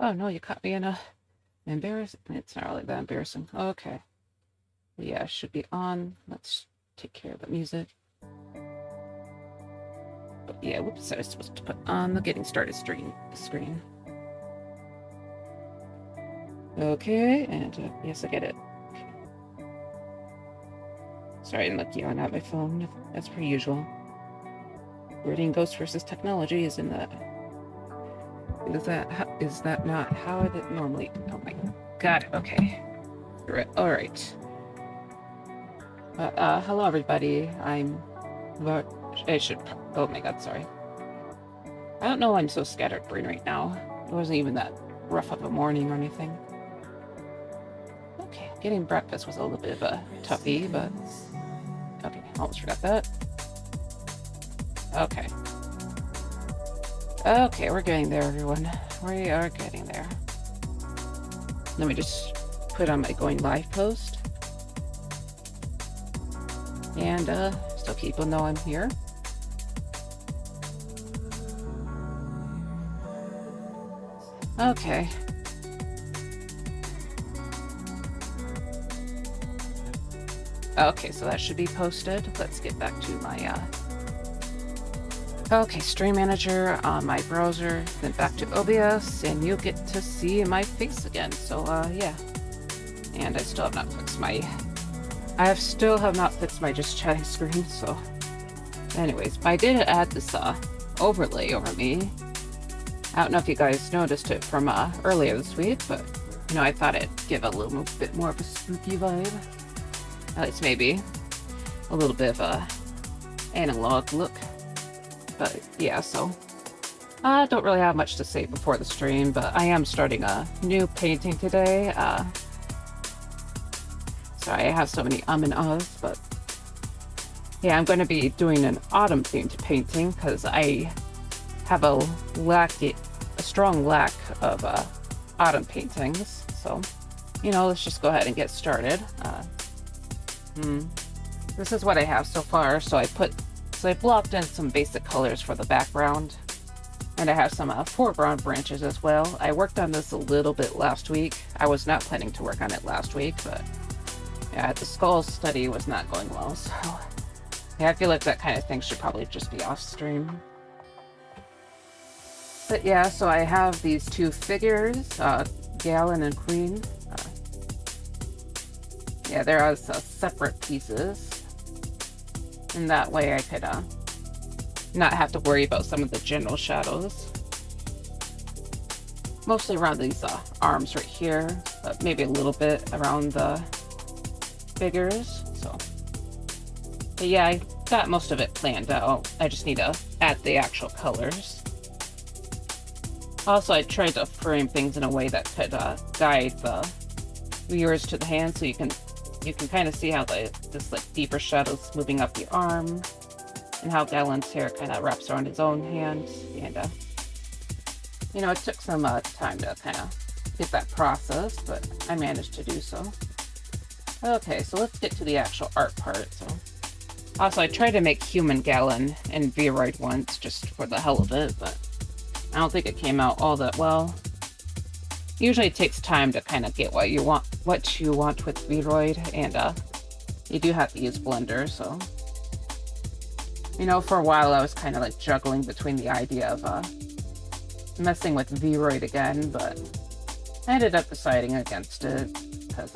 Oh no, you caught me in a embarrassing. It's not really that embarrassing. Okay. Yeah, it should be on. Let's take care of the music. But yeah, whoops, I was supposed to put on the getting started screen. Okay, and yes, I get it. Okay. Sorry, I'm like yelling at my phone, as per usual. Reading Ghost versus Technology is in that. Is that not how it normally? Oh my god. Okay. All right. Hello everybody. I should. Oh my god. Sorry. I don't know why I'm so scatterbrained right now. It wasn't even that rough of a morning or anything. Okay, getting breakfast was a little bit of a toughie, but okay, almost forgot that. Okay. Okay, we're getting there, everyone. We are getting there. Let me just put on my going live post. And so people know I'm here. Okay. Okay, so that should be posted. Let's get back to my okay, Stream Manager on my browser, then back to OBS, and you'll get to see my face again. So yeah. And I still have not fixed my just chatting screen, so anyways, but I did add this overlay over me. I don't know if you guys noticed it from earlier this week, but you know, I thought it'd give a little bit more of a spooky vibe. At least maybe a little bit of a analog look. But yeah, so I don't really have much to say before the stream, but I am starting a new painting today. Sorry, I have so many and uhs, but yeah, I'm going to be doing an autumn themed painting because I have a strong lack of autumn paintings. So, you know, let's just go ahead and get started. This is what I have so far. So I blocked in some basic colors for the background, and I have some foreground branches as well. I worked on this a little bit last week. I was not planning to work on it last week, but yeah, the skull study was not going well. So yeah, I feel like that kind of thing should probably just be off stream. But yeah, so I have these two figures, Galen and Queen. Yeah, they're as separate pieces. And that way I could not have to worry about some of the general shadows. Mostly around these arms right here, but maybe a little bit around the figures. So, but yeah, I got most of it planned out. I just need to add the actual colors. Also, I tried to frame things in a way that could guide the viewers to the hand, so you can kind of see how this like deeper shadows moving up the arm, and how Galen's hair kind of wraps around his own hand. And you know, it took some time to kind of get that process, but I managed to do so. Okay, so let's get to the actual art part. So, also, I tried to make human Galen and Vroid once just for the hell of it, but I don't think it came out all that well. Usually it takes time to kind of get what you want with Vroid, and you do have to use Blender. So, you know, for a while I was kind of like juggling between the idea of messing with Vroid again, but I ended up deciding against it because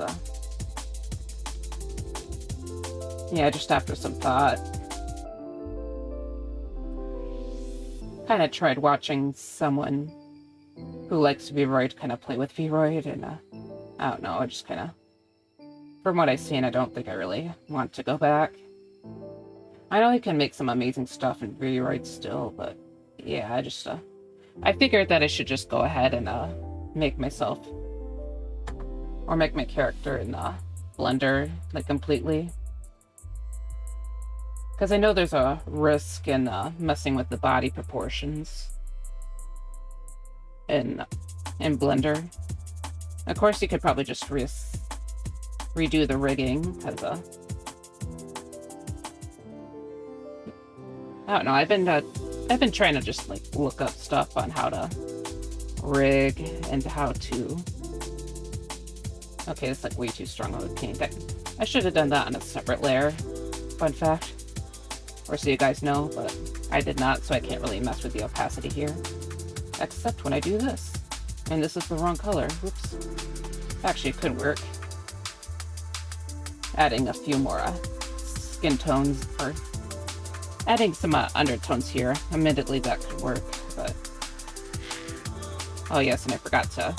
yeah, just after some thought. Kind of tried watching someone who likes Vroid kind of play with Vroid, and I don't know, I just kind of, from what I've seen, I don't think I really want to go back. I know you can make some amazing stuff in Vroid still, but yeah, I figured that I should just go ahead and make myself, or make my character in Blender, like, completely. Because I know there's a risk in messing with the body proportions in Blender. Of course, you could probably just redo the rigging, because I don't know. I've been trying to just like look up stuff on how to rig and how to... Okay, it's like way too strong of a paint. I should have done that on a separate layer. Fun fact. Or so you guys know, but I did not, so I can't really mess with the opacity here. Except when I do this. And this is the wrong color. Whoops. Actually, it could work. Adding a few more skin tones, or adding some undertones here. Admittedly, that could work, but... Oh yes, and I forgot to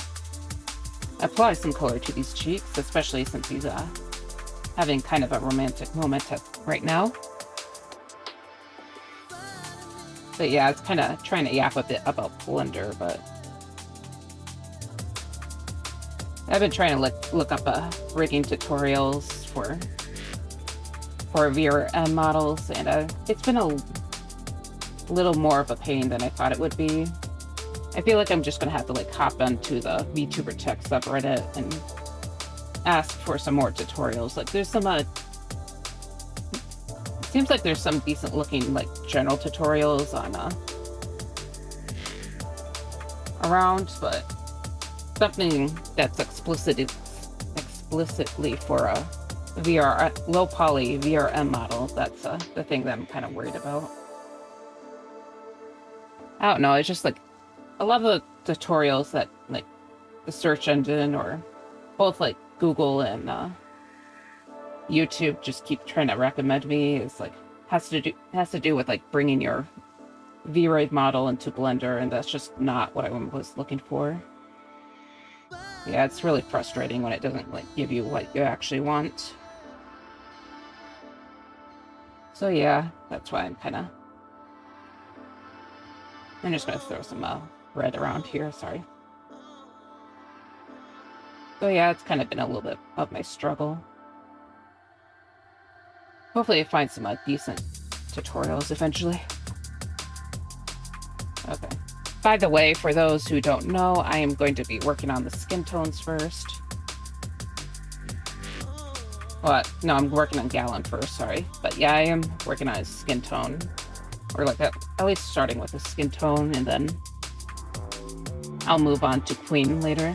apply some color to these cheeks, especially since he's having kind of a romantic moment right now. But yeah, it's kind of trying to yap a bit about Blender, but I've been trying to look up rigging tutorials for VRM models, and it's been a little more of a pain than I thought it would be. I feel like I'm just gonna have to like hop onto the VTuber Tech subreddit and ask for some more tutorials. Like there's some it seems like there's some decent looking like general tutorials on around, but something that's explicitly for a low poly VRM model, that's the thing that I'm kind of worried about. I don't know, it's just like a lot of the tutorials that like the search engine, or both like Google and YouTube, just keep trying to recommend me is like has to do with like bringing your V-Ray model into Blender, and that's just not what I was looking for. Yeah, it's really frustrating when it doesn't like give you what you actually want. So yeah, that's why I'm just gonna throw some red around here, sorry. So yeah, it's kind of been a little bit of my struggle. Hopefully I find some decent tutorials eventually. Okay. By the way, for those who don't know, I am going to be working on the skin tones first. Well, no, I'm working on Gallon first, sorry. But yeah, I am working on his skin tone. Or like at least starting with a skin tone, and then I'll move on to Queen later.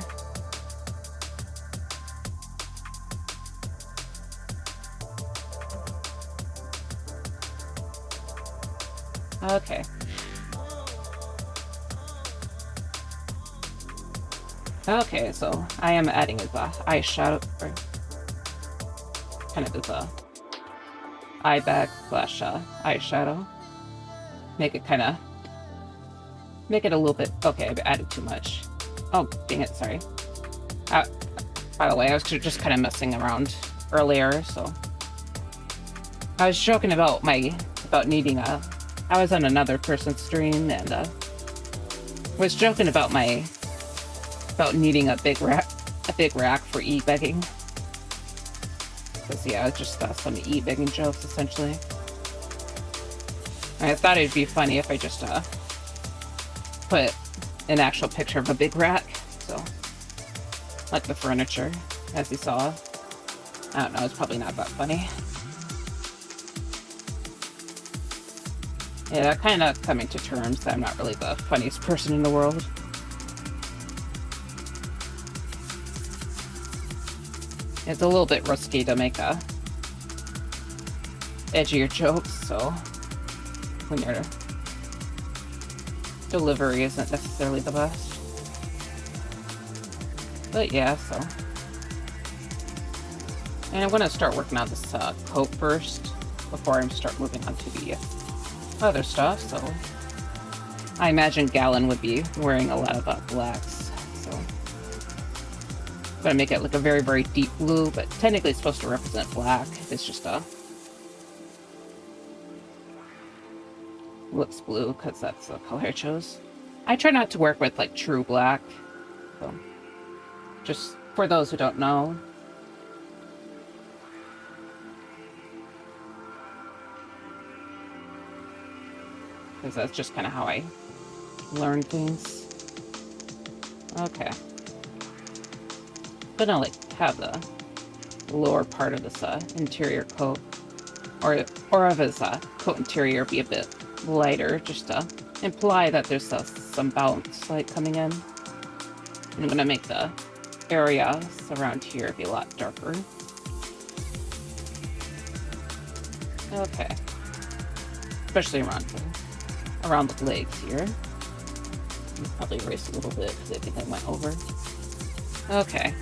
Okay. Okay, so I am adding his eyeshadow, or kind of his eye bag slash eyeshadow. Make it a little bit, okay, I've added too much. Oh, dang it, sorry. By the way, I was just kind of messing around earlier, so. I was joking about needing I was on another person's stream, and was joking about needing a big rack for e-begging. Because yeah, it's just some e-begging jokes essentially. I thought it'd be funny if I just put an actual picture of a big rack, so like the furniture, as you saw. I don't know, it's probably not that funny. Yeah, kind of coming to terms that I'm not really the funniest person in the world. It's a little bit risky to make edgier jokes, so when your delivery isn't necessarily the best. But yeah, so. And I'm gonna start working on this coat first before I start moving on to the other stuff, so. I imagine Gallon would be wearing a lot of blacks, so. I'm gonna make it like a very, very deep blue, but technically it's supposed to represent black. It's just looks blue because that's the color I chose. I try not to work with like true black, so just for those who don't know. Because that's just kind of how I learn things. Okay. But I'll like have the lower part of this interior coat, or of his coat interior be a bit lighter, just to imply that there's some bounce light coming in. I'm gonna make the area around here be a lot darker. Okay. Especially around the legs here. I'll probably erase a little bit because I think I went over. Okay.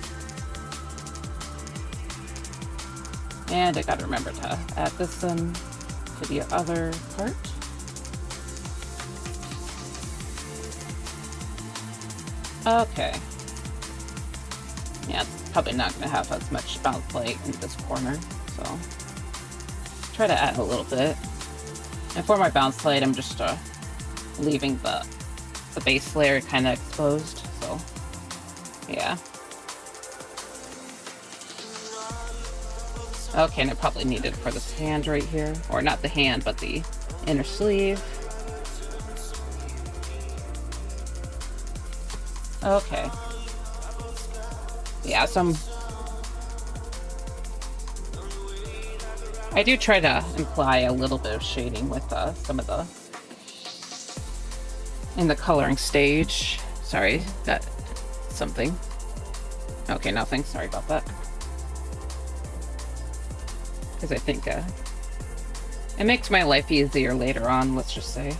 And I gotta remember to add this one to the other part. Okay. Yeah, it's probably not gonna have as much bounce light in this corner, so try to add a little bit. And for my bounce light, I'm just leaving the base layer kind of exposed, so yeah. Okay, and I probably need it for this hand right here. Or not the hand, but the inner sleeve. Okay. Yeah, I do try to imply a little bit of shading with some of the... in the coloring stage. Sorry, got something. Okay, nothing. Sorry about that. Because I think it makes my life easier later on, let's just say.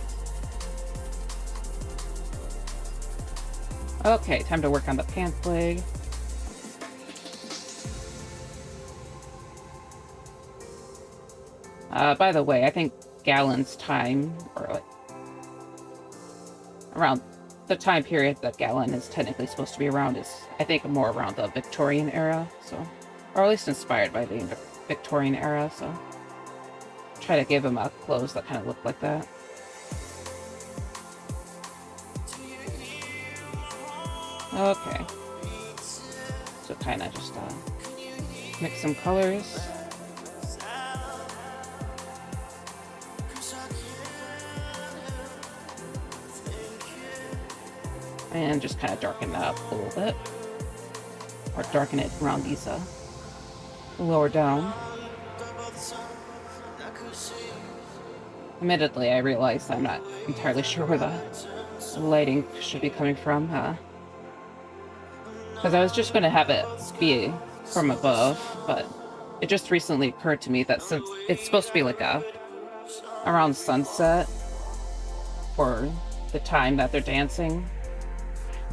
Okay, time to work on the pants leg. By the way, I think Galen's time, or like around the time period that Galen is technically supposed to be around, is I think more around the Victorian era, so, or at least inspired by the Victorian era, so try to give him clothes that kind of look like that. Okay, so kind of just mix some colors. And just kind of darken that up a little bit. Or darken it around these lower down. Admittedly, I realize I'm not entirely sure where the lighting should be coming from. Because I was just going to have it be from above, but it just recently occurred to me that since it's supposed to be like around sunset for the time that they're dancing,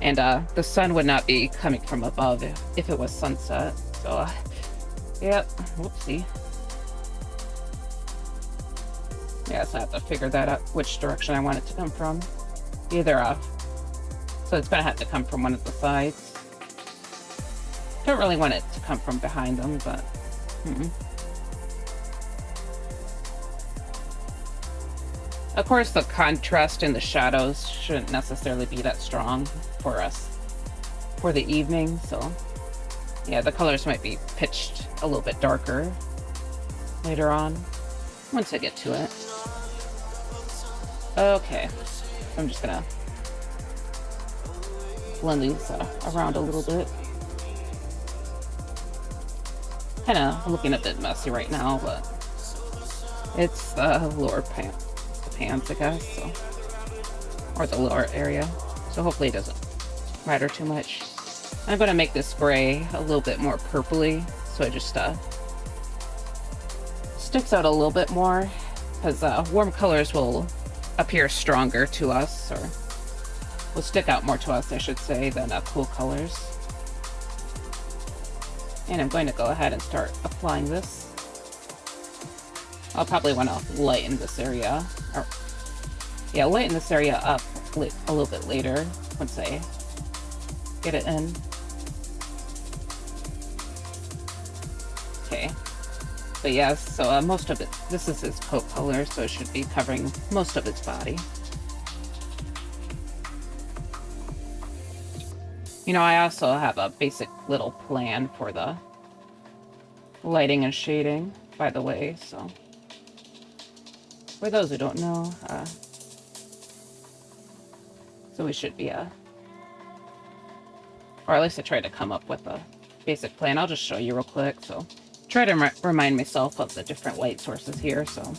and the sun would not be coming from above if it was sunset. So, yep, whoopsie. Yeah, so I have to figure that out, which direction I want it to come from. Either, so it's gonna have to come from one of the sides. Don't really want it to come from behind them, but... Of course, the contrast in the shadows shouldn't necessarily be that strong for us for the evening, so yeah, the colors might be pitched a little bit darker later on once I get to it. Okay, I'm just gonna blend these around a little bit. Kind of looking a bit messy right now, but it's the lower pants, I guess, so, or the lower area, so hopefully it doesn't matter too much. I'm going to make this gray a little bit more purpley, so it just sticks out a little bit more, because warm colors will appear stronger to us, or will stick out more to us, I should say, than cool colors. And I'm going to go ahead and start applying this. I'll probably want to lighten this area, or yeah, lighten this area up a little bit later once I get it in. Okay, but yeah, so most of it, this is his coat color, so it should be covering most of its body. You know, I also have a basic little plan for the lighting and shading, by the way, so for those who don't know, so we should be or at least I tried to come up with a basic plan. I'll just show you real quick. So try to remind myself of the different light sources here. So,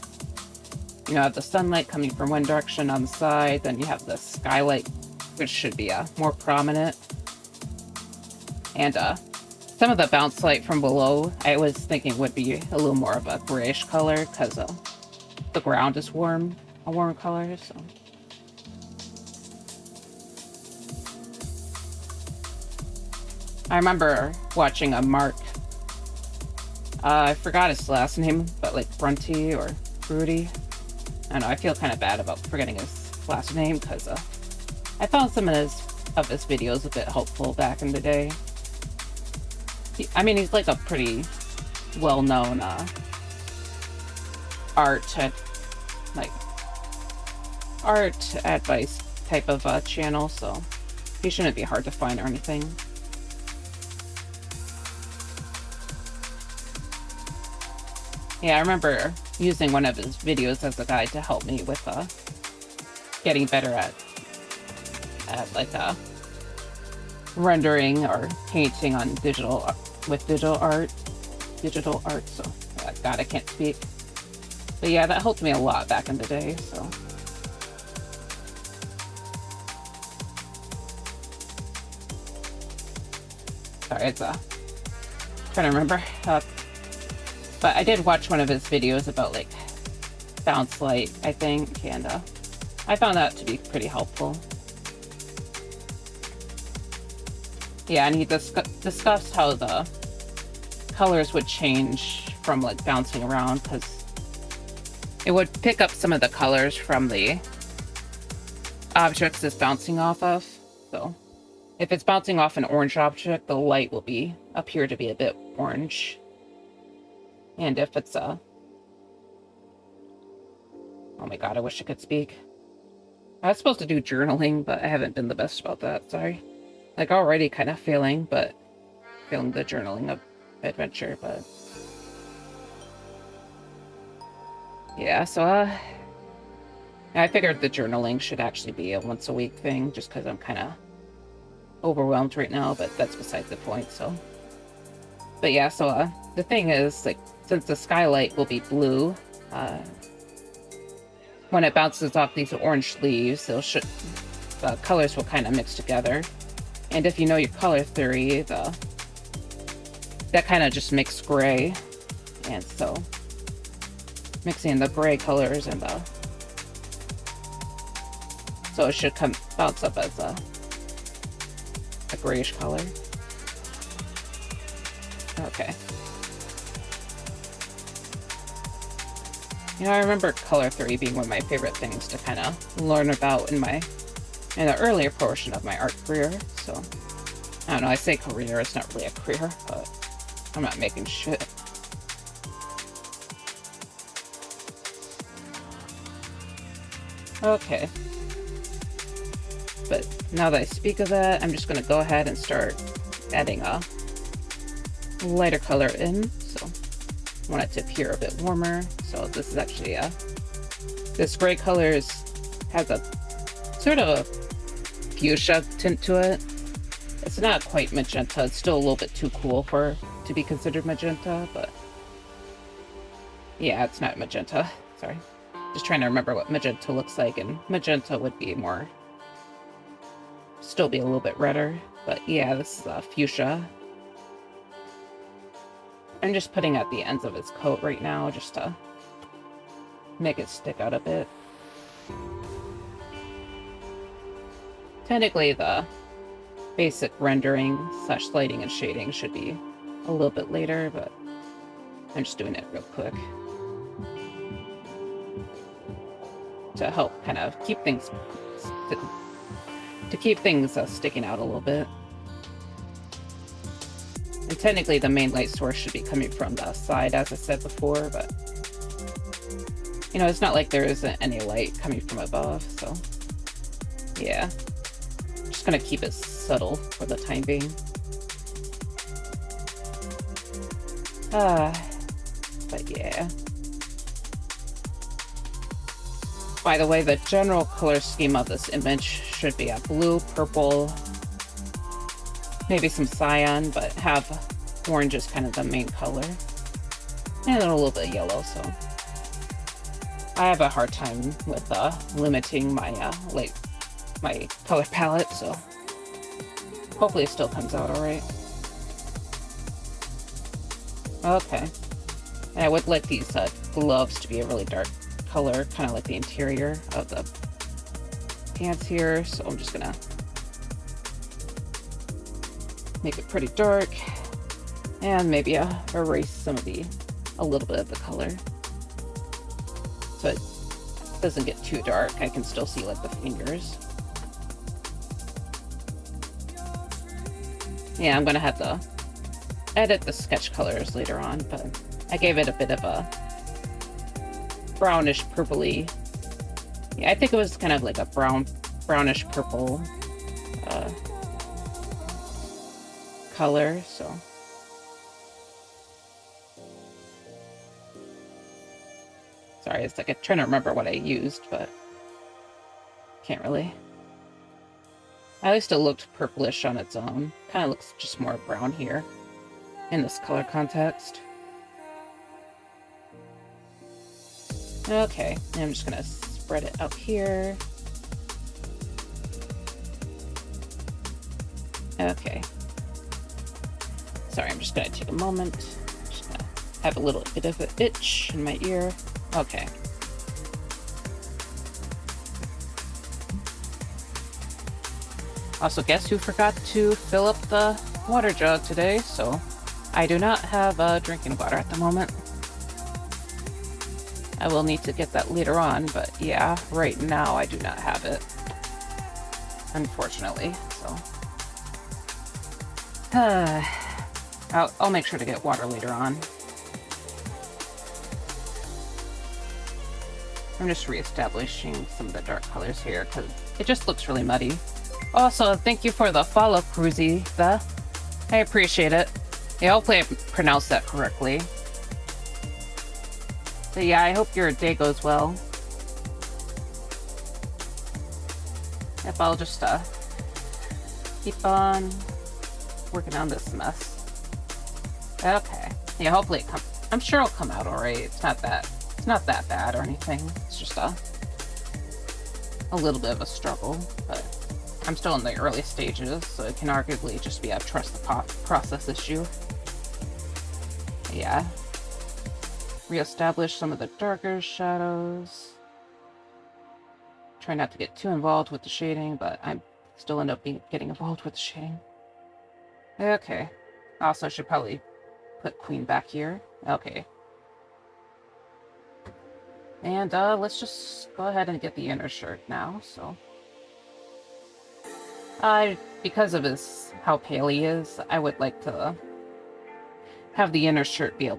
you know, I have the sunlight coming from one direction on the side, then you have the skylight, which should be more prominent And some of the bounce light from below, I was thinking would be a little more of a grayish color because the ground is warm, a warm color. So I remember watching a Mark. I forgot his last name, but like Brunty or Fruity. I don't know. I feel kind of bad about forgetting his last name because I found some of his videos a bit helpful back in the day. I mean, he's like a pretty well-known art advice type of channel, so he shouldn't be hard to find or anything. Yeah, I remember using one of his videos as a guide to help me with getting better at like rendering or painting on digital art. So God, I can't speak. But yeah, that helped me a lot back in the day. So sorry, it's trying to remember. But I did watch one of his videos about like bounce light, I think, and I found that to be pretty helpful. Yeah, and he discussed how the colors would change from like bouncing around because it would pick up some of the colors from the objects it's bouncing off of. So if it's bouncing off an orange object, the light will appear to be a bit orange. And if it's oh my God, I wish I could speak. I was supposed to do journaling, but I haven't been the best about that. Sorry. Like already kind of feeling the journaling adventure, but yeah, so I figured the journaling should actually be a once a week thing just because I'm kind of overwhelmed right now, but that's besides the point. So but yeah, so the thing is, like, since the skylight will be blue, when it bounces off these orange leaves, the colors will kind of mix together. And if you know your color theory, that kind of just makes gray. And so mixing the gray colors and so it should bounce up as a grayish color. Okay. You know, I remember color theory being one of my favorite things to kind of learn about in the earlier portion of my art career. So, I don't know, I say career, it's not really a career, but I'm not making shit. Okay. But now that I speak of that, I'm just going to go ahead and start adding a lighter color in. So I want it to appear a bit warmer. So this is actually this gray color has a sort of a fuchsia tint to it. It's not quite magenta. It's still a little bit too cool to be considered magenta, but yeah, it's not magenta. Sorry. Just trying to remember what magenta looks like, and magenta would be still be a little bit redder, but yeah, this is fuchsia. I'm just putting at the ends of its coat right now just to make it stick out a bit. Technically, the basic rendering / lighting and shading should be a little bit later, but I'm just doing it real quick to help kind of keep things sticking out a little bit. And technically the main light source should be coming from the side, as I said before, but you know, it's not like there isn't any light coming from above, so yeah. Just gonna keep it subtle for the time being. But yeah. By the way, the general color scheme of this image should be a blue, purple, maybe some cyan, but have orange as kind of the main color. And then a little bit of yellow, so I have a hard time with limiting my my color palette, so hopefully it still comes out alright. Okay. And I would like these gloves to be a really dark color, kind of like the interior of the pants here. So I'm just gonna make it pretty dark, and maybe erase some of a little bit of the color, so it doesn't get too dark. I can still see like the fingers. Yeah, I'm gonna have to edit the sketch colors later on, but I gave it a bit of a brownish purpley. Yeah, I think it was kind of like a brownish purple color, so. Sorry, it's like I'm trying to remember what I used, but can't really. At least it looked purplish on its own. Kind of looks just more brown here in this color context. Okay, and I'm just gonna spread it out here. Okay. Sorry, I'm just gonna take a moment. Just gonna have a little bit of an itch in my ear. Okay. Also, guess who forgot to fill up the water jug today? So I do not have drinking water at the moment. I will need to get that later on, but yeah, right now I do not have it, unfortunately. So I'll make sure to get water later on. I'm just reestablishing some of the dark colors here because it just looks really muddy. Also, thank you for the follow, Cruzy. I appreciate it. Yeah, hopefully I pronounced that correctly. But yeah, I hope your day goes well. Yep, I'll just keep on working on this mess. Okay. Yeah, hopefully it comes. I'm sure it'll come out alright. It's not that bad or anything. It's just a little bit of a struggle, but I'm still in the early stages, so it can arguably just be a trust the process issue. Yeah. Reestablish some of the darker shadows. Try not to get too involved with the shading, but I still end up getting involved with the shading. Okay. Also, I should probably put Queen back here. Okay. And let's just go ahead and get the inner shirt now, so. Because of how pale he is, I would like to have the inner shirt be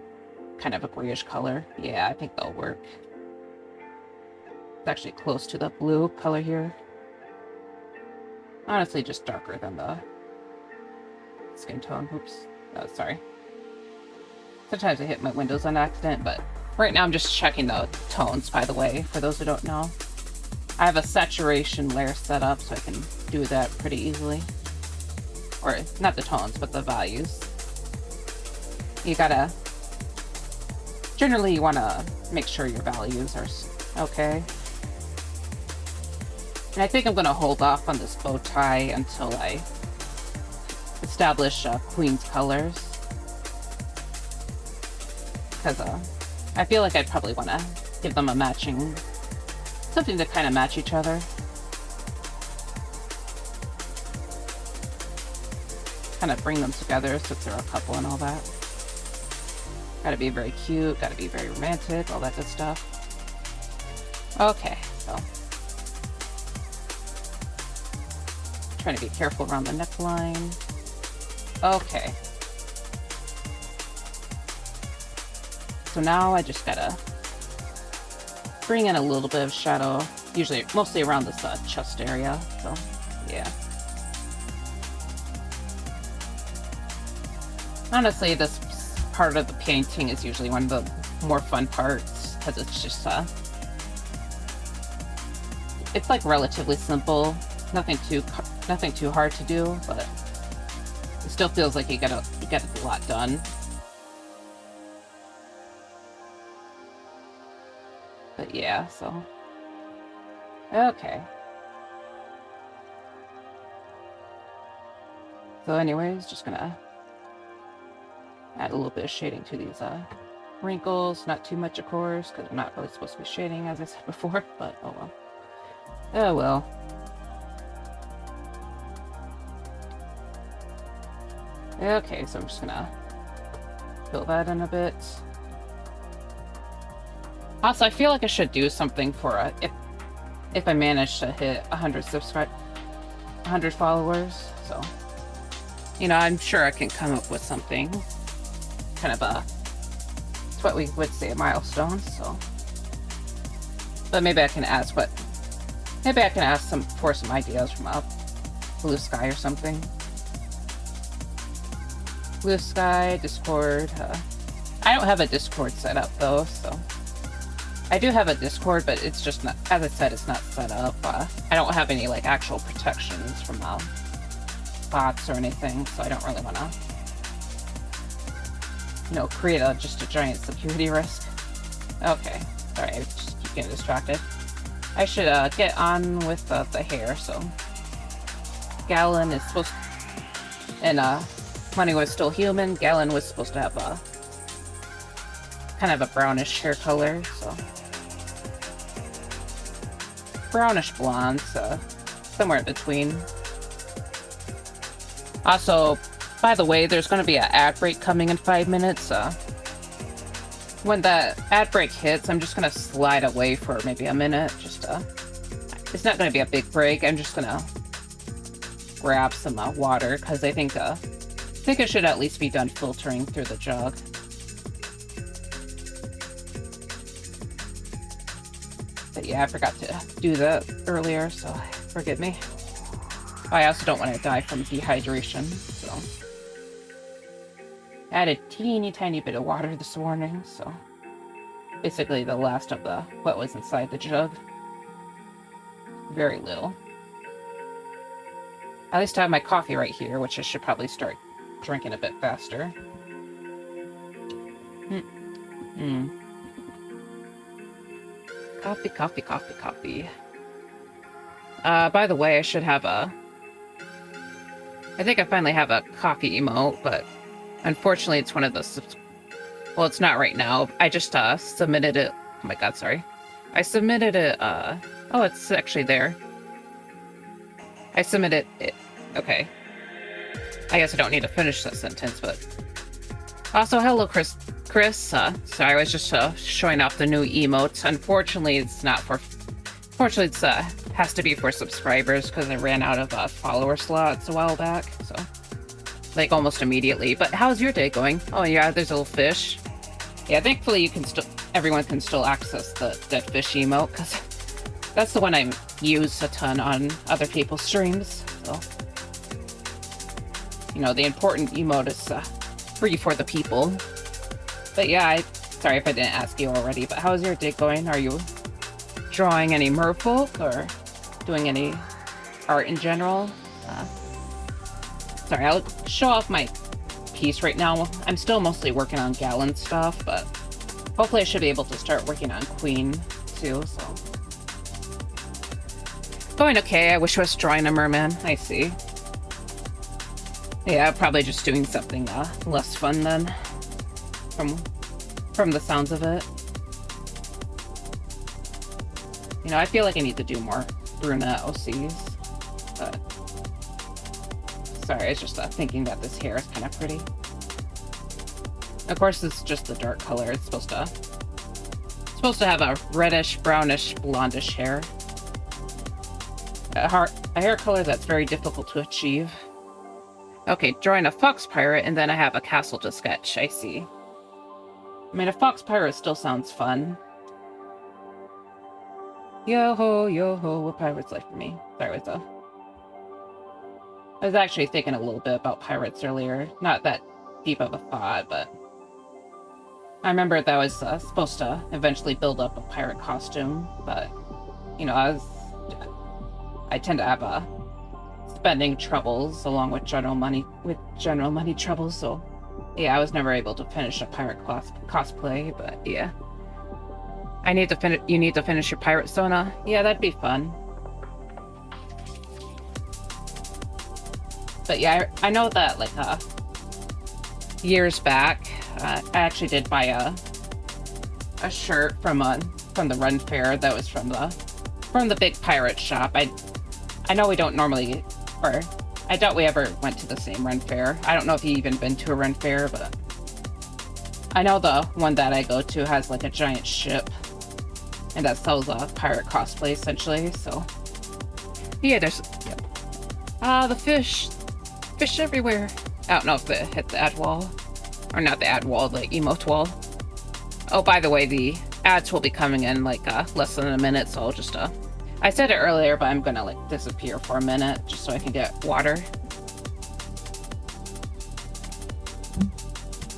kind of a grayish color. Yeah, I think that'll work. It's actually close to the blue color here. Honestly, just darker than the skin tone. Oops. Oh, sorry. Sometimes I hit my windows on accident, but right now I'm just checking the tones, by the way, for those who don't know. I have a saturation layer set up, so I can do that pretty easily. Or, not the tones, but the values. You gotta... Generally, you want to make sure your values are okay. And I think I'm going to hold off on this bow tie until I establish Queen's colors. Because I feel like I'd probably want to give them a matching... something to kind of match each other. Kind of bring them together since they're a couple and all that. Gotta be very cute, gotta be very romantic, all that good stuff. Okay, so. Trying to be careful around the neckline. Okay. So now I just gotta bring in a little bit of shadow, usually mostly around this chest area, so yeah. Honestly, this part of the painting is usually one of the more fun parts, because it's just it's like relatively simple, nothing too hard to do, but it still feels like you get a lot done. But yeah, so okay. So anyways, just gonna Add a little bit of shading to these wrinkles. Not too much, of course, because I'm not really supposed to be shading, as I said before, but oh well. Oh well. Okay, so I'm just gonna fill that in a bit. Also, I feel like I should do something for if I manage to hit 100 followers. So, you know, I'm sure I can come up with something kind of it's what we would say a milestone. So, but maybe I can ask for some ideas from Blue Sky or something. Blue Sky, Discord. I don't have a Discord set up though, so I do have a Discord, but it's just not, as I said, it's not set up. I don't have any like actual protections from bots or anything, so I don't really want to, you know, create just a giant security risk. Okay, sorry, I just keep getting distracted. I should get on with the hair. So Galen is supposed to, and when he was still human, Galen was supposed to have a kind of a brownish hair color, so brownish blonde, so somewhere in between. Also, by the way, there's going to be an ad break coming in 5 minutes. When the ad break hits, I'm just going to slide away for maybe a minute. Just it's not going to be a big break. I'm just going to grab some water because I think it should at least be done filtering through the jug. But yeah, I forgot to do that earlier, so forgive me. I also don't want to die from dehydration, so add a teeny tiny bit of water this morning, so basically the last of what was inside the jug. Very little. At least I have my coffee right here, which I should probably start drinking a bit faster. Coffee, coffee, coffee, coffee. By the way, I should have I think I finally have a coffee emote, but unfortunately it's one of the... Well, it's not right now. I just submitted it. Oh my god, sorry. I submitted it, oh, it's actually there. I submitted it. Okay. I guess I don't need to finish that sentence, but... Also, hello, Chris. Sorry, I was just showing off the new emote. Unfortunately, it's not for... Fortunately, it's has to be for subscribers because I ran out of follower slots a while back, so... Like, almost immediately. But how's your day going? Oh, yeah, there's a little fish. Yeah, thankfully you can still... Everyone can still access the dead fish emote, because that's the one I use a ton on other people's streams, so... You know, the important emote is free for the people. But yeah, sorry if I didn't ask you already, but how's your day going? Are you drawing any merfolk or doing any art in general? Sorry, I'll show off my piece right now. I'm still mostly working on Galen stuff, but hopefully I should be able to start working on Queen too, so. Going okay, I wish I was drawing a merman. I see. Yeah, probably just doing something less fun then. From the sounds of it. You know, I feel like I need to do more brunette OCs, but... Sorry, I was just thinking that this hair is kind of pretty. Of course, it's just the dark color. It's supposed to have a reddish, brownish, blondish hair. A hair color that's very difficult to achieve. Okay, drawing a fox pirate, and then I have a castle to sketch. I see. I mean, a fox pirate still sounds fun. Yo-ho, yo-ho, what pirate's life for me? Sorry, what's up? I was actually thinking a little bit about pirates earlier. Not that deep of a thought, but... I remember that I was supposed to eventually build up a pirate costume, but... You know, I tend to have spending troubles along with general money troubles, so... Yeah, I was never able to finish a pirate cosplay, but yeah. You need to finish your pirate Sona? Yeah, that'd be fun. But yeah, I know that, like, years back, I actually did buy a shirt from the Run Fair that was from the big pirate shop. I know we don't normally, or I doubt we ever went to the same Run Fair. I don't know if you even been to a Run Fair, but I know the one that I go to has like a giant ship, and that sells a pirate cosplay essentially. So yeah, there's the fish everywhere. I don't know if it hit the ad wall, or not the ad wall, the emote wall. Oh, by the way, the ads will be coming in like less than a minute, so I'll just I said it earlier, but I'm gonna like disappear for a minute just so I can get water.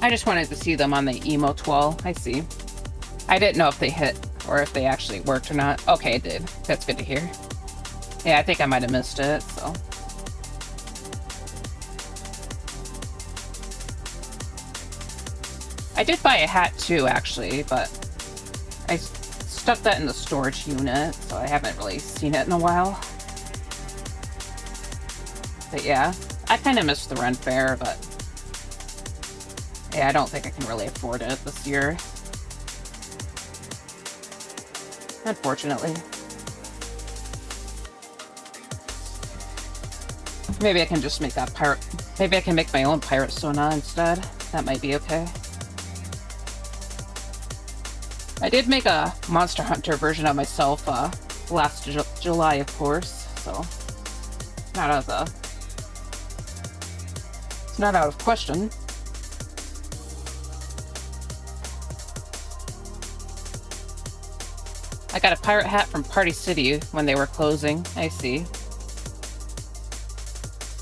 I just wanted to see them on the emote wall. I see. I didn't know if they hit or if they actually worked or not. Okay, it did. That's good to hear. Yeah, I think I might have missed it, so. I did buy a hat too, actually, but I stuck that in the storage unit, so I haven't really seen it in a while. But yeah, I kind of missed the Ren Fair, but yeah, I don't think I can really afford it this year. Unfortunately. Maybe I can just make that pirate. Maybe I can make my own pirate Sona instead. That might be okay. I did make a Monster Hunter version of myself last July, of course, so it's not out of question. I got a pirate hat from Party City when they were closing. I see.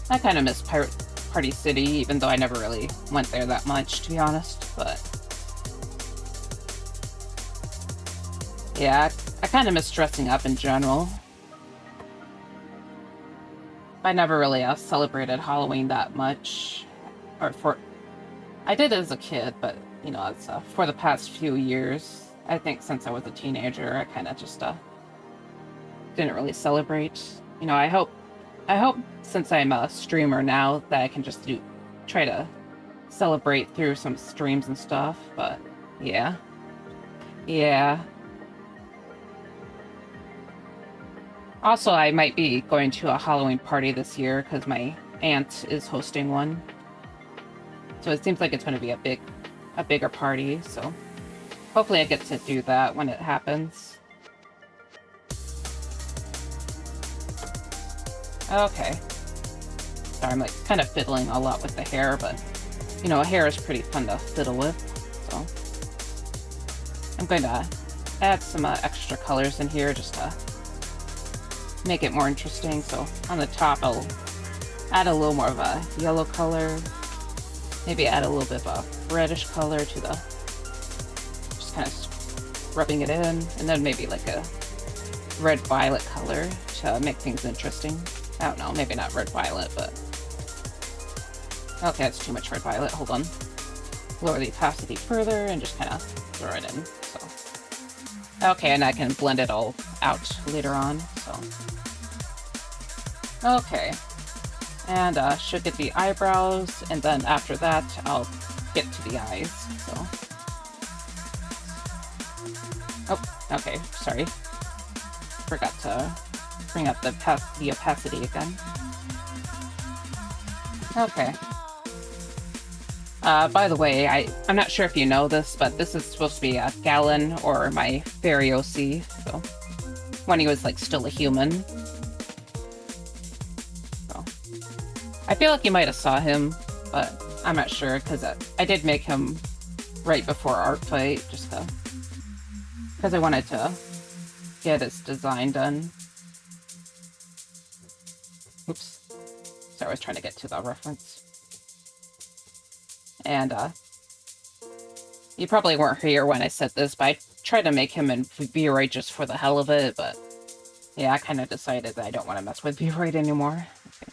I kind of miss Party City, even though I never really went there that much, to be honest, but yeah, I kind of miss dressing up in general. I never really celebrated Halloween that much. I did as a kid, but, you know, it's for the past few years. I think since I was a teenager, I kind of just didn't really celebrate. You know, I hope since I'm a streamer now that I can just try to celebrate through some streams and stuff, but yeah. Also, I might be going to a Halloween party this year because my aunt is hosting one. So it seems like it's going to be a bigger party, so hopefully I get to do that when it happens. Okay. Sorry, I'm like kind of fiddling a lot with the hair, but you know, hair is pretty fun to fiddle with, so I'm going to add some extra colors in here just to make it more interesting. So on the top, I'll add a little more of a yellow color, maybe add a little bit of a reddish color to the, just kind of rubbing it in, and then maybe like a red-violet color to make things interesting. I don't know, maybe not red-violet, but okay, that's too much red-violet. Hold on. Lower the opacity further and just kind of throw it in. So okay, and I can blend it all out later on. So okay, and should get the eyebrows, and then after that I'll get to the eyes. So oh, okay, sorry, forgot to bring up the opacity again. Okay. By the way, I'm not sure if you know this, but this is supposed to be a Galen, or my fairy OC, so when he was like still a human. So I feel like you might have saw him, but I'm not sure because I did make him right before Art Fight, just because I wanted to get his design done. Oops. Sorry, I was trying to get to the reference. And you probably weren't here when I said this, but I tried to make him in V-Roid just for the hell of it, but yeah, I kind of decided that I don't want to mess with V-Roid anymore. Okay.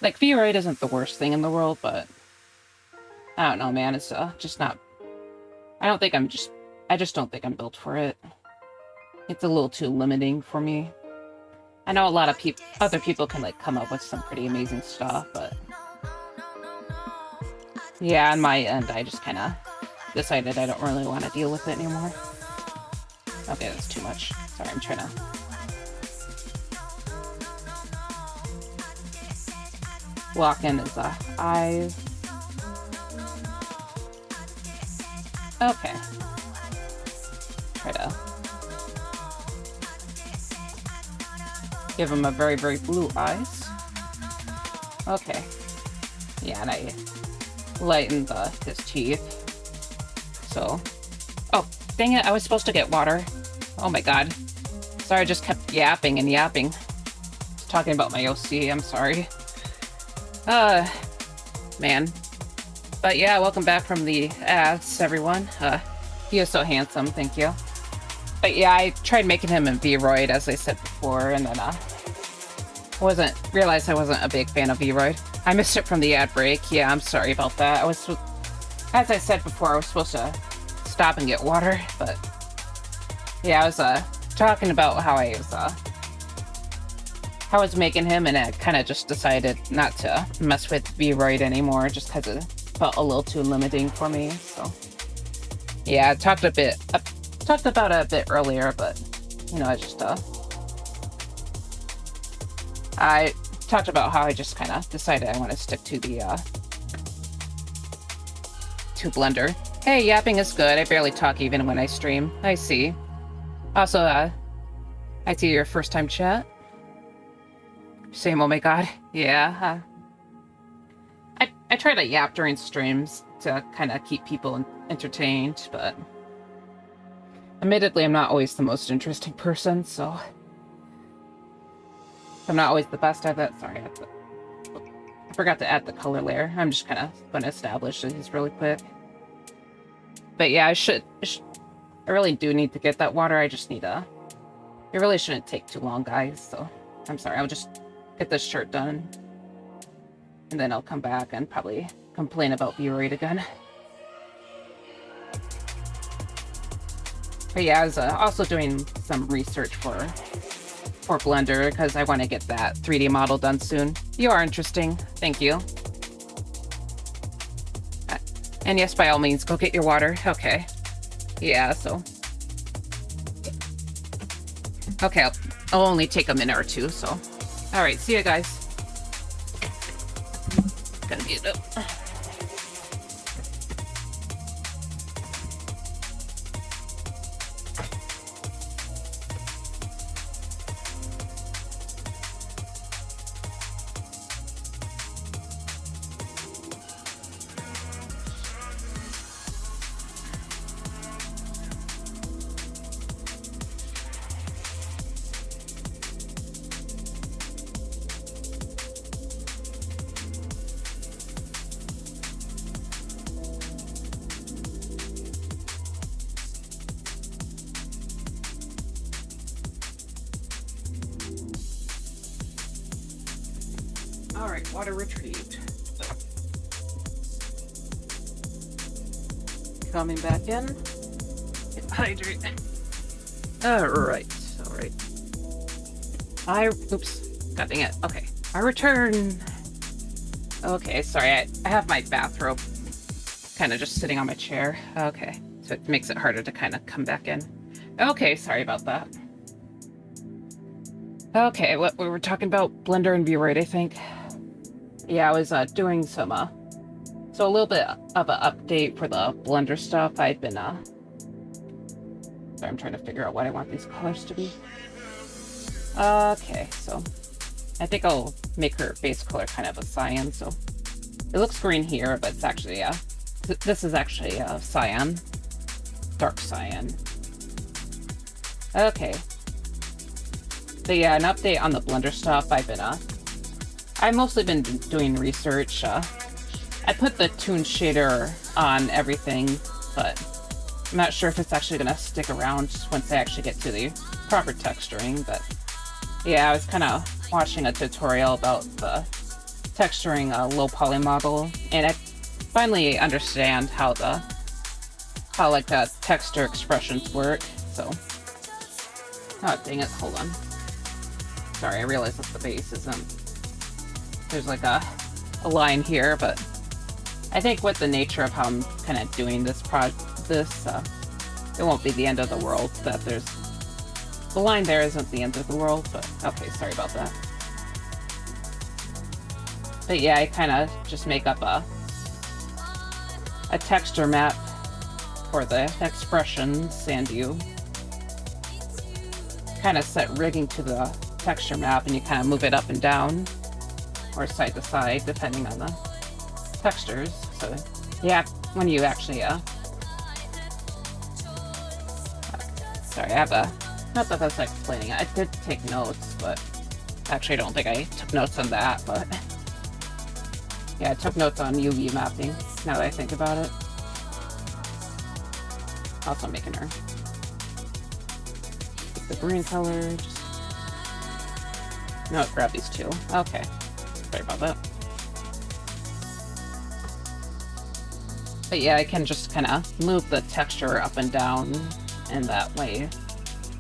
Like, V-Roid isn't the worst thing in the world, but I don't know, man, it's just not... I just don't think I'm built for it. It's a little too limiting for me. I know a lot of other people can, like, come up with some pretty amazing stuff, but Yeah, on my end, I just kind of decided I don't really want to deal with it anymore. Okay, that's too much. Sorry, I'm trying to... Lock in his eyes. Okay. Try to give him a very, very blue eyes. Okay. Yeah, and I lightened his teeth. So... Oh, dang it, I was supposed to get water. Oh my god. Sorry, I just kept yapping and yapping. Just talking about my OC, I'm sorry. Man. But yeah, welcome back from the ads, everyone. He is so handsome, thank you. But yeah, I tried making him in Vroid, as I said before, and then, realized I wasn't a big fan of Vroid. I missed it from the ad break. Yeah, I'm sorry about that. As I said before, I was supposed to stop and get water, but yeah, I was, talking about how I was making him, and I kind of just decided not to mess with Vroid anymore, just because it felt a little too limiting for me, so. Yeah, I talked about it a bit earlier, but, you know, I talked about how I just kind of decided I want to stick to the, to Blender. Hey, yapping is good. I barely talk even when I stream. I see. Also, I see your first time chat. Same, oh my god. Yeah, I try to yap during streams to kind of keep people entertained, but admittedly, I'm not always the most interesting person, so I'm not always the best at that. Sorry, I forgot to add the color layer. I'm just kind of going to establish these really quick. But yeah, I really do need to get that water. I just need it really shouldn't take too long, guys, so I'm sorry. I'll just get this shirt done, and then I'll come back and probably complain about Vroid again. But yeah, I was also doing some research for Blender, because I want to get that 3D model done soon. You are interesting. Thank you. And yes, by all means, go get your water. Okay. Yeah, so... Okay, I'll only take a minute or two, so... Alright, see ya, guys. Gonna mute up. Alright, water retrieved. Coming back in. Hydrate. Alright. Oops. God dang it. Okay. I return. Okay, sorry. I have my bathrobe kind of just sitting on my chair. Okay. So it makes it harder to kind of come back in. Okay, sorry about that. Okay, what we were talking about, Blender and Vroid, I think. Yeah, I was doing some, so a little bit of an update for the Blender stuff. I've been, sorry, I'm trying to figure out what I want these colors to be. Okay, so I think I'll make her base color kind of a cyan, so it looks green here, but it's actually, this is actually cyan. Dark cyan. Okay. But yeah, an update on the Blender stuff. I've mostly been doing research. I put the toon shader on everything, but I'm not sure if it's actually going to stick around once I actually get to the proper texturing. But yeah, I was kind of watching a tutorial about the texturing a low poly model, and I finally understand how the texture expressions work. So, oh dang it, hold on. Sorry, I realized that the base isn't... There's like a line here, but I think with the nature of how I'm kind of doing this it won't be the end of the world. That there's the line there isn't the end of the world, but okay, sorry about that. But yeah, I kind of just make up a texture map for the expressions, and you kind of set rigging to the texture map, and you kind of move it up and down or side to side depending on the textures. So yeah, when you actually sorry, I have not that that's explaining it. I did take notes, but actually I don't think I took notes on that, but yeah, I took notes on UV mapping now that I think about it. Also making her the green color. No, grab these two. Okay. Sorry about that. But yeah, I can just kind of move the texture up and down, and that way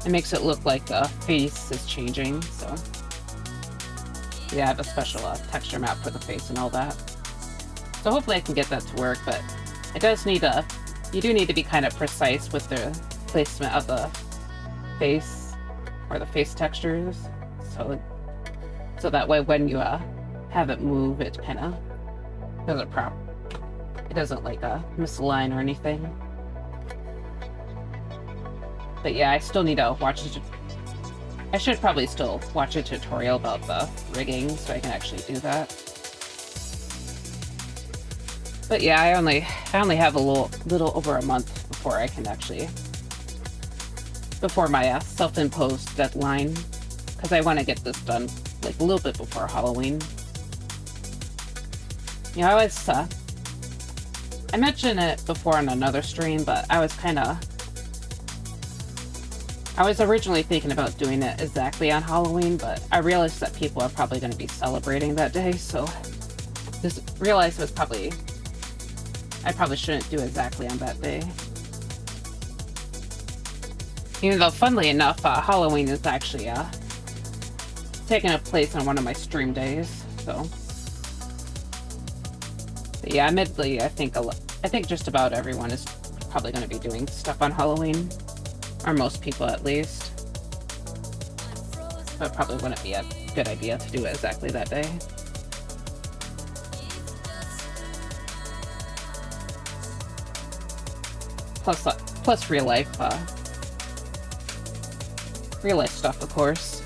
it makes it look like the face is changing. So yeah, I have a special texture map for the face and all that. So hopefully I can get that to work, but it does need you do need to be kind of precise with the placement of the face or the face textures. So that way when you have it move, it kind of doesn't it doesn't like misalign or anything. But yeah, I still need to watch it. I should probably still watch a tutorial about the rigging so I can actually do that. But yeah, I only have a little over a month before I can actually, before my self-imposed deadline, because I want to get this done like a little bit before Halloween. You know, I mentioned it before on another stream, but I was originally thinking about doing it exactly on Halloween, but I realized that people are probably going to be celebrating that day, so just realized I probably shouldn't do exactly on that day. Even though, funnily enough, Halloween is actually taking a place on one of my stream days, so. But yeah, admittedly, I think just about everyone is probably going to be doing stuff on Halloween. Or most people, at least. But it probably wouldn't be a good idea to do it exactly that day. Plus real life stuff, of course.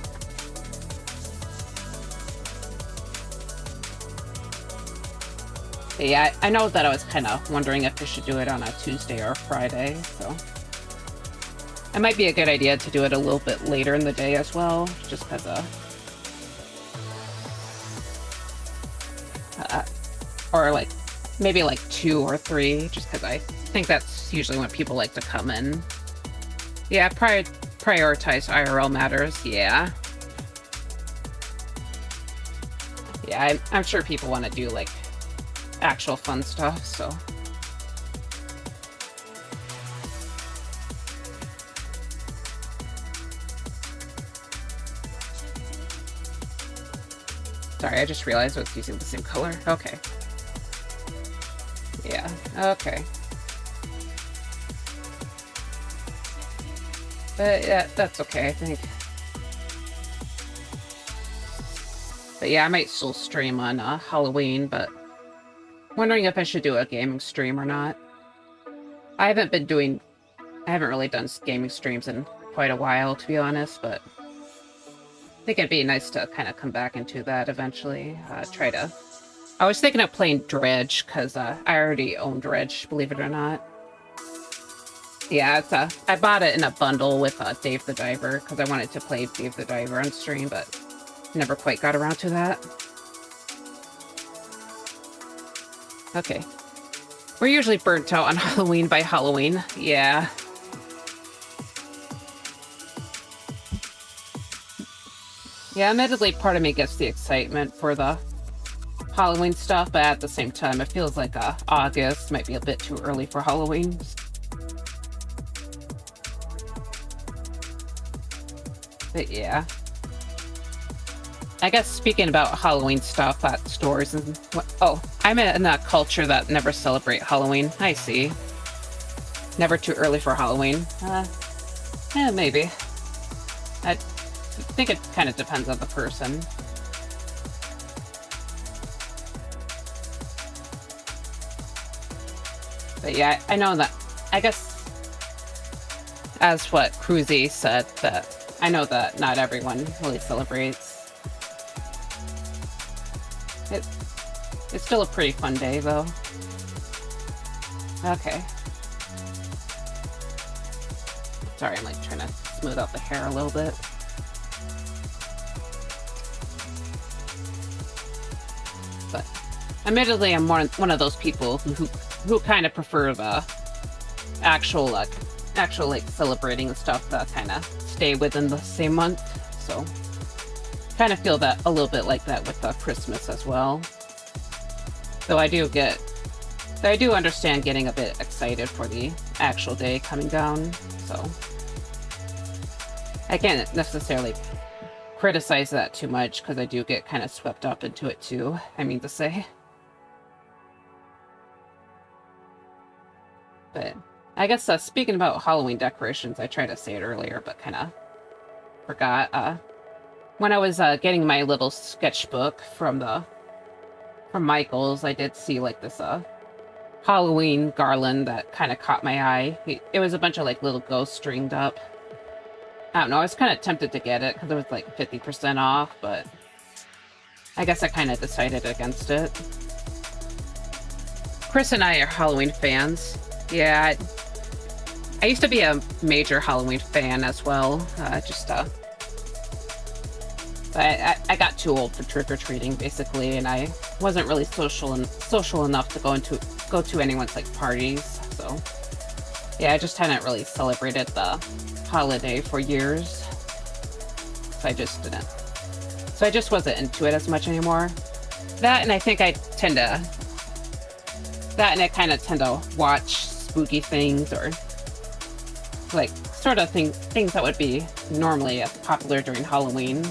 But yeah, I know that I was kind of wondering if I should do it on a Tuesday or a Friday, so. It might be a good idea to do it a little bit later in the day as well, just because or like maybe like 2 or 3, just because I think that's usually when people like to come in. Yeah, prioritize IRL matters. Yeah, I'm sure people want to do like actual fun stuff, so. Sorry, I just realized I was using the same color. Okay. Yeah, okay. But yeah, that's okay, I think. But yeah, I might still stream on Halloween, but wondering if I should do a gaming stream or not. I haven't really done gaming streams in quite a while, to be honest, but I think it'd be nice to kind of come back into that eventually. I was thinking of playing Dredge, because I already own Dredge, believe it or not. Yeah, I bought it in a bundle with Dave the Diver, because I wanted to play Dave the Diver on stream, but never quite got around to that. Okay. We're usually burnt out on Halloween by Halloween. Yeah. Yeah, admittedly, part of me gets the excitement for the Halloween stuff, but at the same time, it feels like August might be a bit too early for Halloween. But yeah. I guess speaking about Halloween stuff at stores and oh, I'm in a culture that never celebrate Halloween. I see. Never too early for Halloween. Yeah, maybe. I think it kind of depends on the person. But yeah, I know that. I guess, as what Cruzy said, that I know that not everyone really celebrates. It's still a pretty fun day, though. Okay. Sorry, I'm like trying to smooth out the hair a little bit. But admittedly, I'm one of those people who kind of prefer the actual like celebrating stuff that kind of stay within the same month. So kind of feel that a little bit like that with Christmas as well. Though I do understand getting a bit excited for the actual day coming down. So I can't necessarily criticize that too much because I do get kind of swept up into it too. I mean to say. But I guess speaking about Halloween decorations, I tried to say it earlier, but kind of forgot. When I was getting my little sketchbook from Michael's, I did see like this Halloween garland that kind of caught my eye. It was a bunch of like little ghosts stringed up. I don't know, I was kind of tempted to get it because it was like 50% off, but I guess I kind of decided against it. Chris and I are Halloween fans. Yeah, I used to be a major Halloween fan as well. I got too old for trick-or-treating, basically, and I wasn't really social enough to go to anyone's like parties. So yeah, I just hadn't really celebrated the holiday for years. So I just didn't. So I just wasn't into it as much anymore. That, and I think I kind of tend to watch spooky things or like sort of things that would be normally popular during Halloween.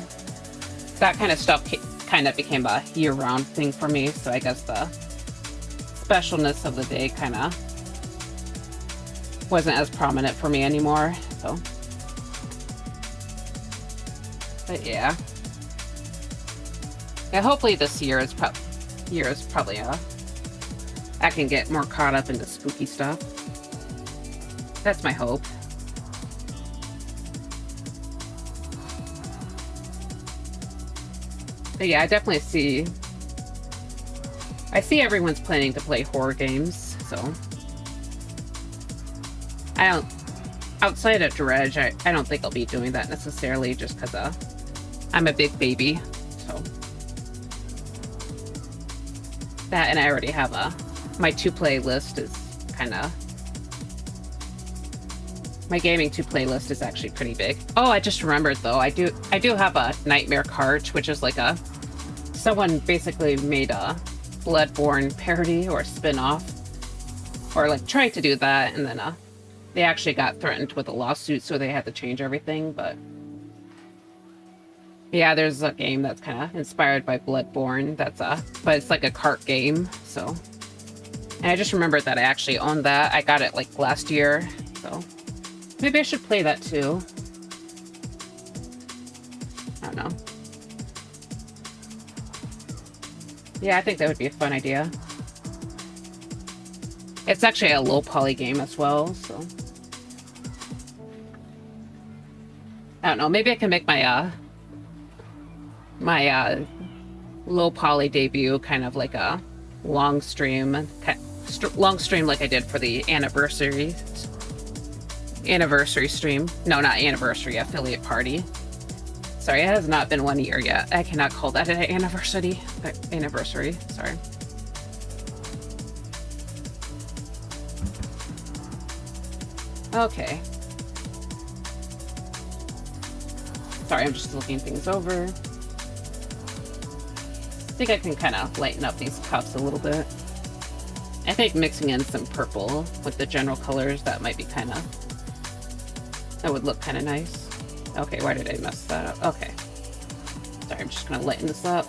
That kind of stuff kind of became a year-round thing for me, so I guess the specialness of the day kind of wasn't as prominent for me anymore. So, but yeah, hopefully this year is probably I can get more caught up into spooky stuff. That's my hope. But yeah, I definitely see everyone's planning to play horror games, so outside of Dredge, I don't think I'll be doing that necessarily just because I'm a big baby, so that, and I already have my to-play list is my gaming to-play list is actually pretty big. Oh, I just remembered though, I do have a Nightmare Cart, which is like someone basically made a Bloodborne parody or spin-off, or like tried to do that, and then they actually got threatened with a lawsuit, so they had to change everything. But yeah, there's a game that's kind of inspired by Bloodborne. But it's like a cart game. So, and I just remembered that I actually owned that. I got it like last year, so maybe I should play that too. I don't know. Yeah, I think that would be a fun idea. It's actually a low poly game as well, so I don't know. Maybe I can make my low poly debut kind of like a long stream like I did for the anniversary stream. No, not anniversary, affiliate party. Sorry, it has not been 1 year yet. I cannot call that an anniversary. Sorry. Okay. Sorry, I'm just looking things over. I think I can kind of lighten up these cups a little bit. I think mixing in some purple with the general colors, that might be that would look kind of nice. Okay, why did I mess that up? Okay. Sorry, I'm just gonna lighten this up.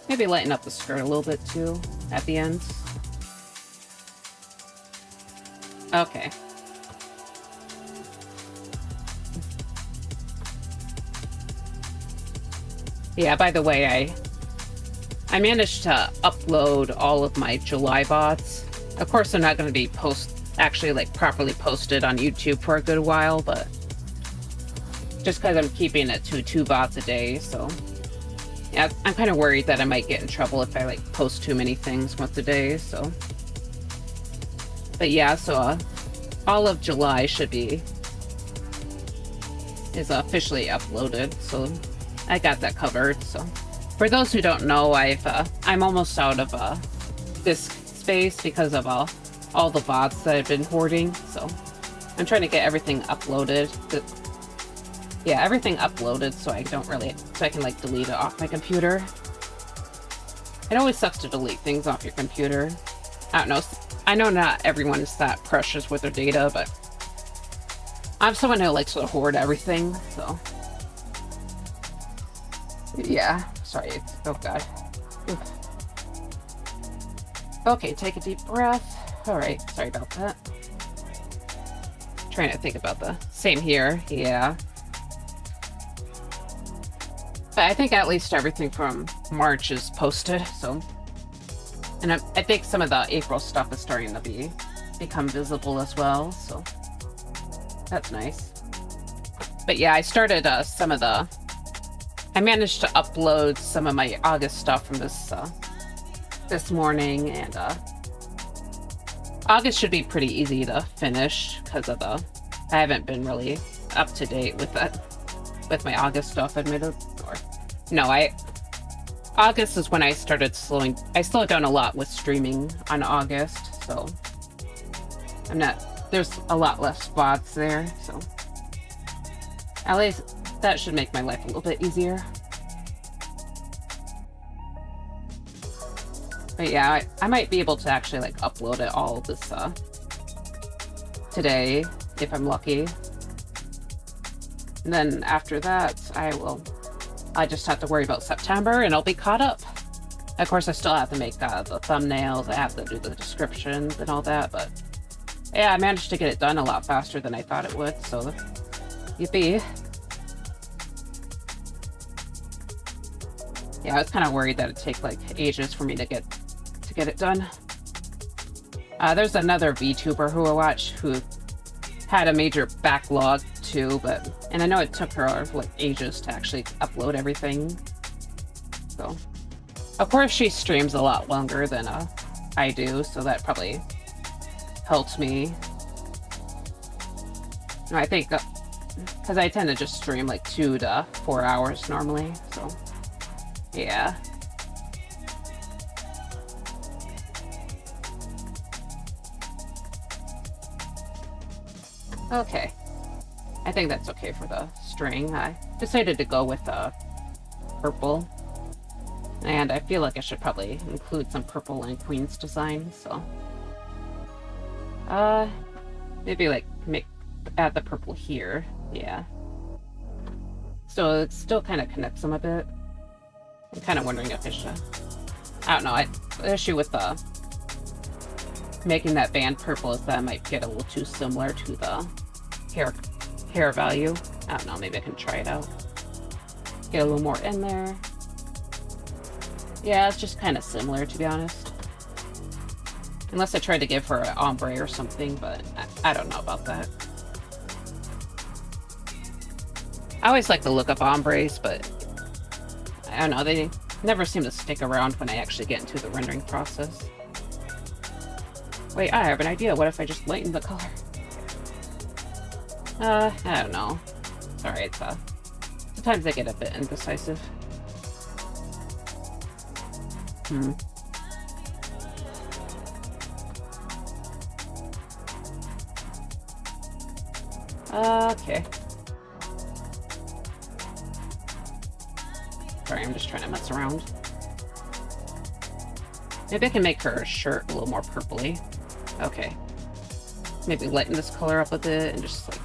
Maybe lighten up the skirt a little bit too at the ends. Okay. Yeah, by the way, I managed to upload all of my July VODs. Of course, they're not going to be actually like properly posted on YouTube for a good while, but just because I'm keeping it to 2 VODs a day, so yeah, I'm kind of worried that I might get in trouble if I like post too many things once a day. So, but yeah, so all of July is officially uploaded, so I got that covered. So for those who don't know, I'm almost out of disk space because of all the VODs that I've been hoarding. So I'm trying to get everything uploaded. Yeah, everything uploaded so I can like delete it off my computer. It always sucks to delete things off your computer. I don't know. I know not everyone is that precious with their data, but I'm someone who likes to hoard everything, so. Yeah, sorry. Oh god. Oof. Okay, take a deep breath. Alright, sorry about that. Trying to think about the same here, yeah. But I think at least everything from March is posted, so. And I think some of the April stuff is starting to become visible as well, so. That's nice. But yeah, I started I managed to upload some of my August stuff from this morning, and August should be pretty easy to finish because of I haven't been really up to date with my August stuff, admitted. August is when I slowed down a lot with streaming on August, so there's a lot less VODs there, so at least that should make my life a little bit easier. But yeah, I might be able to actually like upload it all this today if I'm lucky. And then after that, I just have to worry about September and I'll be caught up. Of course, I still have to make the thumbnails, I have to do the descriptions and all that, but yeah, I managed to get it done a lot faster than I thought it would, so yippee. Yeah, I was kind of worried that it'd take like ages for me to get it done. There's another VTuber who I watch who had a major backlog too, and I know it took her like ages to actually upload everything. So, of course, she streams a lot longer than I do, so that probably helped me. I think because I tend to just stream like 2 to 4 hours normally, so yeah. Okay. I think that's okay for the string. I decided to go with purple. And I feel like I should probably include some purple in Queen's design, so. Maybe like add the purple here. Yeah. So it still kind of connects them a bit. I'm kind of wondering if I should. I don't know. The issue with making that band purple is that it might get a little too similar to the hair value. I don't know, maybe I can try it out. Get a little more in there. Yeah, it's just kind of similar, to be honest. Unless I tried to give her an ombre or something, but I don't know about that. I always like the look of ombres, but I don't know, they never seem to stick around when I actually get into the rendering process. Wait, I have an idea. What if I just lighten the color? I don't know. Sorry, sometimes I get a bit indecisive. Okay. Sorry, I'm just trying to mess around. Maybe I can make her shirt a little more purpley. Okay. Maybe lighten this color up a bit and just like...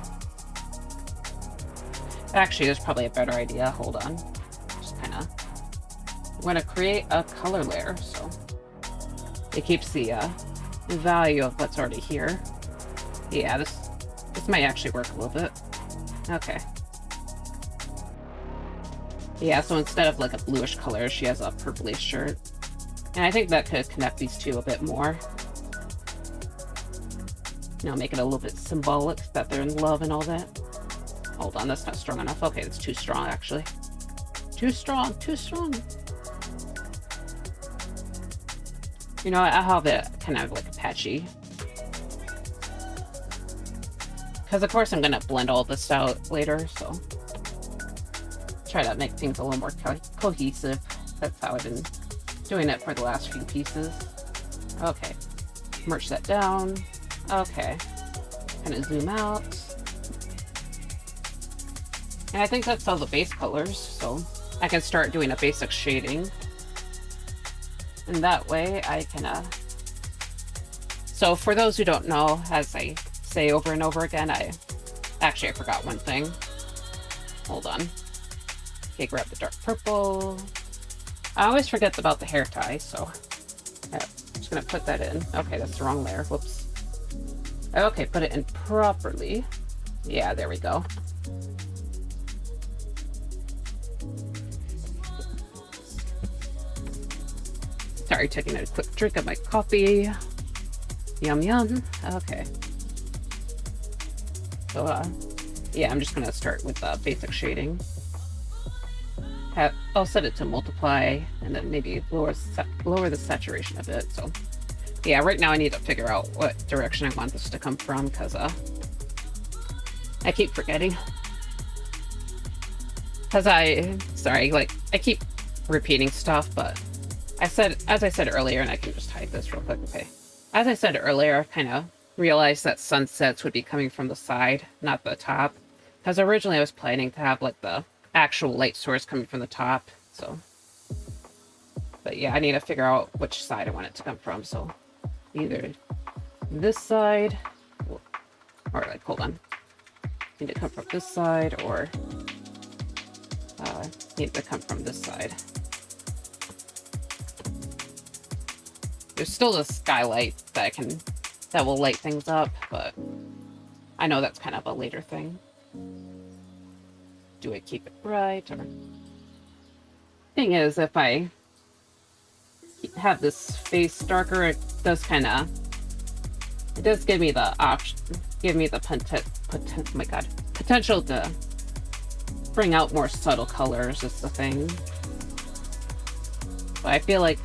Actually, there's probably a better idea. Hold on. Just kind I'm going to create a color layer, so it keeps the value of what's already here. Yeah, this might actually work a little bit. Okay. Yeah, so instead of like a bluish color, she has a purplish shirt. And I think that could connect these two a bit more. You know, make it a little bit symbolic that they're in love and all that. Hold on, that's not strong enough. Okay, it's too strong, actually. Too strong, too strong. You know, I'll have it kind of like patchy. Because of course I'm going to blend all this out later, so... try to make things a little more cohesive. That's how I've been doing it for the last few pieces. Okay. Merge that down. Okay. Kind of zoom out. And I think that's all the base colors, so I can start doing a basic shading. And that way I can, So for those who don't know, as I say over and over again, I forgot one thing. Hold on. Okay, grab the dark purple. I always forget about the hair tie, so I'm just gonna put that in. Okay, that's the wrong layer. Whoops. Okay, put it in properly. Yeah, there we go. Sorry, taking a quick drink of my coffee. Yum, yum. Okay. So, yeah, I'm just gonna start with basic shading. I'll set it to multiply and then maybe lower the saturation a bit. So yeah, right now I need to figure out what direction I want this to come from, because I keep forgetting. Because I keep repeating stuff, but as I said earlier, and I can just hide this real quick. Okay. As I said earlier, I kind of realized that sunsets would be coming from the side, not the top. Because originally I was planning to have like the actual light source coming from the top, so. But yeah, I need to figure out which side I want it to come from, so either this side, or like, hold on. Need to come from this side, or need to come from this side. There's still the skylight that will light things up, but I know that's kind of a later thing. Do I keep it bright, or... Thing is, if I have this face darker, it does give me the option, potential to bring out more subtle colors is the thing. But I feel like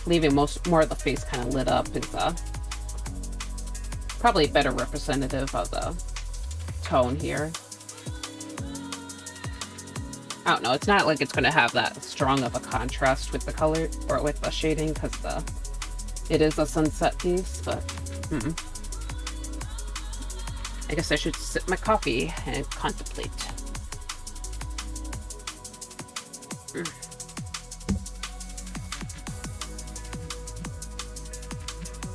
leaving more of the face kind of lit up is probably better representative of the tone here. I don't know, it's not like it's going to have that strong of a contrast with the color or with the shading, because it is a sunset piece, but I guess I should sip my coffee and contemplate.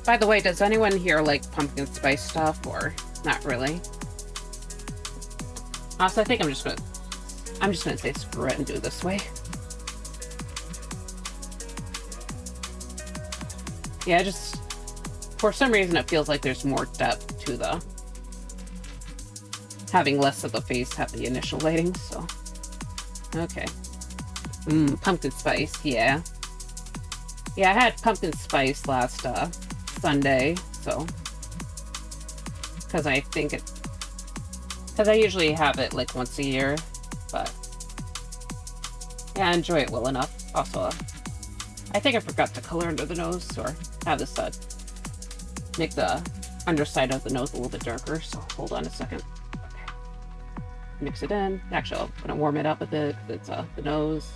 By the way, does anyone here like pumpkin spice stuff, or not really? Also, I think I'm just gonna say screw it and do it this way. Yeah, just for some reason it feels like there's more depth to having less of the face have the initial lighting, so. Okay. Pumpkin spice, yeah. Yeah, I had pumpkin spice last Sunday, so. Because I usually have it like once a year. But yeah, I enjoy it well enough. Also, I think I forgot to color under the nose, or have this make the underside of the nose a little bit darker. So hold on a second. Okay. Mix it in. Actually, I'm gonna warm it up a bit. It's the nose,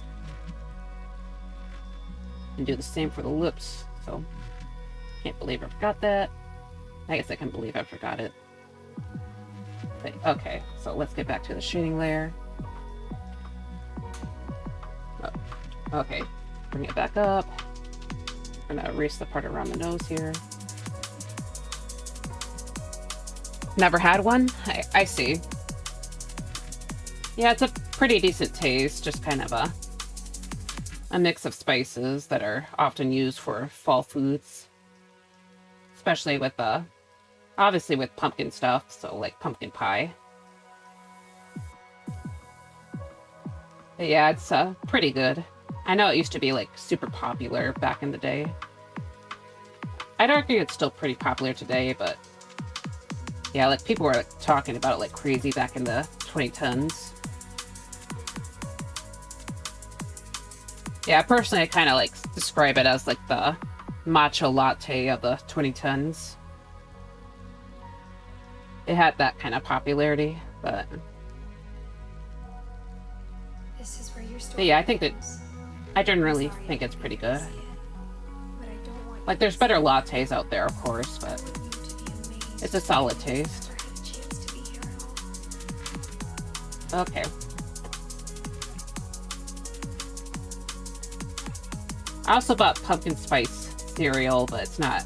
and do the same for the lips. So can't believe I forgot that. I guess I can believe I forgot it. But, okay, so let's get back to the shading layer. Okay, bring it back up. I'm gonna erase the part around the nose here. Never had one? I see. Yeah, it's a pretty decent taste, just kind of a mix of spices that are often used for fall foods, especially with obviously with pumpkin stuff, so like pumpkin pie. But yeah, it's pretty good. I know it used to be like super popular back in the day. I'd argue it's still pretty popular today, but yeah, like people were like, talking about it like crazy back in the 2010s. Yeah, personally, I kind of like describe it as like the matcha latte of the 2010s. It had that kind of popularity, but this is where your story but yeah, I think that ends. I generally think it's pretty good. See it, but I don't want Like, you there's to better see it. lattes out there, of course, I but want you to be amazed it's a solid taste. for having a chance to be here at all. Okay. I also bought pumpkin spice cereal, but it's not...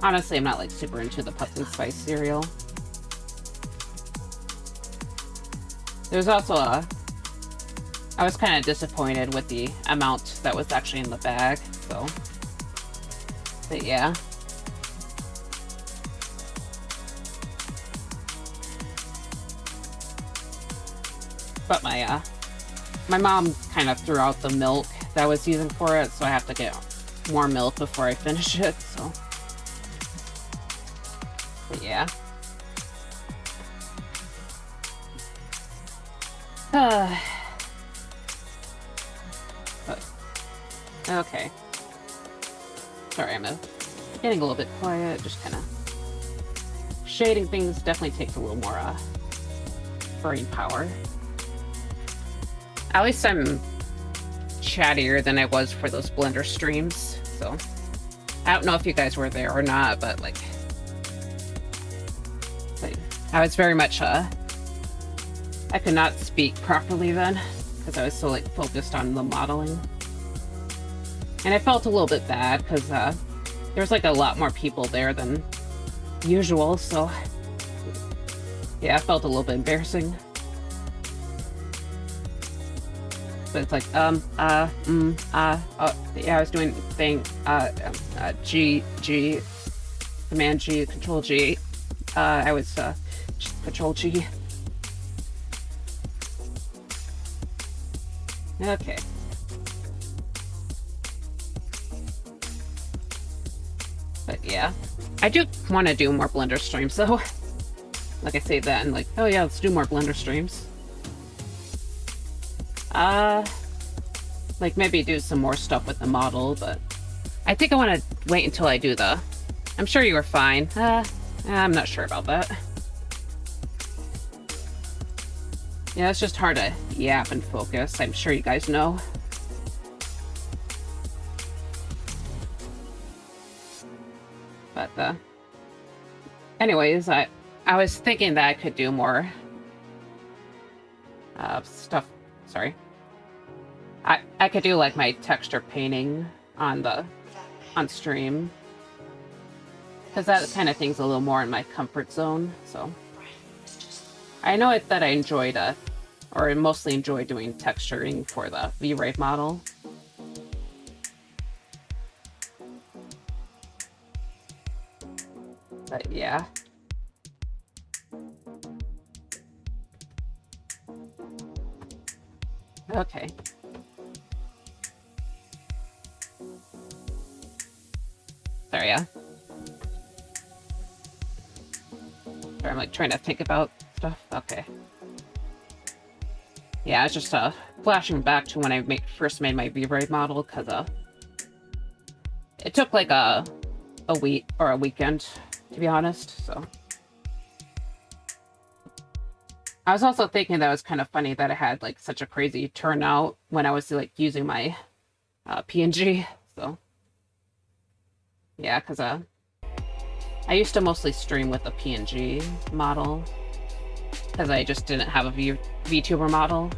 Honestly, I'm not, like, super into the pumpkin spice cereal. There's also I was kind of disappointed with the amount that was actually in the bag, so... But yeah. But my mom kind of threw out the milk that I was using for it, so I have to get more milk before I finish it, so... But yeah. But, okay. Sorry, I'm getting a little bit quiet, just kind of... Shading things definitely takes a little more brain power. At least I'm chattier than I was for those Blender streams, so I don't know if you guys were there or not, but like I was very much I could not speak properly then because I was so like focused on the modeling, and I felt a little bit bad because there was like a lot more people there than usual, so yeah, I felt a little bit embarrassing. But it's like, yeah, I was doing thing, G, Command G, Control G, I was, Control G. Okay. But yeah, I do want to do more Blender streams though. Like I say that and like, oh yeah, let's do more Blender streams. Like maybe do some more stuff with the model, but I think I want to wait until I do the... I'm sure you were fine. I'm not sure about that. Yeah, it's just hard to yap and focus. I'm sure you guys know. But, anyways, I was thinking that I could do more stuff. Sorry. I could do like my texture painting on stream, because that kind of thing's a little more in my comfort zone. So I know that I enjoyed or mostly enjoy doing texturing for the V-Ray model. But yeah. Okay. Sorry, yeah. Sorry, I'm like trying to think about stuff. Okay. Yeah, I was just flashing back to when I first made my V-Ray model, because it took like a week or a weekend, to be honest, so. I was also thinking that it was kind of funny that I had like such a crazy turnout when I was like using my PNG, so. Yeah, because I used to mostly stream with a PNG model, because I just didn't have a VTuber model.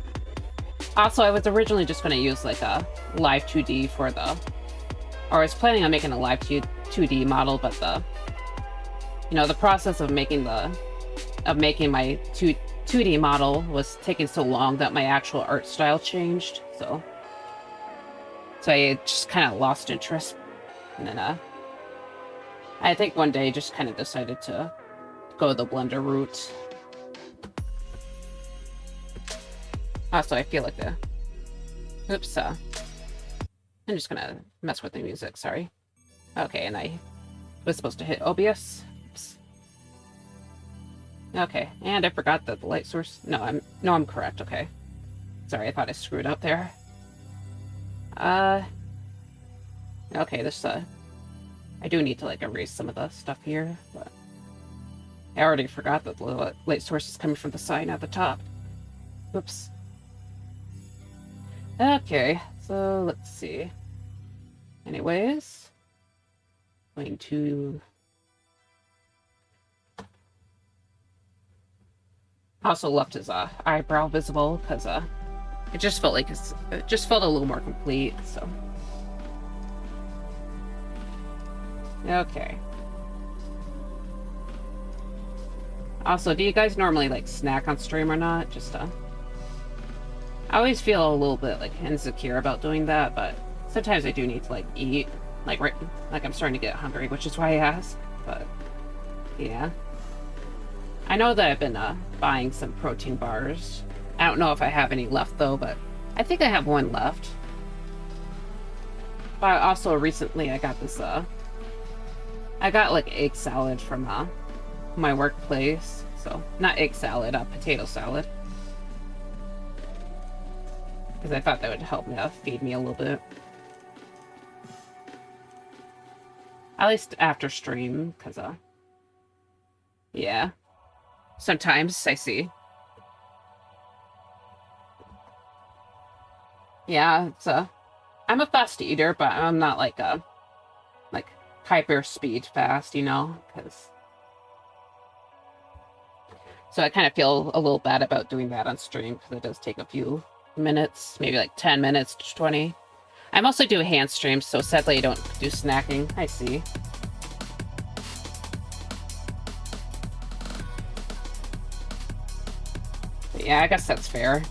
Also, I was originally just going to use like a live 2D for the... Or I was planning on making a live 2D model, but the process of making my 2D model was taking so long that my actual art style changed, so... So I just kind of lost interest. And then, I think one day just kind of decided to go the blender route. Also, I feel like oops, I'm just gonna mess with the music, sorry. Okay, and I was supposed to hit OBS. Oops. Okay, and I forgot that the light source... No, I'm correct, okay. Sorry, I thought I screwed up there. Okay, this, I do need to, like, erase some of the stuff here, but... I already forgot that the light source is coming from the side, not the top. Oops. Okay, so let's see. Anyways, going to also left his eyebrow visible because it just felt like it just felt a little more complete. So okay. Also, do you guys normally like snack on stream or not? Just I always feel a little bit like insecure about doing that, but sometimes I do need to like eat, like I'm starting to get hungry, which is why I asked. But yeah, I know that I've been buying some protein bars. I don't know if I have any left though, but I think I have one left. But also recently I got this I got like egg salad from my workplace. So not egg salad, potato salad. Because I thought that would help me feed me a little bit. At least after stream, because, yeah. Sometimes I see. Yeah, it's, I'm a fast eater, but I'm not like hyper speed fast, you know, because... So I kind of feel a little bad about doing that on stream, because it does take a few minutes, maybe like 10 minutes to 20. I mostly do hand streams, so sadly I don't do snacking. I see. But yeah, I guess that's fair.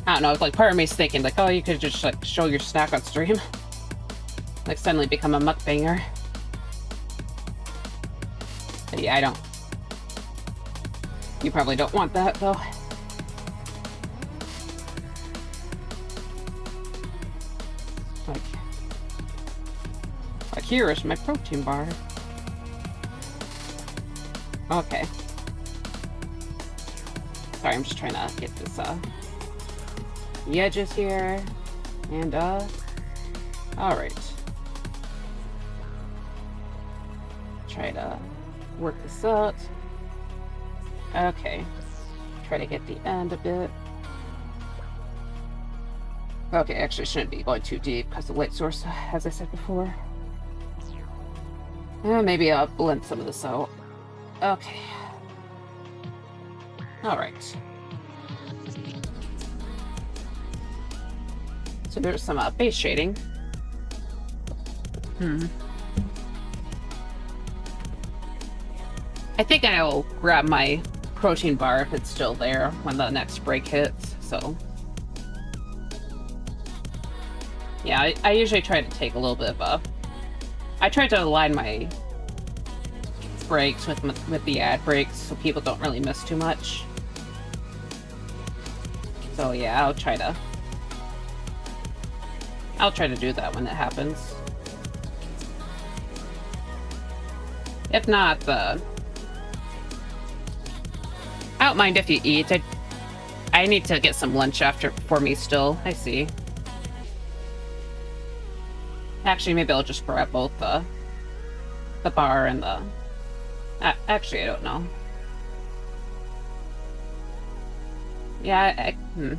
I don't know, it's like part of me is thinking like, oh, you could just like show your snack on stream. Like suddenly become a mukbanger. But yeah, I don't. You probably don't want that though. Like here is my protein bar. Okay. Sorry, I'm just trying to get this, the edges here. And, alright. Try to work this out. Okay. Try to get the end a bit. Okay, actually shouldn't be going too deep because the light source, as I said before. Maybe I'll blend some of this out. Okay. Alright. So there's some base shading. I think I'll grab my protein bar if it's still there when the next break hits, so... Yeah, I usually try to take a little bit of I try to align my breaks with the ad breaks so people don't really miss too much. So yeah, I'll try to do that when it happens. If not, I don't mind if you eat. I need to get some lunch for me still. I see. Actually, maybe I'll just grab both the bar and the... actually, I don't know. Yeah, no,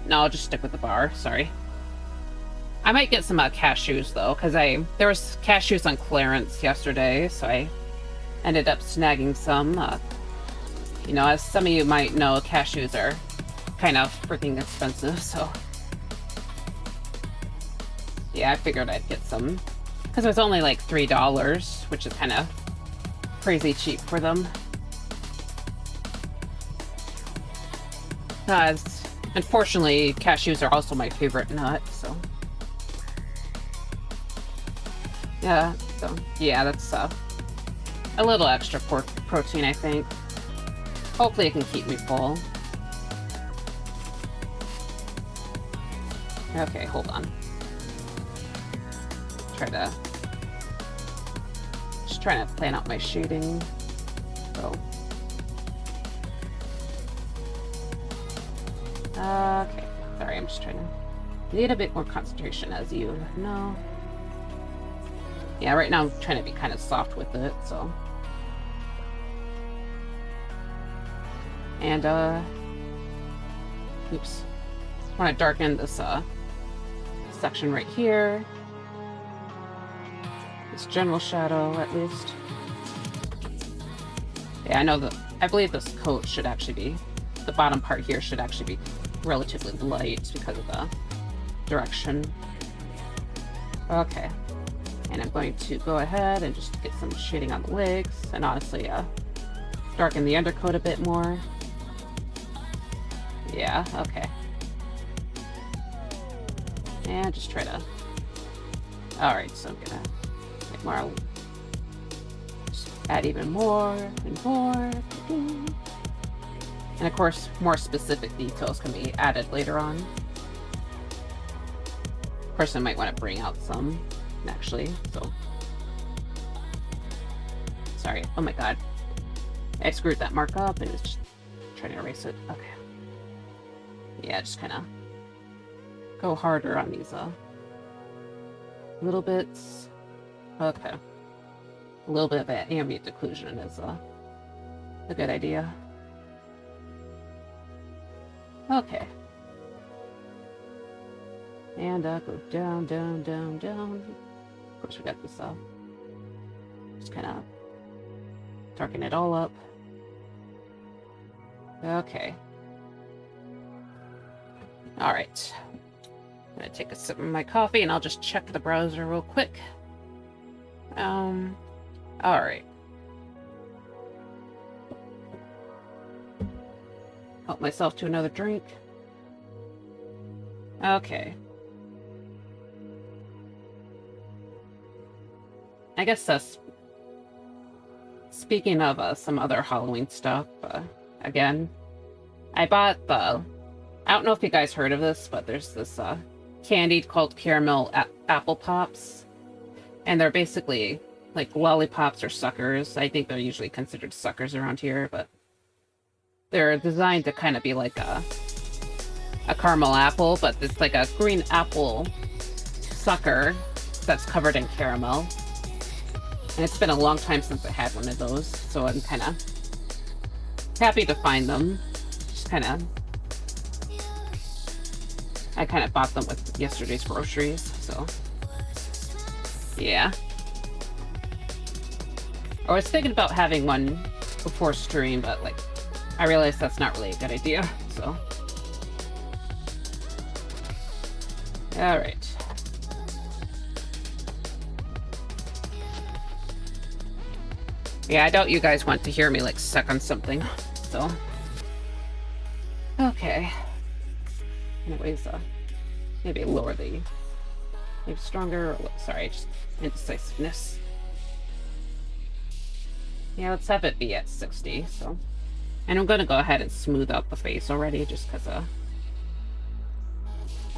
I'll just stick with the bar. Sorry. I might get some cashews, though, because there was cashews on clearance yesterday, so I ended up snagging some. You know, as some of you might know, cashews are kind of freaking expensive, so... Yeah, I figured I'd get some. Because it was only like $3, which is kind of crazy cheap for them. Unfortunately, cashews are also my favorite nut, so. Yeah, so, yeah, that's a little extra protein, I think. Hopefully it can keep me full. Okay, hold on. Just trying to plan out my shading. So. Okay, sorry, I'm just trying to need a bit more concentration, as you know. Yeah, right now I'm trying to be kind of soft with it, so. And, oops. I want to darken this, section right here. This general shadow, at least. Yeah, I believe this coat should actually be, the bottom part here should actually be relatively light because of the direction. Okay. And I'm going to go ahead and just get some shading on the legs, and honestly, darken the undercoat a bit more. Yeah, okay. And just try to... Alright, so I'm gonna get more... Just add even more and more. And of course, more specific details can be added later on. Of course, I might want to bring out some, actually, so... Sorry, oh my god. I screwed that mark up and it's just trying to erase it. Okay. Yeah, just kind of go harder on these little bits. Okay. A little bit of ambient occlusion is a good idea. Okay. And go down, down, down, down. Of course, we got this just kind of darken it all up. Okay. Alright. I'm gonna take a sip of my coffee and I'll just check the browser real quick. Alright. Help myself to another drink. Okay. I guess that's... Speaking of some other Halloween stuff, again, I bought the... I don't know if you guys heard of this, but there's this candy called caramel apple pops. And they're basically like lollipops or suckers. I think they're usually considered suckers around here, but they're designed to kind of be like a caramel apple, but it's like a green apple sucker that's covered in caramel. And it's been a long time since I had one of those, so I'm kind of happy to find them. Just kind of... I kind of bought them with yesterday's groceries, so... Yeah. I was thinking about having one before stream, but, like, I realized that's not really a good idea, so... Alright. Yeah, I doubt you guys want to hear me, like, suck on something, so... Okay. Anyways, maybe lower the... Maybe stronger, or, sorry, just indecisiveness. Yeah, let's have it be at 60, so... And I'm gonna go ahead and smooth out the face already, just because,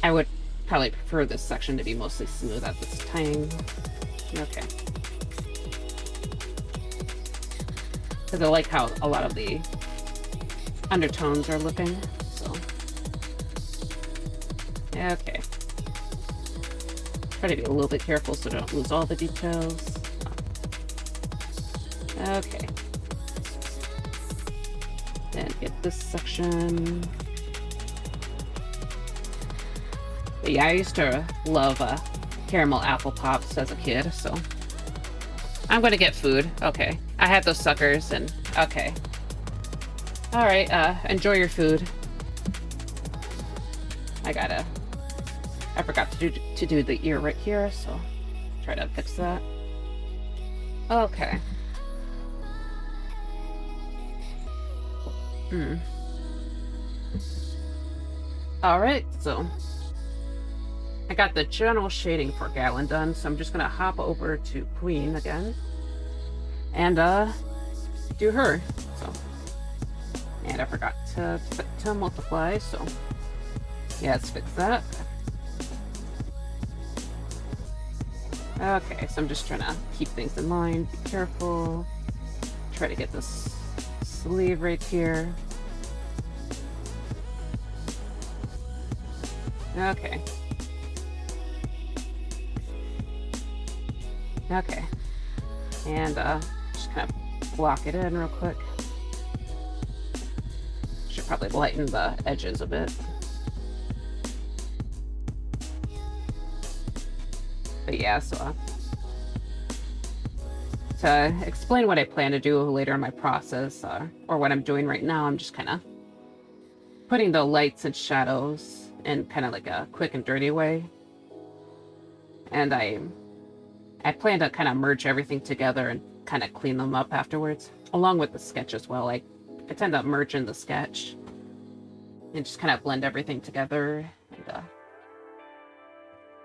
I would probably prefer this section to be mostly smooth at this time. Okay. Because I like how a lot of the undertones are looking, so... Okay. Try to be a little bit careful so I don't lose all the details. Okay. Then get this section. But yeah, I used to love caramel apple pops as a kid, so... I'm gonna get food. Okay. I had those suckers and... Okay. Alright, enjoy your food. I forgot to do the ear right here, so... Try to fix that. Okay. Alright, so I got the general shading for Galen done, so I'm just gonna hop over to Queen again and do her. So, and I forgot to multiply, so yeah, let's fix that. Okay, so I'm just trying to keep things in line, be careful, try to get this sleeve right here. Okay. Okay. And just kind of block it in real quick. Should probably lighten the edges a bit. But yeah, so to explain what I plan to do later in my process, or what I'm doing right now, I'm just kind of putting the lights and shadows in kind of like a quick and dirty way. And I plan to kind of merge everything together and kind of clean them up afterwards, along with the sketch as well. I tend to merge in the sketch and just kind of blend everything together. And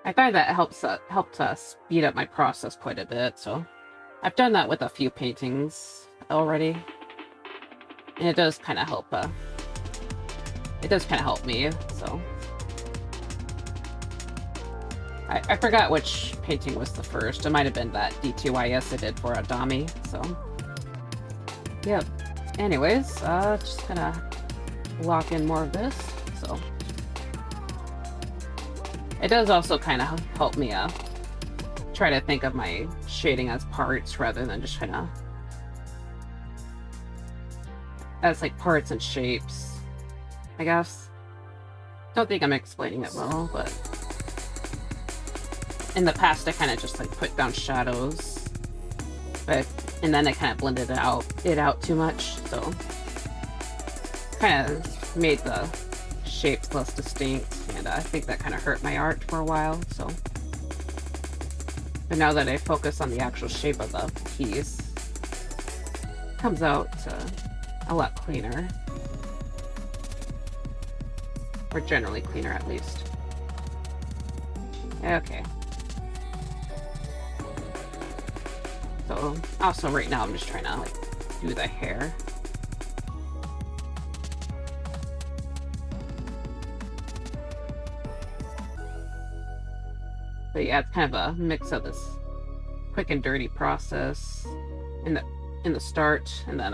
I find that helped speed up my process quite a bit. So I've done that with a few paintings already, and it does kind of help. It does kind of help me. So I forgot which painting was the first. It might have been that DTYS I did for Adami. So yep. Anyways, just gonna lock in more of this. So it does also kind of help me try to think of my shading as parts rather than just kind of as like parts and shapes, I guess. Don't think I'm explaining it well, but in the past I kind of just like put down shadows, and then I kind of blended it out too much, so kind of made the shapes less distinct, and I think that kind of hurt my art for a while. So, but now that I focus on the actual shape of the piece, it comes out a lot cleaner, or generally cleaner at least. Okay. So also right now I'm just trying to like do the hair. But yeah, it's kind of a mix of this quick and dirty process in the start, and then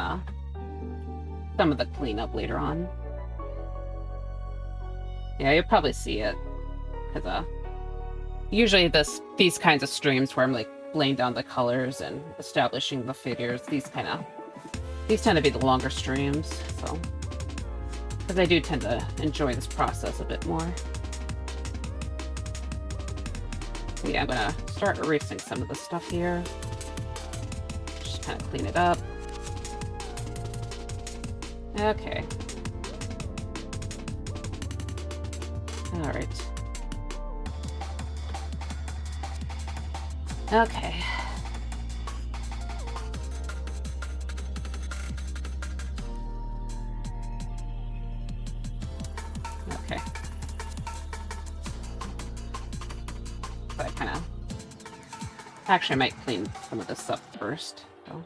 some of the cleanup later on. Yeah, you'll probably see it, because usually these kinds of streams where I'm like laying down the colors and establishing the figures, these tend to be the longer streams, so because I do tend to enjoy this process a bit more. So yeah, I'm gonna start erasing some of the stuff here. Just kind of clean it up. Okay. All right. Okay. Okay. So I kind of... Actually, I might clean some of this up first. So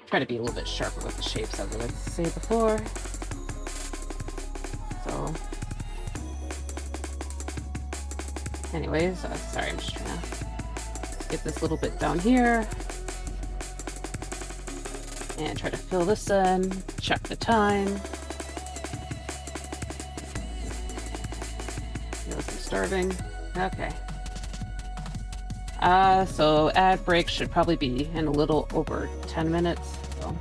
try to be a little bit sharper with the shapes, as I like to say before. So... Anyways, sorry, I'm just trying to get this little bit down here and try to fill this in, check the time. Realize I'm starving. Okay. So ad break should probably be in a little over 10 minutes. So,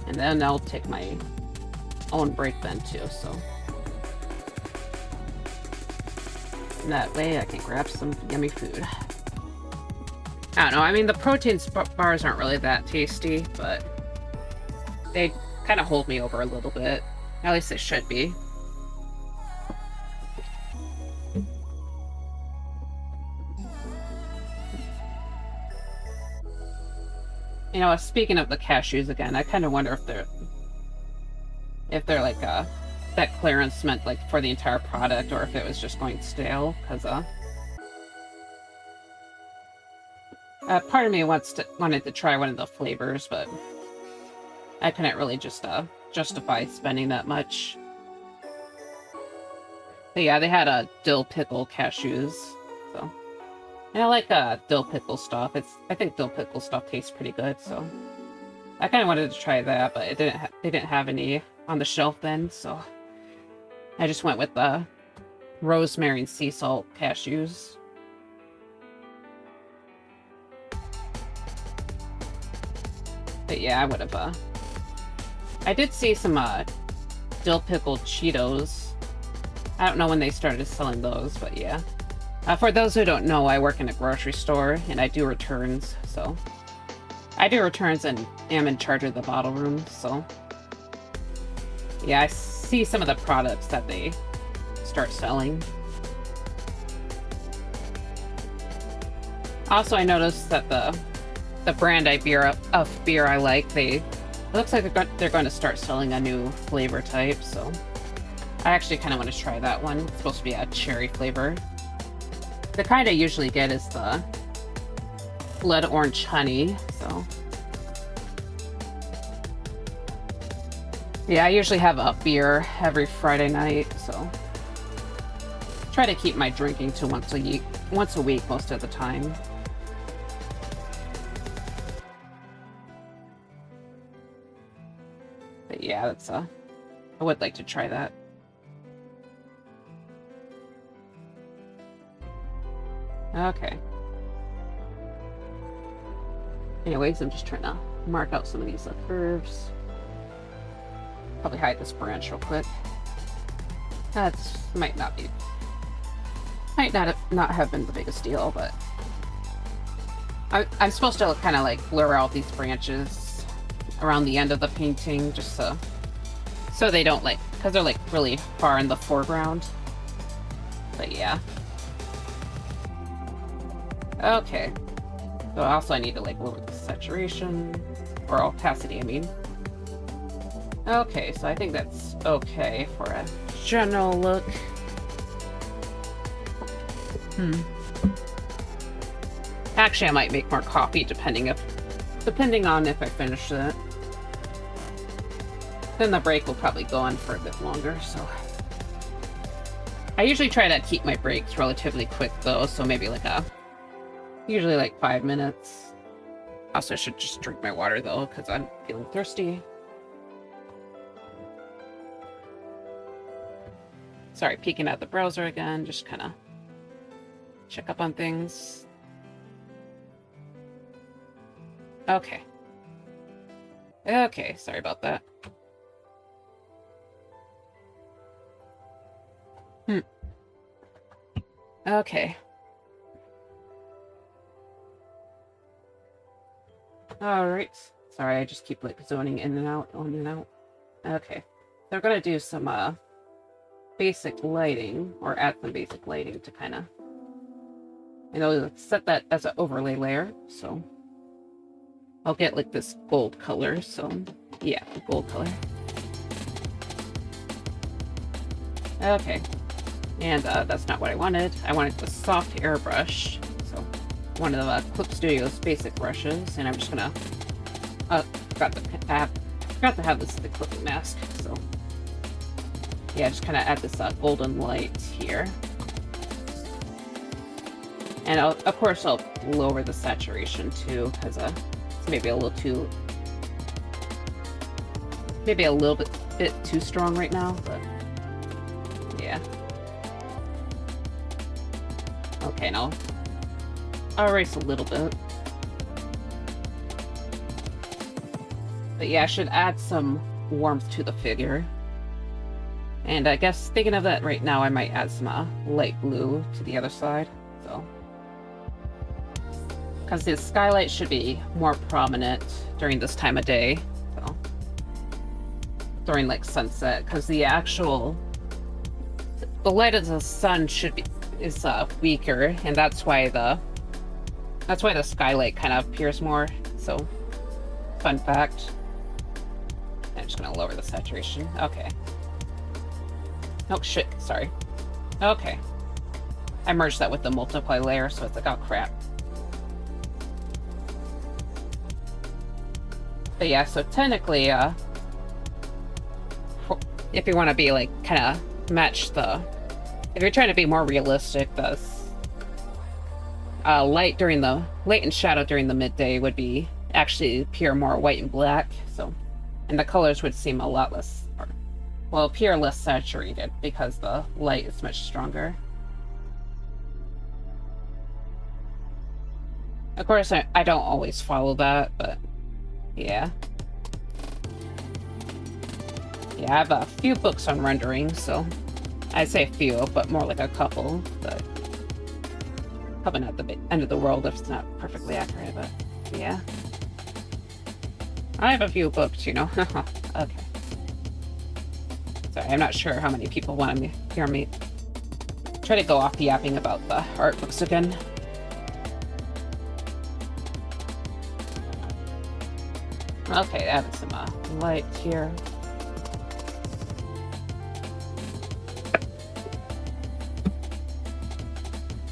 and then I'll take my own break then too, so. And that way I can grab some yummy food. I don't know, I mean, the protein bars aren't really that tasty, but they kind of hold me over a little bit. At least they should be. You know, speaking of the cashews again, I kind of wonder if they're like that clearance meant like for the entire product or if it was just going stale, because part of me wanted to try one of the flavors, but I couldn't really just justify spending that much. But yeah, they had a dill pickle cashews, so. And I like dill pickle stuff. I think dill pickle stuff tastes pretty good, so I kind of wanted to try that, but they didn't have any on the shelf then, so I just went with the rosemary and sea salt cashews. But yeah, I would have. I did see some dill pickled Cheetos. I don't know when they started selling those, but yeah. For those who don't know, I work in a grocery store and I do returns, so I do returns and am in charge of the bottle room, so yeah, I see some of the products that they start selling. Also, I noticed that the brand of beer I like, it looks like they're going to start selling a new flavor type, so I actually kind of want to try that one. It's supposed to be a cherry flavor. The kind I usually get is the blood orange honey, so yeah, I usually have a beer every Friday night, so try to keep my drinking to once a week most of the time. But yeah, that's I would like to try that. Okay. Anyways, I'm just trying to mark out some of these curves. Probably hide this branch real quick. That's might not have been the biggest deal, but I'm supposed to kind of like blur out these branches around the end of the painting, just so they don't because they're like really far in the foreground. But yeah. Okay. So also I need to lower the saturation, or opacity, I mean. Okay, so I think that's okay for a general look. Actually, I might make more coffee depending on if I finish it. Then the break will probably go on for a bit longer, so. I usually try to keep my breaks relatively quick though, so maybe usually 5 minutes. Also, I should just drink my water though, because I'm feeling thirsty. Sorry, peeking at the browser again, just kind of check up on things. Okay. Okay, sorry about that. Okay. Alright. Sorry, I just keep zoning in and out, on and out. Okay. They're gonna do some basic lighting, or add some basic lighting to kind of, set that as an overlay layer, so I'll get this gold color, so yeah, gold color. Okay, and that's not what I wanted. I wanted the soft airbrush, so one of the Clip Studio's basic brushes, and I'm just gonna forgot to have this the clipping mask, so yeah, just kind of add this golden light here. And of course I'll lower the saturation too, because it's maybe a little bit too strong right now, but yeah. Okay, now I'll erase a little bit. But yeah, I should add some warmth to the figure. And I guess thinking of that right now, I might add some light blue to the other side, so. Because the skylight should be more prominent during this time of day, so. During sunset, because the light of the sun is weaker, and that's why the skylight kind of appears more, so. Fun fact. I'm just gonna lower the saturation, okay. Oh shit, sorry. Okay. I merged that with the multiply layer, so it's like, oh crap. But yeah, so technically, if you want to be like, kind of match the... If you're trying to be more realistic, the light and shadow during the midday would be actually appear more white and black, so... And the colors would seem a lot less... Well, appear less saturated because the light is much stronger. Of course, I don't always follow that, but yeah. Yeah, I have a few books on rendering, so I'd say a few, but more like a couple. But probably not the end of the world if it's not perfectly accurate, but yeah. I have a few books, you know. Okay. Sorry, I'm not sure how many people want to hear me try to go off yapping about the art books again. Okay, added some light here.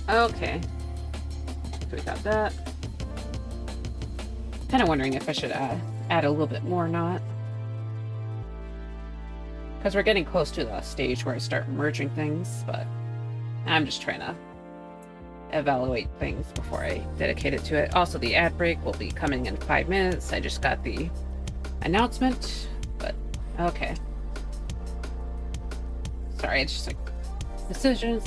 Okay. So we got that. Kind of wondering if I should add a little bit more or not. Because we're getting close to the stage where I start merging things, but I'm just trying to evaluate things before I dedicate it to it. Also, the ad break will be coming in 5 minutes. I just got the announcement, but okay. Sorry, it's just like decisions.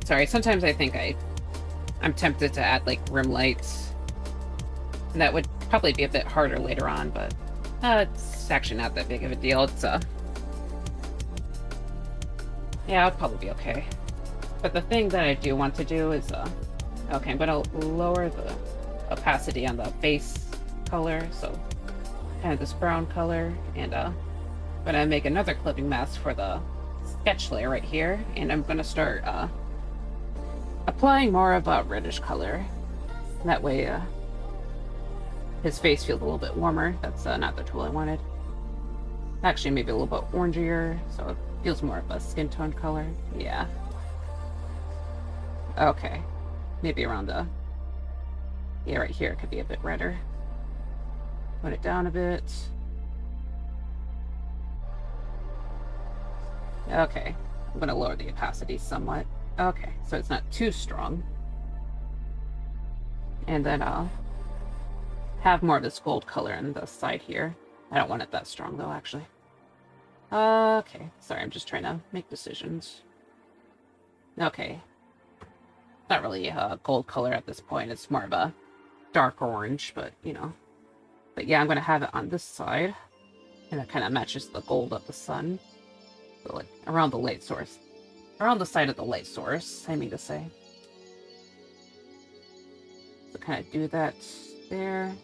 Sorry, sometimes I think I'm tempted to add like rim lights. And that would probably be a bit harder later on, but it's actually not that big of a deal. It's yeah, it'll probably be okay. But the thing that I do want to do is okay, I'm gonna lower the opacity on the base color, so kind of this brown color, and I'm gonna make another clipping mask for the sketch layer right here, and I'm gonna start applying more of a reddish color. That way his face feels a little bit warmer. That's not the tool I wanted. Actually, maybe a little bit orangier, so it feels more of a skin tone color. Yeah. Okay. Maybe around the... Yeah, right here it could be a bit redder. Put it down a bit. Okay. I'm gonna lower the opacity somewhat. Okay, so it's not too strong. And then I'll have more of this gold color on the side here. I don't want it that strong though, actually. Okay, sorry, I'm just trying to make decisions. Okay. Not really a gold color at this point, it's more of a dark orange, but you know. But yeah, I'm gonna have it on this side. And that kind of matches the gold of the sun. So like around the light source. Around the side of the light source, I mean to say. So kind of do that there.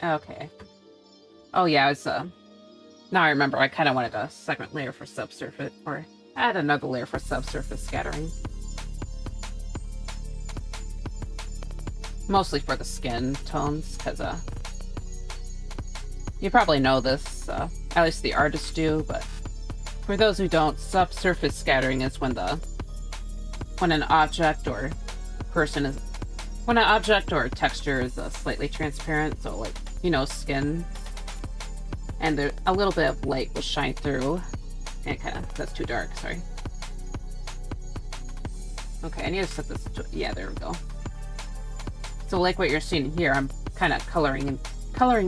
Okay. Oh yeah, it's now I remember I kind of wanted a second layer for subsurface, or add another layer for subsurface scattering. Mostly for the skin tones, because you probably know this, at least the artists do, but for those who don't, subsurface scattering is when an object or person is... When an object or texture is slightly transparent, so like, you know, skin, and there, a little bit of light will shine through, and that's too dark, sorry. Okay, I need to set this to... Yeah, there we go. So like what you're seeing here, I'm kind of coloring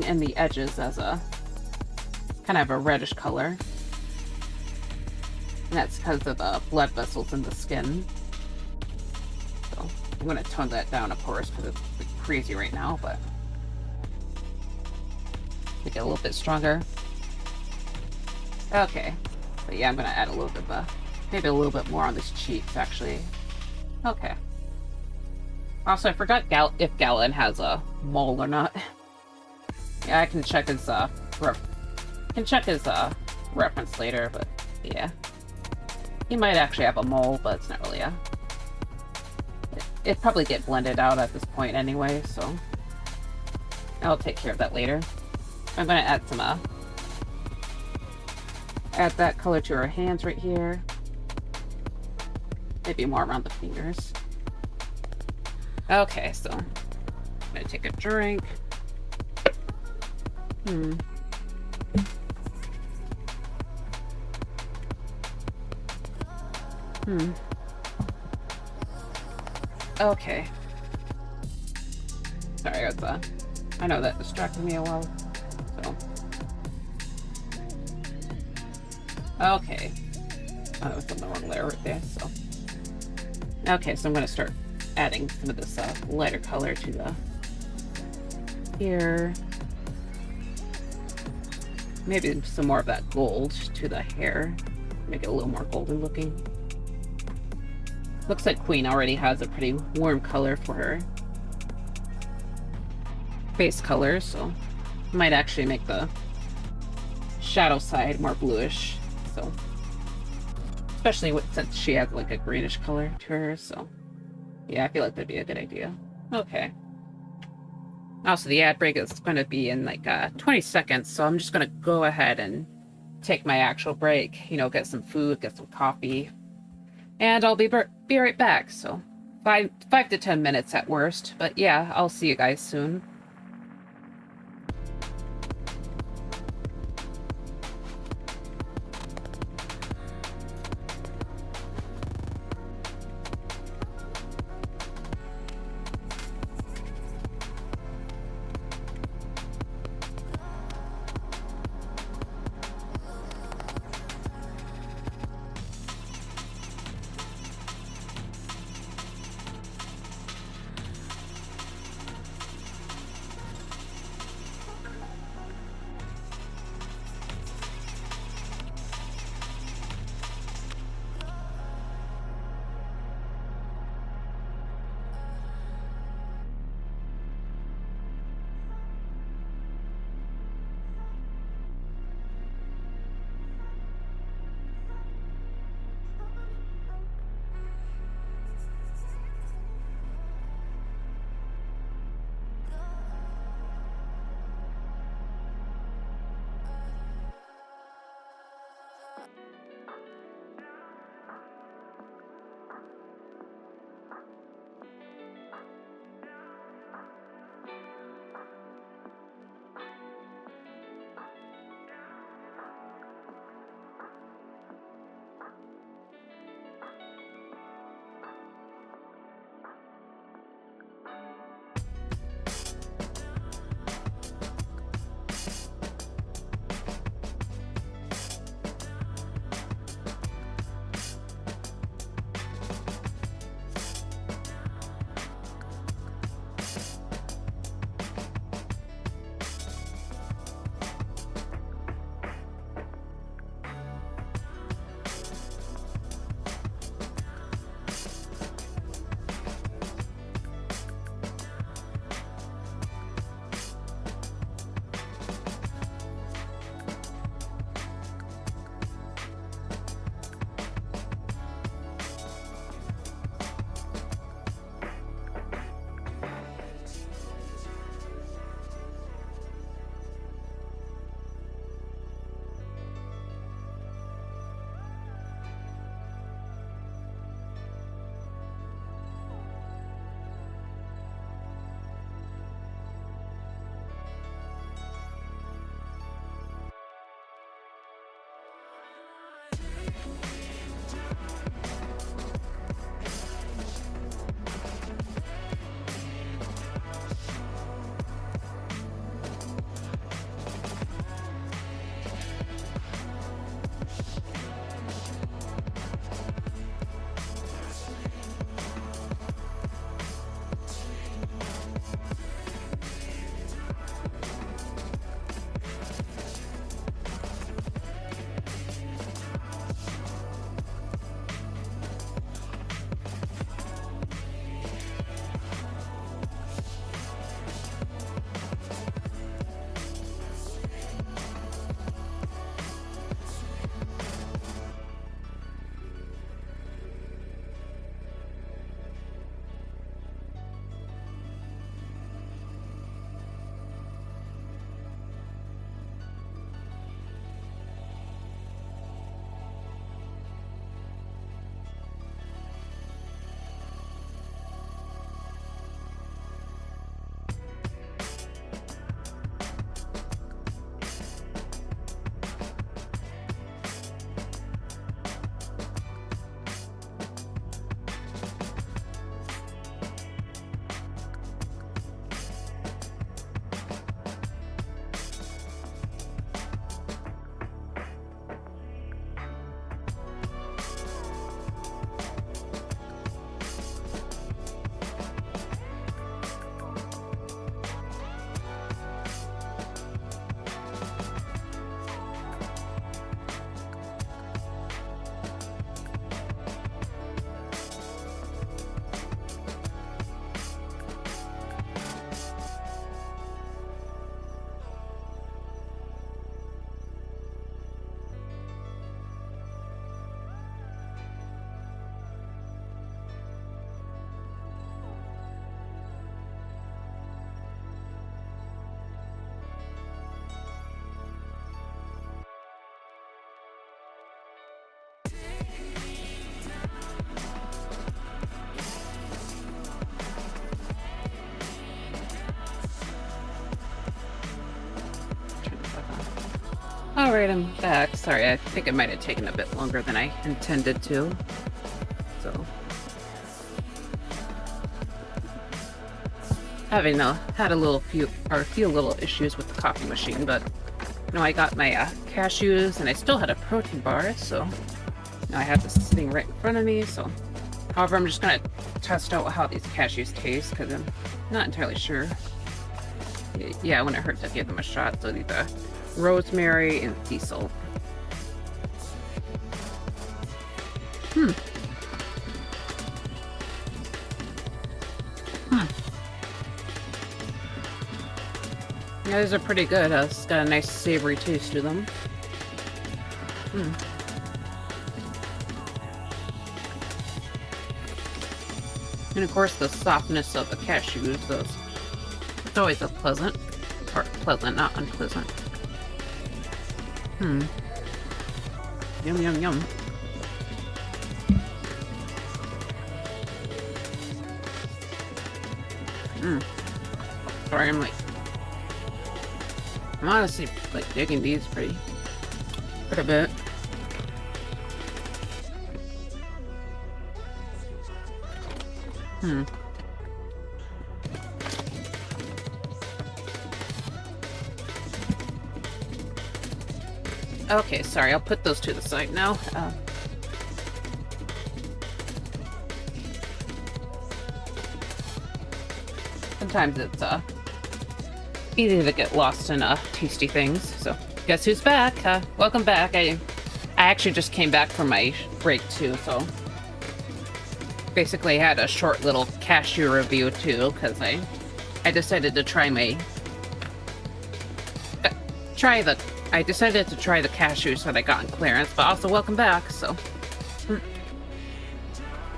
in the edges as a kind of a reddish color. And that's because of the blood vessels in the skin. So I'm going to tone that down, of course, because it's like crazy right now, but make it a little bit stronger. Okay. But yeah, I'm going to add a little bit of maybe a little bit more on this cheeks, actually. Okay. Also, I forgot if Galen has a mole or not. Yeah, I can check his reference later, but yeah. He might actually have a mole, but it's not really it probably get blended out at this point anyway, so I'll take care of that later. I'm gonna add some add that color to her hands right here. Maybe more around the fingers. Okay, so I'm gonna take a drink. Okay. Sorry, I know that distracted me a while. So. Okay. Oh, there was something wrong there right there, so. Okay, so I'm gonna start adding some of this lighter color to the here. Maybe some more of that gold to the hair. Make it a little more golden looking. Looks like Queen already has a pretty warm color for her base color, so might actually make the shadow side more bluish. So, especially since she has like a greenish color to her, so yeah, I feel like that'd be a good idea. Okay. Also, the ad break is going to be in like 20 seconds, so I'm just going to go ahead and take my actual break. You know, get some food, get some coffee, and I'll be right back. So, 5 to 10 minutes at worst, but yeah, I'll see you guys soon. Alright, I'm back. Sorry, I think it might have taken a bit longer than I intended to. So... having had a few little issues with the coffee machine, but you know, I got my cashews and I still had a protein bar, so now I have this sitting right in front of me. So, however, I'm just gonna test out how these cashews taste because I'm not entirely sure. Yeah, it wouldn't hurt to give them a shot. So these are rosemary and sea salt. Yeah, these are pretty good. It's got a nice savory taste to them. And of course, the softness of the cashews. It's always a pleasant, not unpleasant. Yum, yum, yum. Sorry, I'm honestly like digging these pretty a bit. Okay, sorry, I'll put those to the side now. Sometimes it's easy to get lost in tasty things. So, guess who's back? Welcome back. I actually just came back from my break too, so basically had a short little cashew review too, because I decided to try I decided to try the cashews that I got in clearance, but also welcome back. So,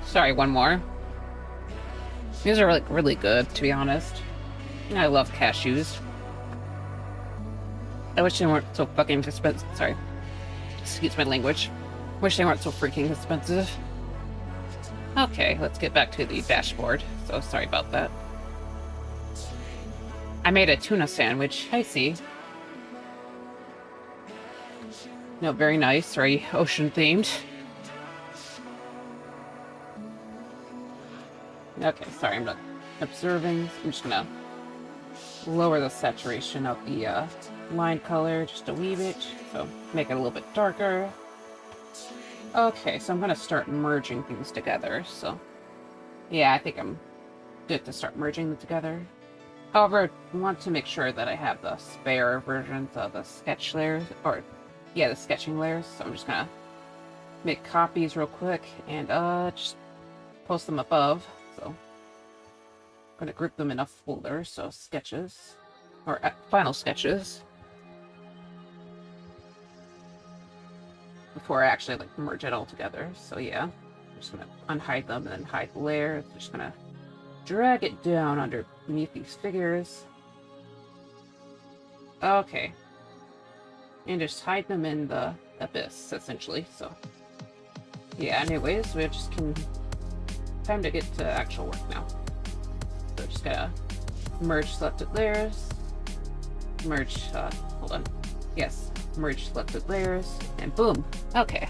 sorry, one more. These are like really good, to be honest. I love cashews. I wish they weren't so fucking expensive. Sorry. Excuse my language. Wish they weren't so freaking expensive. Okay, let's get back to the dashboard. So sorry about that. I made a tuna sandwich. I see. No, very nice. Very ocean themed. Okay, sorry, I'm not observing. I'm just gonna lower the saturation of the line color just a wee bit, so make it a little bit darker. Okay, so I'm gonna start merging things together. So yeah, I think I'm good to start merging them together. However, I want to make sure that I have the spare versions of the sketch layers, or yeah, the sketching layers. So I'm just gonna make copies real quick and just post them above. So I'm gonna group them in a folder. So sketches, or final sketches, before I actually like merge it all together. So yeah, I'm just gonna unhide them and then hide the layer. I'm just gonna drag it down underneath these figures. Okay. And just hide them in the abyss, essentially. So yeah, anyways, we just can... time to get to actual work now. So just gotta merge selected layers. Merge, hold on. Yes, merge selected layers, and boom. Okay.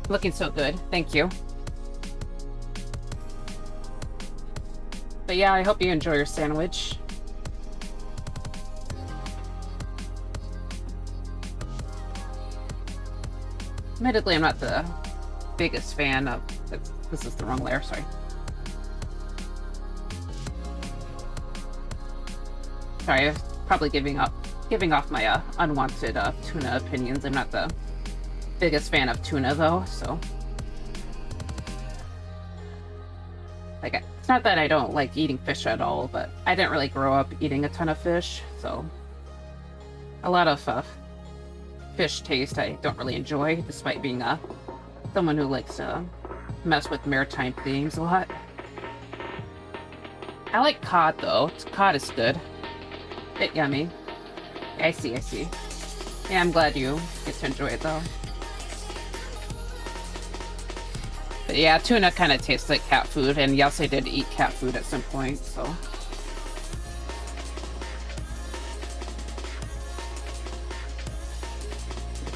Looking so good. Thank you. But yeah, I hope you enjoy your sandwich. Admittedly, I'm not the biggest fan of... this is the wrong layer, sorry. Sorry, I'm probably giving off my unwanted tuna opinions. I'm not the biggest fan of tuna, though, so... like, it's not that I don't like eating fish at all, but I didn't really grow up eating a ton of fish, so... a lot of fish taste I don't really enjoy, despite being someone who likes to mess with maritime themes a lot. I like cod, though. Cod is good. Bit yummy. I see. Yeah, I'm glad you get to enjoy it, though. But yeah, tuna kind of tastes like cat food, and yes, I did eat cat food at some point, so...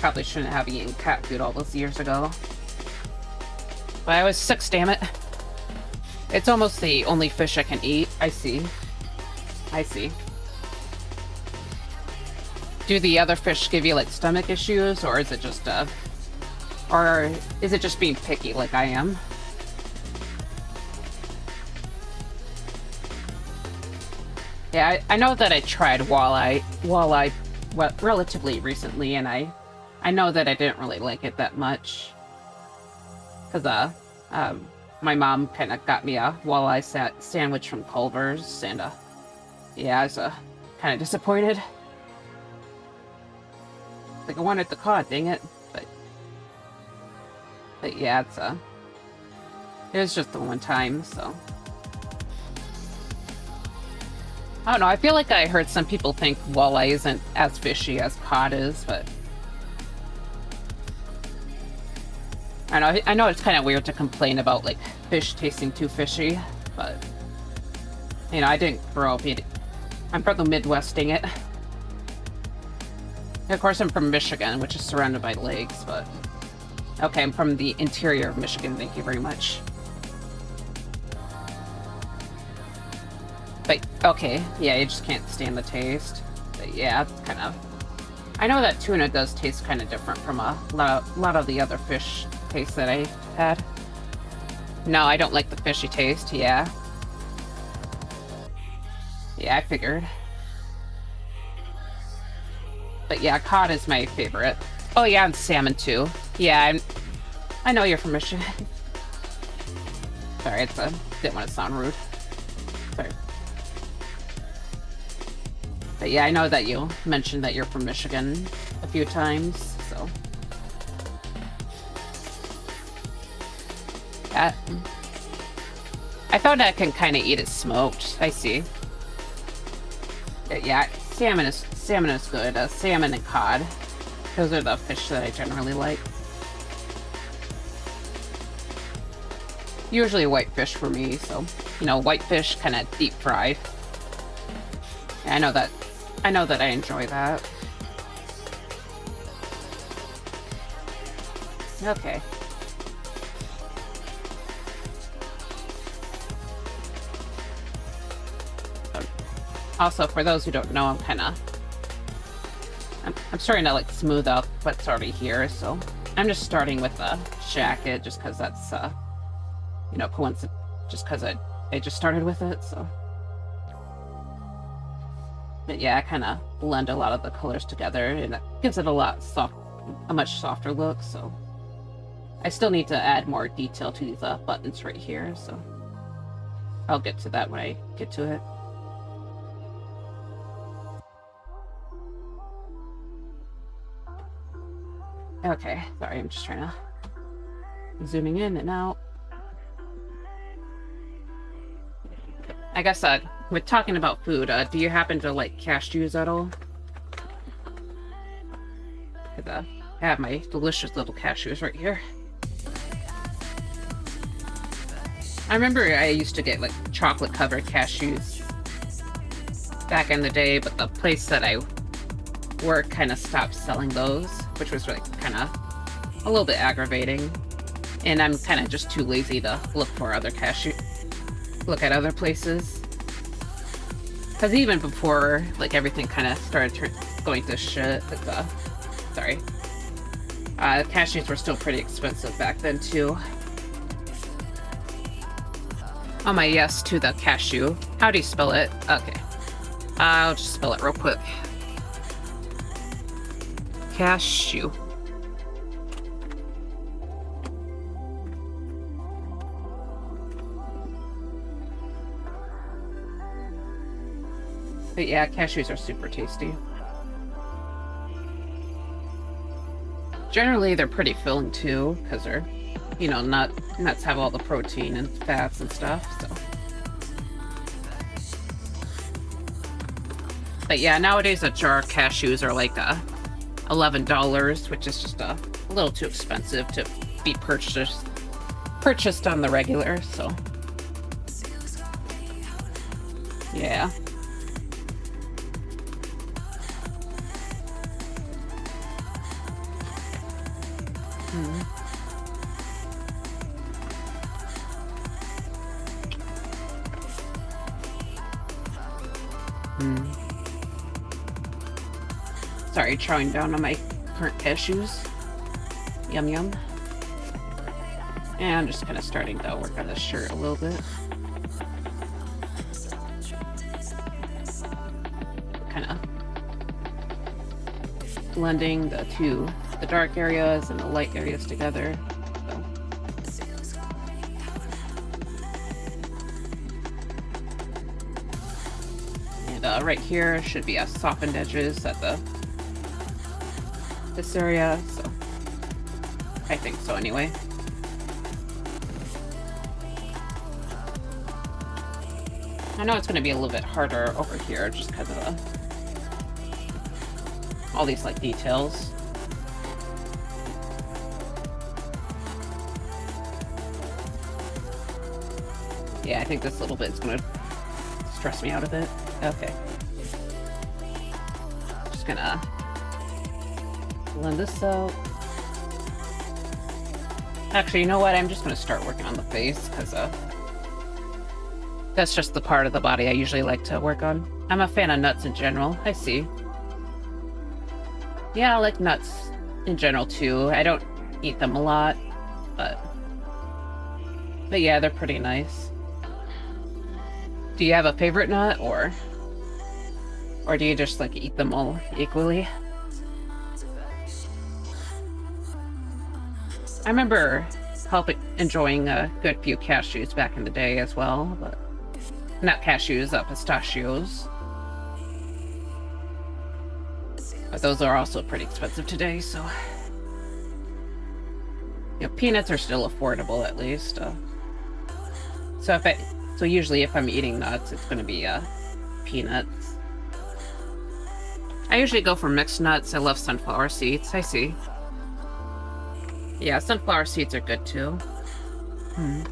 probably shouldn't have eaten cat food all those years ago. But I was 6, damn it. It's almost the only fish I can eat. I see. I see. Do the other fish give you, like, stomach issues, or is it just, or is it just being picky like I am? Yeah, I know that I tried walleye well, relatively recently, and I know that I didn't really like it that much. Because, my mom kind of got me a walleye sandwich from Culver's, and, yeah, I was, kind of disappointed. Like, I wanted the cod, dang it. But yeah, it was just the one time, so. I don't know, I feel like I heard some people think walleye isn't as fishy as cod is, but... I know it's kind of weird to complain about, like, fish tasting too fishy, but... You know, I didn't grow up eating... I'm from the Midwest, dang it. And of course, I'm from Michigan, which is surrounded by lakes, but... Okay, I'm from the interior of Michigan, thank you very much. But, okay, yeah, you just can't stand the taste. But yeah, it's kind of... I know that tuna does taste kind of different from a lot of the other fish tastes that I had. No, I don't like the fishy taste, yeah. Yeah, I figured. But yeah, cod is my favorite. Oh yeah, and salmon too. Yeah, I know you're from Michigan. Sorry, didn't want to sound rude. Sorry. But yeah, I know that you mentioned that you're from Michigan a few times, so. I found I can kind of eat it smoked. I see. But yeah, salmon is good. Salmon and cod. Those are the fish that I generally like. Usually whitefish for me, so, you know, whitefish kind of deep fried. Yeah, I know that I enjoy that. Okay. Also, for those who don't know, I'm starting to, like, smooth out what's already here, so I'm just starting with the jacket, just because that's, you know, coincidence, just because I just started with it, so. But yeah, I kind of blend a lot of the colors together, and it gives it a much softer look, so. I still need to add more detail to these buttons right here, so. I'll get to that when I get to it. Okay, sorry, I'm just trying to zooming in and out. I guess with talking about food, do you happen to like cashews at all? I have my delicious little cashews right here. I remember I used to get like chocolate covered cashews back in the day, but the place that I work kind of stopped selling those, which was really kind of a little bit aggravating. And I'm kind of just too lazy to look at other places. Because even before like everything kind of started going to shit, cashews were still pretty expensive back then too. Oh my yes to the cashew. How do you spell it? Okay. I'll just spell it real quick. Cashew. But yeah, cashews are super tasty. Generally, they're pretty filling too, because they're, you know, nuts have all the protein and fats and stuff, so. But yeah, nowadays a jar of cashews are like $11, which is just a little too expensive to be purchased on the regular, so. Yeah. Hmm. Hmm. Sorry, chowing down on my current cashews. Yum yum. And I'm just kind of starting to work on this shirt a little bit. Kind of blending the dark areas and the light areas together. So. And right here should be a softened edges at this area. So I think so anyway. I know it's going to be a little bit harder over here just because of all these like details. Yeah, I think this little bit is going to stress me out a bit. Okay. Just gonna blend this out. Actually, you know what? I'm just going to start working on the face because that's just the part of the body I usually like to work on. I'm a fan of nuts in general. I see. Yeah, I like nuts in general too. I don't eat them a lot, but yeah, they're pretty nice. Do you have a favorite nut, or do you just like eat them all equally? I remember enjoying a good few cashews back in the day as well, but not cashews, pistachios. But those are also pretty expensive today, so peanuts are still affordable at least. So usually if I'm eating nuts, it's going to be peanuts. I usually go for mixed nuts. I love sunflower seeds. I see. Yeah, sunflower seeds are good too. Hmm.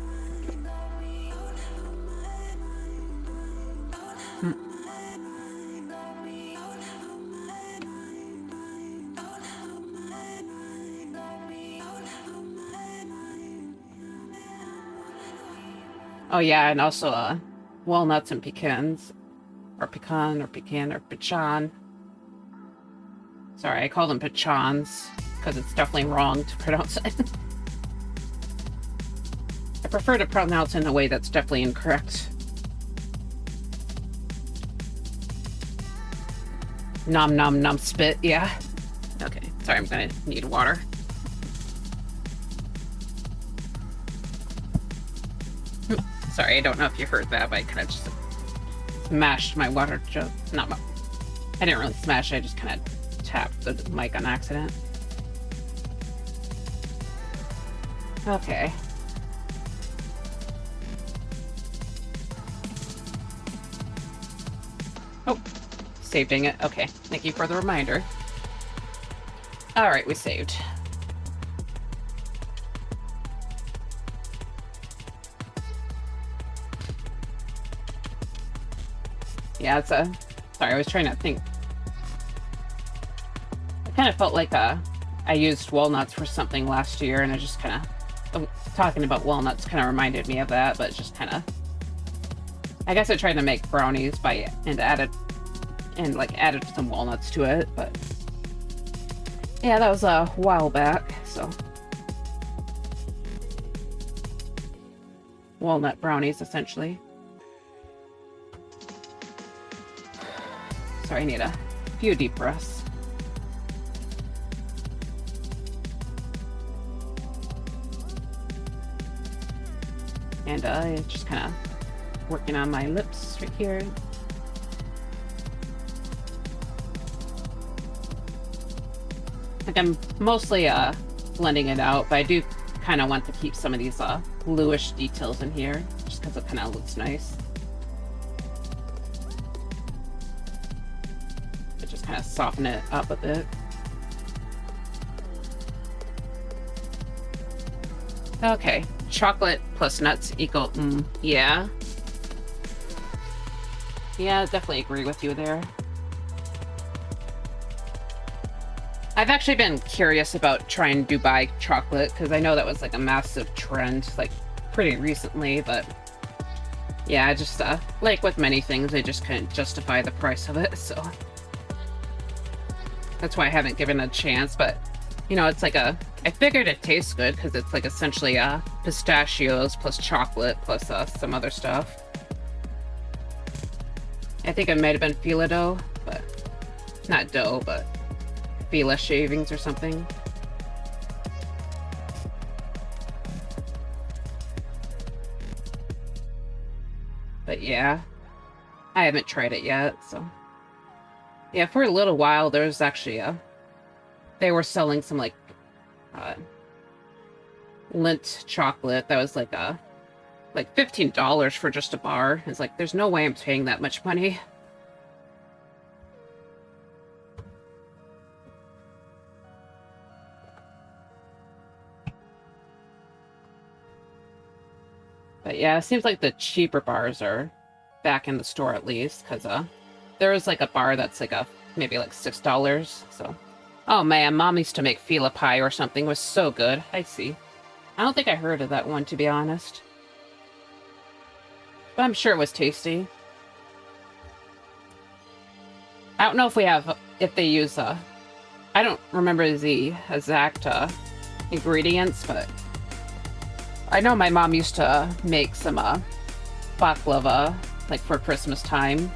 Oh yeah, and also walnuts and pecans. Or pecan, or pecan, or pecan. Sorry, I call them pecans, because it's definitely wrong to pronounce it. I prefer to pronounce it in a way that's definitely incorrect. Nom nom nom spit, yeah. Okay, sorry, I'm gonna need water. Sorry, I don't know if you heard that, but I kind of just smashed my water jug. I didn't really smash it, I just kind of tapped the mic on accident. Okay. Oh, saving it. Okay, thank you for the reminder. Alright, we saved. Yeah, it's sorry, I was trying to think. I kind of felt like I used walnuts for something last year, and I just kind of, talking about walnuts kind of reminded me of that, but just kind of, I guess I tried to make brownies and added some walnuts to it, but yeah, that was a while back, so. Walnut brownies, essentially. Sorry, I need a few deep breaths. And just kind of working on my lips right here. Like I'm mostly blending it out, but I do kind of want to keep some of these bluish details in here, just because it kind of looks nice. Kind of soften it up a bit. Okay, chocolate plus nuts equal, yeah. Yeah, definitely agree with you there. I've actually been curious about trying Dubai chocolate because I know that was like a massive trend like pretty recently, but yeah, just like with many things, I just couldn't justify the price of it, so that's why I haven't given it a chance. But you know, it's like I figured it tastes good because it's like essentially pistachios plus chocolate plus some other stuff. I think it might have been fila dough, but not dough, but fila shavings or something. But yeah, I haven't tried it yet, so yeah, for a little while there was actually they were selling some like Lindt chocolate that was like $15 for just a bar. It's like there's no way I'm paying that much money. But yeah, it seems like the cheaper bars are back in the store at least, because there was like a bar that's like maybe like $6. So, oh man, Mom used to make fila pie or something. It was so good. I see. I don't think I heard of that one, to be honest. But I'm sure it was tasty. I don't know if they use I don't remember the exact ingredients, but I know my mom used to make some baklava like for Christmas time.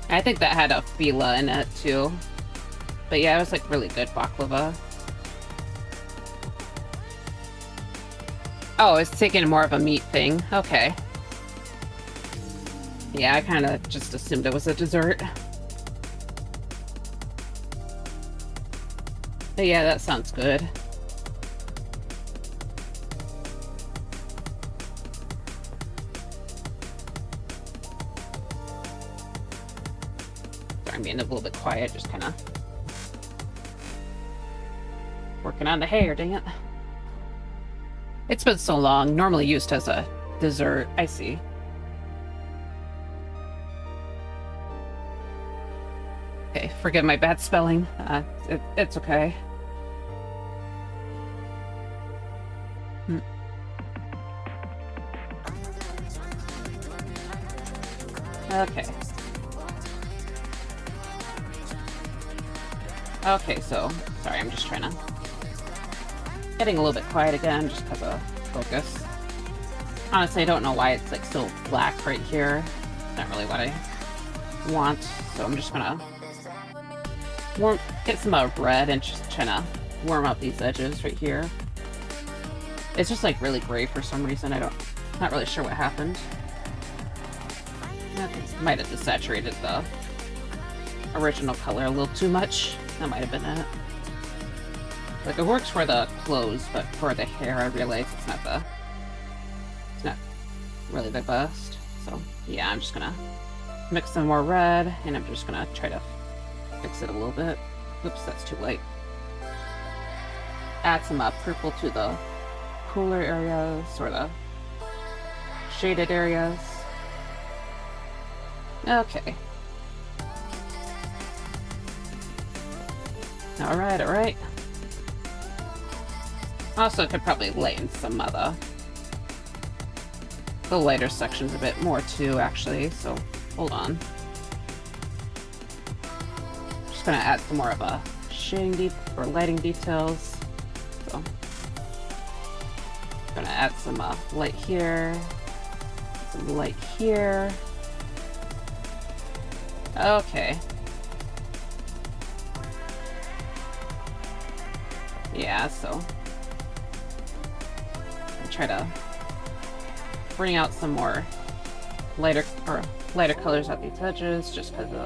I think that had a fila in it too. But yeah, it was like really good baklava. Oh, it's taking more of a meat thing. Okay. Yeah, I kind of just assumed it was a dessert. But yeah, that sounds good. Sorry, I'm being a little bit quiet, just kind of working on the hair, dang it. It's been so long, normally used as a dessert. I see. Okay, forgive my bad spelling. It's okay. Okay. Okay, so, sorry, I'm just trying to... Getting a little bit quiet again, just because of focus. Honestly, I don't know why it's like so black right here. It's not really what I want, so I'm just gonna get some red and just trying to warm up these edges right here. It's just like really gray for some reason. Not really sure what happened. I think might have desaturated the original color a little too much. That might have been it. Like, it works for the clothes, but for the hair, I realize it's not really the best. So, yeah, I'm just gonna mix some more red, and I'm just gonna try to fix it a little bit. Oops, that's too light. Add some purple to the cooler areas, or the shaded areas. Okay. Alright, alright. Also, could probably lighten some of the lighter sections a bit more too, actually, so hold on. Just gonna add some more of a shading or lighting details. So, gonna add some light here, some light here. Okay. Yeah, so try to bring out some more lighter colors at these edges, just because of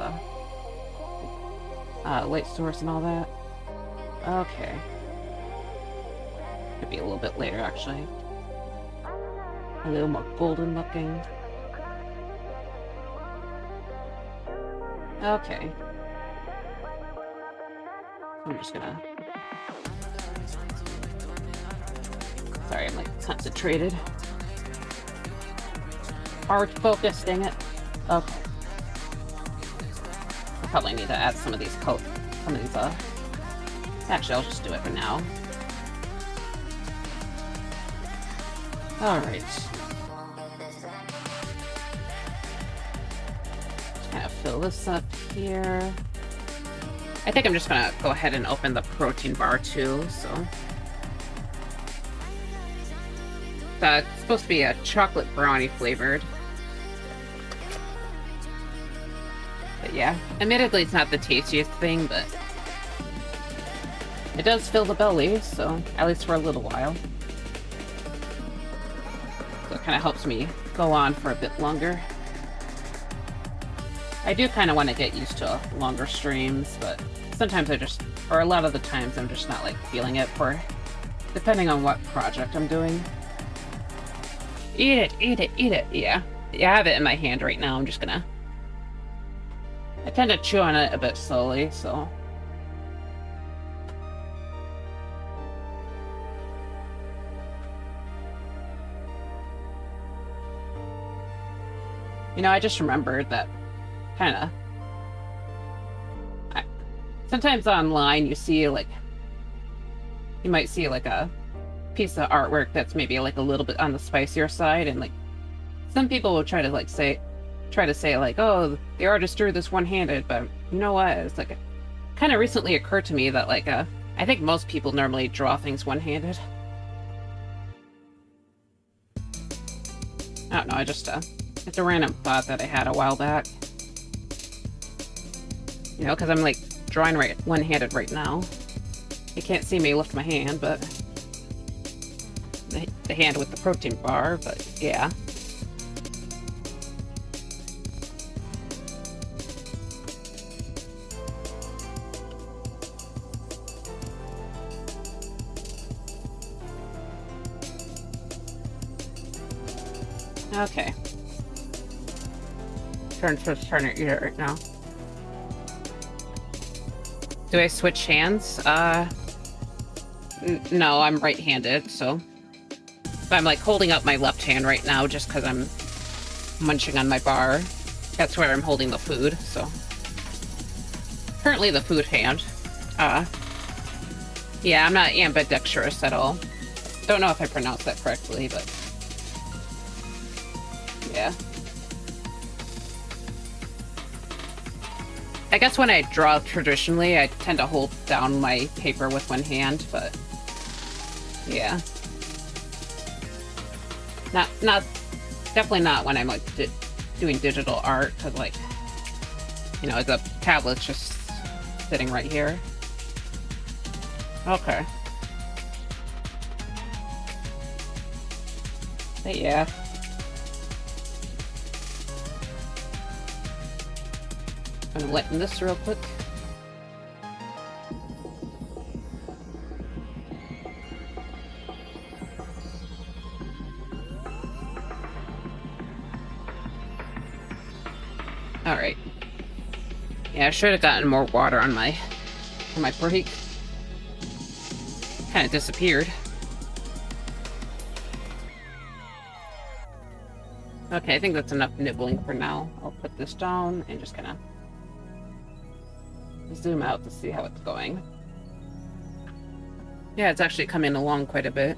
the light source and all that. Okay. Could be a little bit later, actually. A little more golden looking. Okay. I'm just gonna... Sorry, I'm like concentrated. Hard focus, dang it. Okay. I probably need to add some of these Actually, I'll just do it for now. Alright. Just kind of fill this up here. I think I'm just gonna go ahead and open the protein bar too, so. It's supposed to be a chocolate brownie flavored. But yeah, admittedly it's not the tastiest thing, but it does fill the belly, so at least for a little while. So it kind of helps me go on for a bit longer. I do kind of want to get used to longer streams, but sometimes or a lot of the times I'm just not like feeling it depending on what project I'm doing. Eat it, eat it, eat it. Yeah. Yeah, I have it in my hand right now. I'm just gonna... I tend to chew on it a bit slowly, so... You know, I just remembered that kind of... Sometimes online you see, like... You might see, like, a piece of artwork that's maybe, like, a little bit on the spicier side, and, like, some people will try to say, like, oh, the artist drew this one-handed, but you know what? It's, like, kind of recently occurred to me that, like, I think most people normally draw things one-handed. I don't know, it's a random thought that I had a while back. You know, because I'm, like, drawing one-handed right now. You can't see me lift my hand, but... The hand with the protein bar, but yeah. Okay. Trying to eat it right now. Do I switch hands? No, I'm right-handed, so... I'm like holding up my left hand right now just because I'm munching on my bar. That's where I'm holding the food, so. Currently the food hand. Yeah, I'm not ambidextrous at all. Don't know if I pronounced that correctly, but. Yeah. I guess when I draw traditionally, I tend to hold down my paper with one hand, but. Yeah. Definitely not when I'm, like, doing digital art, because, like, you know, the tablet's just sitting right here. Okay. But yeah. I'm gonna lighten this real quick. Alright. Yeah, I should have gotten more water on my break. Kind of disappeared. Okay, I think that's enough nibbling for now. I'll put this down and just kind of zoom out to see how it's going. Yeah, it's actually coming along quite a bit.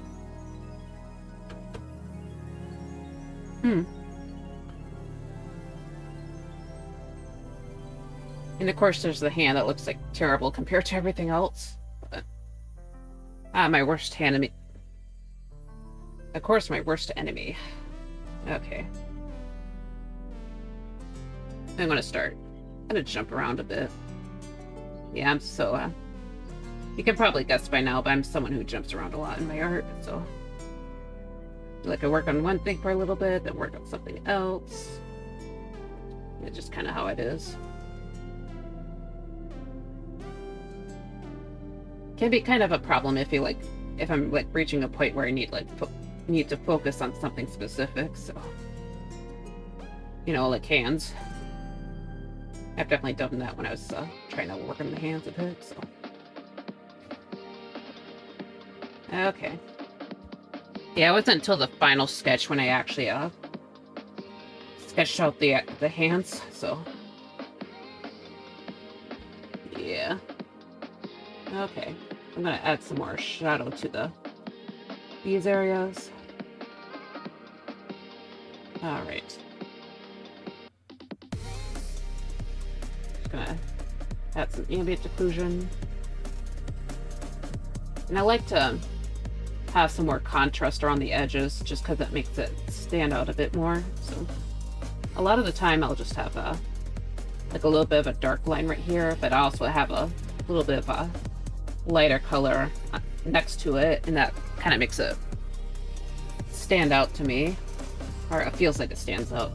And of course there's the hand that looks like terrible compared to everything else. But, my worst enemy. Of course, my worst enemy. Okay. I'm gonna start. I'm gonna jump around a bit. Yeah, I'm so, you can probably guess by now, but I'm someone who jumps around a lot in my art, so. Like, I work on one thing for a little bit, then work on something else. It's just kind of how it is. Can be kind of a problem if I'm like reaching a point where I need to focus on something specific, so. You know, like hands. I've definitely done that when I was trying to work on the hands a bit, so. Okay. Yeah, it wasn't until the final sketch when I actually sketched out the hands, so. Yeah. Okay. I'm gonna add some more shadow to these areas. All right. Just gonna add some ambient occlusion. And I like to have some more contrast around the edges just because it makes it stand out a bit more. So a lot of the time I'll just have a little bit of a dark line right here, but I also have a little bit of a lighter color next to it, and that kind of makes it stand out to me, or it feels like it stands out.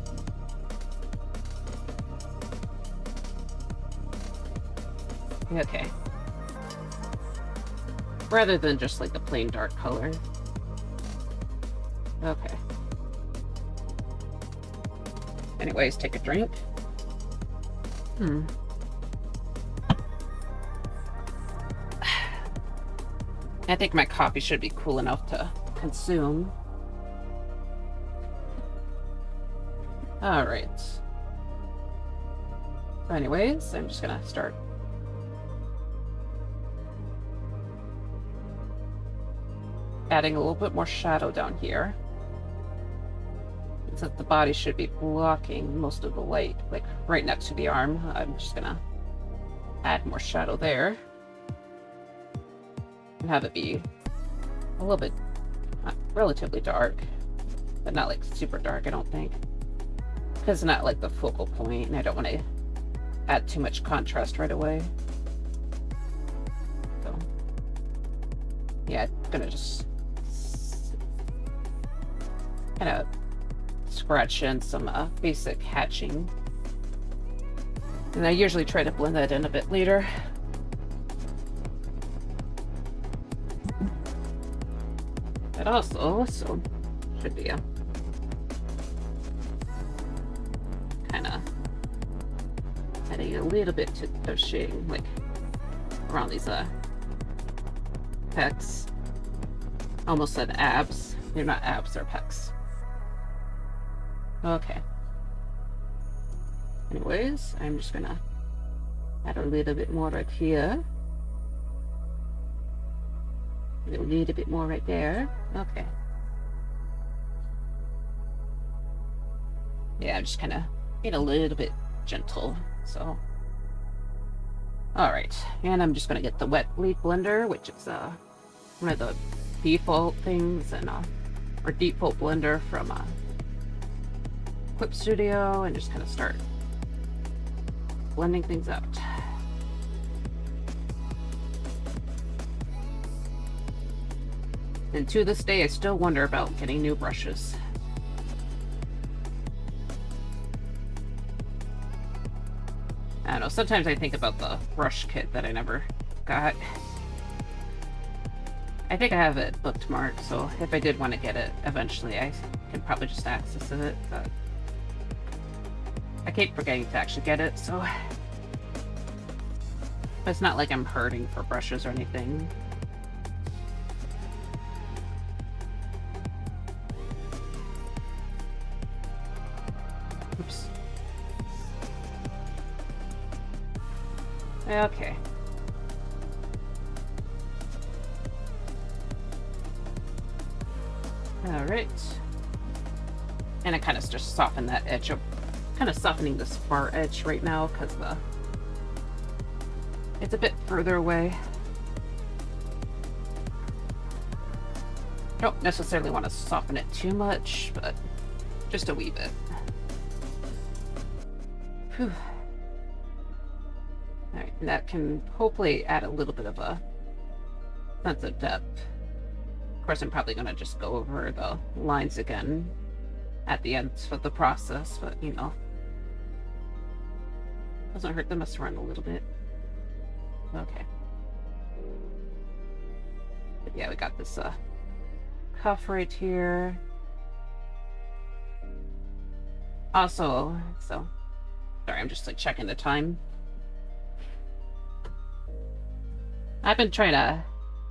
Okay. Rather than just like the plain dark color. Okay. Anyways, take a drink. I think my coffee should be cool enough to consume. Alright. So anyways, I'm just gonna start adding a little bit more shadow down here. Since the body should be blocking most of the light, like right next to the arm, I'm just gonna add more shadow there. And have it be a little bit relatively dark, but not like super dark, I don't think. Because it's not like the focal point, and I don't want to add too much contrast right away. So, yeah, I'm gonna just kind of scratch in some basic hatching. And I usually try to blend that in a bit later. It also should be a kind of adding a little bit of shading, like around these pecs. Almost said abs. They're not abs, they're pecs. Okay. Anyways, I'm just gonna add a little bit more right here. A little bit more right there. Okay. Yeah, I'm just kind of being a little bit gentle, so. Alright, and I'm just gonna get the wet leaf blender, which is one of the default things, and or default blender from Clip Studio, and just kind of start blending things out. And to this day, I still wonder about getting new brushes. I don't know, sometimes I think about the brush kit that I never got. I think I have it bookmarked, so if I did want to get it eventually, I can probably just access it, but I keep forgetting to actually get it, so it's not like I'm hurting for brushes or anything. Oops. Okay. Alright. And I kind of just soften that edge up. Kind of softening this far edge right now because it's a bit further away. Don't necessarily want to soften it too much, but just a wee bit. Whew. Alright, and that can hopefully add a little bit of a sense of depth. Of course, I'm probably going to just go over the lines again at the end of the process, but you know, doesn't hurt to mess around a little bit. Okay. But yeah, we got this cuff right here. Also, so sorry, I'm just like checking the time. I've been trying to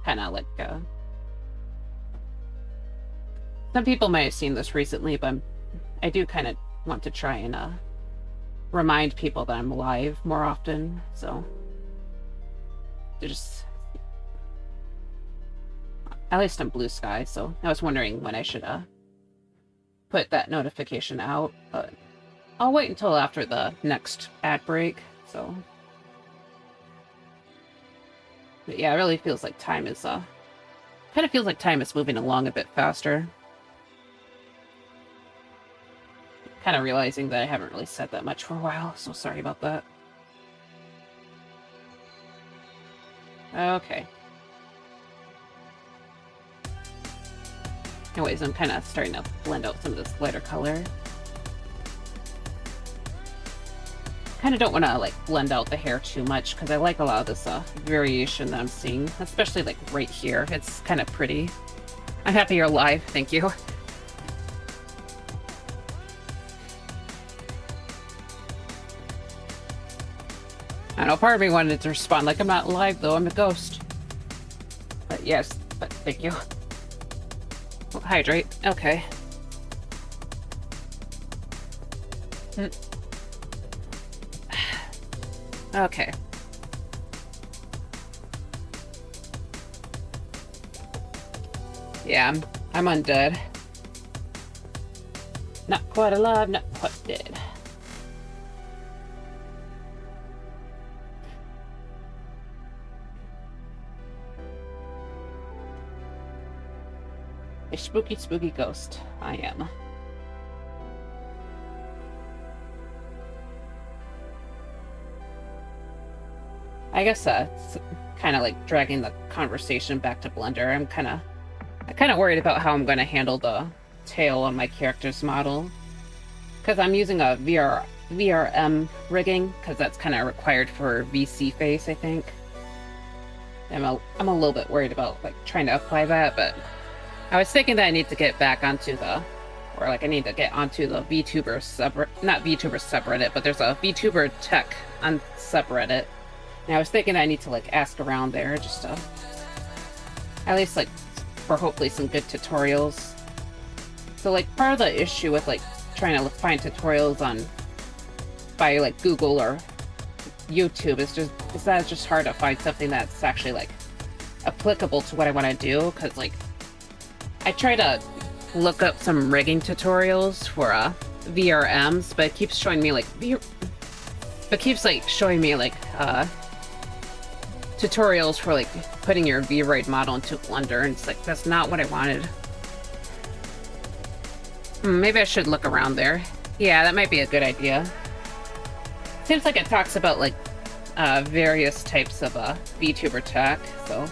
kind of like some people may have seen this recently, but I do kind of want to try and remind people that I'm live more often, so to just at least in Blue Sky, so I was wondering when I should put that notification out, but I'll wait until after the next ad break, so. But yeah, it really feels like time is, kind of feels like time is moving along a bit faster. Kind of realizing that I haven't really said that much for a while, so sorry about that. Okay. Anyways, I'm kind of starting to blend out some of this lighter color. Kind of don't want to like blend out the hair too much because I like a lot of this variation that I'm seeing, especially like right here. It's kind of pretty. I'm happy you're live. Thank you. I know part of me wanted to respond like I'm not live though. I'm a ghost. But yes, but thank you. Oh, hydrate. Okay. Okay. Yeah, I'm undead. Not quite alive, not quite dead. A spooky, spooky ghost. I am. I guess it's kind of like dragging the conversation back to Blender. I'm kind of worried about how I'm going to handle the tail on my character's model, because I'm using a VRM rigging, because that's kind of required for VC face, I think. I'm a little bit worried about like trying to apply that, but I was thinking that I need to get back onto the, or like I need to get onto the VTuber not VTuber subreddit, but there's a VTuber tech on subreddit. And I was thinking I need to like ask around there just to, at least like for hopefully some good tutorials. So like part of the issue with like trying to find tutorials on by like Google or YouTube is that it's just hard to find something that's actually like applicable to what I want to do, because like I try to look up some rigging tutorials for VRMs, but it keeps showing me like tutorials for like putting your V-Ride model into Blender, and it's like that's not what I wanted. Maybe I should look around there. Yeah, that might be a good idea. Seems like it talks about like various types of VTuber tech, so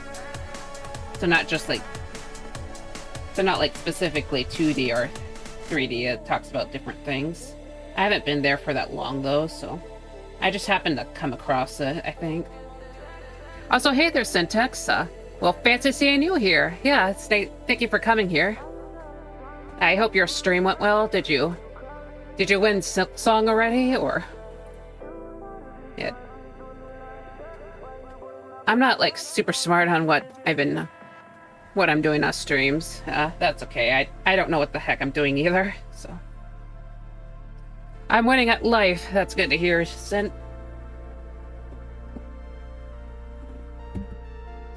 not just like, so not like specifically 2D or 3D. It talks about different things. I haven't been there for that long though, so I just happened to come across it, I think. Also, hey there, Syntax. Well, fancy seeing you here. Yeah, thank you for coming here. I hope your stream went well. Did you win Silk Song already, or? Yeah. I'm not like super smart on what I'm doing on streams. That's okay. I don't know what the heck I'm doing either, so. I'm winning at life. That's good to hear, Sint.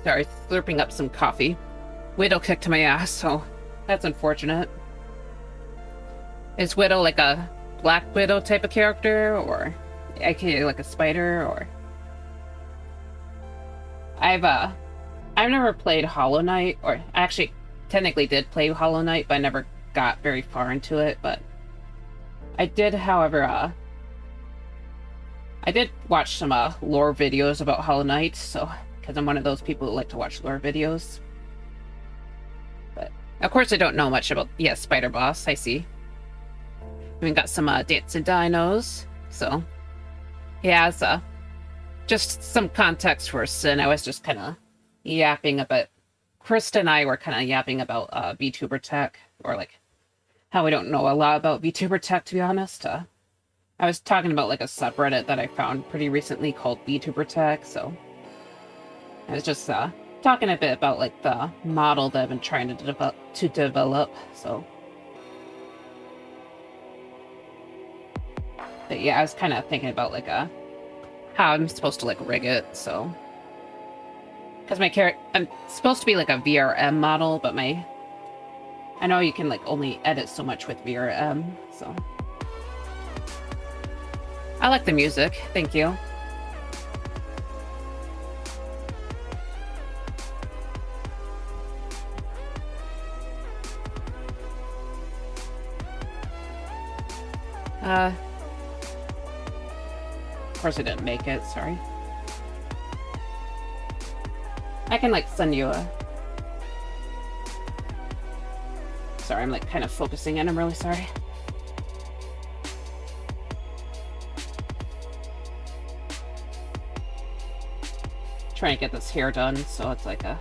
Sorry, slurping up some coffee. Widow kicked my ass, so that's unfortunate. Is Widow like a Black Widow type of character, or aka like a spider, or? I've never played Hollow Knight, or I actually technically did play Hollow Knight, but I never got very far into it. But I did, however, I did watch some lore videos about Hollow Knight, so because I'm one of those people who like to watch lore videos. But of course, I don't know much about Spider Boss. I see. We got some dancing dinos, so yeah, it's just some context for Sin. I was just kind of yapping about. Krista and I were kind of yapping about VTuber tech, or like how we don't know a lot about VTuber tech, to be honest. I was talking about like a subreddit that I found pretty recently called VTuber tech, so I was just talking a bit about like the model that I've been trying to develop. So, but yeah, I was kind of thinking about like how I'm supposed to like rig it. So, Because my character, I'm supposed to be like a VRM model, but I know you can like only edit so much with VRM, so. I like the music, thank you. Of course I didn't make it, sorry. I can like send you a... Sorry, I'm like kind of focusing in, I'm really sorry. Trying to get this hair done, so it's like a...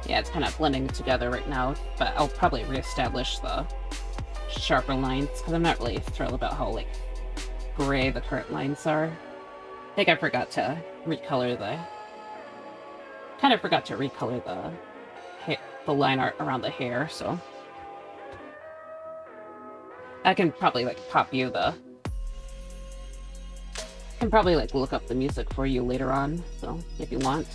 Yeah, it's kind of blending together right now, but I'll probably reestablish the sharper lines, because I'm not really thrilled about how, like, gray the current lines are. I think I forgot to recolor the... Kind of forgot to recolor the line art around the hair, so... I can probably, like, pop you the... I can probably, like, look up the music for you later on, so, if you want.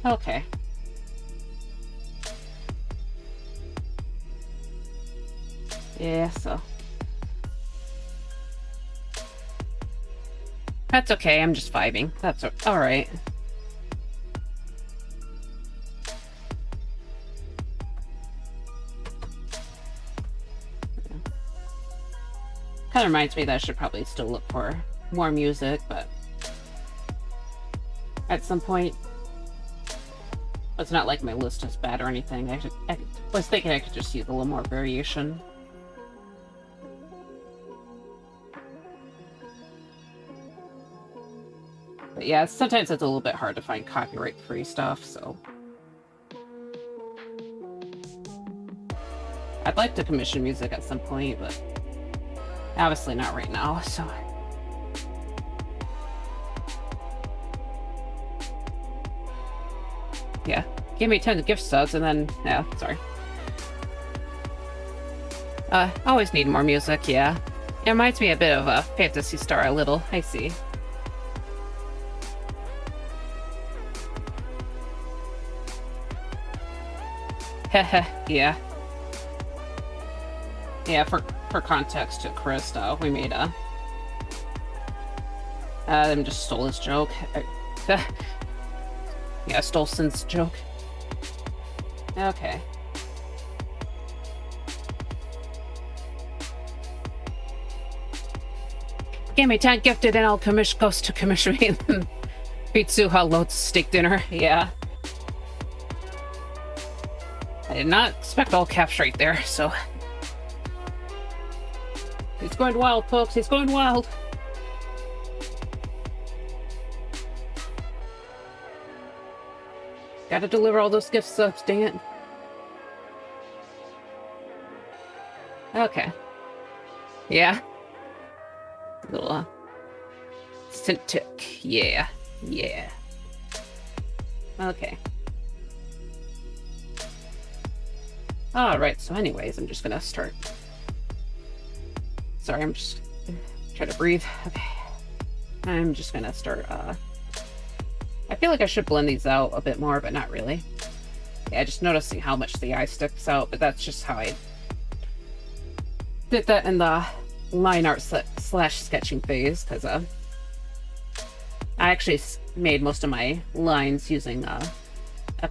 Okay. Yeah, so... That's okay, I'm just vibing. That's alright. Kind of reminds me that I should probably still look for more music, but... At some point... It's not like my list is bad or anything. I was thinking I could just use a little more variation. But yeah, sometimes it's a little bit hard to find copyright-free stuff, so... I'd like to commission music at some point, but... Obviously not right now, so... Yeah, give me 10 gift subs and then... Yeah, sorry. Always need more music, yeah. It reminds me a bit of a Phantasy Star a little, I see. Heh, yeah. Yeah, for context to Chris, we made a... them just stole his joke. Yeah, stole Sin's joke. Okay. Give me 10 gifted and I'll goes to commission me and Bitsuha loads steak dinner. Yeah. I did not expect all caps right there, so... He's going wild, folks. He's going wild. Gotta deliver all those gift subs, dang it. Okay. Yeah. Little, Cintiq. Yeah. Yeah. Okay. Alright, so anyways, I'm just gonna start. Sorry, I'm just trying to breathe. Okay. I'm just gonna start, I feel like I should blend these out a bit more, but not really. Yeah, just noticing how much the eye sticks out, but that's just how I did that in the line art slash sketching phase, because I actually made most of my lines using a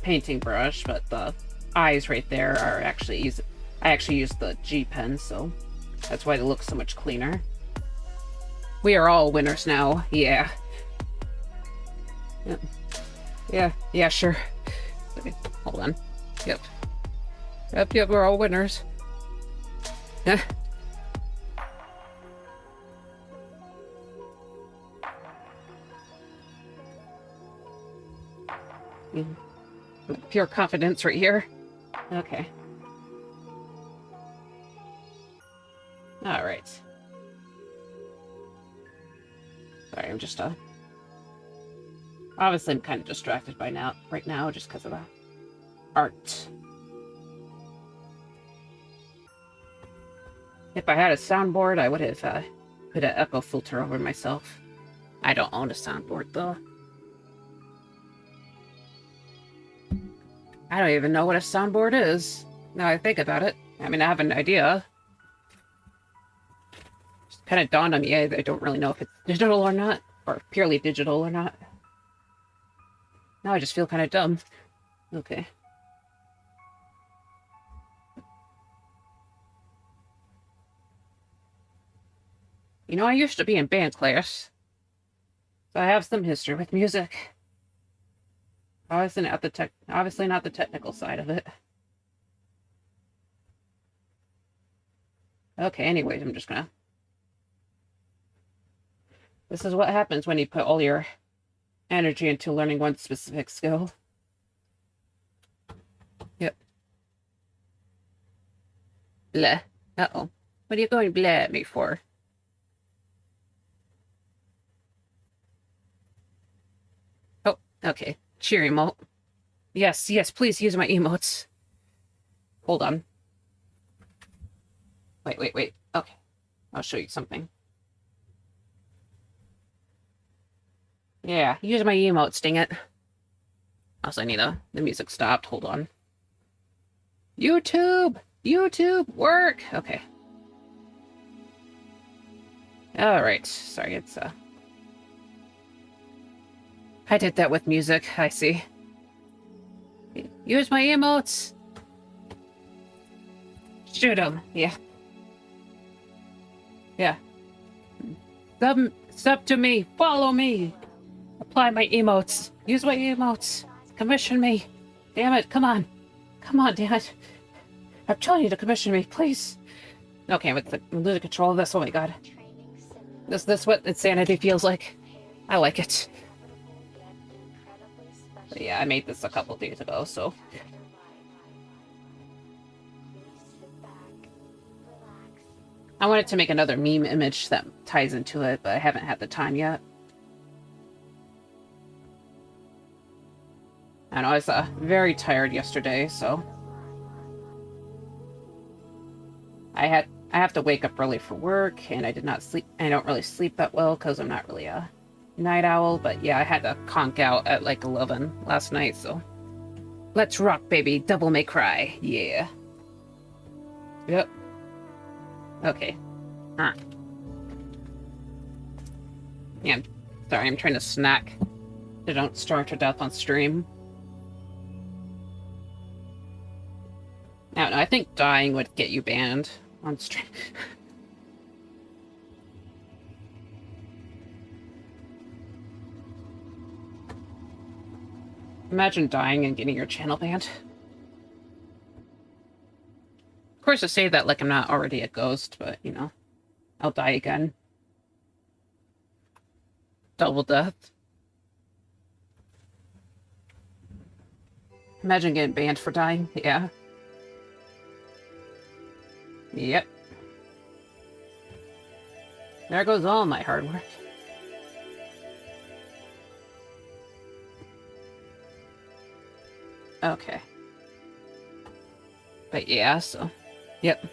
painting brush, but the eyes right there are actually I actually used the G pen, so that's why they look so much cleaner. We are all winners now, yeah. Yep. Yeah, sure. Okay, hold on. Yep, we're all winners. Yeah. Pure confidence right here. Okay. Alright. I'm just obviously I'm kind of distracted right now just because of the art. If I had a soundboard, I would have put an echo filter over myself. I don't own a soundboard though. I don't even know what a soundboard is. Now I think about it. I mean, I have an idea. Just kind of dawned on me. I don't really know if it's digital or not, or purely digital or not. Now I just feel kind of dumb. Okay. You know, I used to be in band class, so I have some history with music. Obviously not the technical side of it. Okay, anyways, I'm just gonna... This is what happens when you put all your energy into learning one specific skill. Yep. Bleh. Uh-oh. What are you going bleh at me for? Oh, okay. Cheer emote. Yes, yes, please use my emotes. Hold on. Wait. Okay. I'll show you something. Yeah, use my emotes, dang it. Also, I need the music stopped. Hold on. YouTube! YouTube! Work! Okay. Alright. Sorry, it's, I did that with music, I see. Use my emotes! Shoot them, yeah. Yeah. Step to me, follow me! Apply my emotes. Use my emotes. Commission me. Damn it, come on. Come on, damn it. I'm telling you to commission me, please. Okay, I'm losing control of this, oh my god. This what insanity feels like? I like it. But yeah, I made this a couple days ago, so... I wanted to make another meme image that ties into it, but I haven't had the time yet. I know, I was very tired yesterday, so... I have to wake up early for work, and I did not sleep. I don't really sleep that well, because I'm not really a night owl, but yeah, I had to conk out at like 11 last night, so... Let's rock, baby. Devil May Cry. Yeah. Yep. Okay. Huh. Yeah, sorry, I'm trying to snack. So don't starve to death on stream. I don't know, I think dying would get you banned on stream. Imagine dying and getting your channel banned. Of course, I say that like I'm not already a ghost, but, you know, I'll die again. Double death. Imagine getting banned for dying. Yeah. Yep. There goes all my hard work. Okay. But yeah, so... Yep.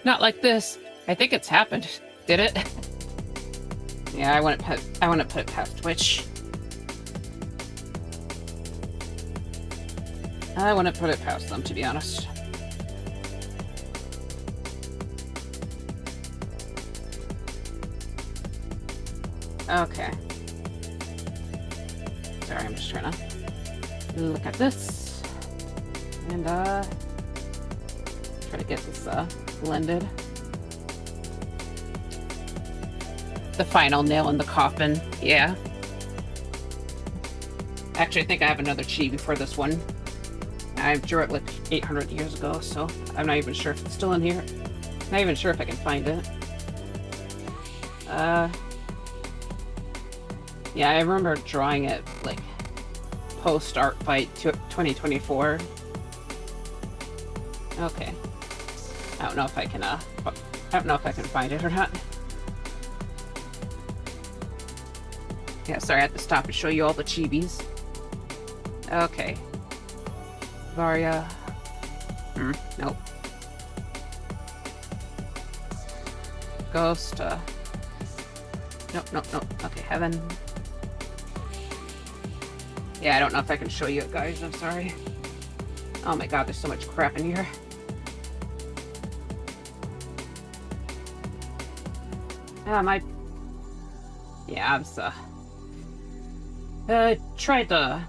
Not like this. I think it's happened. Did it? Yeah, I want to put it past Twitch. I want to put it past them, to be honest. Okay. Sorry, I'm just trying to look at this. And, try to get this, blended. The final nail in the coffin, yeah. Actually, I think I have another chi before this one. I drew it like 800 years ago, so I'm not even sure if it's still in here. Not even sure if I can find it. Yeah, I remember drawing it like post Art Fight 2024. Okay. I don't know if I can find it or not. Yeah, sorry, I had to stop and show you all the chibis. Okay. Varia. Nope. Ghost, Nope. Okay, Heaven. Yeah, I don't know if I can show you it, guys. I'm sorry. Oh my god, there's so much crap in here. Yeah, I tried to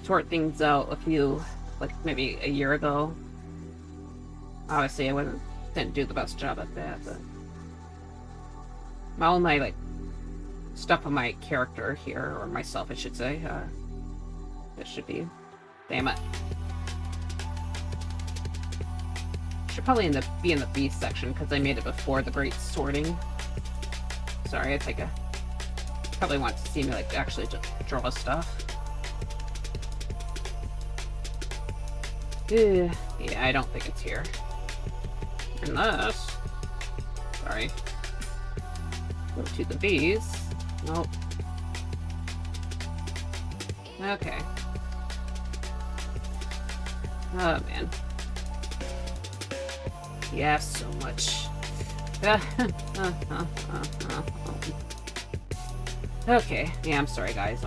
sort things out a few, like, maybe a year ago. Obviously, I didn't do the best job at that, but... all my, like, stuff on my character here, or myself, I should say, it should be... Damn it. Should probably be in the B section, because I made it before the great sorting. Sorry, I think I probably want to see me, like, actually just draw stuff. Yeah, I don't think it's here. Unless... Sorry. Go to the B's. Nope. Okay. Oh, man. Yeah, so much. Okay. Yeah, I'm sorry, guys.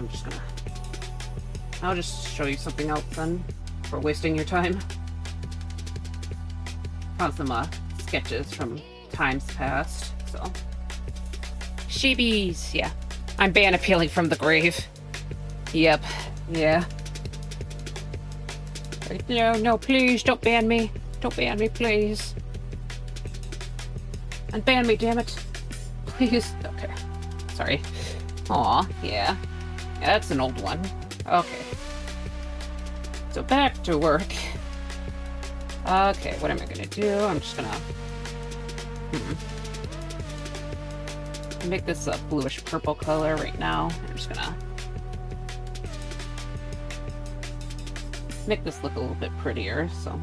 I'll just show you something else then, for wasting your time. Found some sketches from times past, so. Shibis, yeah. I'm ban appealing from the grave. Yep, yeah. No, please, don't ban me. Don't ban me, please. Unban me, damn it. Please. Okay. Sorry. Aw, yeah. That's an old one. Okay. So back to work. Okay, what am I gonna do? I'm just gonna... make this a bluish purple color right now. I'm just gonna make this look a little bit prettier, so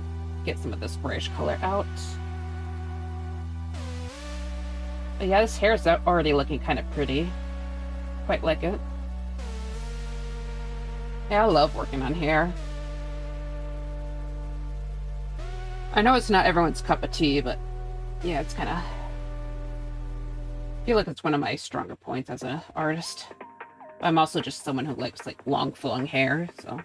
get some of this grayish color out. But yeah, this hair is already looking kind of pretty. Quite like it. Yeah, I love working on hair. I know it's not everyone's cup of tea, but yeah, it's kind of... I feel like it's one of my stronger points as an artist. I'm also just someone who likes, like, long flowing hair, so...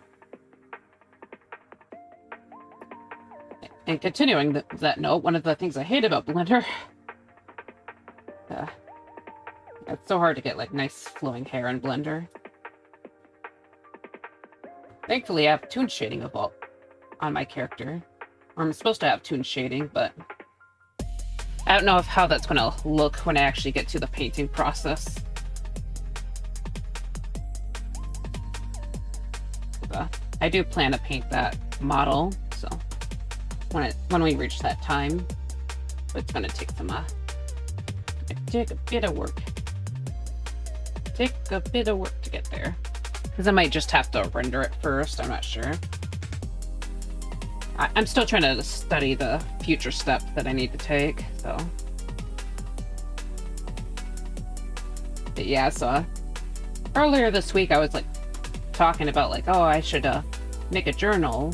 And continuing that note, one of the things I hate about Blender... it's so hard to get, like, nice flowing hair in Blender. Thankfully, I have toon shading on my character. Or I'm supposed to have toon shading, but... I don't know how that's gonna look when I actually get to the painting process. I do plan to paint that model, so... When we reach that time. But it's gonna take some, take a bit of work. Take a bit of work to get there. Because I might just have to render it first, I'm not sure. I'm still trying to study the future steps that I need to take, so... But yeah, so... Earlier this week I was, like, talking about, like, oh, I should, make a journal.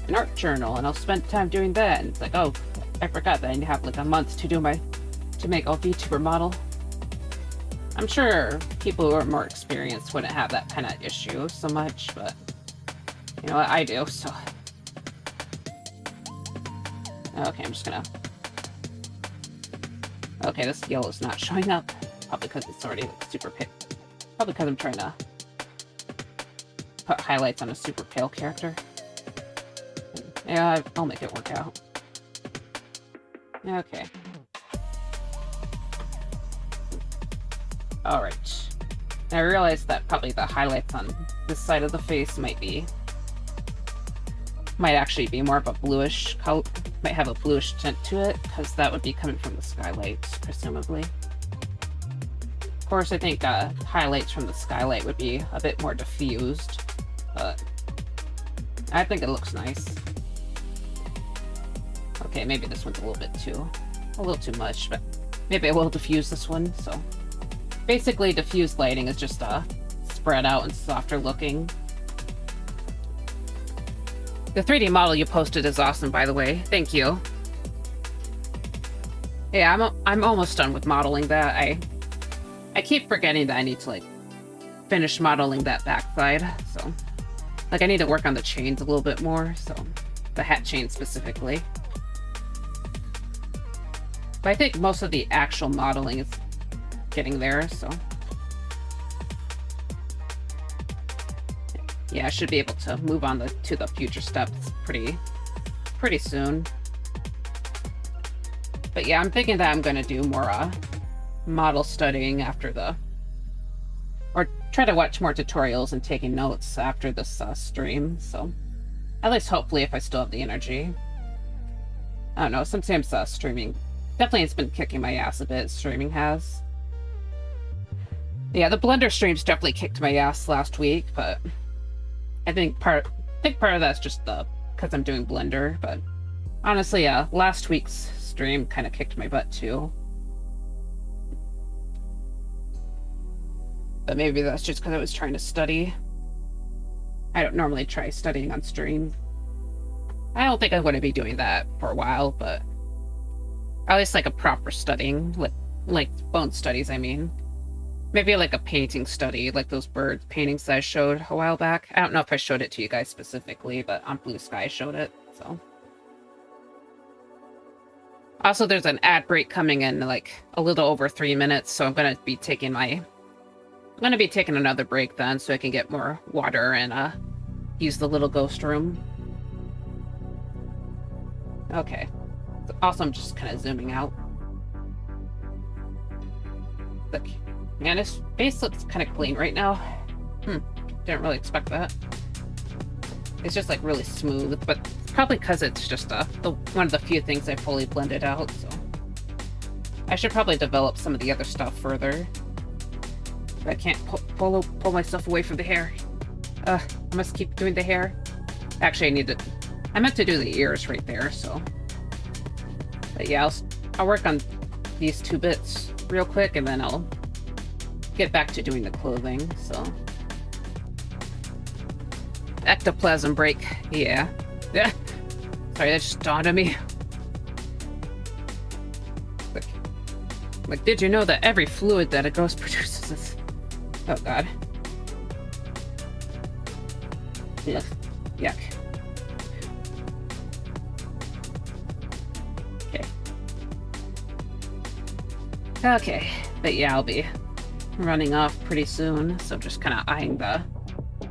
An art journal, and I'll spend time doing that. And it's like, oh, I forgot that I have, like, a month to make a VTuber model. I'm sure people who are more experienced wouldn't have that kind of issue so much, but... You know what, I do, so... Okay, I'm just gonna... Okay, this yellow's not showing up. Probably because it's already like, super pale. Probably because I'm trying to put highlights on a super pale character. Yeah, I'll make it work out. Okay. Alright. I realized that probably the highlights on this side of the face might actually be more of a bluish color. Might have a bluish tint to it, because that would be coming from the skylight, presumably. Of course, I think highlights from the skylight would be a bit more diffused, but I think it looks nice. Okay, maybe this one's a little too much, but maybe I will diffuse this one, so... Basically, diffused lighting is just spread out and softer looking. The 3D model you posted is awesome, by the way. Thank you. Yeah, I'm almost done with modeling that. I keep forgetting that I need to like finish modeling that backside. So, like, I need to work on the chains a little bit more. So, the hat chain specifically. But I think most of the actual modeling is getting there. So, yeah, I should be able to move on to the future steps pretty soon. But yeah, I'm thinking that I'm going to do more model studying after or try to watch more tutorials and taking notes after this stream. So at least hopefully, if I still have the energy. I don't know, sometimes streaming definitely has been kicking my ass a bit. Streaming has. Yeah, the Blender streams definitely kicked my ass last week, but I think part of that's just because I'm doing Blender. But honestly, last week's stream kind of kicked my butt too. But maybe that's just because I was trying to study. I don't normally try studying on stream. I don't think I'm going to be doing that for a while, but at least like a proper studying, like bone studies, I mean. Maybe like a painting study, like those bird paintings that I showed a while back. I don't know if I showed it to you guys specifically, but on Blue Sky I showed it, so. Also, there's an ad break coming in like a little over 3 minutes, so I'm gonna be taking another break then, so I can get more water and use the little ghost room. Okay. Also, I'm just kind of zooming out. Look, man, this face looks kind of clean right now. Didn't really expect that. It's just like really smooth, but probably because it's just one of the few things I fully blended out, so. I should probably develop some of the other stuff further. But I can't pull myself away from the hair. I must keep doing the hair. Actually, I meant to do the ears right there, so. But yeah, I'll work on these 2 bits real quick, and then I'll get back to doing the clothing, so. Ectoplasm break, yeah. Yeah. Sorry, that just dawned on me. Like, did you know that every fluid that a ghost produces is... Oh, God. Yuck. Yuck. Okay. Okay. But yeah, I'll be running off pretty soon, so just kind of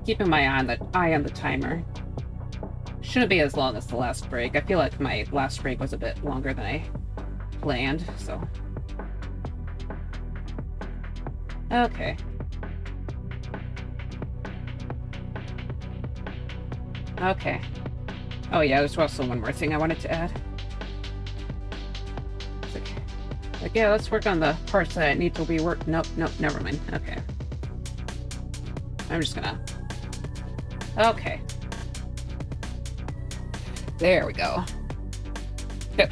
keeping my eye on the timer. Shouldn't be as long as the last break. I feel like my last break was a bit longer than I planned, so. Okay. Okay. Oh yeah, there's also one more thing I wanted to add. Like, yeah, let's work on the parts that need to be worked. Nope, never mind. Okay. I'm just gonna... Okay. There we go. Yep.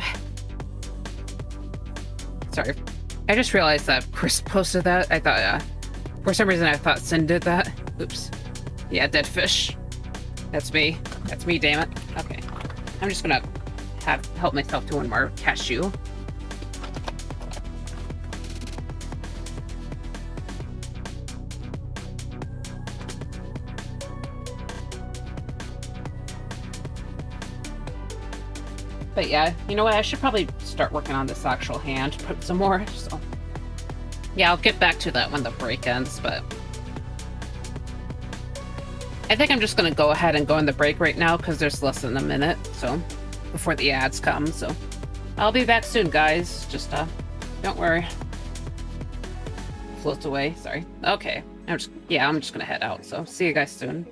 Sorry. I just realized that Chris posted that. I thought, for some reason I thought Sin did that. Oops. Yeah, dead fish. That's me. That's me, damn it. Okay. I'm just gonna help myself to one more cashew. But yeah, you know what? I should probably start working on this actual hand, put some more, so. Yeah, I'll get back to that when the break ends, but. I think I'm just gonna go ahead and go in the break right now, because there's less than a minute, so. Before the ads come, so. I'll be back soon, guys. Just, don't worry. Floats away, sorry. Okay. I'm just gonna head out, so see you guys soon.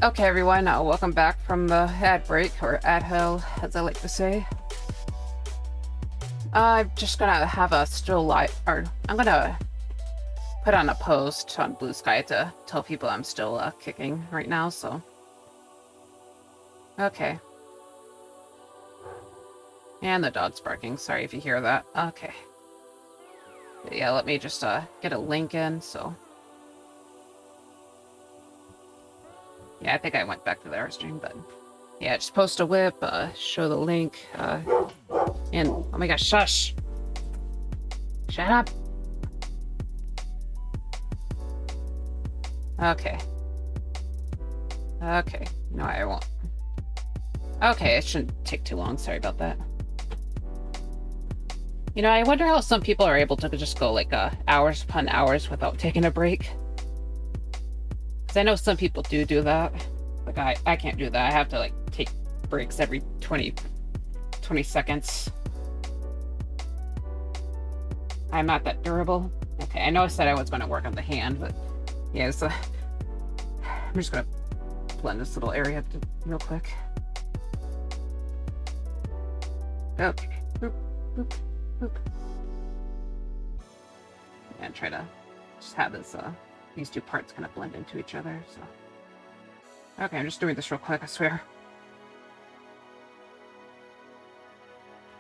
Okay, everyone, welcome back from the ad break, or ad hell, as I like to say. I'm just gonna have a still life, or I'm gonna put on a post on Blue Sky to tell people I'm still kicking right now, so. Okay. And the dog's barking, sorry if you hear that. Okay. But yeah, let me just get a link in, so. Yeah, I think I went back to the Airstream, but yeah, just post a whip, show the link, and oh my gosh, shush! Shut up! Okay. Okay, no, I won't. Okay, it shouldn't take too long, sorry about that. You know, I wonder how some people are able to just go like hours upon hours without taking a break. Because I know some people do that. Like, I can't do that. I have to, like, take breaks every 20 seconds. I'm not that durable. Okay, I know I said I was going to work on the hand, but yeah, so I'm just going to blend this little area real quick. Okay. Boop, boop, boop. And try to just have this, these two parts kind of blend into each other, so. Okay, I'm just doing this real quick, I swear.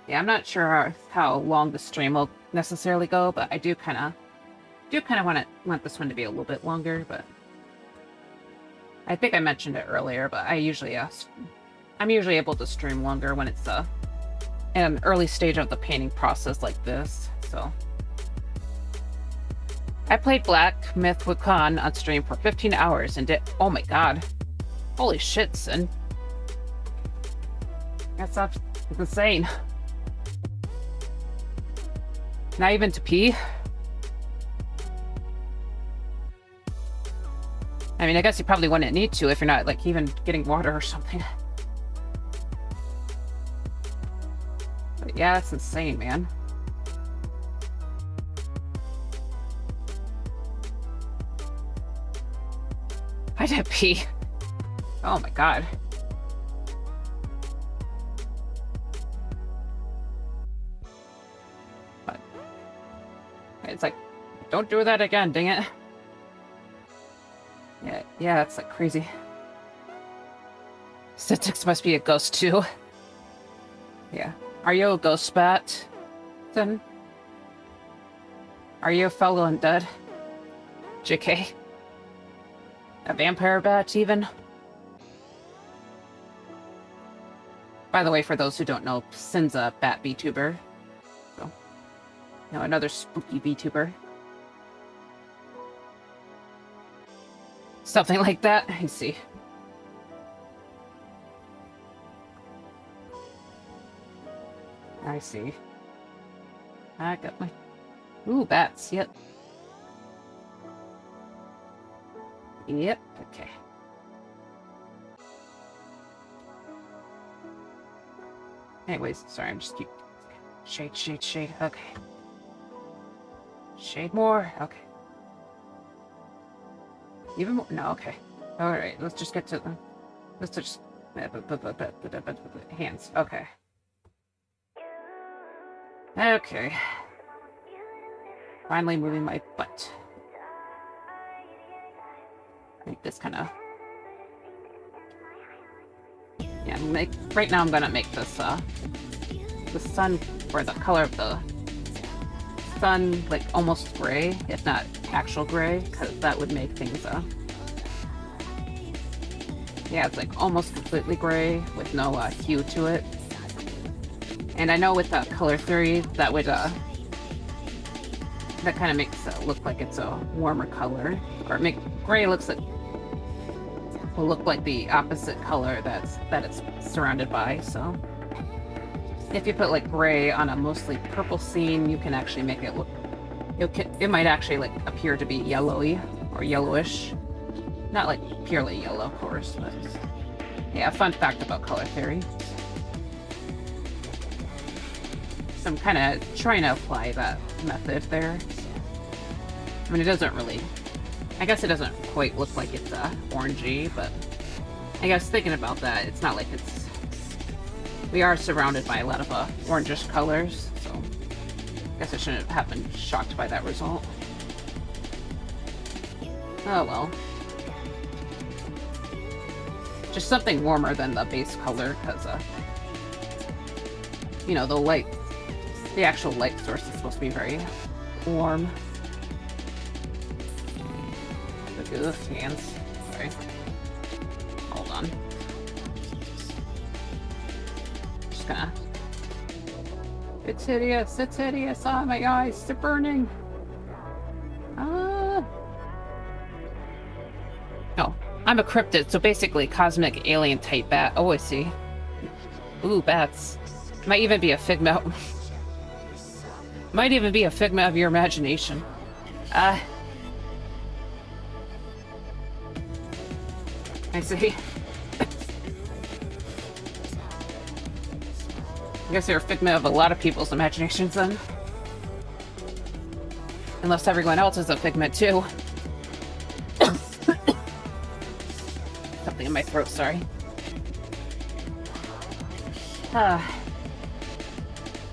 Yeah, I'm not sure how long the stream will necessarily go, but I do kind of want this one to be a little bit longer, but I think I mentioned it earlier, but I'm usually able to stream longer when it's in an early stage of the painting process like this, so. I played Black Myth Wukong on stream for 15 hours and did. Oh my god. Holy shit, son. That's insane. Not even to pee? I mean, I guess you probably wouldn't need to if you're not, like, even getting water or something. But yeah, that's insane, man. I did pee. Oh my god. But it's like, don't do that again, dang it. Yeah, that's like crazy. Stitix must be a ghost too. Yeah. Are you a ghost bat, then? Are you a fellow undead? JK? A vampire bat, even? By the way, for those who don't know, Sin's a bat VTuber. So, another spooky VTuber. Something like that. I see. I see. I got my... Ooh, bats, yep. Yep, okay. Anyways, sorry, I'm just keep... Shade, shade, shade, okay. Shade more, okay. Even more? No, okay. Alright, let's just get to the... Let's just... Hands, okay. Okay. Finally moving my butt. Make this kind of... Yeah, right now I'm gonna make this, the sun, or the color of the sun, like, almost gray, if not actual gray, because that would make things, yeah, it's like almost completely gray, with no, hue to it. And I know with color theory, that would, that kind of makes it look like it's a warmer color. Or make gray looks like, will look like the opposite color that it's surrounded by, so. If you put like gray on a mostly purple scene, you can actually make it look, it might actually like appear to be yellowy or yellowish. Not like purely yellow, of course, but yeah, fun fact about color theory. So I'm kind of trying to apply that method there. I mean, it doesn't really, I guess it doesn't quite look like it's orangey, but I guess thinking about that, it's not like it's, we are surrounded by a lot of orangish colors, so I guess I shouldn't have been shocked by that result. Oh well. Just something warmer than the base color, because, you know, the actual light source is supposed to be very warm. Ugh, hands. Sorry. Hold on. Just gonna... It's hideous, oh my eyes, they're burning! Oh, I'm a cryptid, so basically cosmic alien type bat. Oh, I see. Ooh, bats. Might even be a figment. Might even be a figment of your imagination. I see. I guess you're a figment of a lot of people's imaginations then. Unless everyone else is a figment too. Something in my throat, sorry.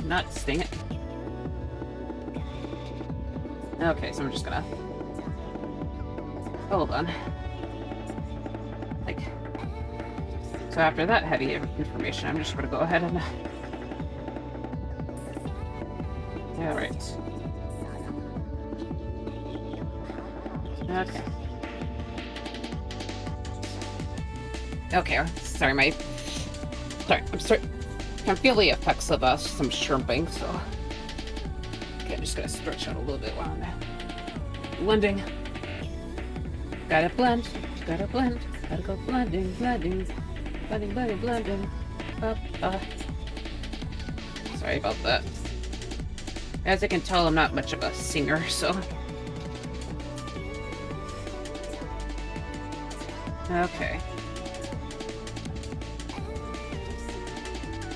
Not sting it. Okay, so I'm just gonna... Hold on. Like... So after that heavy information, I'm just gonna go ahead and... Yeah, right. Okay. Okay, sorry, I'm sorry. can feel the effects of some shrimping, so okay, I'm just gonna stretch out a little bit while I'm blending. Gotta blend, gotta go blending. Sorry about that. As you can tell, I'm not much of a singer, so. Okay.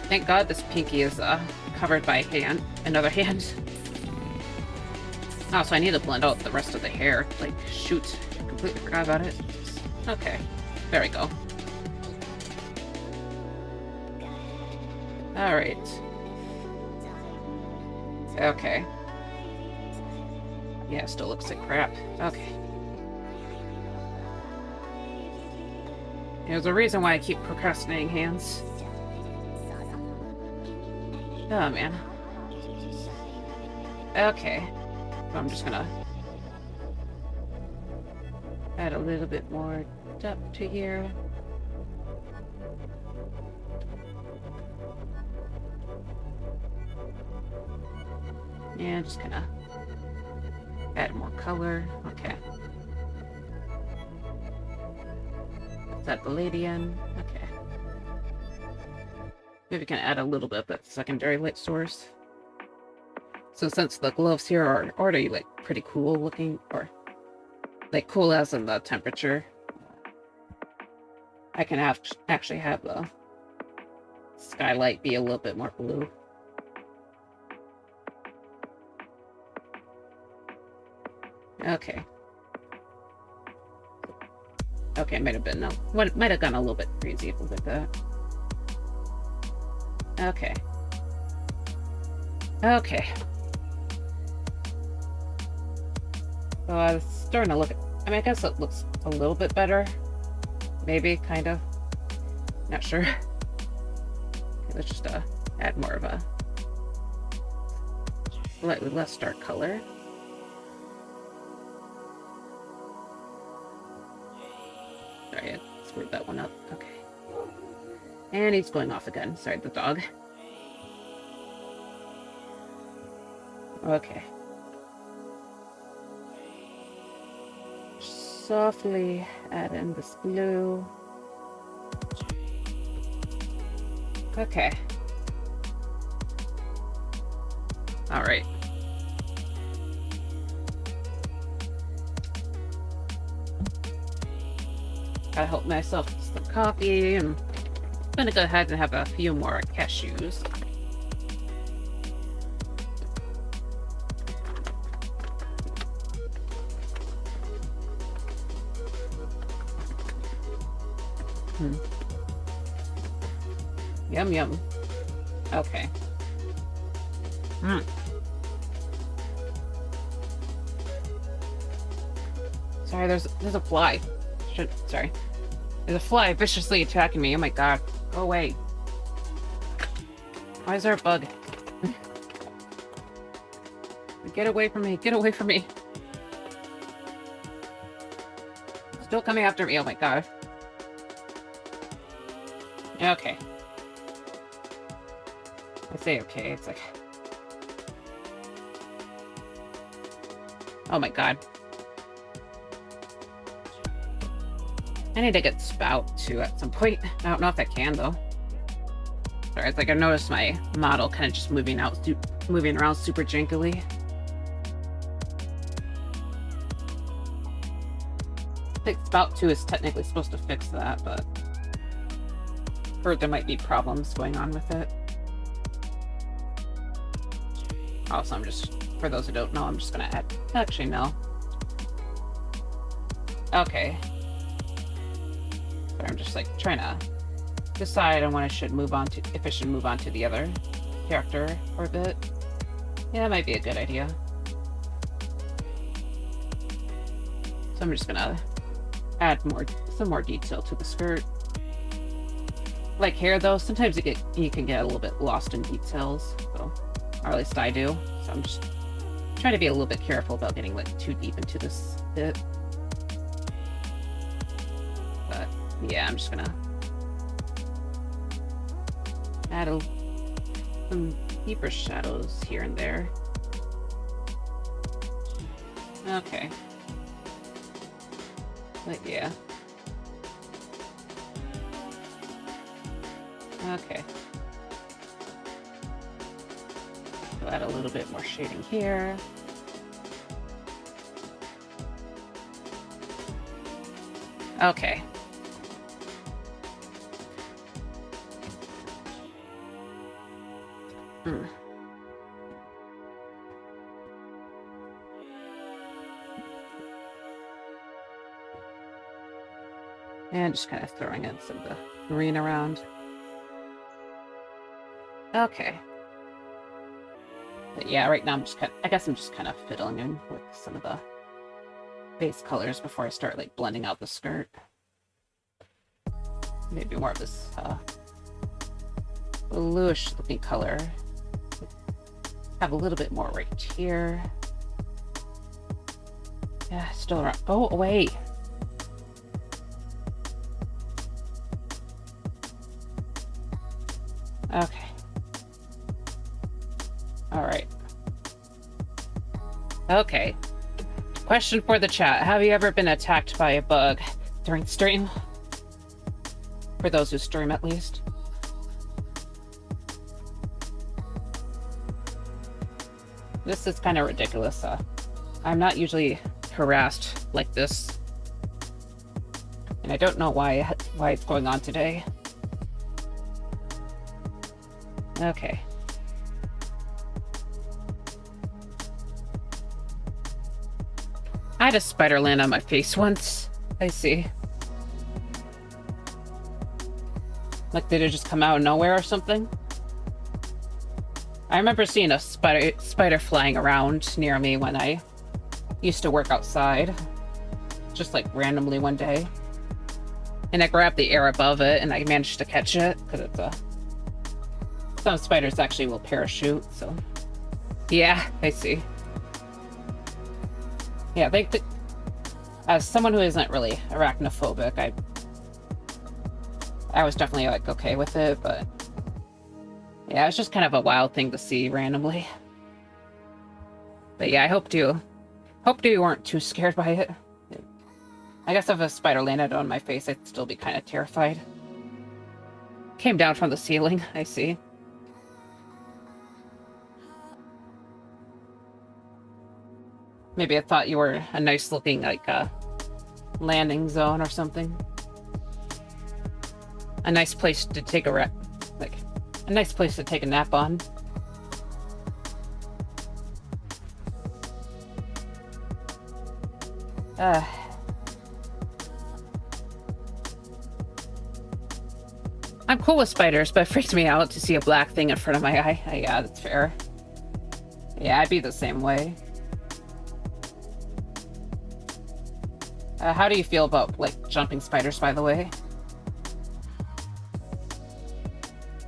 Thank God this pinky is covered by another hand. Oh, so I need to blend out the rest of the hair. Like, shoot. Completely forgot about it. Okay. There we go. Alright. Okay. Yeah, still looks like crap. Okay. There's a reason why I keep procrastinating hands. Oh, man. Okay. So I'm just gonna add a little bit more depth to here. Yeah, just gonna add more color. Okay. Is that the lady in? Okay. Maybe we can add a little bit of that secondary light source. So since the gloves here are already like pretty cool looking, or like cool as in the temperature, I can actually have the skylight be a little bit more blue. Okay. Okay, might have been might have gone a little bit crazy if it was like that. Okay. Okay. So I was starting to look at, I mean, I guess it looks a little bit better. Maybe, kind of. Not sure. Okay, let's just add more of a slightly less dark color. Sorry, I screwed that one up. Okay. And he's going off again. Sorry, the dog. Okay. Softly add in this blue. Okay. All right. I helped myself with some coffee, and I'm gonna go ahead and have a few more cashews. Yum yum. Okay. Sorry, there's a fly. Sorry. There's a fly viciously attacking me. Oh my god. Go away. Why is there a bug? Get away from me. Get away from me. Still coming after me. Oh my god. Okay. I say okay. It's like... Oh my god. I need to get Spout too at some point. I don't know if I can though. Sorry, it's like I noticed my model kind of just moving around super jinkily. I think Spout 2 is technically supposed to fix that, but heard there might be problems going on with it. Also, I'm just, for those who don't know, I'm just gonna add, actually no. Okay. But I'm just like trying to decide on when I should move on to, if I should move on to the other character for a bit. Yeah, that might be a good idea. So I'm just gonna add some more detail to the skirt. Like hair though, sometimes you can get a little bit lost in details, so, or at least I do. So I'm just trying to be a little bit careful about getting like too deep into this bit. But yeah, I'm just gonna add some deeper shadows here and there. Okay. But yeah. Okay. So add a little bit more shading here. Okay. Hmm. And just kind of throwing in some of the green around. Okay. But yeah, right now I guess I'm just kind of fiddling in with some of the base colors before I start like blending out the skirt. Maybe more of this bluish looking color. Have a little bit more right here. Yeah, still around. Go away. Okay. All right. Okay. Question for the chat. Have you ever been attacked by a bug during stream? For those who stream, at least. This is kind of ridiculous. I'm not usually harassed like this. And I don't know why it's going on today. Okay. I had a spider land on my face once. I see. Like, did it just come out of nowhere or something? I remember seeing a spider flying around near me when I used to work outside. Just like randomly one day. And I grabbed the air above it and I managed to catch it because it's some spiders actually will parachute, so. Yeah, I see. Yeah, as someone who isn't really arachnophobic, I was definitely like okay with it, but yeah, it's just kind of a wild thing to see randomly. But yeah, I hope you weren't too scared by it. I guess if a spider landed on my face, I'd still be kind of terrified. Came down from the ceiling, I see. Maybe I thought you were a nice looking, like, landing zone or something. A nice place to take a nice place to take a nap on. I'm cool with spiders, but it freaked me out to see a black thing in front of my eye. Yeah, that's fair. Yeah, I'd be the same way. How do you feel about, like, jumping spiders, by the way?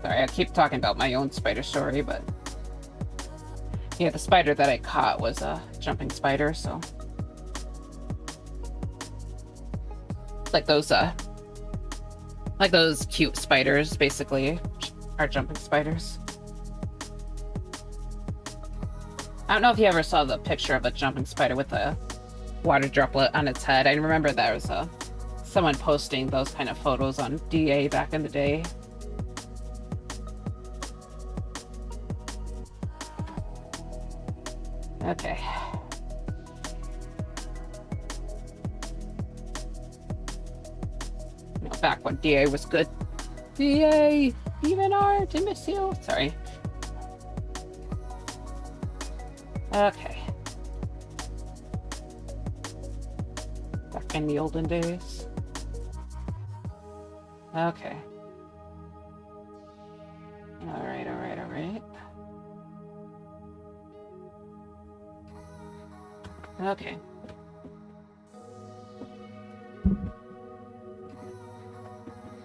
Sorry, I keep talking about my own spider story, but... yeah, the spider that I caught was a jumping spider, so... like those cute spiders, basically, are jumping spiders. I don't know if you ever saw the picture of a jumping spider with a water droplet on its head. I remember there was someone posting those kind of photos on DA back in the day. Okay. Back when DA was good. DA! Even art! I miss you! Sorry. Okay. Back in the olden days. Okay. Alright, alright, alright. Okay.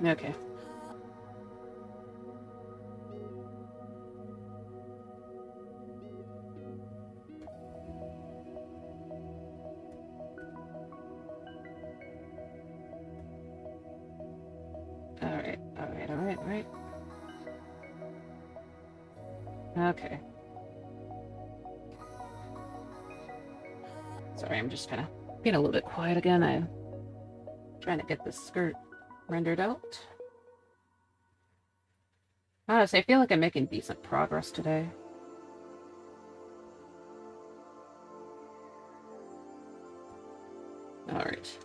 Okay. Alright, alright, alright, alright. Okay. Sorry, I'm just kind of being a little bit quiet again. I'm trying to get this skirt rendered out. Honestly, I feel like I'm making decent progress today. Alright.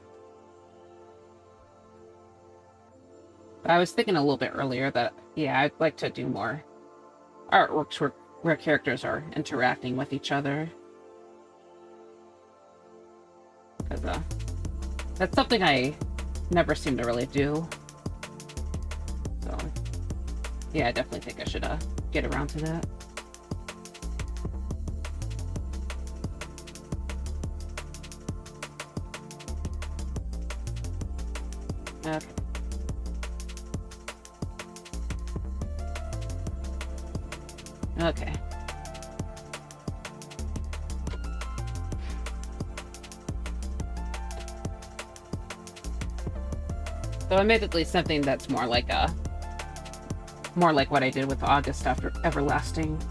I was thinking a little bit earlier that, yeah, I'd like to do more artworks where characters are interacting with each other. Because that's something I never seem to really do. So, yeah, I definitely think I should get around to that. Okay. Okay. So admittedly something that's more like what I did with August after Everlasting.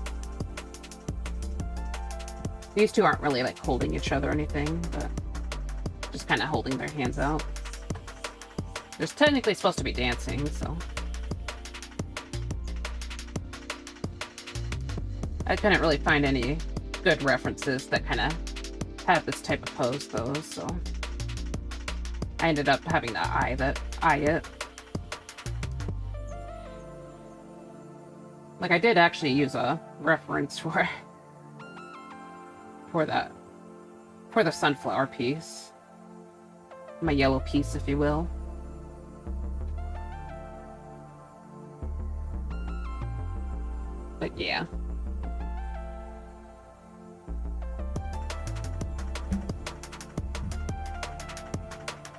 These two aren't really like holding each other or anything, but just kind of holding their hands out. There's technically supposed to be dancing, so I couldn't really find any good references that kind of have this type of pose though, so I ended up having to eye it. Like, I did actually use a reference for the sunflower piece. My yellow piece, if you will. But yeah.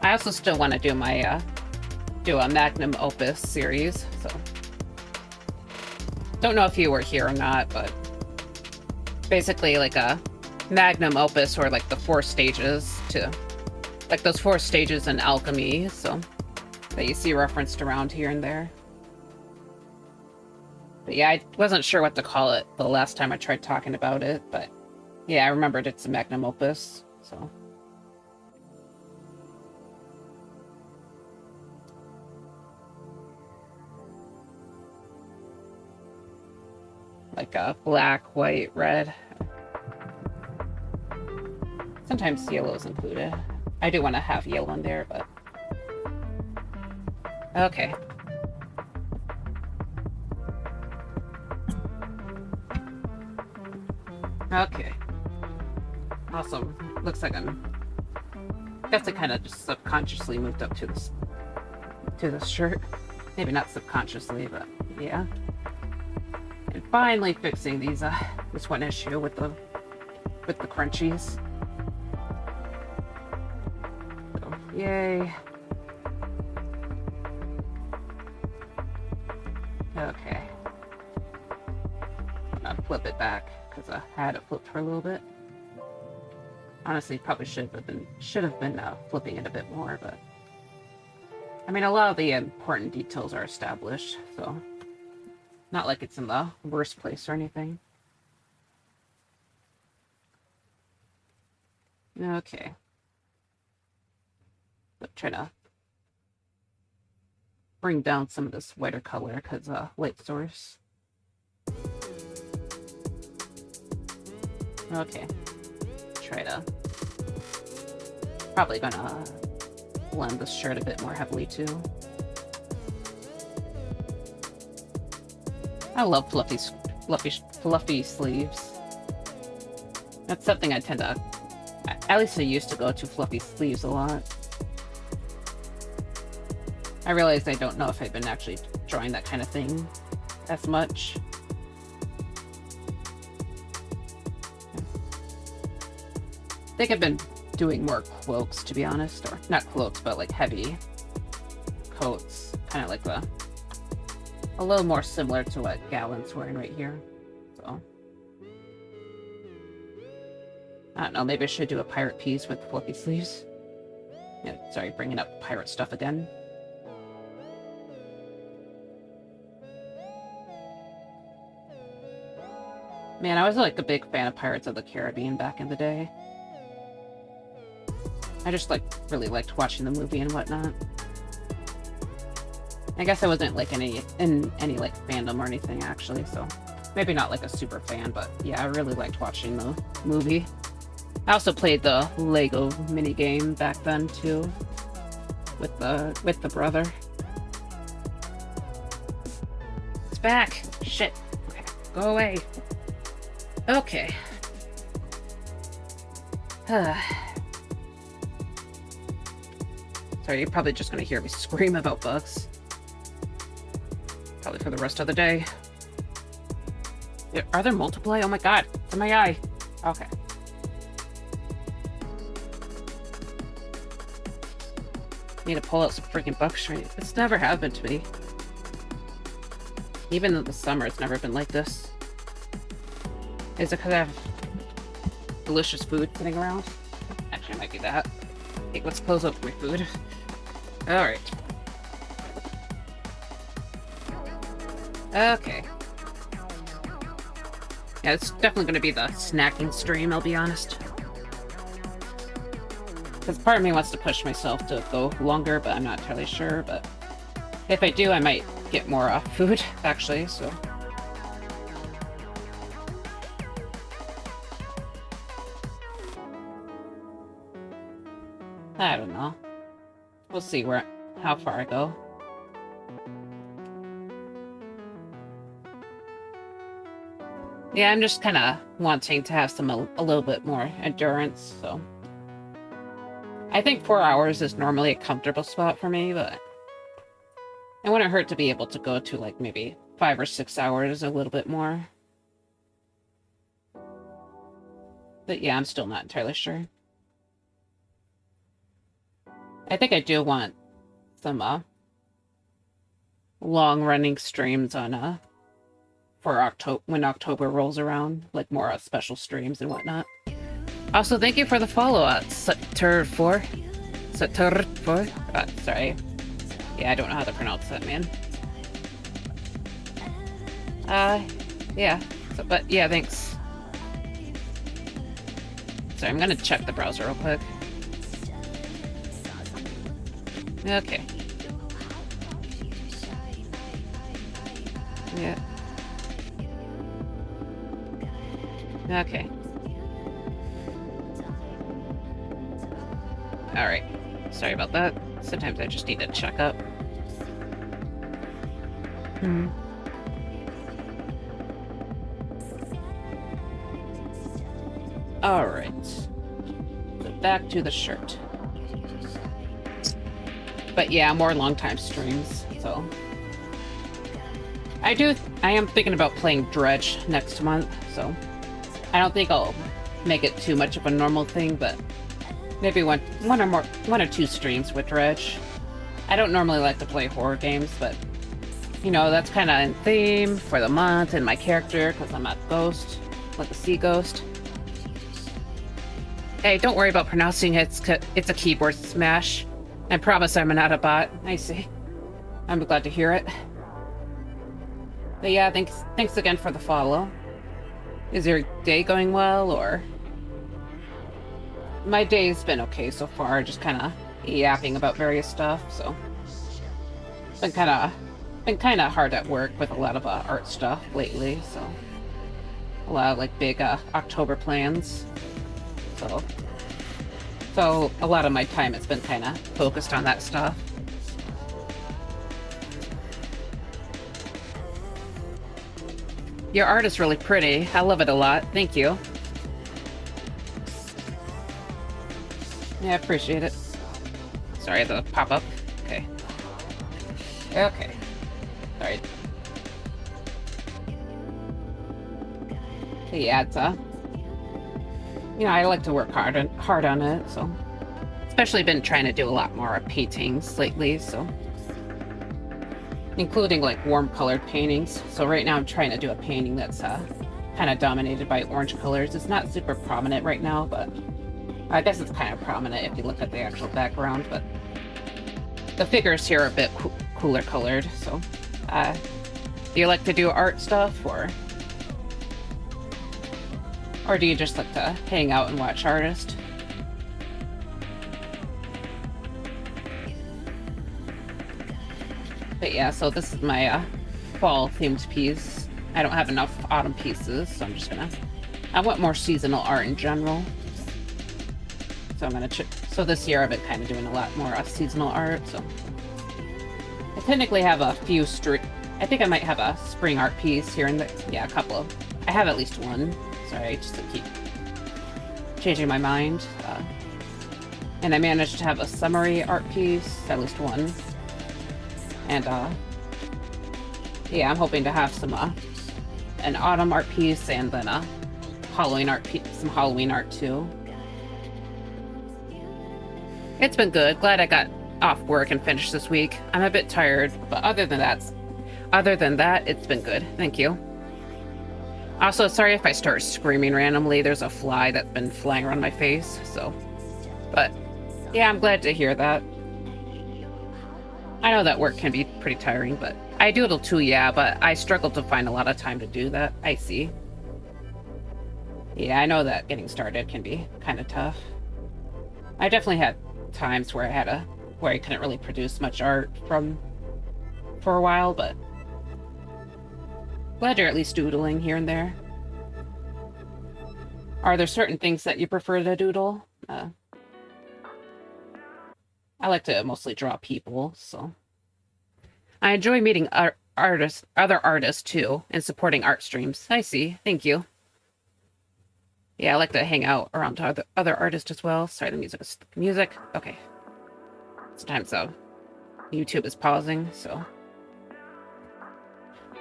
I also still want to do my do a magnum opus series, so don't know if you were here or not, but basically like a magnum opus, or like the 4 stages to, like those 4 stages in alchemy, so that you see referenced around here and there. But yeah, I wasn't sure what to call it the last time I tried talking about it, but yeah, I remembered it's a magnum opus, so. Like black, white, red. Sometimes yellow is included. I do want to have yellow in there, but... Okay. Okay. Awesome. Looks like I guess I kind of just subconsciously moved up to this shirt. Maybe not subconsciously, but yeah. And finally fixing these this one issue with the crunchies. So, yay. Okay. I'm gonna flip it back because I had it flipped for a little bit. Honestly, probably should have been flipping it a bit more, but I mean, a lot of the important details are established, so not like it's in the worst place or anything. Okay. But try to bring down some of this whiter color because light source. Okay. Try to... Probably gonna blend this shirt a bit more heavily too. I love fluffy sleeves. That's something I tend to... At least I used to go to fluffy sleeves a lot. I realized I don't know if I've been actually drawing that kind of thing as much. I think I've been doing more cloaks, to be honest. Or not cloaks, but like heavy coats. Kind of like a little more similar to what Gallen's wearing right here. So I don't know, maybe I should do a pirate piece with fluffy sleeves. Yeah, sorry, bringing up pirate stuff again. Man, I was like a big fan of Pirates of the Caribbean back in the day. I just like really liked watching the movie and whatnot. I guess I wasn't like in any like fandom or anything actually, so maybe not like a super fan, but yeah, I really liked watching the movie. I also played the Lego minigame back then too, with the brother. It's back. Shit. Okay, go away. Okay. Sorry, you're probably just gonna hear me scream about bugs. Probably for the rest of the day. Are there multiply? Oh my god, it's in my eye. Okay. Need to pull out some freaking bug strain. It's never happened to me. Even in the summer, it's never been like this. Is it because I have delicious food sitting around? Actually, it might be that. Okay, let's close up my food. Alright. Okay. Yeah, it's definitely going to be the snacking stream, I'll be honest. Because part of me wants to push myself to go longer, but I'm not entirely sure. But if I do, I might get more food, actually, so... I don't know. We'll see how far I go. Yeah, I'm just kind of wanting to have a little bit more endurance, so... I think 4 hours is normally a comfortable spot for me, but... it wouldn't hurt to be able to go to, like, maybe 5 or 6 hours, a little bit more. But yeah, I'm still not entirely sure. I think I do want some long-running streams on for October, when October rolls around, like more special streams and whatnot. Also, thank you for the follow Satur4. Sorry. Yeah, I don't know how to pronounce that, man. Yeah. But yeah, thanks. Sorry, I'm gonna check the browser real quick. Okay. Yeah. Okay. Alright. Sorry about that. Sometimes I just need to check up. Alright. So back to the shirt. But yeah, more long-time streams, so... I am thinking about playing Dredge next month, so... I don't think I'll make it too much of a normal thing, but... maybe one or two streams with Dredge. I don't normally like to play horror games, but... you know, that's kind of in theme for the month and my character, because I'm a ghost. Like a sea ghost. Hey, don't worry about pronouncing it, it's a keyboard smash. I promise I'm not a bot. I see. I'm glad to hear it. But yeah, thanks again for the follow. Is your day going well, or... my day's been okay so far, just kind of yapping about various stuff, so... been kind of hard at work with a lot of art stuff lately, so... a lot of, like, big October plans. So a lot of my time has been kind of focused on that stuff. Your art is really pretty. I love it a lot. Thank you. Yeah, I appreciate it. Sorry, the pop-up. Okay. Okay. Sorry. Yeah, it's you know, I like to work hard on it, so... especially been trying to do a lot more paintings lately, so... including, like, warm-colored paintings. So right now I'm trying to do a painting that's kind of dominated by orange colors. It's not super prominent right now, but... I guess it's kind of prominent if you look at the actual background, but... the figures here are a bit cooler colored, so... do you like to do art stuff, or... Or do you just like to hang out and watch artists? But yeah, so this is my fall themed piece. I don't have enough autumn pieces, so I'm just gonna... I want more seasonal art in general. So I'm gonna... So this year I've been kind of doing a lot more seasonal art, so... I technically have a few I think I might have a spring art piece here and there. Yeah, a couple of... I have at least one. Sorry, just to keep changing my mind. And I managed to have a summery art piece, at least one. And, yeah, I'm hoping to have some, an autumn art piece and then a Halloween art piece, some Halloween art too. It's been good. Glad I got off work and finished this week. I'm a bit tired, but other than that, it's been good. Thank you. Also, sorry if I start screaming randomly. There's a fly that's been flying around my face, so. But, yeah, I'm glad to hear that. I know that work can be pretty tiring, but I doodle too, yeah, but I struggle to find a lot of time to do that. I see. Yeah, I know that getting started can be kind of tough. I definitely had times where I couldn't really produce much art for a while, but glad you're at least doodling here and there. Are there certain things that you prefer to doodle? I like to mostly draw people, so. I enjoy meeting other artists too, and supporting art streams. I see. Thank you. Yeah, I like to hang out around other artists as well. Sorry, the music. Okay. Sometimes YouTube is pausing, so.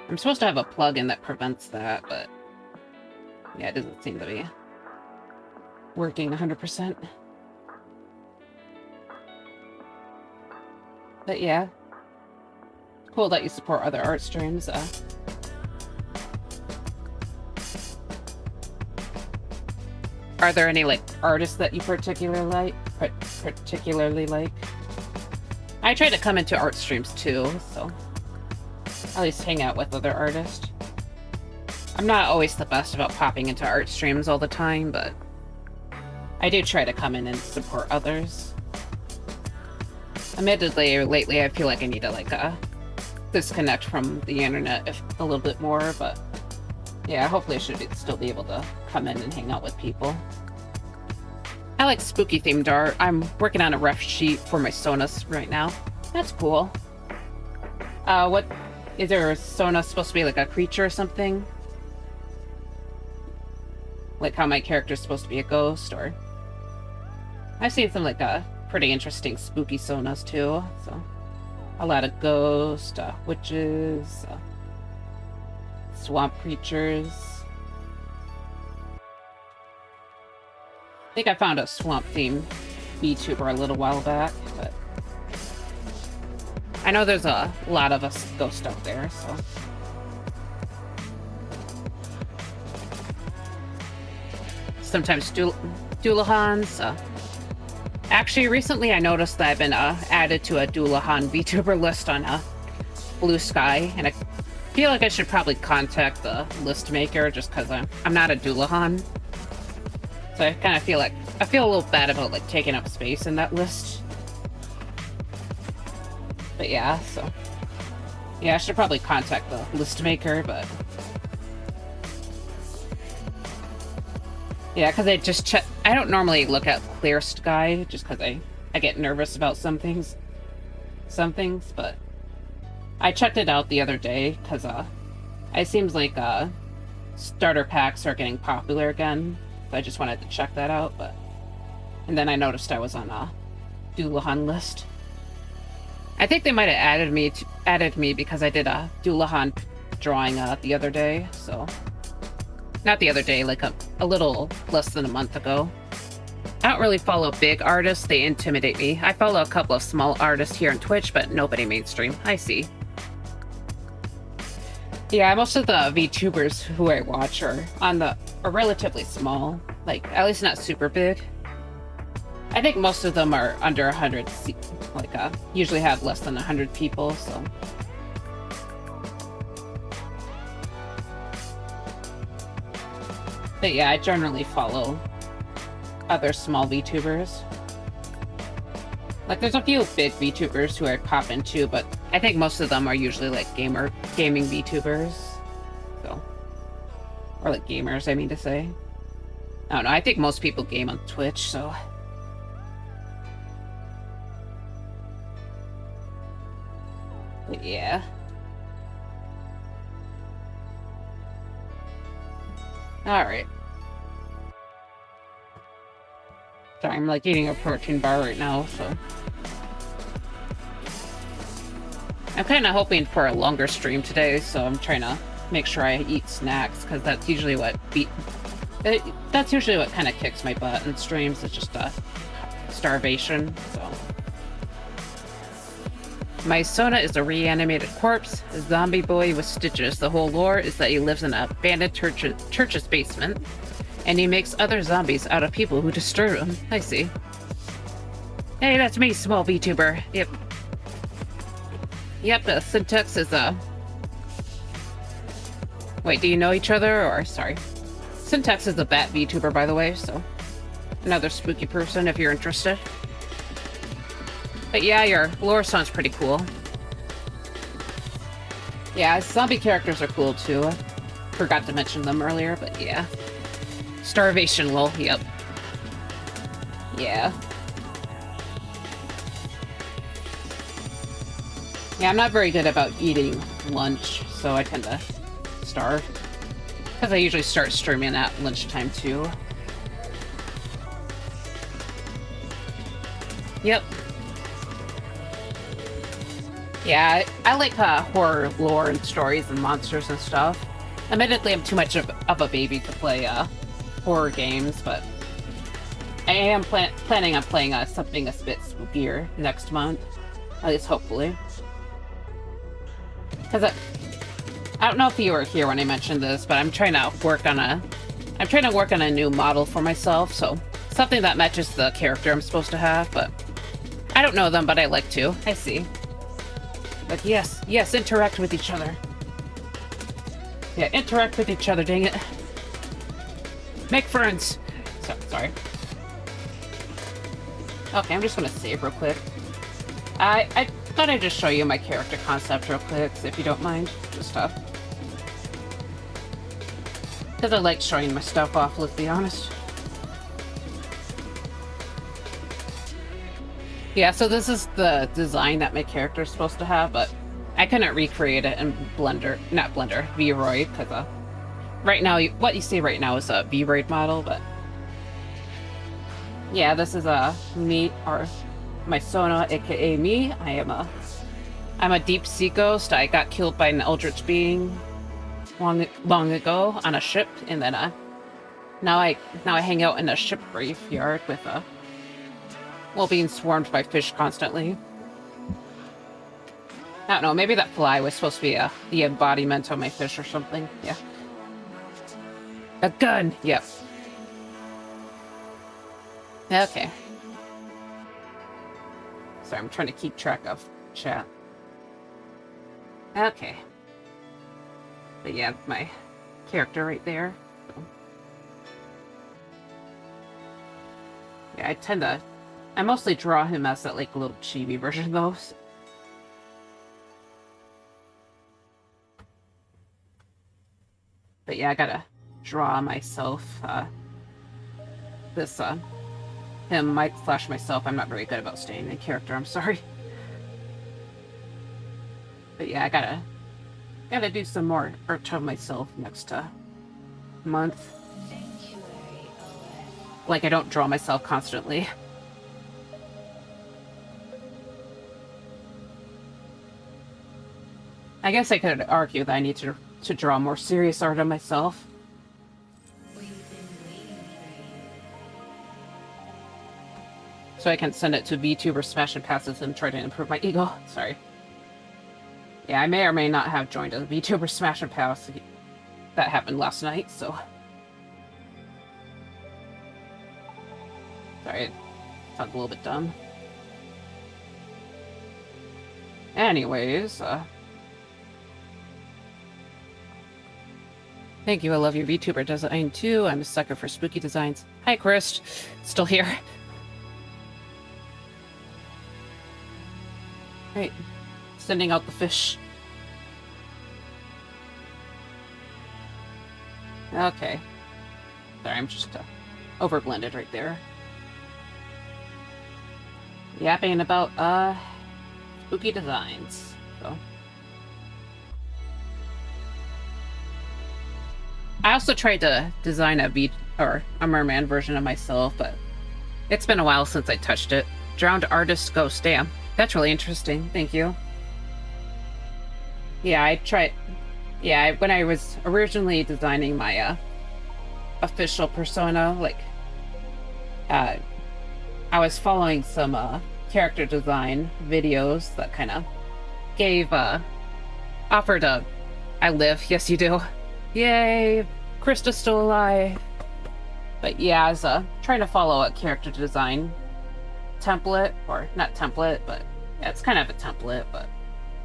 I'm supposed to have a plugin that prevents that, but yeah, it doesn't seem to be working 100%. But yeah, cool that you support other art streams. Are there any like artists that you particularly like? I try to come into art streams too, so at least hang out with other artists. I'm not always the best about popping into art streams all the time, but I do try to come in and support others. Admittedly, lately I feel like I need to like disconnect from the internet a little bit more, but yeah, hopefully I should still be able to come in and hang out with people. I like spooky themed art. I'm working on a ref sheet for my Sonus right now. That's cool. What is there? Sonus supposed to be like a creature or something? Like how my character's supposed to be a ghost, or I've seen some like pretty interesting spooky Sonas too. So a lot of ghosts, witches, swamp creatures. I think I found a swamp themed VTuber a little while back, but I know there's a lot of us ghosts out there, so. Sometimes Doolahans. Actually, recently I noticed that I've been added to a Doolahan VTuber list on Blue Sky, and I feel like I should probably contact the list maker just because I'm not a Doolahan. So I kind of feel like I feel a little bad about like taking up space in that list. But yeah, so yeah, I should probably contact the list maker, but yeah, because I just check. I don't normally look at Clear Sky just because I get nervous about some things, but I checked it out the other day because it seems like starter packs are getting popular again. So I just wanted to check that out, and then I noticed I was on a Doolahan list. I think they might have added me because I did a Doolahan drawing the other day, so. Not the other day, like a little less than a month ago. I don't really follow big artists, they intimidate me. I follow a couple of small artists here on Twitch, but nobody mainstream. I see. Yeah, most of the VTubers who I watch are relatively small, like at least not super big. I think most of them are under 100, like usually have less than 100 people, so. But yeah, I generally follow other small VTubers. Like, there's a few big VTubers who I pop into, but I think most of them are usually like gaming VTubers. So, or like gamers, I mean to say. I don't know, I think most people game on Twitch, so. But yeah. Alright. Sorry, I'm like eating a protein bar right now, so. I'm kind of hoping for a longer stream today, so I'm trying to make sure I eat snacks, because that's usually what that's usually what kind of kicks my butt in streams. It's just starvation, so. My Sona is a reanimated corpse, a zombie boy with stitches. The whole lore is that he lives in an abandoned church's basement, and he makes other zombies out of people who disturb him. I see. Hey, that's me, small VTuber. Yep. Yep, Syntax is Wait, do you know each other, or... Sorry. Syntax is a bat VTuber, by the way, so... Another spooky person, if you're interested. But yeah, your lore sounds pretty cool. Yeah, zombie characters are cool, too. I forgot to mention them earlier, but yeah. Starvation, lol, yep. Yeah. Yeah, I'm not very good about eating lunch, so I tend to starve. Because I usually start streaming at lunchtime, too. Yep. Yeah, I like horror lore and stories and monsters and stuff. Admittedly, I'm too much of a baby to play horror games, but I am planning on playing something a bit spookier next month. At least hopefully. Because I don't know if you were here when I mentioned this, but I'm trying to work on a new model for myself, so something that matches the character I'm supposed to have, but I don't know them, but I like to. I see. But yes, interact with each other. Yeah, interact with each other, dang it. Make friends! Sorry. Okay, I'm just gonna save real quick. I thought I'd just show you my character concept real quick, if you don't mind. Just because I like showing my stuff off, let's be honest. Yeah, so this is the design that my character is supposed to have, but I couldn't recreate it in VRoid, because right now, what you see right now is a VRoid model, but yeah, this is me, or my Sona, aka me. I'm a deep sea ghost. I got killed by an eldritch being long ago on a ship, and then now I hang out in a ship graveyard with well, being swarmed by fish constantly. I don't know, maybe that fly was supposed to be the embodiment of my fish or something. Yeah. A gun! Yep. Okay. Sorry, I'm trying to keep track of chat. Okay. But yeah, my character right there. Yeah, I mostly draw him as that, like, little chibi version, though. But yeah, I gotta draw myself, myself. I'm not very good about staying in character, I'm sorry. But yeah, I gotta do some more art of myself next, month. Like, I don't draw myself constantly. I guess I could argue that I need to draw more serious art of myself. So I can send it to VTuber Smash and Passes and try to improve my ego. Sorry. Yeah, I may or may not have joined a VTuber Smash and Pass. That happened last night, so... Sorry, it sounds a little bit dumb. Anyways, Thank you. I love your VTuber design too. I'm a sucker for spooky designs. Hi, Chris. Still here. Right. Sending out the fish. Okay. Sorry, I'm just overblended right there. Yapping about spooky designs. So I also tried to design a merman version of myself, but it's been a while since I touched it. Drowned artist ghost. Damn, that's really interesting. Thank you. Yeah, I tried. Yeah, when I was originally designing my official persona, like, I was following some character design videos that kind of offered a. I live. Yes, you do. Yay, Krista's still alive. But yeah, I was trying to follow a character design template, or not template, but yeah, it's kind of a template. But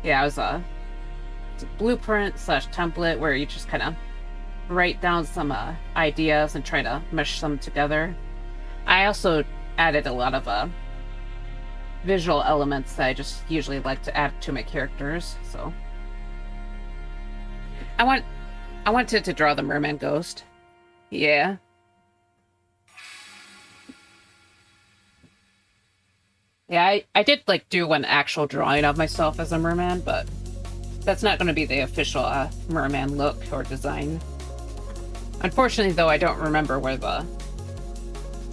yeah, it was it's a blueprint / template where you just kind of write down some ideas and try to mesh them together. I also added a lot of visual elements that I just usually like to add to my characters. So I wanted to draw the merman ghost. Yeah. Yeah, I did like do an actual drawing of myself as a merman, but that's not going to be the official merman look or design. Unfortunately, though, I don't remember where the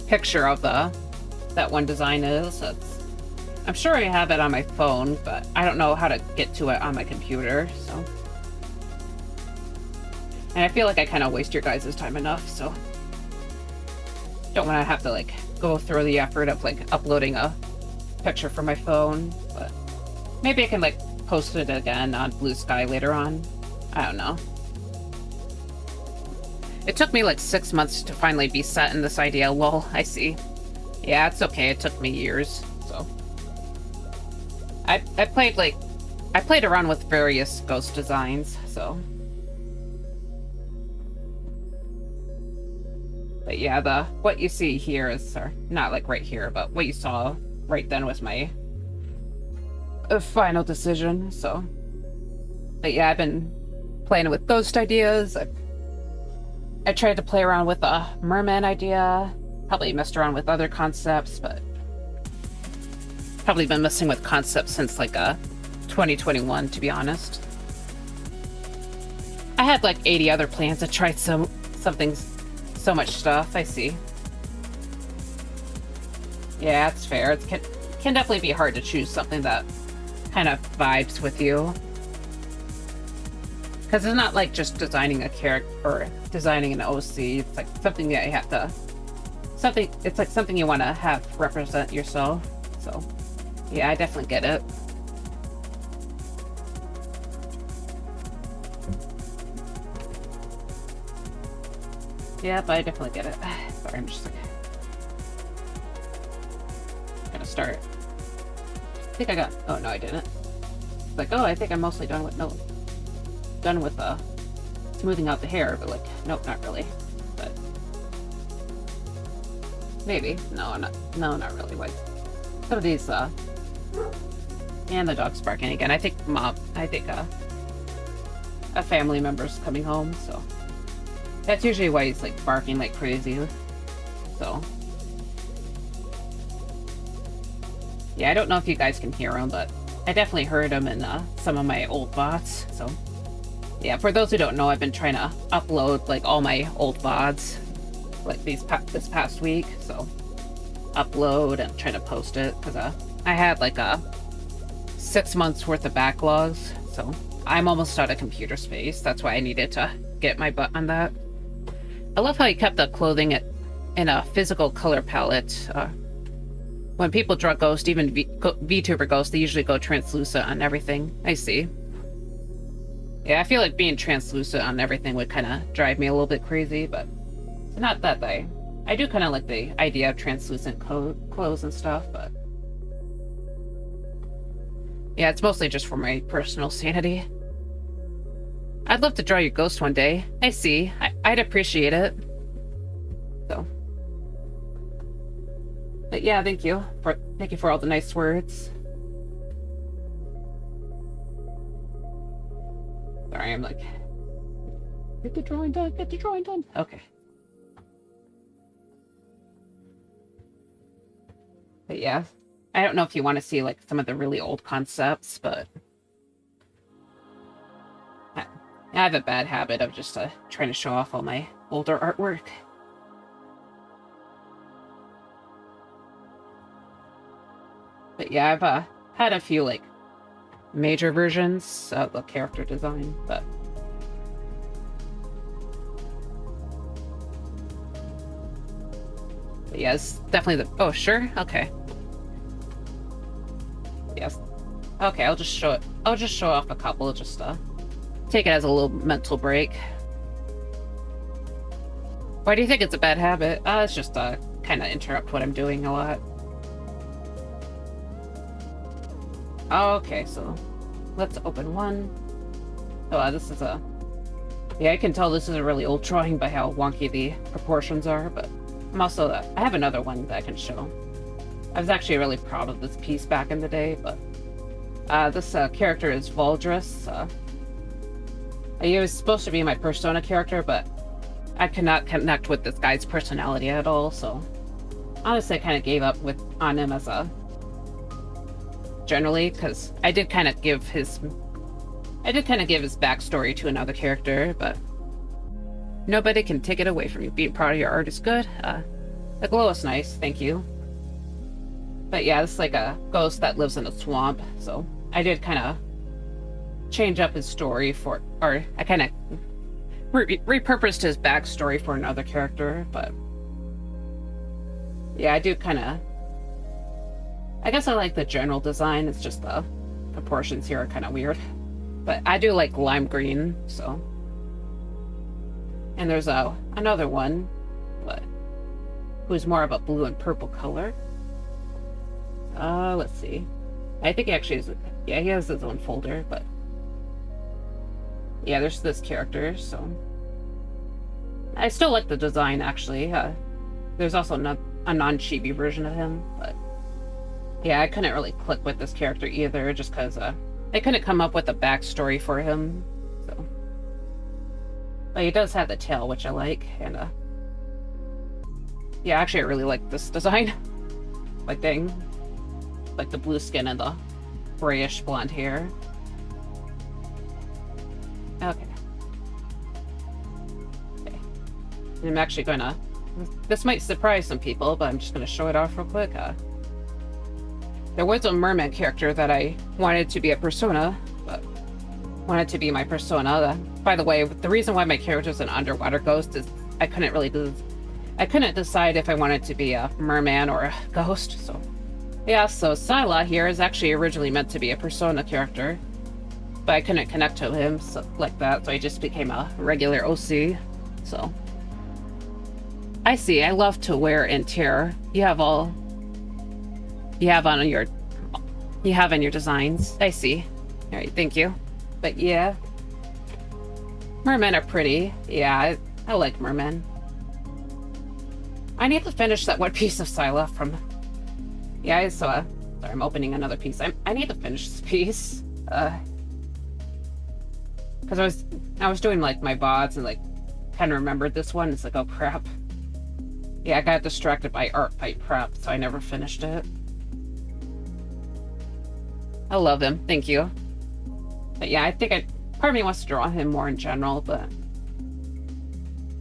picture of that one design is. I'm sure I have it on my phone, but I don't know how to get to it on my computer, so. And I feel like I kind of waste your guys' time enough, so. Don't want to have to, like, go through the effort of, like, uploading a picture from my phone, but maybe I can, like, post it again on Blue Sky later on. I don't know. It took me, like, 6 months to finally be set in this idea. Lol, I see. Yeah, it's okay. It took me years, so. I played around with various ghost designs, so. But yeah, what you see here is, or not like right here, but what you saw right then was my final decision, so. But yeah, I've been playing with ghost ideas. I tried to play around with a merman idea. Probably messed around with other concepts, but probably been messing with concepts since like 2021, to be honest. I had like 80 other plans. I tried so much stuff. I see. Yeah, that's fair. It can definitely be hard to choose something that kind of vibes with you. Because it's not like just designing a character or designing an OC. It's like something that you have to... It's like something you want to have represent yourself. So, yeah, I definitely get it. Yep, I definitely get it. Sorry, I'm just like... Gonna start. I think I got... Oh, no, I didn't. It's like, oh, I think I'm mostly done with... No. Done with smoothing out the hair, but like, nope, not really. But maybe. No, not really. Like some of these and the dog's barking again. I think a family member's coming home, so that's usually why he's like barking like crazy. So yeah, I don't know if you guys can hear him, but I definitely heard him in some of my old VODs, so. Yeah, for those who don't know, I've been trying to upload like all my old VODs like this past week, so upload and try to post it because I had like 6 months worth of backlogs, so I'm almost out of computer space. That's why I needed to get my butt on that. I love how you kept the clothing in a physical color palette. When people draw Ghost, even VTuber Ghost, they usually go translucent on everything. I see. Yeah, I feel like being translucent on everything would kind of drive me a little bit crazy, but not that way. I do kind of like the idea of translucent clothes and stuff, but yeah, it's mostly just for my personal sanity. I'd love to draw your ghost one day. I see. I'd appreciate it. So. But yeah, thank you for all the nice words. Sorry, I'm like, get the drawing done, get the drawing done. Okay. But yeah, I don't know if you want to see like some of the really old concepts, but I have a bad habit of just trying to show off all my older artwork. But yeah, I've had a few like major versions of the character design, but yes, definitely the. Oh, sure, okay. Yes, okay. I'll just show it. I'll just show off a couple. Just take it as a little mental break. Why do you think it's a bad habit? It's just kind of interrupt what I'm doing a lot. Okay, so let's open one. Oh, this is a... Yeah, I can tell this is a really old drawing by how wonky the proportions are, but I'm also... I have another one that I can show. I was actually really proud of this piece back in the day, but... this character is Valdris. He was supposed to be my Persona character, but I could not connect with this guy's personality at all, so... Honestly, I kind of gave up on him as a... Generally, because I did kind of give his backstory to another character, but nobody can take it away from you. Being proud of your art is good. The glow is nice, thank you. But yeah, this is like a ghost that lives in a swamp, so I did kind of change up his story or I kind of repurposed his backstory for another character, but yeah, I do kind of... I guess I like the general design, it's just the proportions here are kind of weird. But I do like lime green, so... And there's another one, but who's more of a blue and purple color. Let's see. I think he actually is... Yeah, he has his own folder, but... Yeah, there's this character, so... I still like the design, actually. There's also a non-chibi version of him, but... Yeah, I couldn't really click with this character either, just because I couldn't come up with a backstory for him, so... But he does have the tail, which I like, and yeah, actually I really like this design. Like, dang. Like the blue skin and the grayish blonde hair. Okay. I'm actually gonna... This might surprise some people, but I'm just gonna show it off real quick. There was a merman character that I wanted to be a persona, but wanted to be my persona. By the way, the reason why my character is an underwater ghost is I couldn't decide if I wanted to be a merman or a ghost, so... Yeah, so Sila here is actually originally meant to be a persona character, but I couldn't connect to him like that, so I just became a regular OC, so... I see, I love to wear and tear. You have in your designs. I see. Alright, thank you. But yeah. Mermen are pretty. Yeah, I like mermen. I need to finish that one piece of Sila from... Yeah, I saw... Sorry, I'm opening another piece. I need to finish this piece. Because I was doing like my VODs and like kind of remembered this one. It's like, oh crap. Yeah, I got distracted by art fight prep, so I never finished it. I love him, thank you. But yeah, I think part of me wants to draw him more in general, but...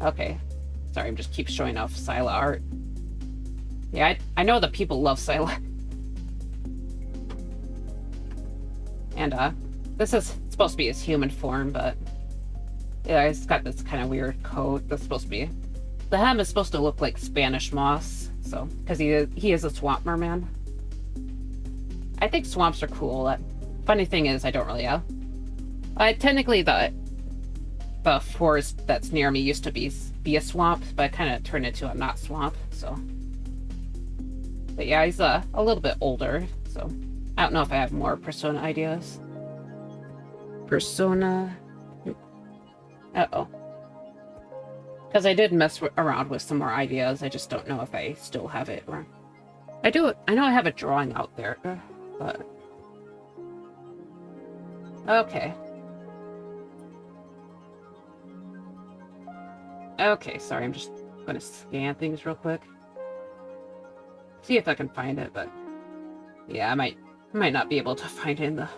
Okay. Sorry, I'm just keep showing off Sila art. Yeah, I know that people love Sila. And, this is supposed to be his human form, but... Yeah, he's got this kind of weird coat that's supposed to be... The hem is supposed to look like Spanish moss, so... Because he is a swamp merman. I think swamps are cool. Funny thing is, I don't really have... technically, the forest that's near me used to be a swamp, but it kind of turned into a not swamp, so... But yeah, he's a little bit older, so... I don't know if I have more Persona ideas. Persona... Uh-oh. Because I did mess around with some more ideas. I just don't know if I still have it. Or... I know I have a drawing out there, but... Okay. Okay, sorry, I'm just gonna scan things real quick. See if I can find it, but... Yeah, I might not be able to find it in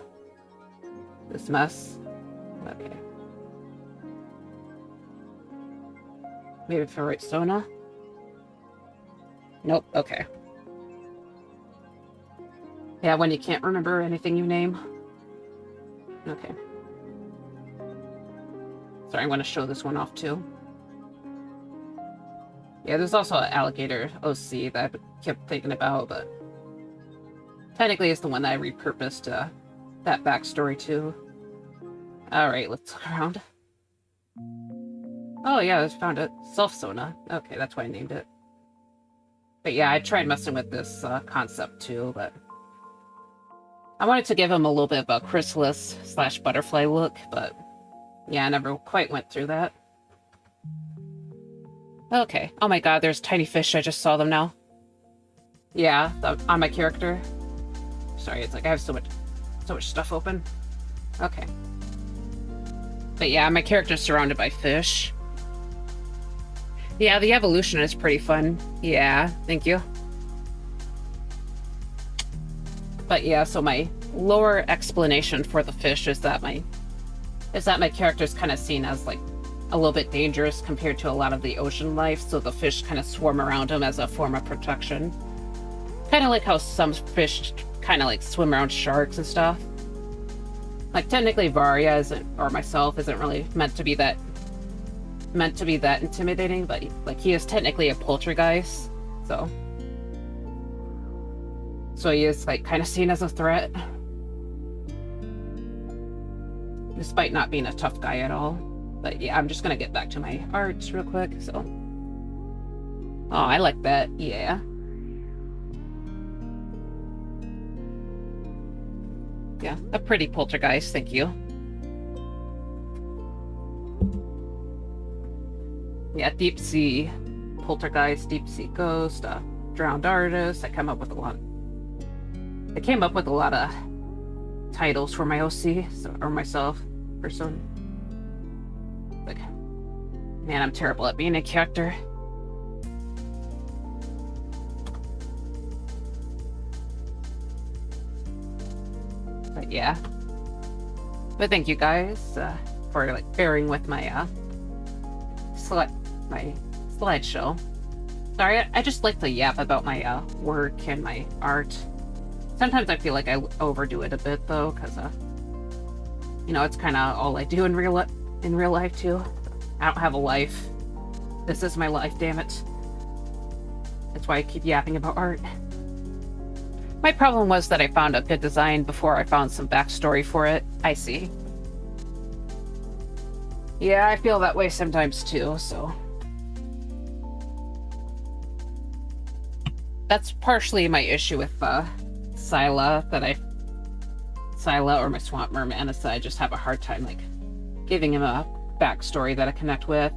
this mess. Okay. Maybe for right Sona? Nope, okay. Yeah, when you can't remember anything you name. Okay. Sorry, I'm going to show this one off too. Yeah, there's also an alligator OC that I kept thinking about, but technically it's the one that I repurposed that backstory to. Alright, let's look around. Oh yeah, I just found it. Self-Sona. Okay, that's why I named it. But yeah, I tried messing with this concept too, but... I wanted to give him a little bit of a chrysalis / butterfly look, but... Yeah, I never quite went through that. Okay. Oh my god, there's tiny fish. I just saw them now. Yeah, on my character. Sorry, it's like I have so much stuff open. Okay. But yeah, my character's surrounded by fish. Yeah, the evolution is pretty fun. Yeah, thank you. But yeah, so my lower explanation for the fish is that my character's kind of seen as like a little bit dangerous compared to a lot of the ocean life, so the fish kind of swarm around him as a form of protection. Kind of like how some fish kind of like swim around sharks and stuff. Like technically Varya isn't, or myself isn't really meant to be that intimidating, but like he is technically a poltergeist, so he is like kind of seen as a threat, despite not being a tough guy at all. But yeah, I'm just gonna get back to my arts real quick. So, oh, I like that. Yeah. Yeah, a pretty poltergeist. Thank you. Yeah, deep sea poltergeist, deep sea ghost, drowned artist. I came up with a lot of titles for my OC, or myself, person. Like, man, I'm terrible at being a character. But yeah. But thank you guys for like bearing with my slideshow. Sorry, I just like to yap about my work and my art. Sometimes I feel like I overdo it a bit though, because you know, it's kind of all I do in real life too. I don't have a life. This is my life, damn it. That's why I keep yapping about art. My problem was that I found a good design before I found some backstory for it. I see. Yeah, I feel that way sometimes too, so... That's partially my issue with Scylla, or my Swamp Mermanissa. I just have a hard time, like, giving him a backstory that I connect with.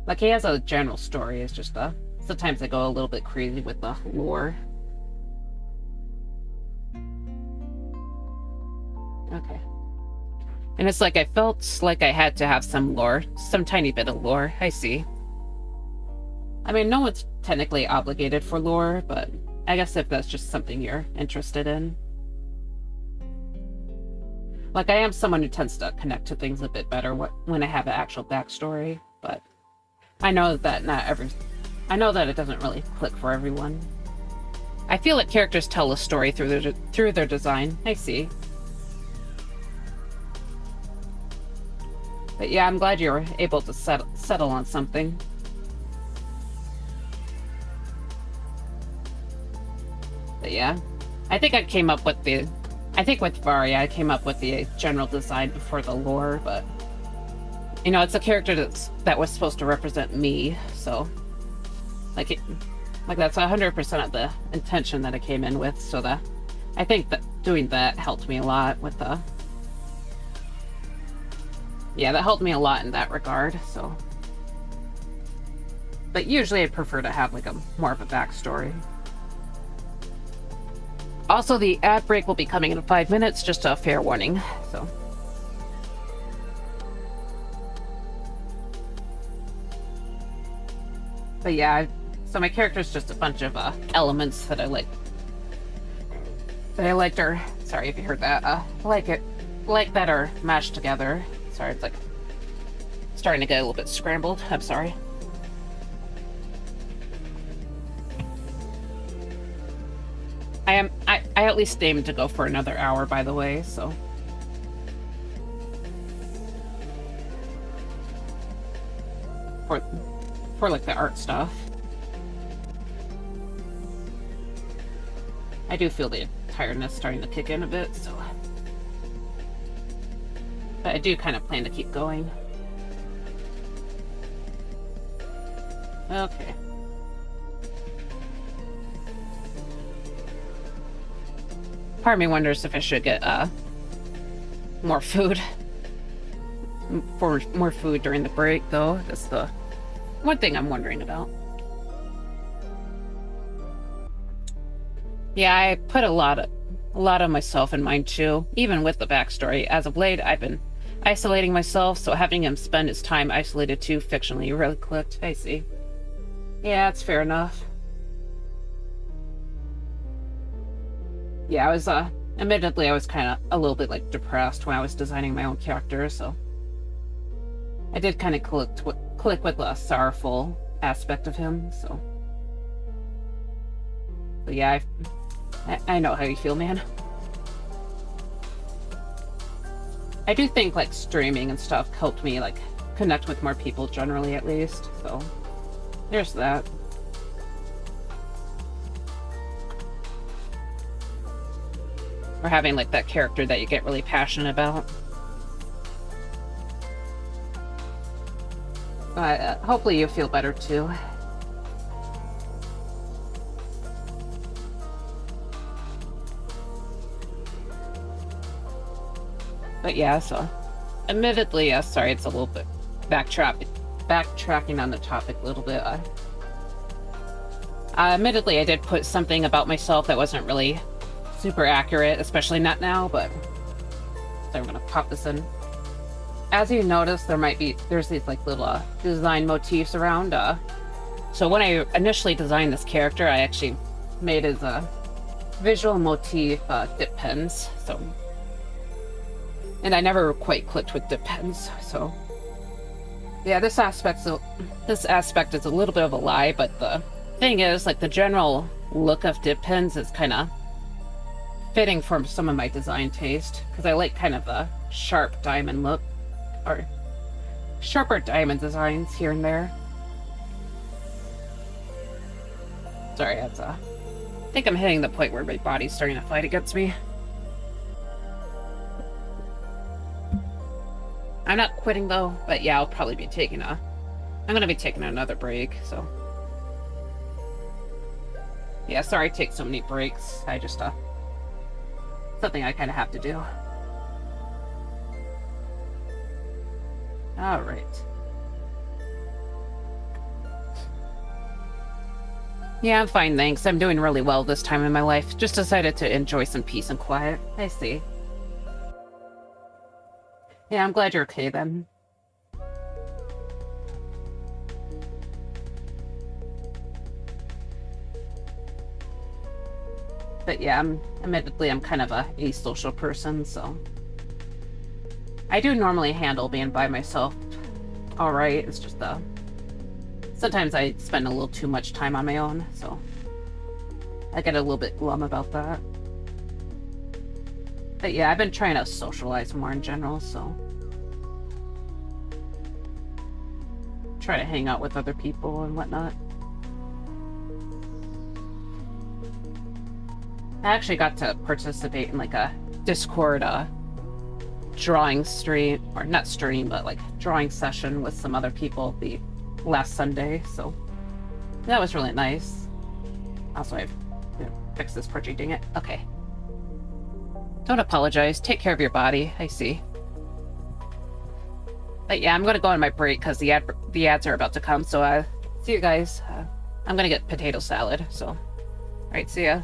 Like, he has a general story, it's just, sometimes I go a little bit crazy with the lore. Okay. And it's like I felt like I had to have some lore, some tiny bit of lore. I see. I mean, no one's technically obligated for lore, but I guess if that's just something you're interested in. Like, I am someone who tends to connect to things a bit better when I have an actual backstory, but I know that I know that it doesn't really click for everyone. I feel like characters tell a story through their design. I see. But yeah, I'm glad you were able to settle on something. But yeah, I think with Varya, I came up with the general design before the lore, but you know, it's a character that was supposed to represent me, so like that's 100% of the intention that I came in with. So that I think that doing that helped me a lot with Yeah, that helped me a lot in that regard, so. But usually I prefer to have like a more of a backstory. Also, the ad break will be coming in 5 minutes, just a fair warning, so. But yeah, so my character is just a bunch of elements that I like. That I liked are, sorry if you heard that, like that are mashed together. Sorry, it's like starting to get a little bit scrambled. I'm sorry. I at least aimed to go for another hour, by the way, so. For like the art stuff. I do feel the tiredness starting to kick in a bit, so. But I do kind of plan to keep going. Okay. Part of me wonders if I should get more food. For more food during the break, though. That's the one thing I'm wondering about. Yeah, I put a lot of myself in mine too, even with the backstory. As of late, I've been isolating myself, so having him spend his time isolated too fictionally really clicked. I see. Yeah, that's fair enough. Yeah, I was, admittedly, I was kind of a little bit, like, depressed when I was designing my own character, so. I did kind of click with the sorrowful aspect of him, so. But yeah, I know how you feel, man. I do think, like, streaming and stuff helped me, like, connect with more people generally, at least, so. There's that. Or having, like, that character that you get really passionate about. But hopefully you feel better, too. But yeah, so... Admittedly, sorry, it's a little bit backtracking on the topic a little bit. Admittedly, I did put something about myself that wasn't really super accurate, especially not now, but so I'm gonna pop this in. As you notice, there's these like little design motifs around. So when I initially designed this character, I actually made his visual motif dip pens. So, and I never quite clicked with dip pens. So, yeah, this aspect is a little bit of a lie, but the thing is, like, the general look of dip pens is kind of fitting for some of my design taste, because I like kind of a sharp diamond look, or sharper diamond designs here and there. Sorry, I think I'm hitting the point where my body's starting to fight against me. I'm not quitting though, but yeah, I'll probably be I'm gonna be taking another break, so. Yeah, sorry I take so many breaks. I just, something I kind of have to do. All right. Yeah, I'm fine, thanks. I'm doing really well this time in my life. Just decided to enjoy some peace and quiet. I see. Yeah, I'm glad you're okay then. But yeah, admittedly, I'm kind of a asocial person, so. I do normally handle being by myself alright. It's just, sometimes I spend a little too much time on my own, so. I get a little bit glum about that. But yeah, I've been trying to socialize more in general, so. Try to hang out with other people and whatnot. I actually got to participate in like a Discord drawing stream, or not stream, but like drawing session with some other people the last Sunday, so that was really nice. Also, I've fixed this projecting it. Okay. Don't apologize. Take care of your body. I see. But yeah, I'm gonna go on my break because the ads are about to come. So see you guys. I'm gonna get potato salad. So, all right, see ya.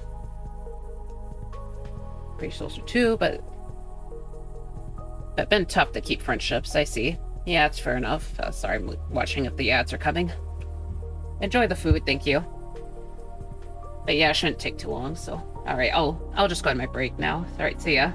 Pretty social too, but been tough to keep friendships. I see. Yeah, it's fair enough. Sorry, I'm watching if the ads are coming. Enjoy the food, thank you. But yeah, it shouldn't take too long. So, all right, I'll just go on my break now. All right, see ya.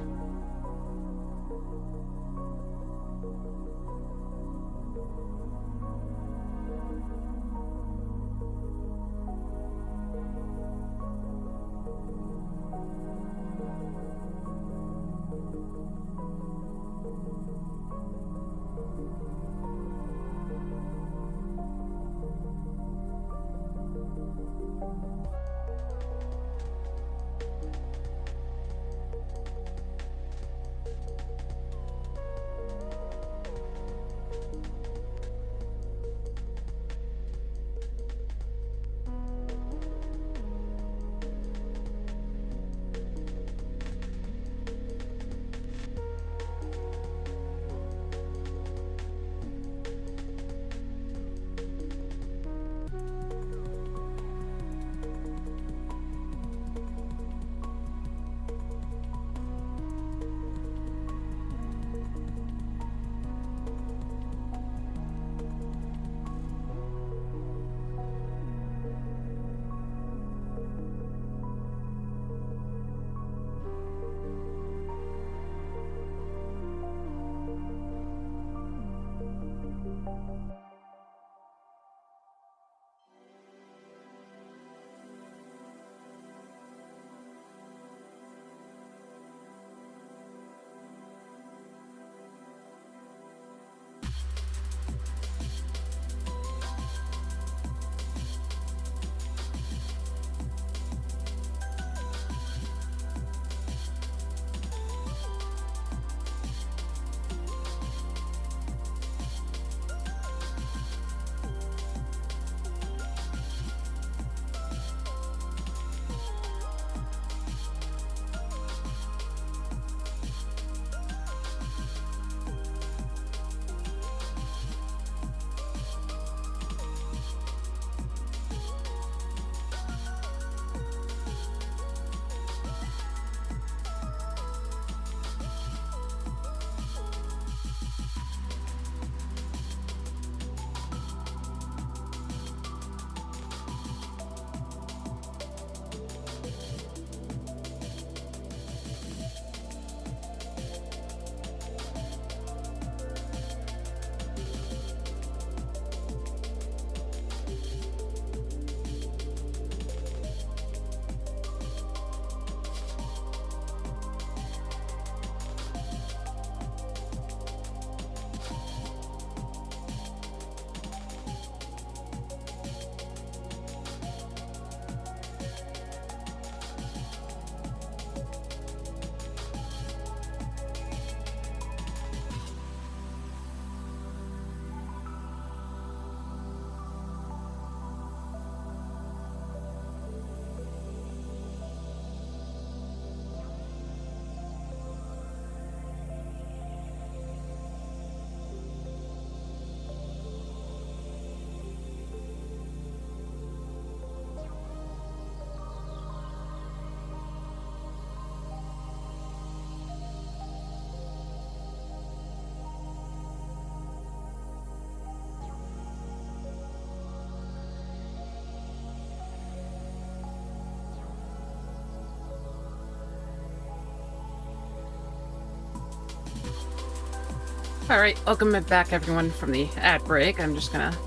Alright, welcome back everyone from the ad break. I'm just gonna...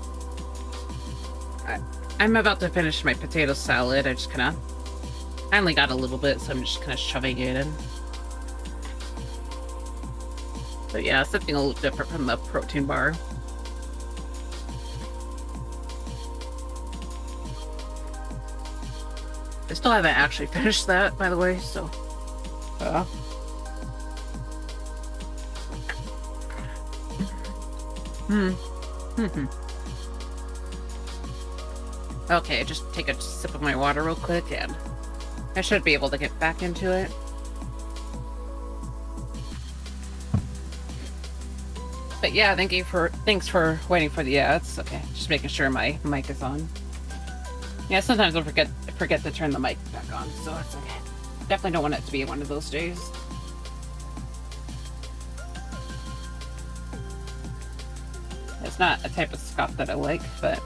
I'm about to finish my potato salad. I just kinda... I only got a little bit, so I'm just kinda shoving it in. So yeah, something a little different from the protein bar. I still haven't actually finished that, by the way, so... Okay, just take a sip of my water real quick, and I should be able to get back into it. But yeah, thanks for waiting for the, yeah, it's okay. Just making sure my mic is on. Yeah, sometimes I'll forget to turn the mic back on, so it's okay. Definitely don't want it to be one of those days. It's not a type of scuff that I like, but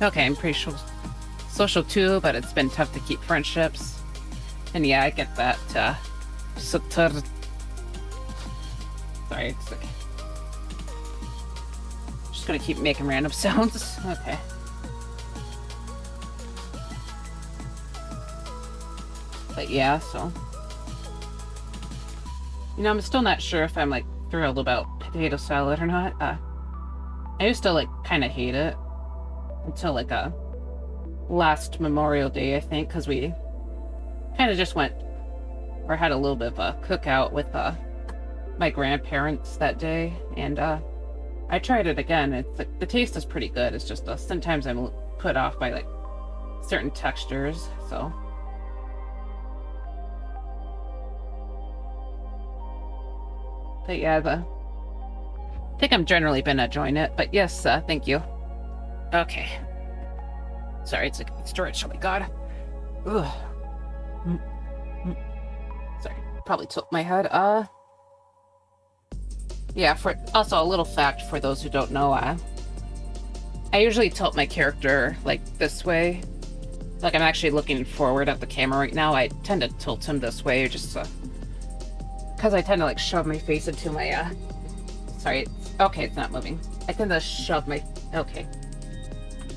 okay, I'm pretty sure social too, but it's been tough to keep friendships. And yeah, I get that. Sorry, it's okay. Just gonna keep making random sounds. Okay. But yeah, so I'm still not sure if I'm like thrilled about potato salad or not. I used to like kind of hate it until like last Memorial Day, I think, because we kind of just went or had a little bit of a cookout with my grandparents that day, and I tried it again. It's like the taste is pretty good. It's just sometimes I'm put off by like certain textures, so. But yeah, I think I'm generally been enjoying it, but yes, thank you. Okay. Sorry, it's like storage. Oh my god. Ugh. Sorry, probably tilt my head. Yeah, for also a little fact for those who don't know, I usually tilt my character like this way. Like I'm actually looking forward at the camera right now. I tend to tilt him this way just because I tend to like shove my face into my sorry, okay, it's not moving. I tend to shove my okay.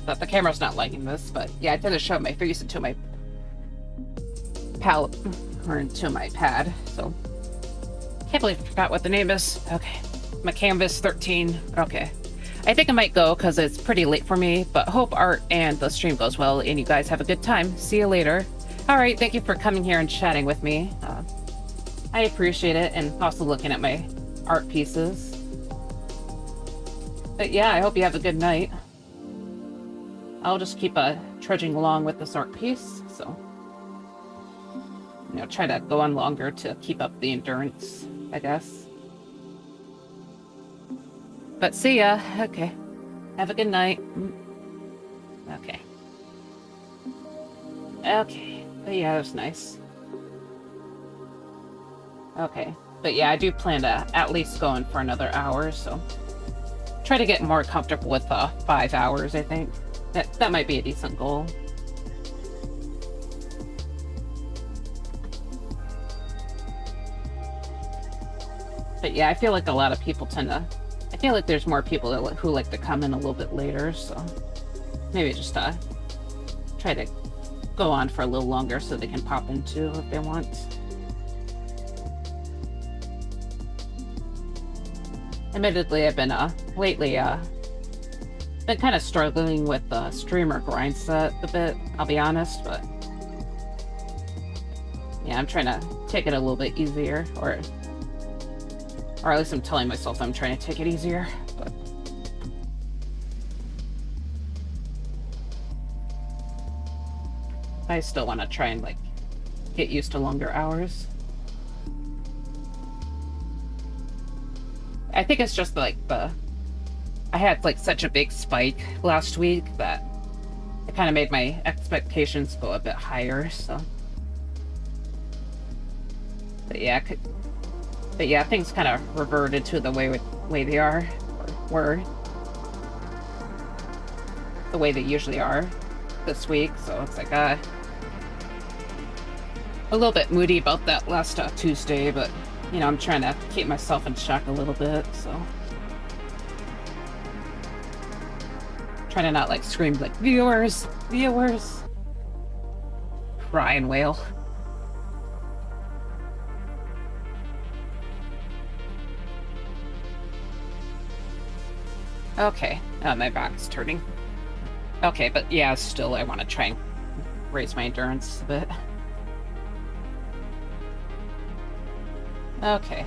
But the camera's not liking this, but yeah, I tend to shove my face into my palette or into my pad. So can't believe I forgot what the name is. Okay, my canvas 13. Okay, I think I might go because it's pretty late for me. But hope art and the stream goes well, and you guys have a good time. See you later. All right, thank you for coming here and chatting with me. I appreciate it, and also looking at my art pieces. But yeah, I hope you have a good night. I'll just keep trudging along with this art piece, so try to go on longer to keep up the endurance, I guess. But see ya. Okay. Have a good night. Okay. Okay. But yeah, that was nice. Okay. But yeah, I do plan to at least go in for another hour, so try to get more comfortable with 5 hours, I think. That might be a decent goal. But yeah, I feel like a lot of people I feel like there's more people who like to come in a little bit later, so maybe just try to go on for a little longer so they can pop in too if they want. Admittedly, I've been lately been kind of struggling with the streamer grind set a bit, I'll be honest, but yeah, I'm trying to take it a little bit easier, or at least I'm telling myself I'm trying to take it easier, but I still want to try and like get used to longer hours. I think it's just like I had like such a big spike last week that it kind of made my expectations go a bit higher, so. But yeah, things kind of reverted to the way they are, or were the way they usually are this week. So it's like a little bit moody about that last Tuesday, but I'm trying to keep myself in check a little bit, so. Trying to not like scream like viewers, cry and wail. Okay, my back's turning. Okay, but yeah, still I want to try and raise my endurance a bit. Okay.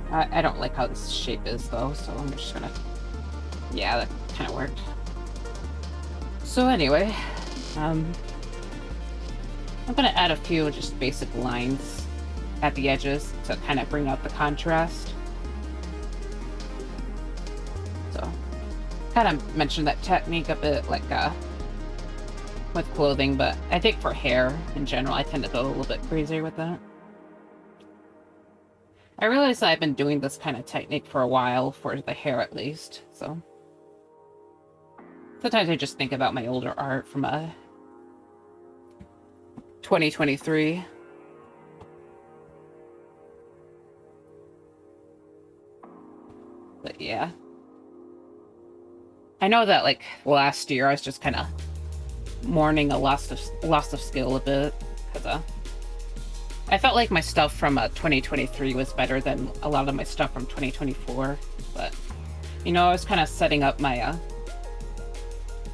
I don't like how this shape is though, so I'm just gonna... Yeah, that kind of worked. So anyway, I'm gonna add a few just basic lines at the edges to kind of bring out the contrast. kind of mentioned that technique a bit, like, with clothing, but I think for hair in general, I tend to go a little bit crazier with that. I realize that I've been doing this kind of technique for a while, for the hair at least, so. Sometimes I just think about my older art from 2023. But yeah. I know that, like, last year I was just kind of mourning a loss of skill a bit, because I felt like my stuff from 2023 was better than a lot of my stuff from 2024, but, you know, I was kind of setting up my,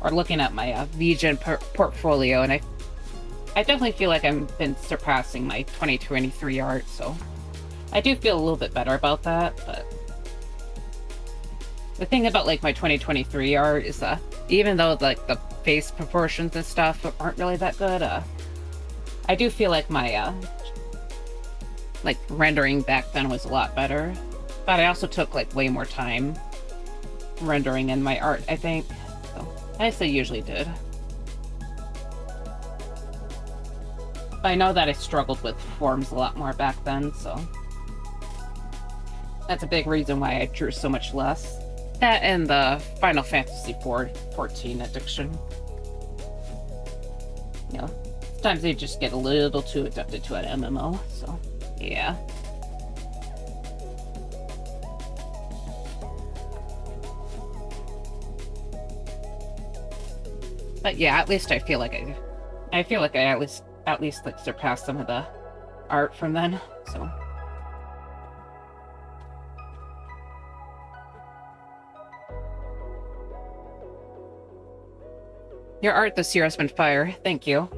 or looking at my VGen portfolio, and I definitely feel like I've been surpassing my 2023 art, so I do feel a little bit better about that, but the thing about, like, my 2023 art is, even though, like, the face proportions and stuff aren't really that good, I do feel like my, like, rendering back then was a lot better, but I also took, like, way more time rendering in my art, I think, so as I usually did. But I know that I struggled with forms a lot more back then, so that's a big reason why I drew so much less. That and the Final Fantasy 14 addiction. You know, sometimes you just get a little too addicted to an MMO, so yeah. But yeah, at least I feel like I at least like surpassed some of the art from then, so. Your art this year has been fire. Thank you.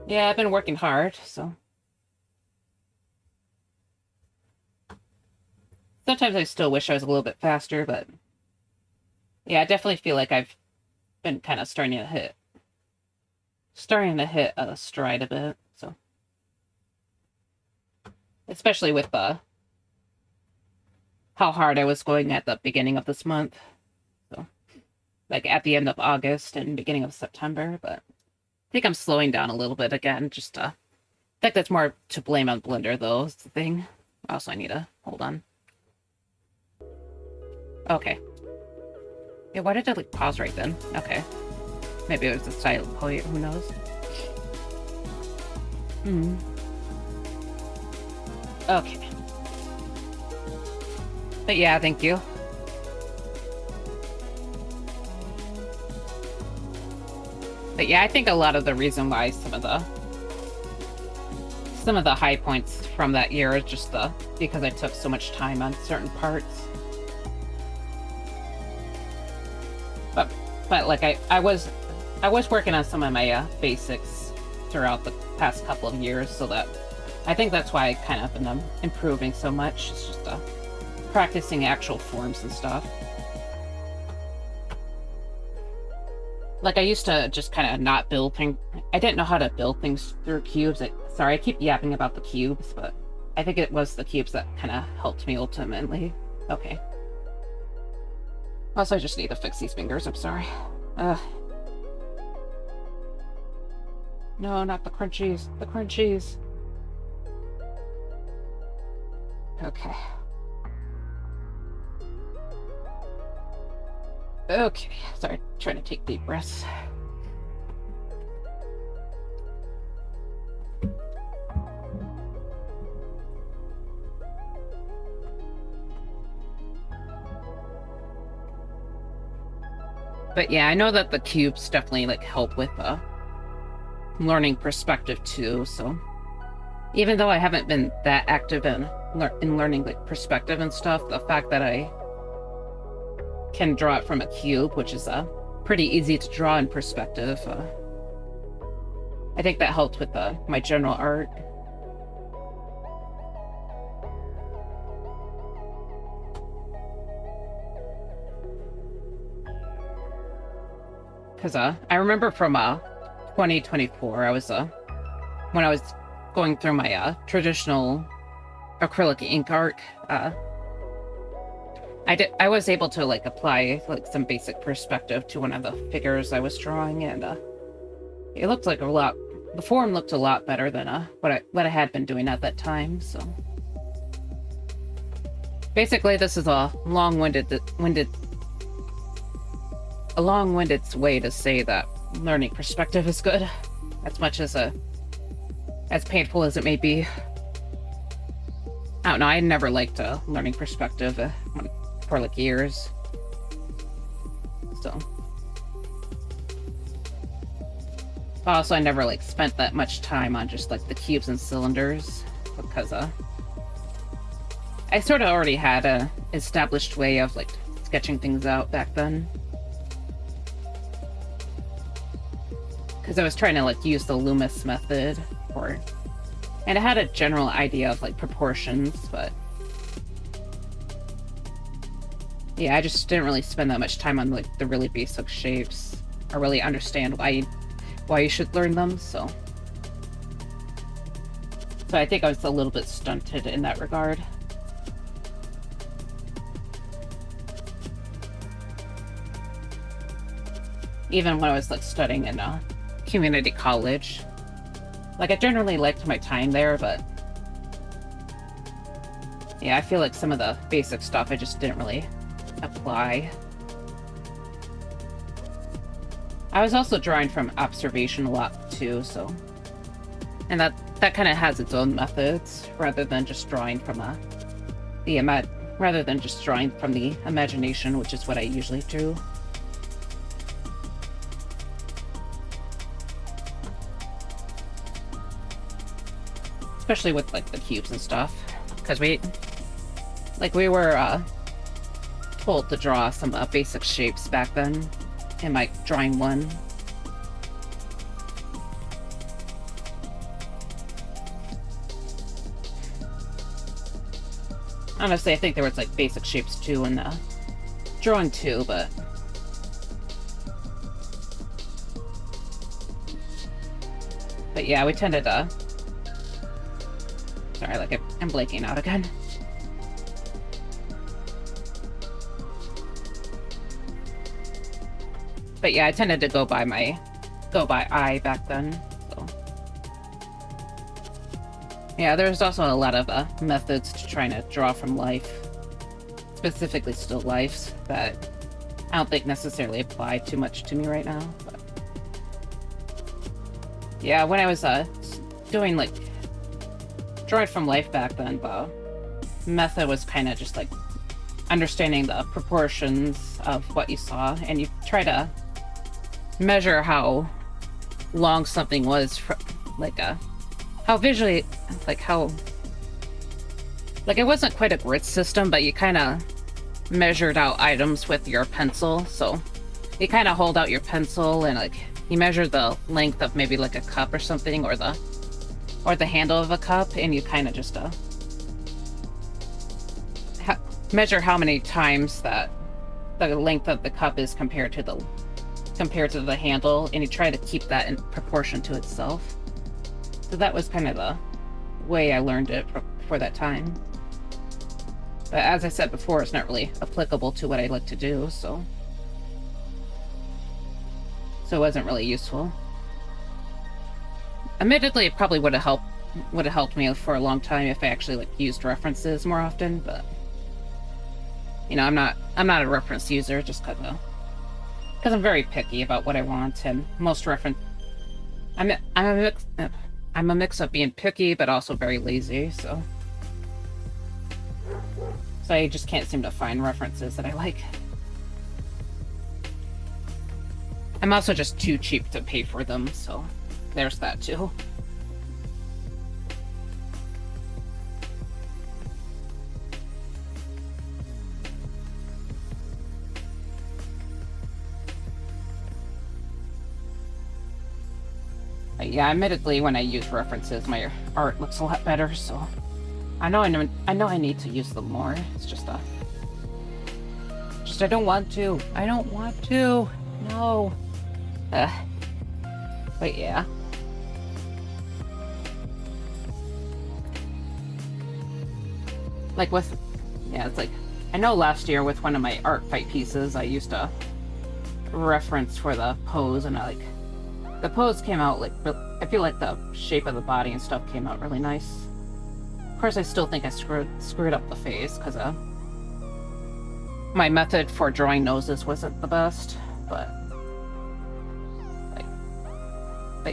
Yeah, I've been working hard, so. Sometimes I still wish I was a little bit faster, but yeah, I definitely feel like I've been kind of starting to hit a stride a bit, so. Especially with how hard I was going at the beginning of this month, so. Like at the end of August and beginning of September, but I think I'm slowing down a little bit again. Just I think that's more to blame on Blender, though, is the thing. Also, I need to hold on. Okay. Yeah, why did I like pause right then? Okay. Maybe it was a silent poet, who knows? Okay. But yeah, thank you. But yeah, I think a lot of the reason why some of the high points from that year is just because I took so much time on certain parts. But like I was working on some of my basics throughout the past couple of years, so that I think that's why I kind of been improving so much. It's just practicing actual forms and stuff. Like, I used to just kind of not build things. I didn't know how to build things through cubes. Sorry, I keep yapping about the cubes, but I think it was the cubes that kind of helped me ultimately. Okay. Also, I just need to fix these fingers. I'm sorry. No, not the crunchies. The crunchies. Okay. Okay, sorry, trying to take deep breaths. But yeah, I know that the cubes definitely like help with learning perspective too, so even though I haven't been that active in learning like perspective and stuff, the fact that I can draw it from a cube, which is pretty easy to draw in perspective. I think that helped with my general art. Because I remember from 2024, I was when I was going through my traditional acrylic ink art, I was able to like apply like some basic perspective to one of the figures I was drawing, and it looked like the form looked a lot better than what I had been doing at that time. So basically, this is a long-winded way to say that learning perspective is good, as much as painful as it may be. I don't know. I never liked learning perspective for like years. So also, I never like spent that much time on just like the cubes and cylinders because I sort of already had a established way of like sketching things out back then. Because I was trying to like use the Loomis method and I had a general idea of like proportions, but yeah, I just didn't really spend that much time on like the really basic shapes or really understand why you should learn them. So I think I was a little bit stunted in that regard. Even when I was like studying in community college. Like, I generally liked my time there, but yeah, I feel like some of the basic stuff I just didn't really apply. I was also drawing from observation a lot too, so, and that kind of has its own methods rather than just drawing from the imagination, which is what I usually do. Especially with like the cubes and stuff, because we were told to draw some basic shapes back then in my drawing 1. Honestly, I think there was like basic shapes too in drawing 2, but yeah, we tended to. Sorry, like I'm blanking out again. But yeah, I tended to go by eye back then. So yeah, there's also a lot of methods to trying to draw from life, specifically still lifes, that I don't think necessarily apply too much to me right now. But yeah, when I was doing like drawing from life back then, the method was kind of just like understanding the proportions of what you saw, and you try to measure how long something was, like how visually, like how, like it wasn't quite a grid system, but you kind of measured out items with your pencil. So you kind of hold out your pencil and like you measure the length of maybe like a cup or something, or the handle of a cup, and you kind of just measure how many times that the length of the cup is compared to the handle, and you try to keep that in proportion to itself. So that was kind of the way I learned it for that time. But as I said before, it's not really applicable to what I like to do, so it wasn't really useful. Admittedly, it probably would have helped me for a long time if I actually like used references more often, but you know, I'm not a reference user just because I'm very picky about what I want, and most reference I'm a mix of being picky but also very lazy, so I just can't seem to find references that I like. I'm also just too cheap to pay for them, so there's that too. Yeah, admittedly, when I use references, my art looks a lot better, so I know I need to use them more. It's just I don't want to. I don't want to. No. But yeah. Like with, yeah, it's like I know last year with one of my art fight pieces, I used a reference for the pose, and the pose came out like, I feel like the shape of the body and stuff came out really nice. Of course, I still think I screwed up the face because my method for drawing noses wasn't the best, but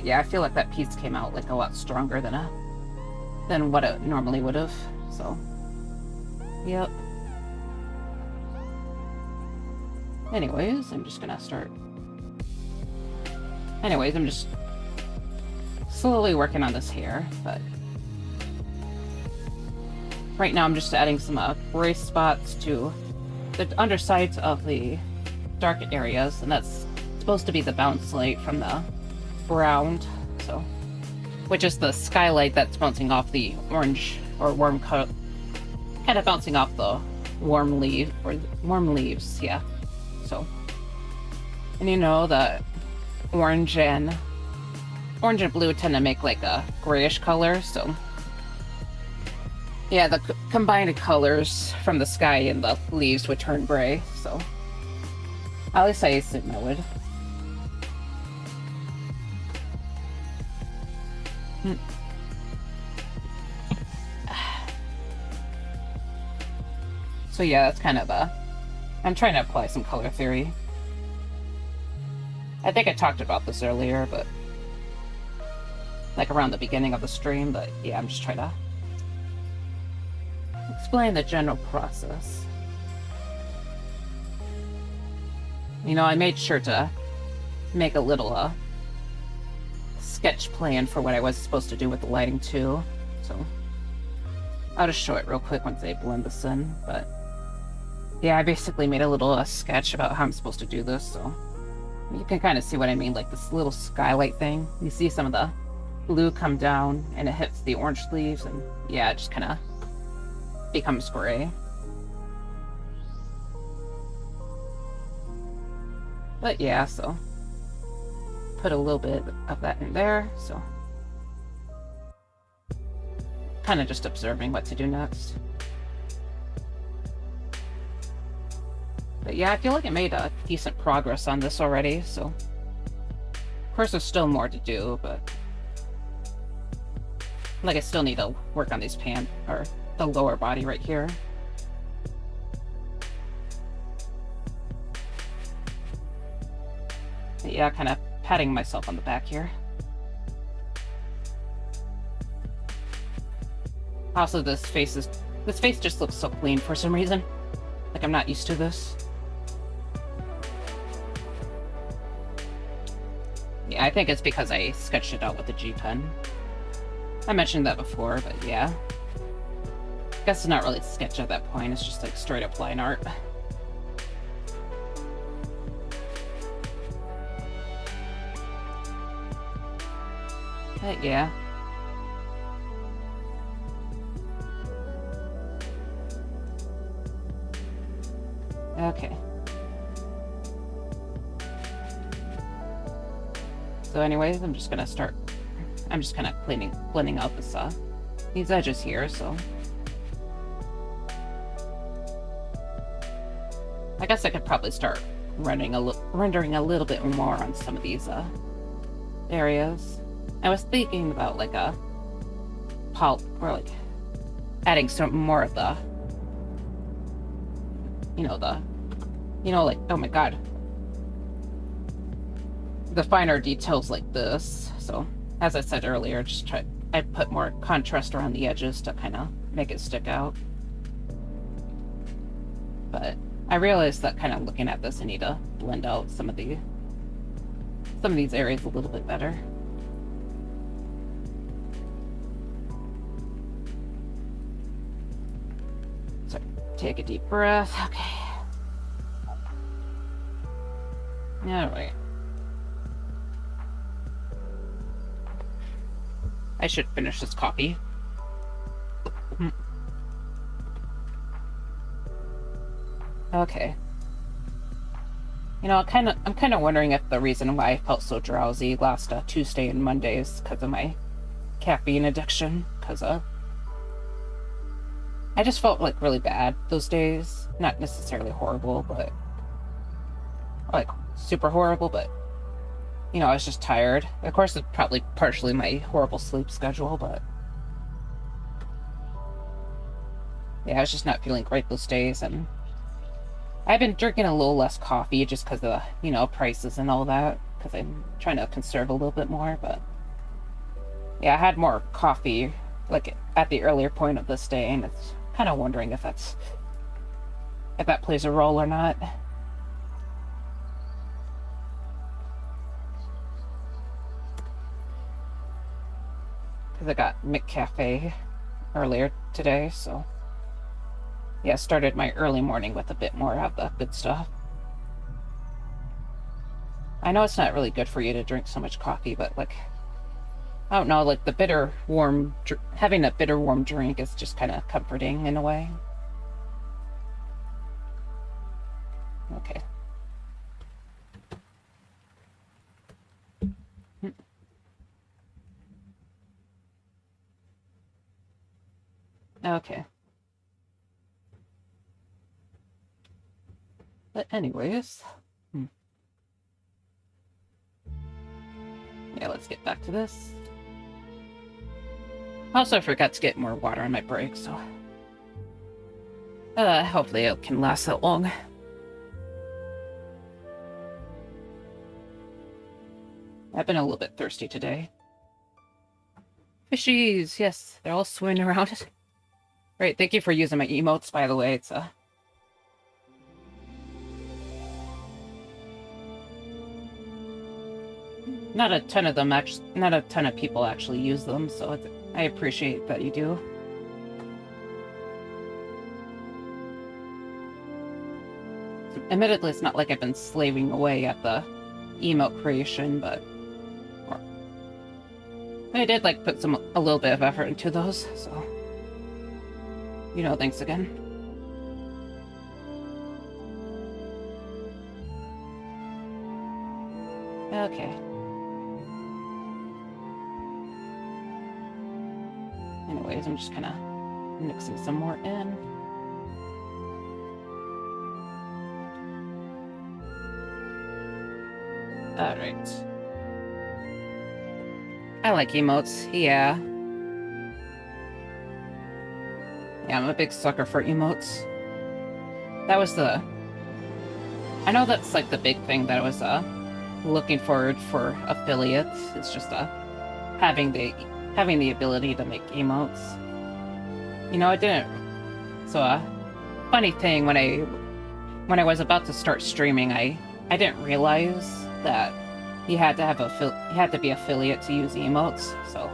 yeah, I feel like that piece came out like a lot stronger than what it normally would have. So, yep. Anyways, I'm just slowly working on this hair, but right now I'm just adding some gray spots to the undersides of the dark areas, and that's supposed to be the bounce light from the ground, so, which is the skylight that's bouncing off the orange or warm color, kind of bouncing off the warm leaves, yeah. So, and you know, the orange and blue tend to make like a grayish color, so yeah, the combined colors from the sky and the leaves would turn gray, so at least I assume I would. So yeah, that's kind of I'm trying to apply some color theory. I think I talked about this earlier, but like around the beginning of the stream, but yeah, I'm just trying to explain the general process. You know, I made sure to make a little sketch plan for what I was supposed to do with the lighting too, so I'll just show it real quick once I blend this in, but yeah, I basically made a little sketch about how I'm supposed to do this, so you can kind of see what I mean, like this little skylight thing. You see some of the blue come down and it hits the orange leaves, and yeah, it just kind of becomes gray. But yeah, so put a little bit of that in there, so kind of just observing what to do next. But yeah, I feel like I made a decent progress on this already, so of course there's still more to do, but like I still need to work on these or the lower body right here. But yeah, kind of patting myself on the back here. Also, this face just looks so clean for some reason. Like I'm not used to this. Yeah, I think it's because I sketched it out with the G pen. I mentioned that before, but yeah. I guess it's not really sketch at that point, it's just like straight up line art. But yeah. Okay. So anyways, I'm just kind of blending out this, these edges here, so. I guess I could probably start rendering a little bit more on some of these, areas. I was thinking about like or like adding some more of the, like, oh my god, the finer details like this. So as I said earlier, I put more contrast around the edges to kind of make it stick out. But I realized that kind of looking at this, I need to blend out some of these areas a little bit better. So take a deep breath. Okay. All right. I should finish this coffee. Okay. You know, I'm kind of wondering if the reason why I felt so drowsy last Tuesday and Monday is because of my caffeine addiction. Because I just felt like really bad those days. Not necessarily horrible, but like super horrible, but you know, I was just tired. Of course, it's probably partially my horrible sleep schedule, but yeah, I was just not feeling great those days, and I've been drinking a little less coffee just because of the, you know, prices and all that, because I'm trying to conserve a little bit more, but yeah, I had more coffee, like, at the earlier point of this day, and it's kind of wondering if that plays a role or not. Because I got McCafe earlier today, so yeah, started my early morning with a bit more of the good stuff. I know it's not really good for you to drink so much coffee, but like, I don't know, like the bitter warm, having a bitter warm drink is just kind of comforting in a way. Okay. Okay. But anyways, yeah, let's get back to this. Also, I forgot to get more water on my break, so hopefully it can last that long. I've been a little bit thirsty today. Fishies, yes, they're all swimming around. Great, thank you for using my emotes, by the way. It's not a ton of them actually, not a ton of people actually use them, so I appreciate that you do. Admittedly, it's not like I've been slaving away at the emote creation, but I did like put a little bit of effort into those, so you know, thanks again. Okay. Anyways, I'm just kind of mixing some more in. Alright. I like emotes, yeah. Yeah, I'm a big sucker for emotes. That was I know that's like the big thing that I was looking forward for affiliates. It's just having the ability to make emotes. You know, I didn't. So funny thing, when I was about to start streaming, I didn't realize that you had to be affiliate to use emotes. So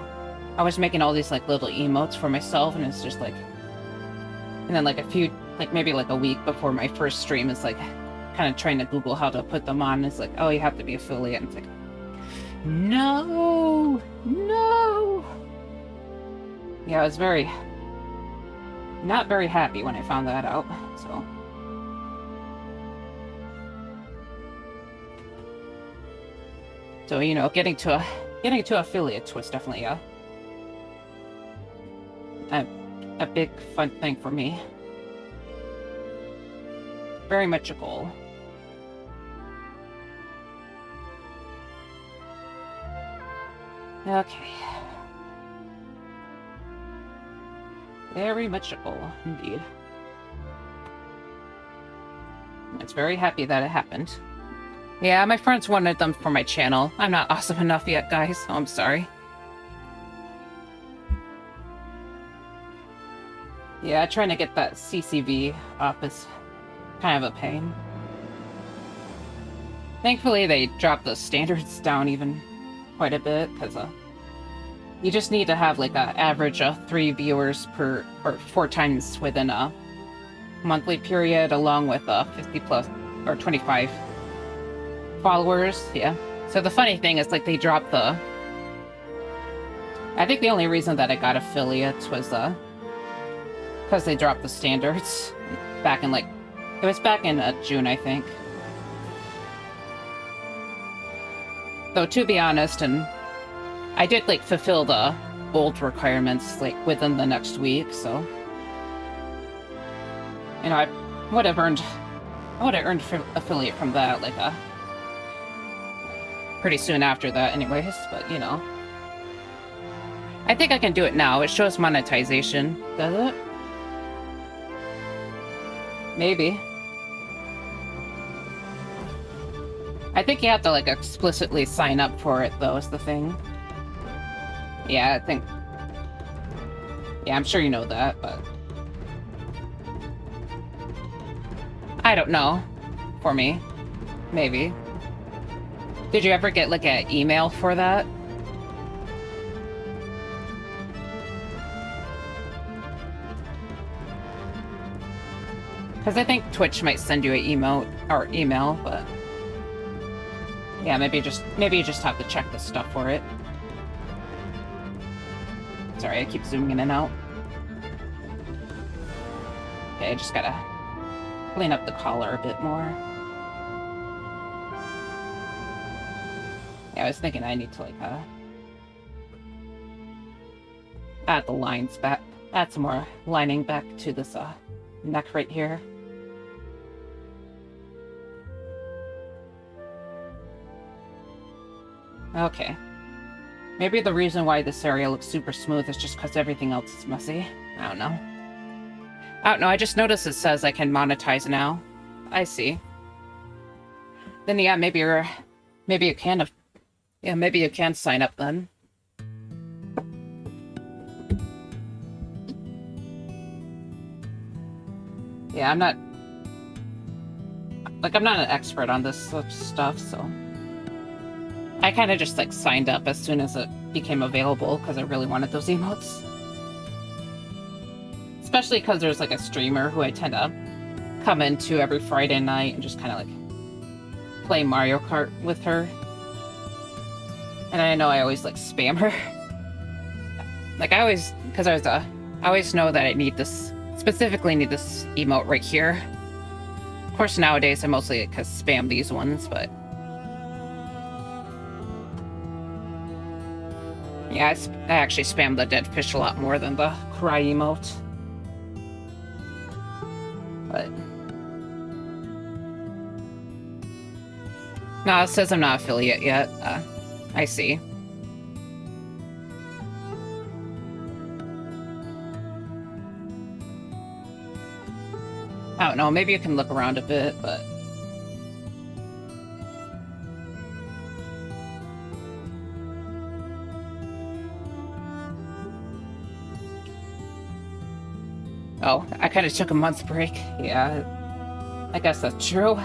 I was making all these like little emotes for myself, and it's just like, and then like maybe like a week before my first stream, it's like kind of trying to Google how to put them on. It's like, oh, you have to be affiliate. And it's like, no. Yeah, I was not very happy when I found that out. So you know, getting to affiliates was definitely a big fun thing for me. Very much a goal. Okay. Very much a goal, indeed. It's very happy that it happened. Yeah, my friends wanted them for my channel. I'm not awesome enough yet, guys, so I'm sorry. Yeah, trying to get that CCV up is kind of a pain. Thankfully, they dropped the standards down even quite a bit, because you just need to have like an average of 3 viewers or 4 times within a monthly period, along with 50 plus or 25 followers. Yeah. So the funny thing is, like, they dropped I think the only reason that I got affiliates was because they dropped the standards back in it was back in June, I think. Though, to be honest, and I did, like, fulfill the old requirements, like, within the next week, so You know, I would have earned affiliate from that, like, pretty soon after that anyways, but, you know. I think I can do it now. It shows monetization. Does it? Maybe. I think you have to, like, explicitly sign up for it, though, is the thing. Yeah, I think... Yeah, I'm sure you know that, but... I don't know. For me. Maybe. Did you ever get, like, an email for that? Because I think Twitch might send you an email, but... Yeah, maybe you just have to check the stuff for it. Sorry, I keep zooming in and out. Okay, I just gotta clean up the collar a bit more. Yeah, I was thinking I need to, like, add the lines back, add some more lining back to this, neck right here. Okay. Maybe the reason why this area looks super smooth is just because everything else is messy. I don't know. I don't know, I just noticed it says I can monetize now. I see. Then yeah, maybe you can sign up then. Yeah, I'm not an expert on this stuff, so I kind of just, like, signed up as soon as it became available because I really wanted those emotes. Especially because there's, like, a streamer who I tend to come into every Friday night and just kind of, like, play Mario Kart with her. And I know I always, like, spam her. Like, I always know that I specifically need this emote right here. Of course, nowadays I mostly, like, spam these ones, but... Yeah, I actually spam the dead fish a lot more than the cry emote. But... No, it says I'm not affiliate yet. I see. I don't know, maybe you can look around a bit, but... Oh, I kind of took a month break. Yeah, I guess that's true.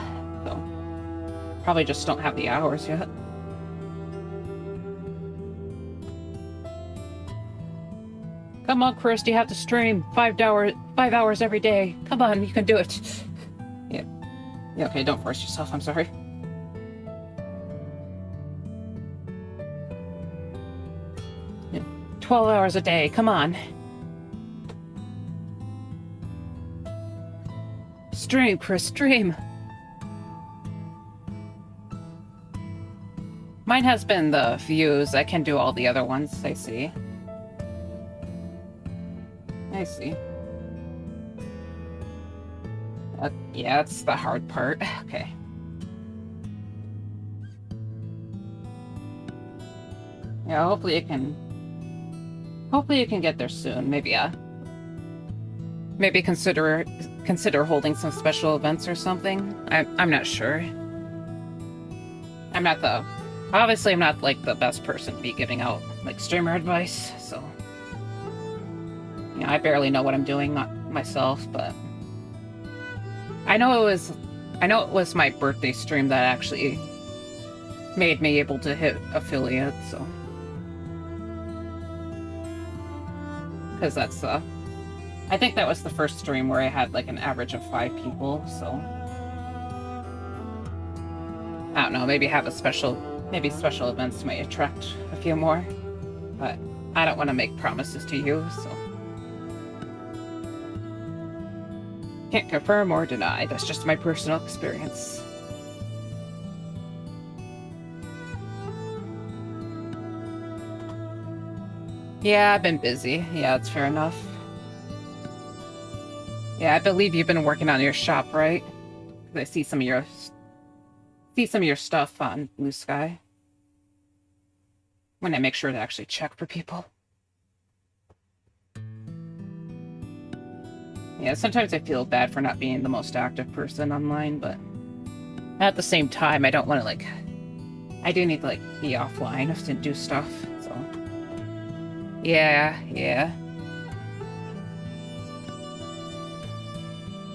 So, probably just don't have the hours yet. Come on, Chris, you have to stream 5 hours every day. Come on, you can do it. Yeah. Yeah, okay, don't force yourself, I'm sorry. Yeah. 12 hours a day, come on. Stream, Chris, stream. Mine has been the views. I can do all the other ones, I see. I see. Yeah, that's the hard part. Okay. Yeah, hopefully you can get there soon. Maybe, maybe consider holding some special events or something. I'm not sure. Obviously I'm not, like, the best person to be giving out, like, streamer advice, so... Yeah, I barely know what I'm doing, not myself, but... I know it was my birthday stream that actually made me able to hit affiliate, so... Because that's, I think that was the first stream where I had, like, an average of 5 people, so... I don't know, maybe special events might attract a few more, but I don't want to make promises to you, so... Can't confirm or deny, that's just my personal experience. Yeah, I've been busy. Yeah, that's fair enough. Yeah, I believe you've been working on your shop, right? 'Cause I see some of your stuff on Blue Sky. When I make sure to actually check for people. Yeah, sometimes I feel bad for not being the most active person online, but at the same time, I don't want to, like... I do need to, like, be offline to do stuff, so... Yeah.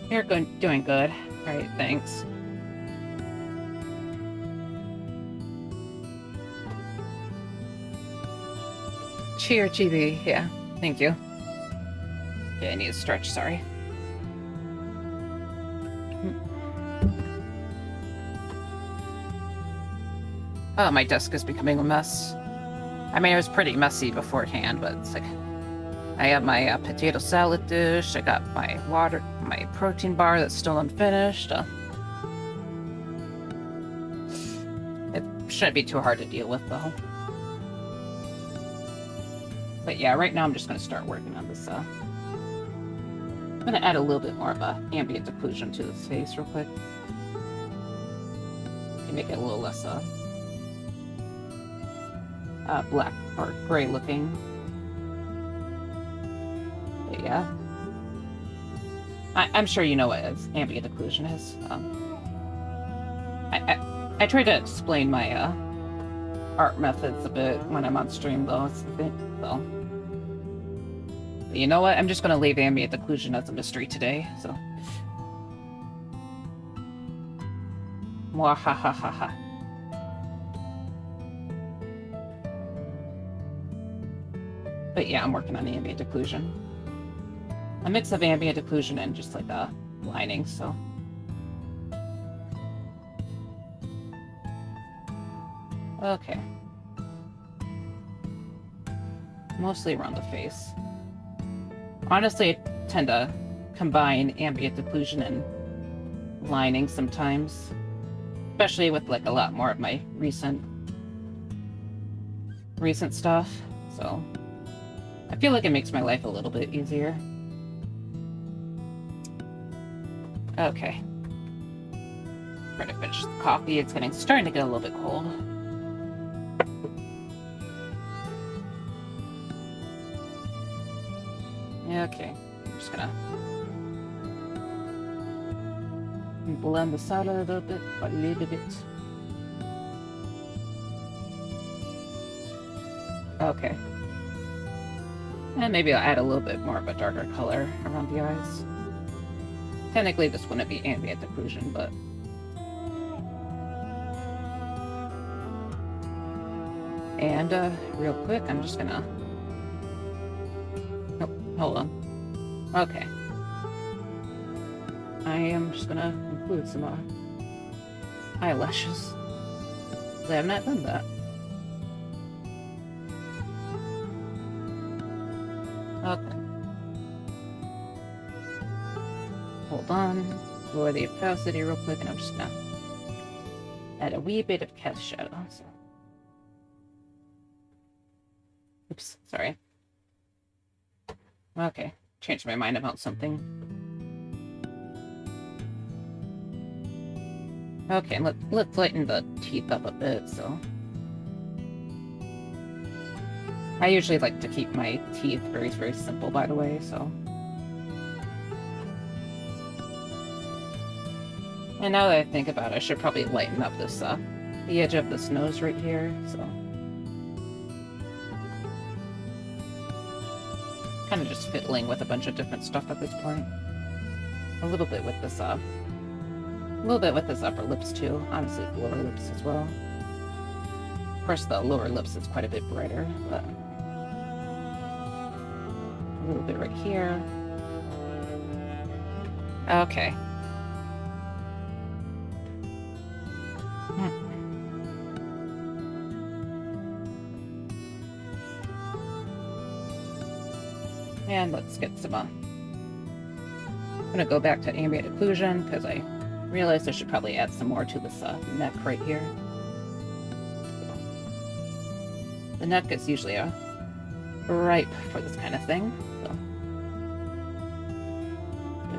You're doing good. Alright, thanks. Cheer, GB. Yeah, thank you. Yeah, I need to stretch, sorry. Oh, my desk is becoming a mess. I mean, it was pretty messy beforehand, but it's like... I have my potato salad dish, I got my my protein bar that's still unfinished. It shouldn't be too hard to deal with, though. But yeah, right now I'm just going to start working on this. I'm going to add a little bit more of a ambient occlusion to this face real quick. To make it a little less black or gray looking. But yeah. I'm sure you know what ambient occlusion is. I try to explain my art methods a bit when I'm on stream, though. It's the thing, so. But you know what? I'm just going to leave ambient occlusion as a mystery today, so. Mwahahaha. But yeah, I'm working on the ambient occlusion. A mix of ambient occlusion and just like a lining, so. Okay. Mostly around the face. Honestly, I tend to combine ambient occlusion and lining sometimes. Especially with like a lot more of my recent stuff. So I feel like it makes my life a little bit easier. Okay. Trying to finish the coffee. It's starting to get a little bit cold. Okay, I'm just gonna blend this out a little bit. Okay. And maybe I'll add a little bit more of a darker color around the eyes. Technically, this wouldn't be ambient occlusion, but... And, real quick, I'm just gonna... Oh, hold on. Okay. I am just gonna include some eyelashes. I have not done that. Okay. Hold on. Lower the opacity real quick, and I'm just gonna add a wee bit of cast shadow. So. Oops, sorry. Okay, changed my mind about something. Okay, let's lighten the teeth up a bit, so... I usually like to keep my teeth very, very simple, by the way, so... And now that I think about it, I should probably lighten up this, the edge of this nose right here, so... Kind of just fiddling with a bunch of different stuff at this point. A little bit with this, upper lips too. Honestly, the lower lips as well. Of course, the lower lips is quite a bit brighter, but... A little bit right here. Okay. And let's get some, I'm gonna go back to ambient occlusion, because I realized I should probably add some more to this neck right here. The neck is usually ripe for this kind of thing, so.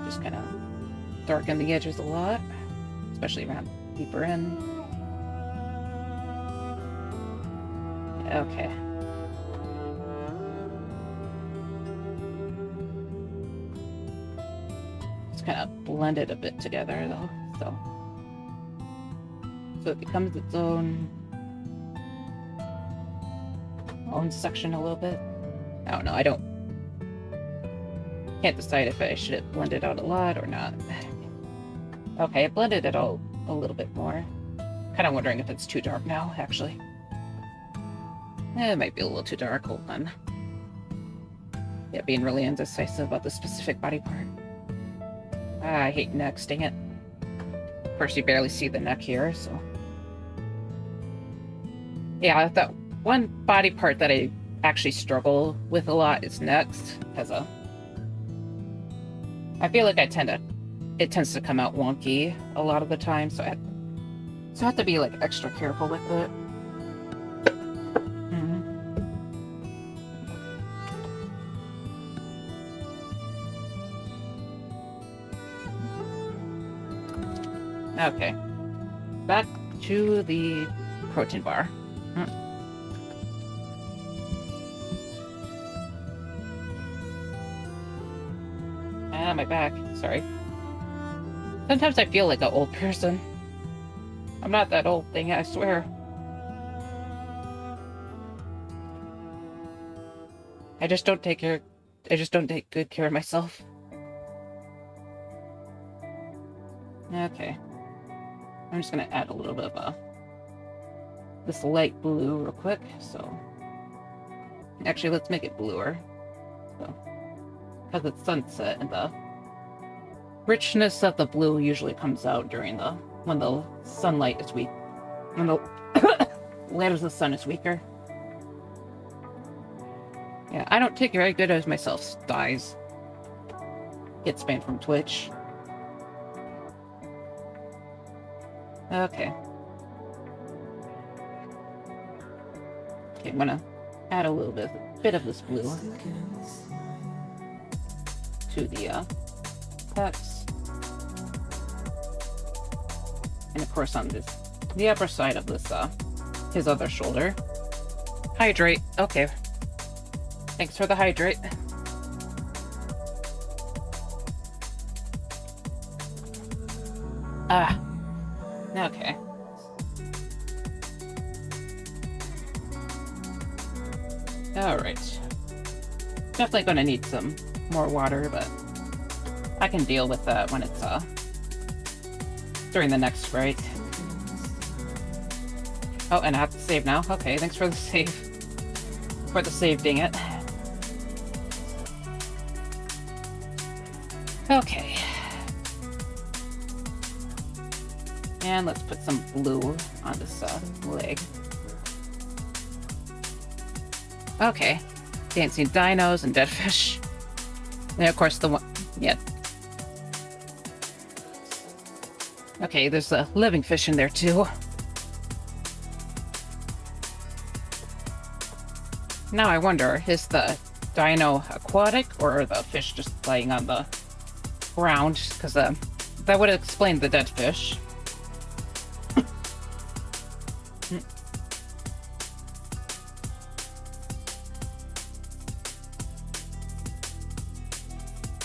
just kind of darken the edges a lot, especially around deeper in. Okay. Just kind of blend it a bit together though, so it becomes its own section a little bit. I don't know, can't decide if I should have blended out a lot or not. Okay, I blended it all a little bit more. Kind of wondering if it's too dark now, actually. It might be a little too dark, hold on. Yeah, being really indecisive about the specific body part. I hate necks, dang it. Of course, you barely see the neck here, so... Yeah, that one body part that I actually struggle with a lot is necks, because I feel like it tends to come out wonky a lot of the time, so I have to be like extra careful with it. Okay, back to the protein bar. My back. Sorry. Sometimes I feel like an old person. I'm not that old thing, I swear. I just don't take good care of myself. Okay. I'm just gonna add a little bit of this light blue real quick, so... Actually, let's make it bluer. So, because it's sunset, and the richness of the blue usually comes out during when the sunlight is weak. When the light of the sun is weaker. Yeah, I don't take very good of myself, guys. Get spammed from Twitch. Okay. Okay, I'm gonna add a little bit of this blue to the text, and of course on the upper side of this his other shoulder. Hydrate. Okay. Thanks for the hydrate. Okay. Alright. Definitely gonna need some more water, but I can deal with that when it's during the next break. Oh, and I have to save now? Okay, thanks for the save. For the save, dang it. Okay. And let's put some blue on this leg. Okay. Dancing dinos and dead fish. And of course the one... Yeah. Okay, there's a living fish in there too. Now I wonder, is the dino aquatic or are the fish just laying on the ground? Because that would explain the dead fish.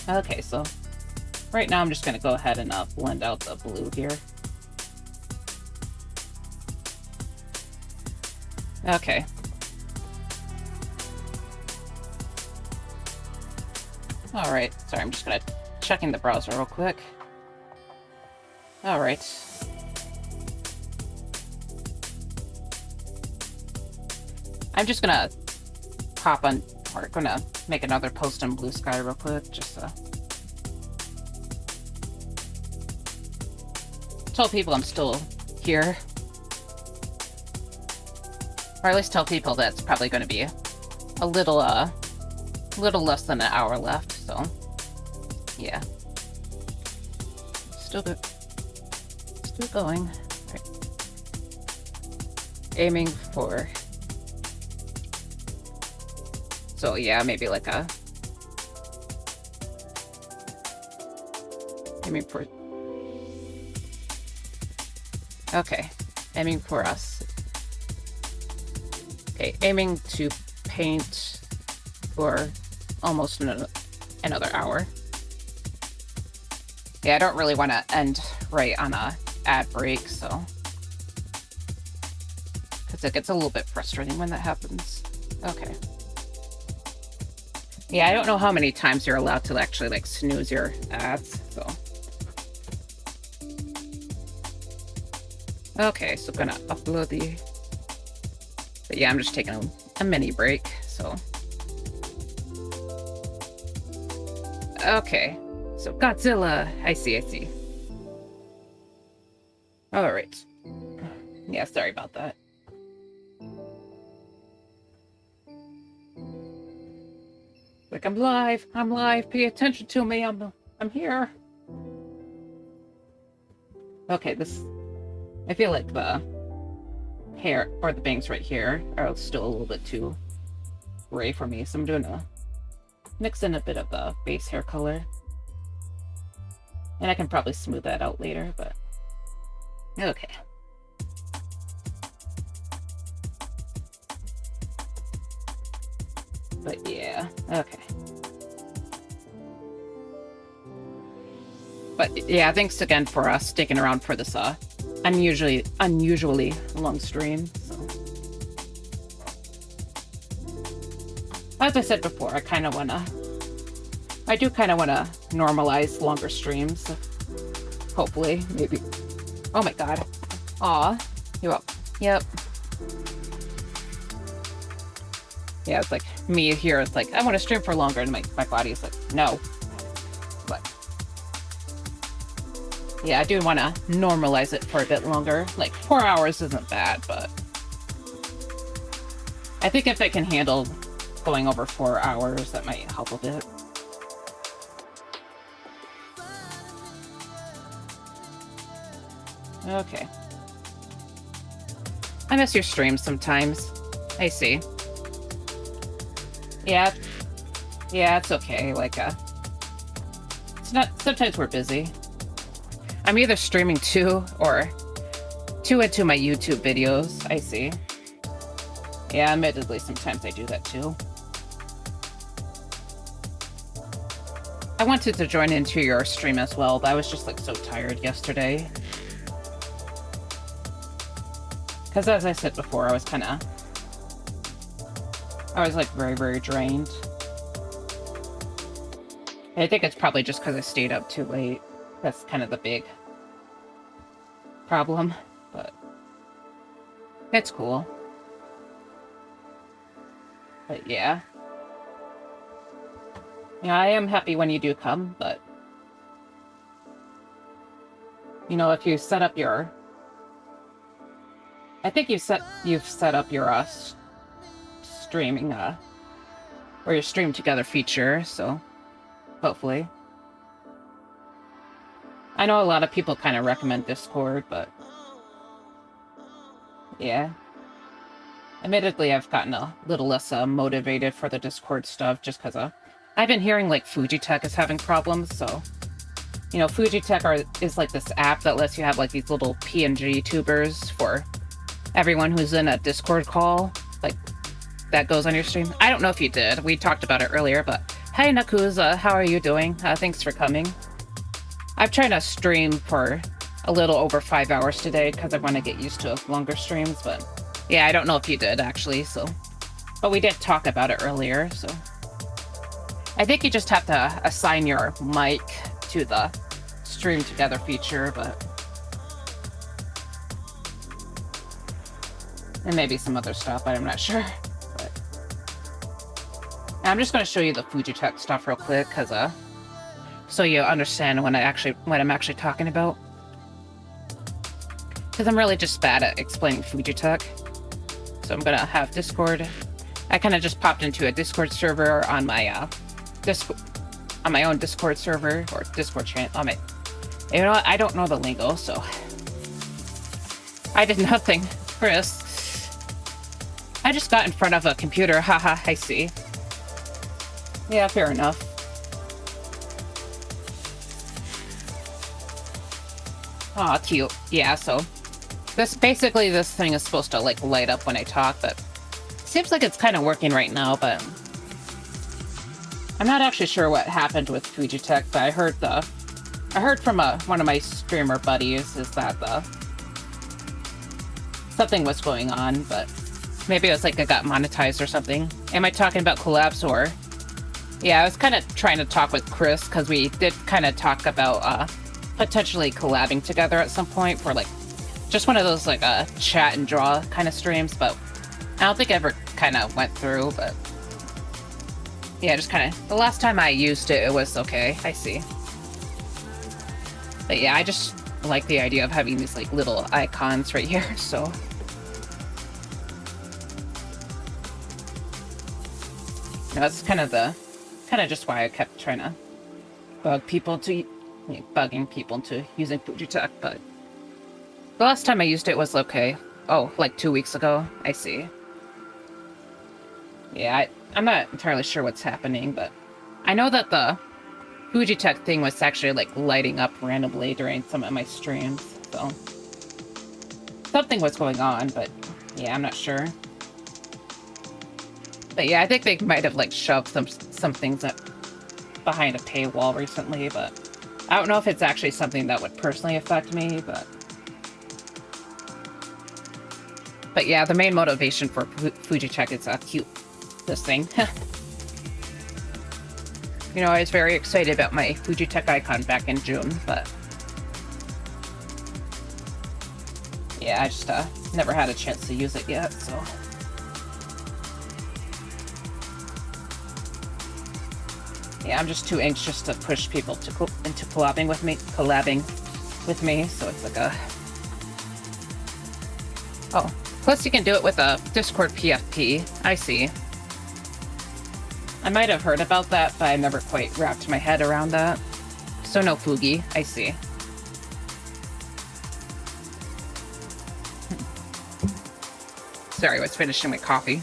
Okay, so right now I'm just gonna go ahead and blend out the blue here. Okay. Alright, sorry, I'm just gonna checking the browser real quick. Alright. I'm just gonna hop on, or gonna make another post on Blue Sky real quick, just tell people I'm still here. Or at least tell people that it's probably gonna be a little less than an hour left, so yeah. Still good. Still going. Right. Aiming for... So yeah, maybe like Aiming for... Okay. Aiming for us. Okay, aiming to paint for almost another hour. Yeah, I don't really want to end right on a ad break, so... Because it gets a little bit frustrating when that happens. Okay. Yeah, I don't know how many times you're allowed to actually, like, snooze your ads, so... Okay, so gonna upload the... But yeah, I'm just taking a mini break, so... Okay, so Godzilla. I see. Alright. Yeah, sorry about that. Like, I'm live, pay attention to me, I'm here. Okay, this... I feel like the hair, or the bangs right here, are still a little bit too gray for me, so I'm doing a... mix in a bit of the base hair color. And I can probably smooth that out later, but... Okay. But yeah, okay. But yeah, thanks again for sticking around for this unusually long stream. So, as I said before, I do kind of wanna normalize longer streams. Hopefully, maybe. Oh my god. Aw, you up? Yep. Yeah, it's like me here. It's like I want to stream for longer, and my body is like, no. But yeah, I do want to normalize it for a bit longer. Like 4 hours isn't bad, but I think if I can handle going over 4 hours, that might help a bit. Okay. I miss your streams sometimes. I see. Yeah, it's okay. Like, it's not. Sometimes we're busy. I'm either streaming too into my YouTube videos. I see. Yeah, admittedly, sometimes I do that too. I wanted to join into your stream as well, but I was just like so tired yesterday. Because as I said before, I was like very, very drained. I think it's probably just because I stayed up too late. That's kind of the big problem, but it's cool. But yeah. Yeah, I am happy when you do come, but you know, if you set up your... I think you've set up your streaming or your stream together feature, so hopefully. I know a lot of people kind of recommend Discord, but yeah. Admittedly, I've gotten a little less motivated for the Discord stuff just because I've been hearing like Fujitech is having problems, so you know, Fujitech is like this app that lets you have like these little PNG tubers for everyone who's in a Discord call, like that goes on your stream. I don't know if you did. We talked about it earlier, but hey Nakuza, how are you doing? Thanks for coming. I've tried to stream for a little over 5 hours today because I want to get used to longer streams, but yeah, I don't know if you did actually, so. But we did talk about it earlier, so. I think you just have to assign your mic to the stream together feature, but. And maybe some other stuff, but I'm not sure. But I'm just going to show you the Fujitech stuff real quick, because so you understand what I'm actually talking about. Because I'm really just bad at explaining Fujitech. So I'm gonna have Discord. I kind of just popped into a Discord server on my on my own Discord server or Discord channel. You know what? I don't know the lingo, so I did nothing, Chris. I just got in front of a computer. Haha, I see. Yeah, fair enough. Aw, cute. Yeah, so this thing is supposed to like light up when I talk, but seems like it's kind of working right now, but I'm not actually sure what happened with Fujitech, but I heard from one of my streamer buddies is that something was going on, but maybe it was like it got monetized or something. Am I talking about collabs or? Yeah, I was kind of trying to talk with Chris because we did kind of talk about potentially collabing together at some point for like just one of those like chat and draw kind of streams, but I don't think it ever kind of went through. But yeah, just kind of the last time I used it, it was okay. I see. But yeah, I just like the idea of having these like little icons right here. So that's kind of just why I kept trying to bugging people to using Fujitech, but the last time I used it was okay. Oh, like 2 weeks ago. I see. Yeah, I'm not entirely sure what's happening, but I know that the Fujitech thing was actually like lighting up randomly during some of my streams, so something was going on, but yeah, I'm not sure. But yeah, I think they might have like shoved some things up behind a paywall recently, but I don't know if it's actually something that would personally affect me, but yeah, the main motivation for Fujitech is cute, this thing. You know, I was very excited about my Fujitech icon back in June, but yeah, I just never had a chance to use it yet, so. Yeah, I'm just too anxious to push people into collabing with me, so it's like a... Oh, plus you can do it with a Discord PFP. I see. I might have heard about that, but I never quite wrapped my head around that. So no Fugi. I see. Sorry, I was finishing my coffee.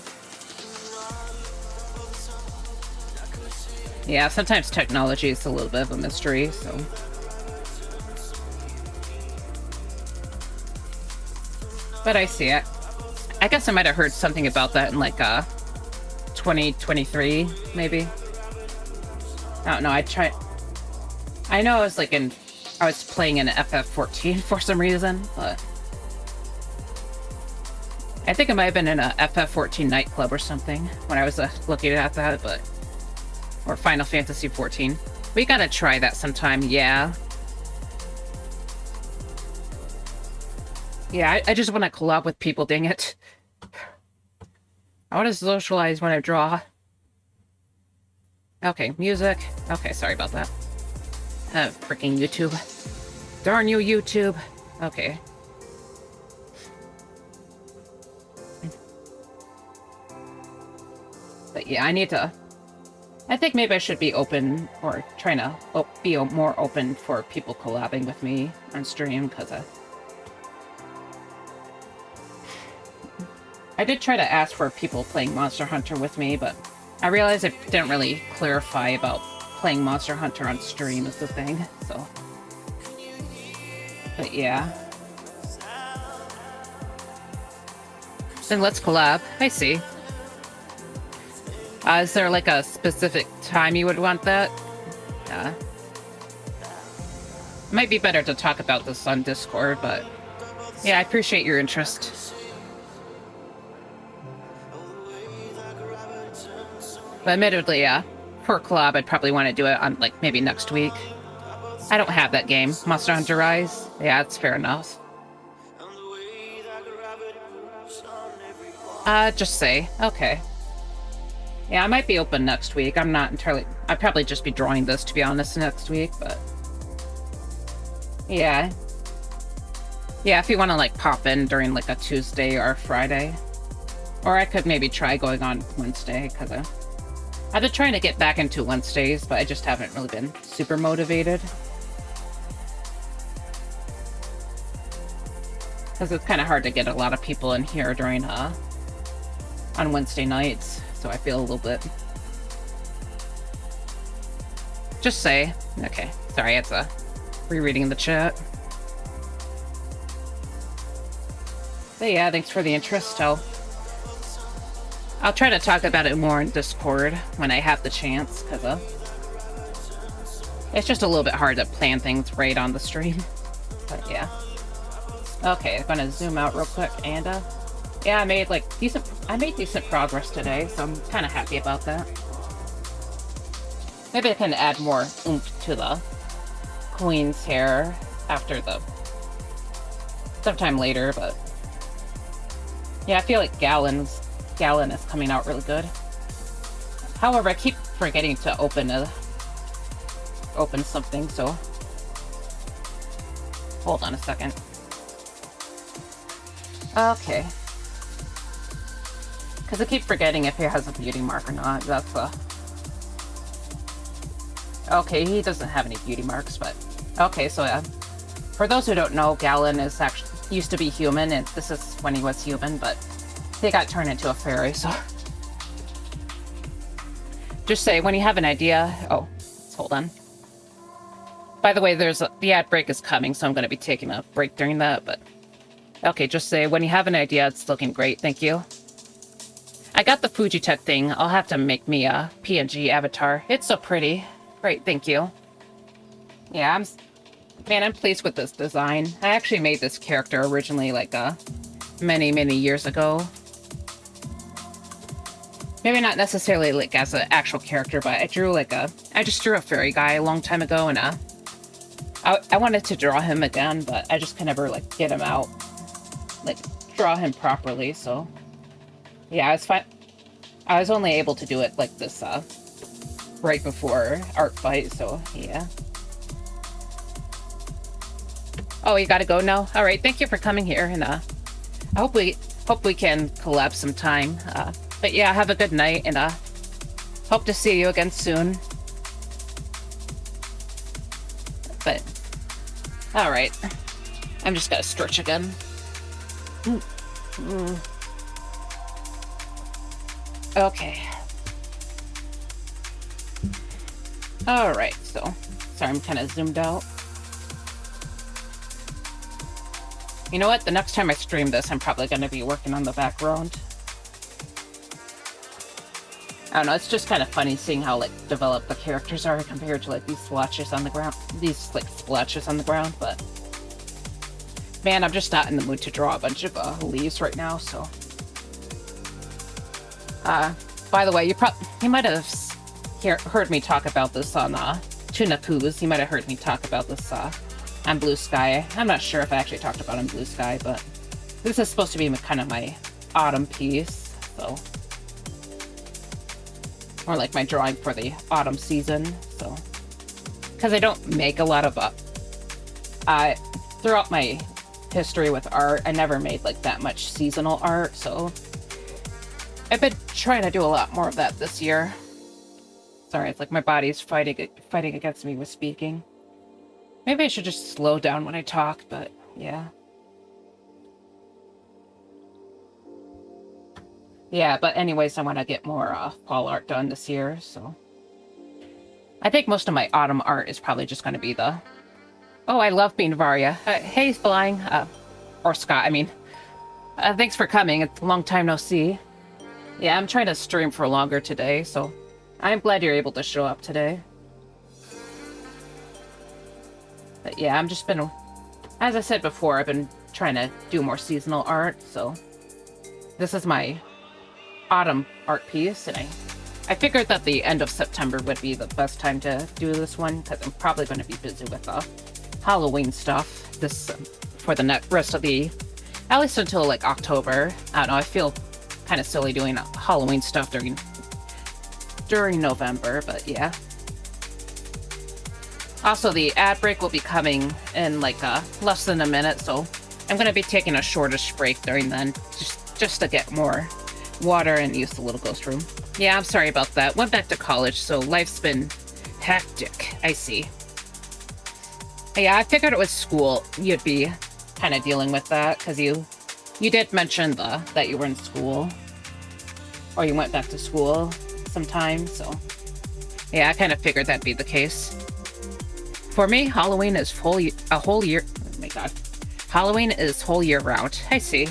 Yeah, sometimes technology is a little bit of a mystery, so... But I see it. I guess I might have heard something about that in like 2023, maybe. I don't know. I know I was like I was playing in FF14 for some reason, but I think I might have been in a FF14 nightclub or something when I was looking at that, but or Final Fantasy 14. We gotta try that sometime. Yeah. Yeah, I just want to collab with people, dang it. I want to socialize when I draw. Okay, music. Okay, sorry about that. Freaking YouTube. Darn you, YouTube. Okay. But yeah, I think maybe I should be open, or trying to be more open for people collabing with me on stream, because I did try to ask for people playing Monster Hunter with me, but I realized I didn't really clarify about playing Monster Hunter on stream is the thing, so... But yeah. Then let's collab. I see. Is there like a specific time you would want that? It might be better to talk about this on Discord, but yeah, I appreciate your interest. But admittedly, yeah, for collab, I'd probably want to do it on like maybe next week. I don't have that game, Monster Hunter Rise. Yeah, it's fair enough. Just say, okay. Yeah, I might be open next week. I'm not entirely... I'd probably just be drawing this, to be honest, next week, but... Yeah. Yeah, if you want to, like, pop in during, like, a Tuesday or a Friday. Or I could maybe try going on Wednesday, because I've been trying to get back into Wednesdays, but I just haven't really been super motivated. Because it's kind of hard to get a lot of people in here during, on Wednesday nights. So I feel a little bit... Just say. Okay. Sorry, it's rereading the chat. But yeah, thanks for the interest. I'll try to talk about it more in Discord when I have the chance, because it's just a little bit hard to plan things right on the stream. But yeah. Okay, I'm gonna zoom out real quick, and yeah, I made decent progress today, so I'm kind of happy about that. Maybe I can add more oomph to the queen's hair after sometime later, but yeah, I feel like Gallon is coming out really good. However, I keep forgetting to open something, so hold on a second. Okay. Because I keep forgetting if he has a beauty mark or not. That's okay, he doesn't have any beauty marks, but okay, so yeah. For those who don't know, Gallon is actually used to be human, and this is when he was human, but he got turned into a fairy, so just say when you have an idea. Oh, hold on. By the way, the ad break is coming, so I'm going to be taking a break during that, but okay, just say when you have an idea. It's looking great, thank you. I got the Fujitech thing. I'll have to make me a PNG avatar. It's so pretty. Great, thank you. Yeah, I'm pleased with this design. I actually made this character originally like many years ago. Maybe not necessarily like as an actual character, but I just drew a fairy guy a long time ago, and I wanted to draw him again, but I just could never like get him out, like draw him properly. So yeah, it's fine. I was only able to do it like this right before Art Fight, so yeah. Oh, you gotta go now? Alright, thank you for coming here, and I hope we can collab sometime. But yeah, have a good night, and hope to see you again soon. But alright. I'm just gonna stretch again. Okay. Alright, so sorry, I'm kind of zoomed out. You know what? The next time I stream this, I'm probably going to be working on the background. I don't know, it's just kind of funny seeing how, like, developed the characters are compared to, like, these splotches on the ground. But man, I'm just not in the mood to draw a bunch of leaves right now, so. By the way, you might have heard me talk about this on Tuna Poos. You might have heard me talk about this on Blue Sky. I'm not sure if I actually talked about it on Blue Sky, but this is supposed to be kind of my autumn piece, so. Or like my drawing for the autumn season, so. Because I don't make a lot of throughout my history with art, I never made like that much seasonal art, so I've been trying to do a lot more of that this year. Sorry, it's like my body's fighting against me with speaking. Maybe I should just slow down when I talk, but yeah. Yeah, but anyways, I want to get more fall art done this year, so. I think most of my autumn art is probably just going to be the... Oh, I love being Varya. Hey, Flying. Or Scott, I mean. Thanks for coming. It's a long time no see. Yeah, I'm trying to stream for longer today, so I'm glad you're able to show up today. But yeah, I'm just been... As I said before, I've been trying to do more seasonal art, so... This is my autumn art piece, and I figured that the end of September would be the best time to do this one, because I'm probably going to be busy with Halloween stuff for the rest of the... At least until, like, October. I don't know, I feel kind of silly doing Halloween stuff during November, but yeah. Also, the ad break will be coming in, like, less than a minute, so I'm going to be taking a shortish break during then, just to get more water and use the little ghost room. Yeah, I'm sorry about that. Went back to college, so life's been hectic. I see. Yeah, I figured it was school. You'd be kind of dealing with that, because you did mention that you were in school. Or you went back to school sometime, so... Yeah, I kind of figured that'd be the case. For me, Halloween is a whole year... Oh my god. Halloween is whole year round. I see.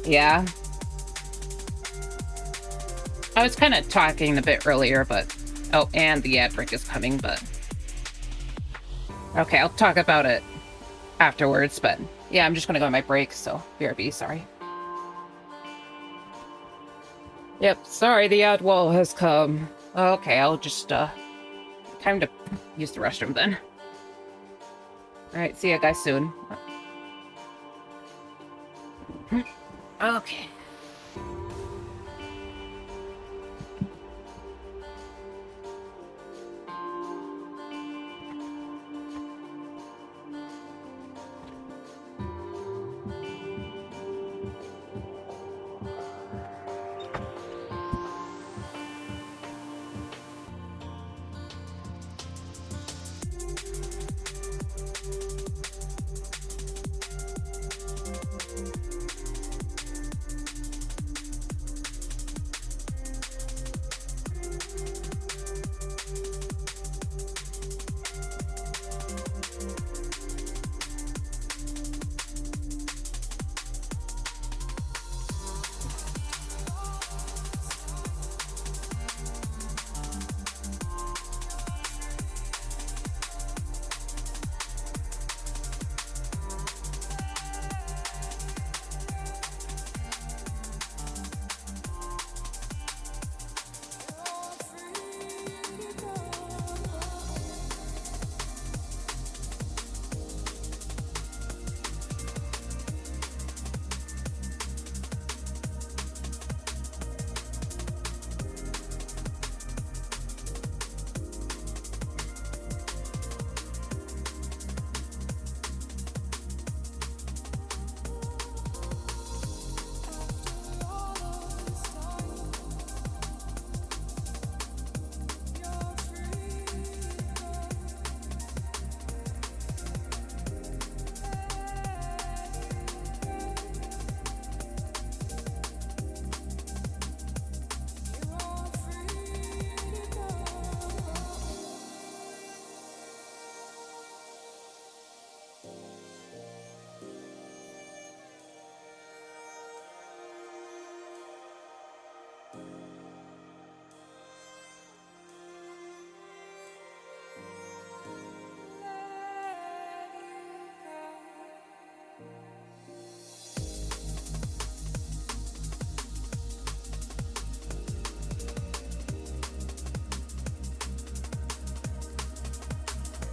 Yeah. I was kind of talking a bit earlier, but... Oh, and the ad break is coming, but... Okay, I'll talk about it afterwards, but... Yeah, I'm just gonna go on my break, so... BRB, sorry. Yep, sorry, the ad wall has come. Okay, I'll just, time to use the restroom then. Alright, see you guys soon. Okay.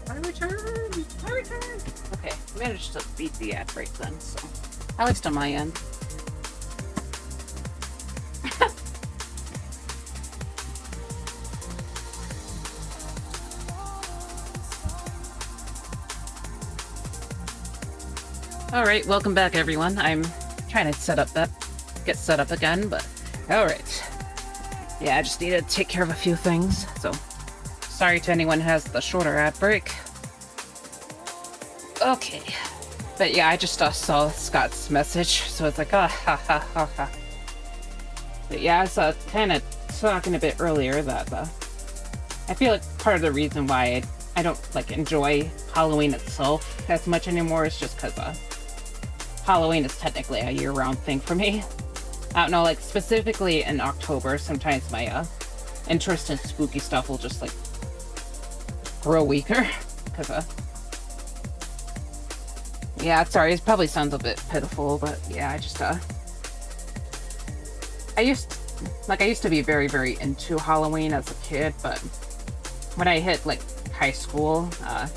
I return! I return! Okay, I managed to beat the ad break then, so... At least on my end. Alright, welcome back everyone. I'm trying to get set up again, but... Alright. Yeah, I just need to take care of a few things, so... Sorry to anyone who has the shorter ad break. Okay. But yeah, I just saw Scott's message, so it's like, ah, ha, ha, ha, ha. But yeah, I was kind of talking a bit earlier that I feel like part of the reason why I don't like enjoy Halloween itself as much anymore is just because Halloween is technically a year-round thing for me. I don't know, like specifically in October, sometimes my interest in spooky stuff will just like grow weaker because yeah, sorry, it probably sounds a bit pitiful, but yeah, I just I used to be very, very into Halloween as a kid, but when I hit like high school, I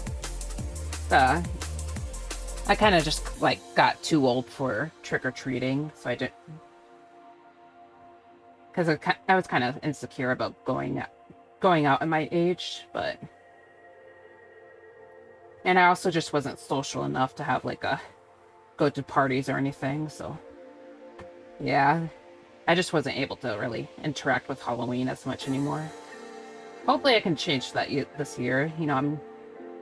kind of just like got too old for trick-or-treating, so I didn't, because I was kind of insecure about going out at my age, but and I also just wasn't social enough to have like go to parties or anything, so yeah, I just wasn't able to really interact with Halloween as much anymore. Hopefully I can change that this year. You know,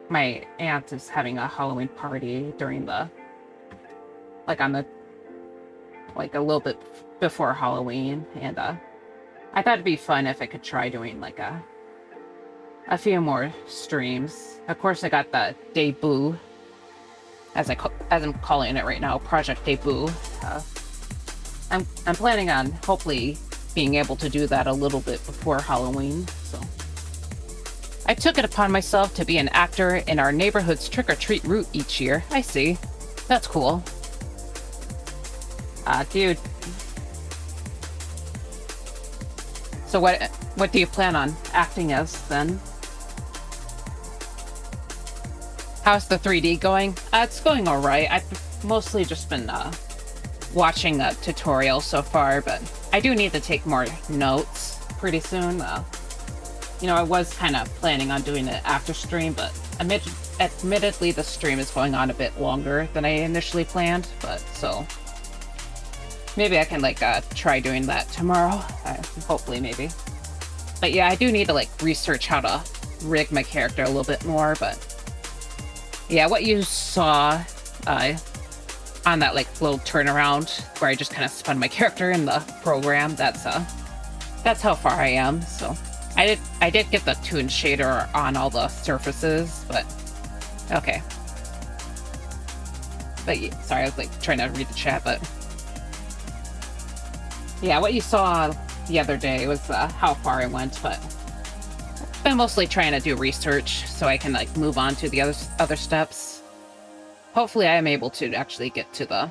my aunt is having a Halloween party during like a little bit before Halloween, and I thought it'd be fun if I could try doing like a few more streams. Of course, I got the debut, as I'm calling it right now, Project Debut, I'm planning on hopefully being able to do that a little bit before Halloween, so. I took it upon myself to be an actor in our neighborhood's trick-or-treat route each year. I see. That's cool. Dude. So what do you plan on acting as, then? How's the 3D going? It's going alright. I've mostly just been, watching a tutorial so far, but I do need to take more notes pretty soon. You know, I was kind of planning on doing it after stream, but admittedly the stream is going on a bit longer than I initially planned, but so maybe I can like try doing that tomorrow. Hopefully, maybe. But yeah, I do need to like research how to rig my character a little bit more, but yeah, what you saw on that like little turnaround where I just kind of spun my character in the program, that's how far I am. So I did get the toon shader on all the surfaces, but okay. But yeah, sorry, I was like trying to read the chat, but yeah, what you saw the other day was how far I went, but I've been mostly trying to do research so I can like move on to the other steps. Hopefully I am able to actually get to the...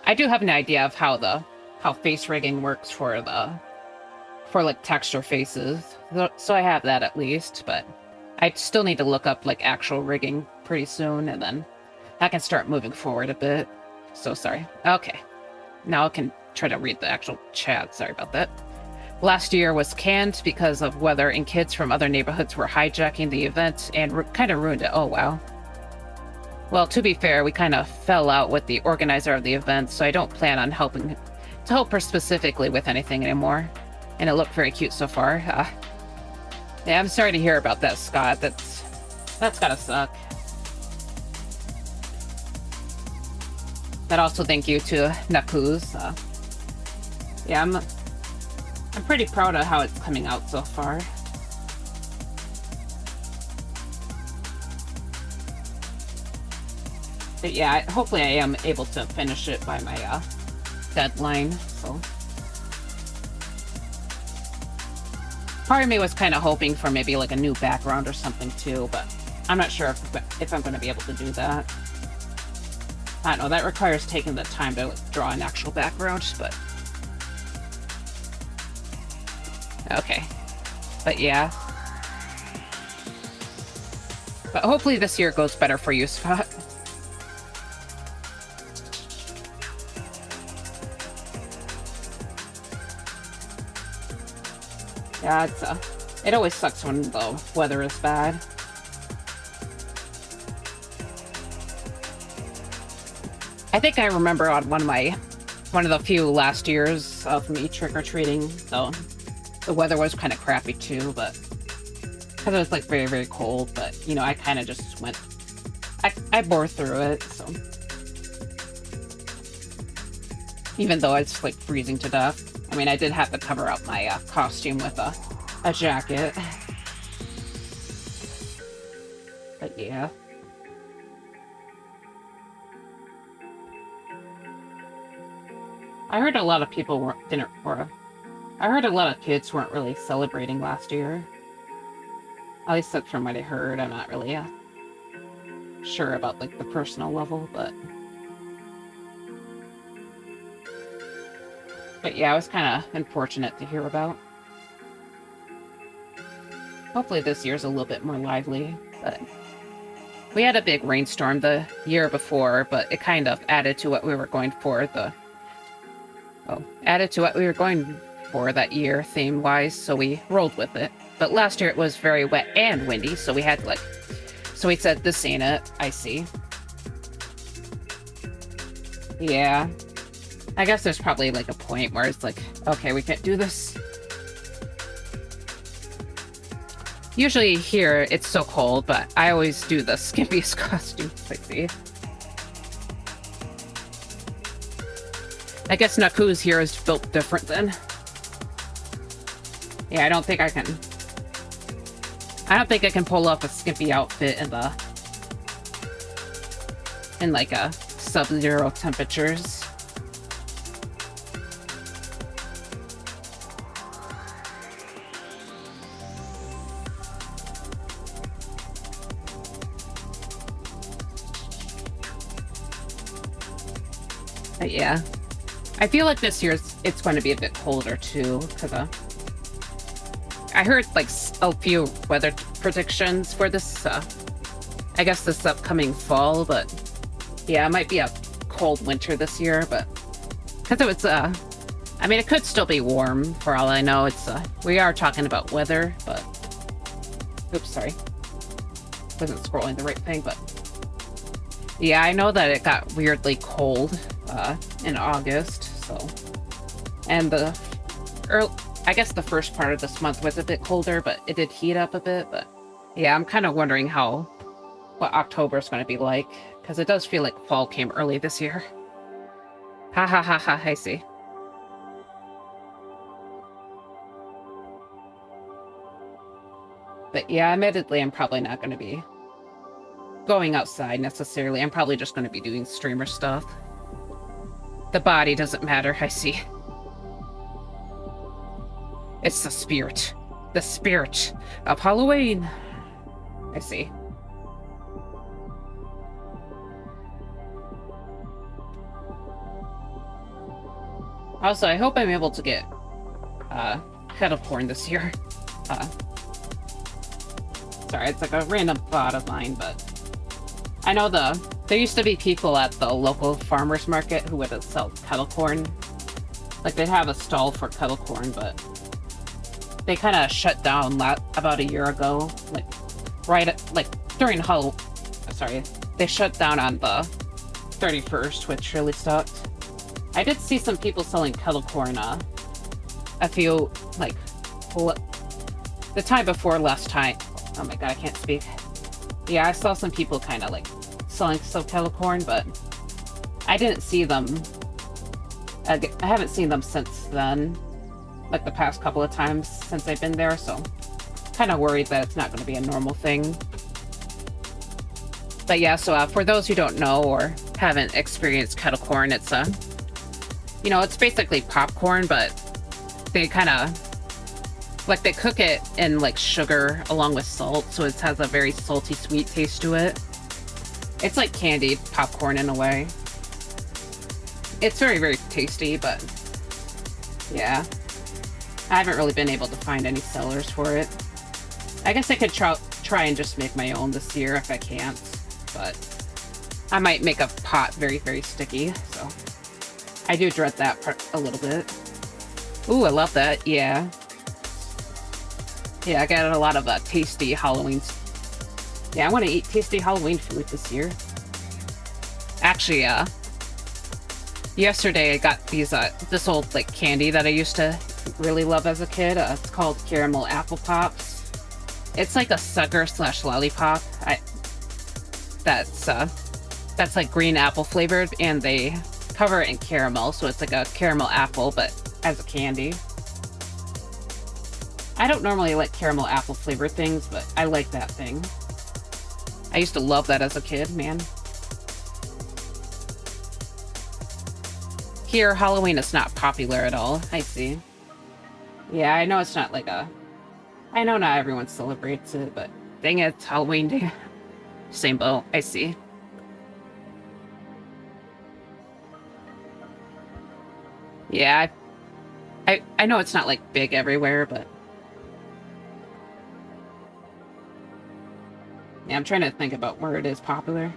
I do have an idea of how face rigging works for like texture faces. So I have that at least, but I still need to look up like actual rigging pretty soon, and then I can start moving forward a bit. So sorry. Okay. Now I can try to read the actual chat. Sorry about that. Last year was canned because of weather, and kids from other neighborhoods were hijacking the event and kind of ruined it. Oh, wow. Well, to be fair, we kind of fell out with the organizer of the event, so I don't plan on helping to help her specifically with anything anymore. And it looked very cute so far. Yeah, I'm sorry to hear about that, Scott. That's gotta suck. But also thank you to Nakuz. Yeah, I'm pretty proud of how it's coming out so far. But yeah, hopefully I am able to finish it by my deadline, so. Part of me was kind of hoping for maybe like a new background or something too, but I'm not sure if I'm going to be able to do that. I don't know, that requires taking the time to like, draw an actual background, but... Okay. But yeah. But hopefully this year goes better for you, Scott. Yeah, it always sucks when the weather is bad. I think I remember on one of the few last years of me trick-or-treating, so the weather was kind of crappy too, but because it was like very, very cold, but you know, I kind of just went, I bore through it, so. Even though it's like freezing to death. I mean, I did have to cover up my costume with a jacket. But yeah. I heard a lot of people I heard a lot of kids weren't really celebrating last year. At least that's from what I heard. I'm not really sure about like the personal level, but yeah, it was kind of unfortunate to hear about. Hopefully this year's a little bit more lively, but we had a big rainstorm the year before, but it kind of added to what we were going for that year theme-wise, so we rolled with it. But last year it was very wet and windy, so we had so we said, this ain't it. I see. Yeah. I guess there's probably like a point where it's like, okay, we can't do this. Usually here it's so cold, but I always do the skimpiest costumes I see. I guess Naku's here is built different then. Yeah, I don't think I can pull off a skimpy outfit in like a sub-zero temperatures. But yeah. I feel like this year's it's going to be a bit colder too, because I heard like a few weather predictions for this, I guess this upcoming fall, but yeah, it might be a cold winter this year, but because it was, I mean, it could still be warm for all I know. It's, we are talking about weather, but, oops, sorry. Wasn't scrolling the right thing, but yeah, I know that it got weirdly cold, in August, so, and I guess the first part of this month was a bit colder, but it did heat up a bit, but yeah, I'm kind of wondering what October is going to be like, because it does feel like fall came early this year. Ha ha ha ha, I see. But yeah, admittedly, I'm probably not going to be going outside necessarily. I'm probably just going to be doing streamer stuff. The body doesn't matter, I see. It's the spirit. The spirit of Halloween. I see. Also, I hope I'm able to get kettle corn this year. Sorry, it's like a random thought of mine, but I know there used to be people at the local farmers market who would sell kettle corn. Like, they'd have a stall for kettle corn, but they kind of shut down about a year ago. During Halloween. Sorry, they shut down on the 31st, which really sucked. I did see some people selling kettle corn, a few, like, the time before last time. Oh my god, I can't speak. Yeah, I saw some people kind of, like, selling some kettle corn, but I didn't see them. I haven't seen them since then, like the past couple of times since I've been there, so kind of worried that it's not going to be a normal thing. But yeah, so for those who don't know or haven't experienced kettle corn, it's you know, it's basically popcorn, but they kind of, like, they cook it in, like, sugar along with salt, so it has a very salty, sweet taste to it. It's like candied popcorn in a way. It's very, very tasty, but yeah. I haven't really been able to find any sellers for it. I guess I could try and just make my own this year if I can't, but I might make a pot very, very sticky, so I do dread that part a little bit. Ooh, I love that, yeah. Yeah, I got a lot of tasty Halloween. Yeah, I want to eat tasty Halloween food this year. Actually, yesterday I got these, this old, like, candy that I used to really love as a kid. It's called Caramel Apple Pops. It's like a sucker / lollipop. That's like green apple flavored, and they cover it in caramel, so it's like a caramel apple, but as a candy. I don't normally like caramel apple flavored things, but I like that thing. I used to love that as a kid, man. Here, Halloween is not popular at all. I see. Yeah, I know it's not like I know not everyone celebrates it, but dang it, it's Halloween Day. Same boat, I see. Yeah, I know it's not, like, big everywhere, but yeah, I'm trying to think about where it is popular.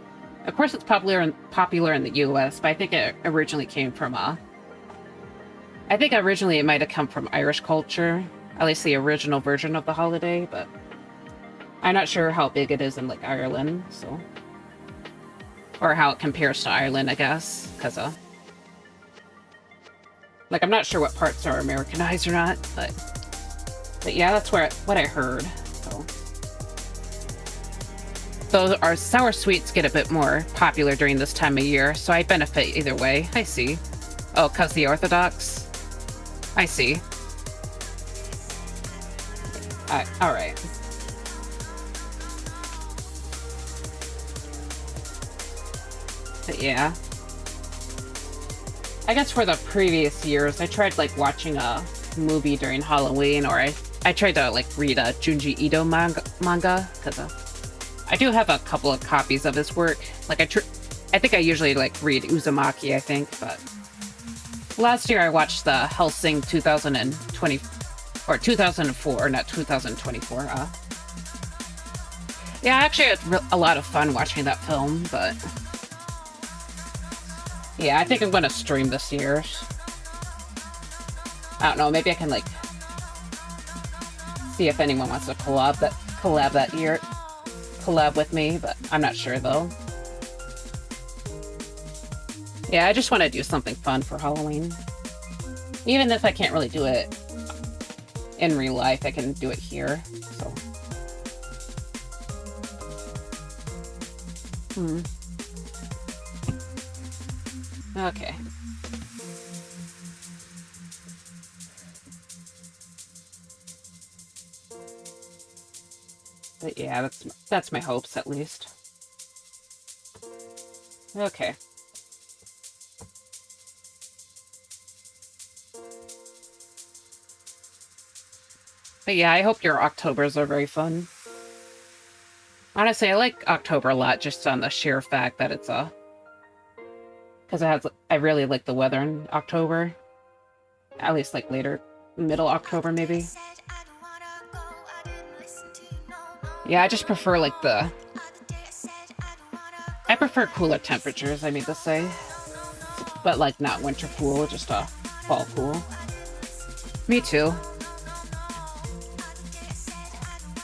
Of course, it's popular in the US, but I think it originally came from I think originally it might have come from Irish culture, at least the original version of the holiday, but I'm not sure how big it is in, like, Ireland, so, or how it compares to Ireland, I guess, because like, I'm not sure what parts are Americanized or not, but yeah, that's what I heard. So, though our sour sweets get a bit more popular during this time of year, so I benefit either way. I see. Oh, 'cause the Orthodox? I see. Alright. But yeah. I guess for the previous years, I tried, like, watching a movie during Halloween, or I tried to, like, read a Junji Ito manga, because I do have a couple of copies of his work. Like, I think I usually like read Uzumaki, I think, but last year I watched the Hellsing 2020 or 2004, not 2024. Yeah, I actually had a lot of fun watching that film, but yeah, I think I'm gonna stream this year. I don't know, maybe I can like see if anyone wants to collab that year, collab with me, but I'm not sure though. Yeah, I just want to do something fun for Halloween. Even if I can't really do it in real life, I can do it here, so. Okay. But yeah, that's my hopes at least. Okay. But yeah, I hope your Octobers are very fun. Honestly, I like October a lot just on the sheer fact that it's because I really like the weather in October. At least like later, middle October maybe. Yeah, I just prefer like I prefer cooler temperatures, I mean to say. But like not winter cool, just a fall cool. Me too.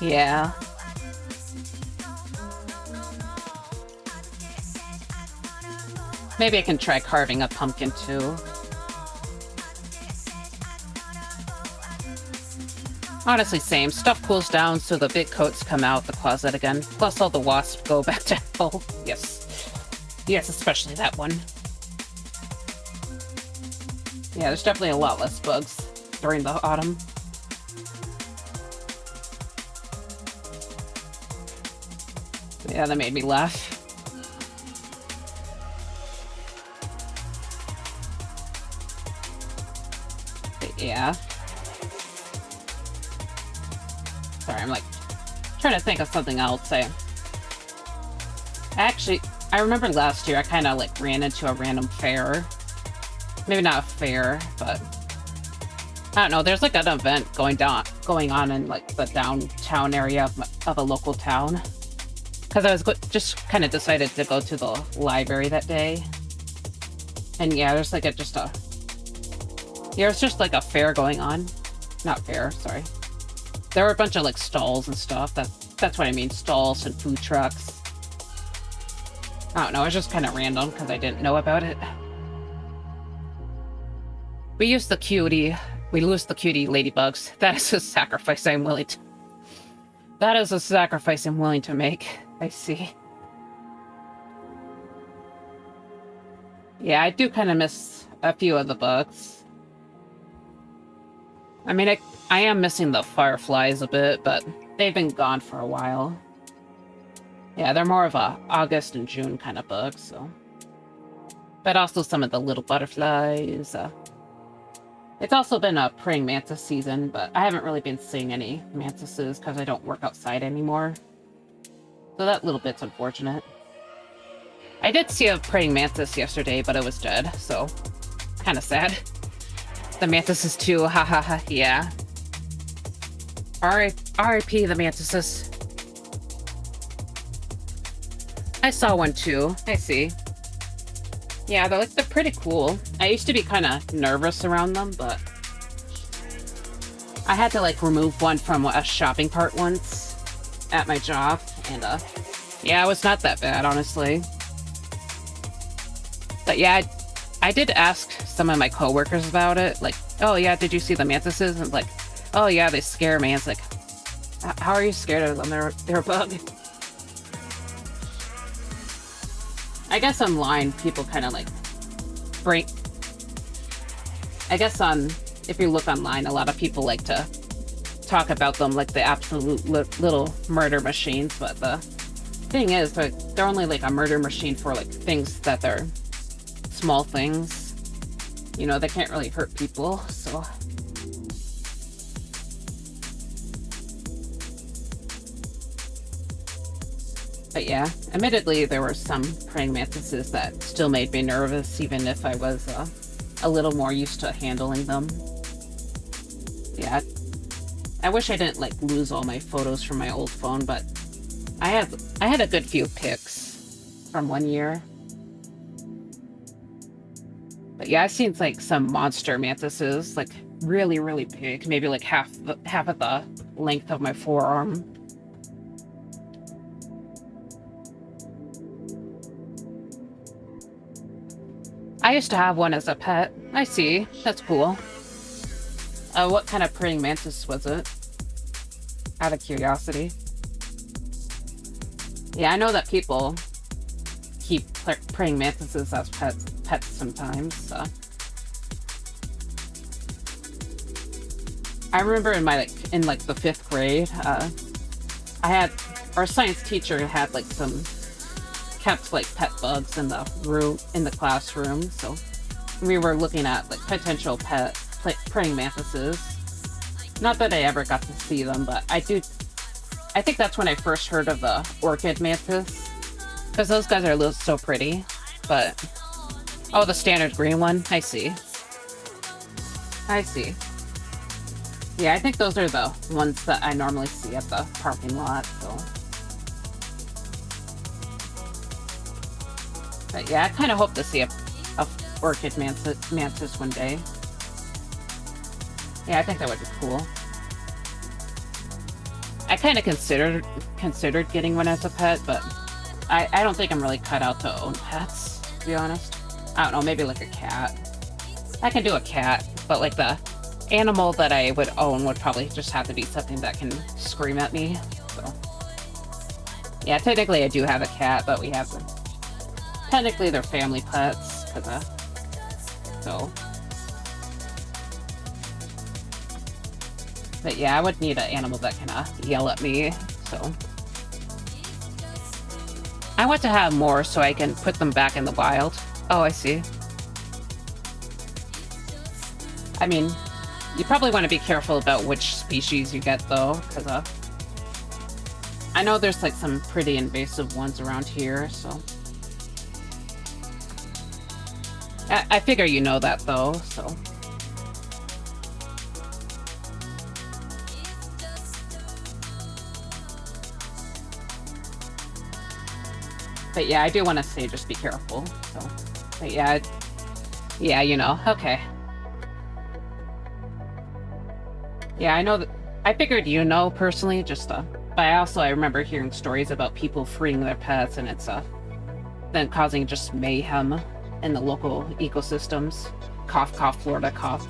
Yeah. Maybe I can try carving a pumpkin too. Honestly, same. Stuff cools down, so the big coats come out the closet again. Plus all the wasps go back to hell. Yes. Yes, especially that one. Yeah, there's definitely a lot less bugs during the autumn. Yeah, that made me laugh. But yeah. Sorry, I'm like trying to think of something else. I remember last year I kind of like ran into a random fair. Maybe not a fair, but I don't know. There's like an event going on in like the downtown area of a local town. Because I was just kind of decided to go to the library that day. And yeah, there's like it's just like a fair going on. Not fair, sorry. There were a bunch of like stalls and stuff. That's what I mean, stalls and food trucks. I don't know, it was just kind of random because I didn't know about it. We lose the cutie ladybugs. That is a sacrifice I'm willing to... That is a sacrifice I'm willing to make. I see. Yeah, I do kind of miss a few of the bugs. I mean, I am missing the fireflies a bit, but they've been gone for a while. Yeah, they're more of a August and June kind of bug, so. But also some of the little butterflies. It's also been a praying mantis season, but I haven't really been seeing any mantises because I don't work outside anymore. So that little bit's unfortunate. I did see a praying mantis yesterday, but it was dead, so kind of sad. The mantises too, ha ha ha, yeah. R.I.P. the mantises. I saw one too, I see. Yeah, they're pretty cool. I used to be kind of nervous around them, but I had to like remove one from a shopping cart once at my job, and yeah, it was not that bad, honestly. But yeah, I did ask some of my coworkers about it, like, oh yeah, did you see the mantises? And like, oh yeah, they scare me. It's like, how are you scared of them? They're a bug. I guess online people kind of like break. I guess if you look online, a lot of people like to talk about them like the absolute little murder machines. But the thing is, they're only like a murder machine for like things that they're small things. You know, they can't really hurt people. So. But yeah, admittedly, there were some praying mantises that still made me nervous, even if I was a little more used to handling them. Yeah, I wish I didn't like lose all my photos from my old phone, but I had a good few pics from one year. But yeah, I've seen like some monster mantises, like really, really big, maybe like half of the length of my forearm. I used to have one as a pet. I see. That's cool. What kind of praying mantis was it? Out of curiosity. Yeah, I know that people keep praying mantises as pets sometimes. So. I remember in my in the 5th grade, I had our science teacher had like kept like pet bugs in the classroom, so we were looking at like potential pet praying mantises. Not that I ever got to see them, but I think that's when I first heard of the orchid mantis, because those guys are so pretty. But oh, the standard green one, I see. Yeah, I think those are the ones that I normally see at the parking lot, so. But yeah, I kind of hope to see a orchid mantis one day. Yeah, I think that would be cool. I kind of considered getting one as a pet, but I don't think I'm really cut out to own pets, to be honest. I don't know, maybe like a cat. I can do a cat, but like the animal that I would own would probably just have to be something that can scream at me, so. Yeah, technically I do have a cat, but we have them. Technically, they're family pets, so. But yeah, I would need an animal that can yell at me, so. I want to have more so I can put them back in the wild. Oh, I see. I mean, you probably want to be careful about which species you get, though, because I know there's like some pretty invasive ones around here, so. I figure you know that, though, so. But yeah, I do want to say just be careful, so. But yeah, yeah, you know, okay. Yeah, I know that. I figured you know personally, but I remember hearing stories about people freeing their pets, and it's then causing just mayhem in the local ecosystems. Cough, cough, Florida, cough.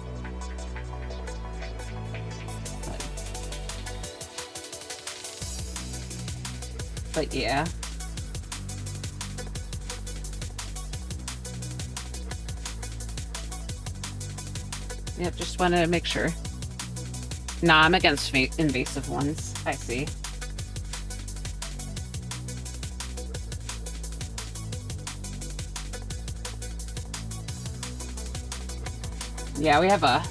But yeah. Yep, just wanted to make sure. Nah, I'm against invasive ones. I see. Yeah, we have a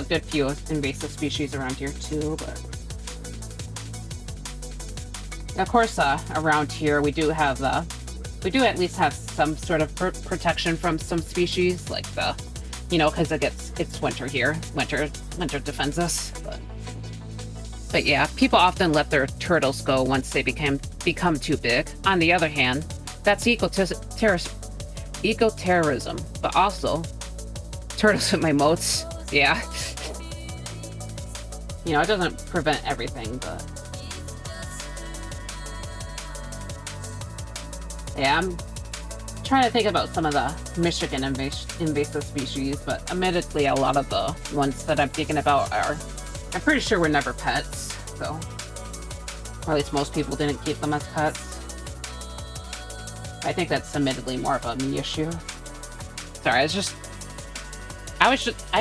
good few invasive species around here too, but of course, around here we do at least have some sort of protection from some species, like because it's winter here. Winter defends us. But yeah, people often let their turtles go once they become too big. On the other hand, that's eco-terrorism, but also turtles with my moats. Yeah. It doesn't prevent everything, but yeah, I'm trying to think about some of the Michigan invasive species, but admittedly a lot of the ones that I'm thinking about I'm pretty sure were never pets, so, or at least most people didn't keep them as pets. I think that's admittedly more of a me issue. Sorry, I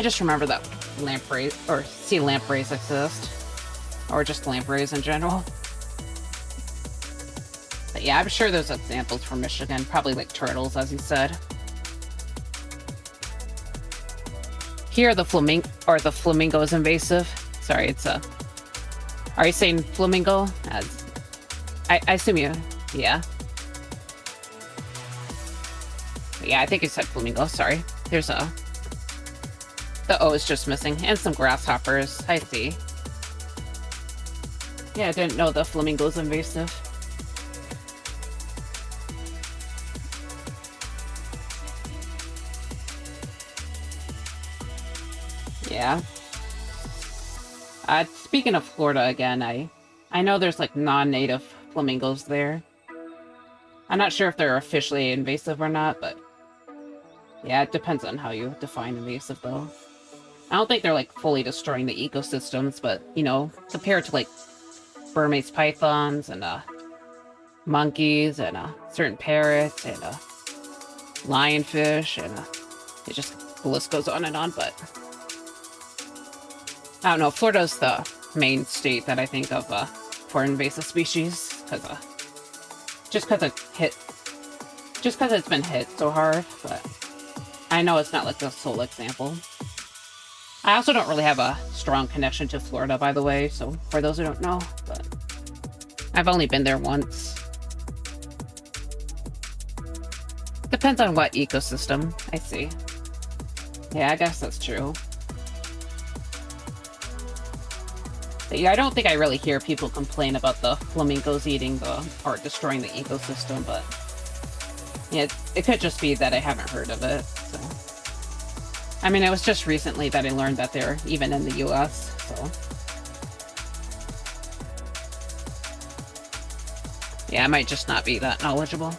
just remember that lampreys, or sea lampreys exist, or just lampreys in general. But yeah, I'm sure there's examples from Michigan, probably like turtles, as you said. Here, the flamingo is invasive. Sorry, are you saying flamingo? I assume you... Yeah. Yeah, I think you said flamingo. Sorry. There's a... The O is just missing. And some grasshoppers. I see. Yeah, I didn't know the flamingo's invasive. Yeah. Speaking of Florida again, I know there's like non-native flamingos there. I'm not sure if they're officially invasive or not, but yeah, it depends on how you define invasive though. I don't think they're like fully destroying the ecosystems, but you know, compared to like Burmese pythons and monkeys and certain parrots and lionfish and it just, the list goes on and on, but I don't know, Florida's the main state that I think of for invasive species, because just because it's been hit so hard, but I know it's not like the sole example. I also don't really have a strong connection to Florida, by the way, so for those who don't know, but I've only been there once. Depends on what ecosystem. I see. Yeah, I guess that's true. But yeah, I don't think I really hear people complain about the flamingos eating the, or destroying the ecosystem, but yeah, it could just be that I haven't heard of it, so. I mean, it was just recently that I learned that they're even in the US, so. Yeah, I might just not be that knowledgeable.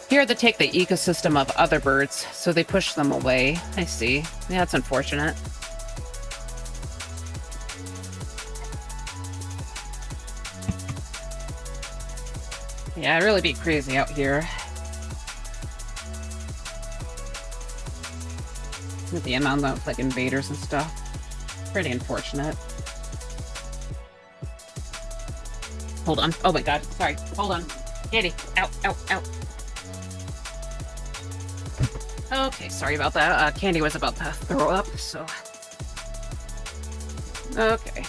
Here they take the ecosystem of other birds, so they push them away. I see. Yeah, that's unfortunate. Yeah, it'd really be crazy out here. With the amount of like invaders and stuff. Pretty unfortunate. Hold on. Oh my god. Sorry. Hold on. Candy. Ow, ow, ow. Okay, sorry about that. Candy was about to throw up, so... Okay.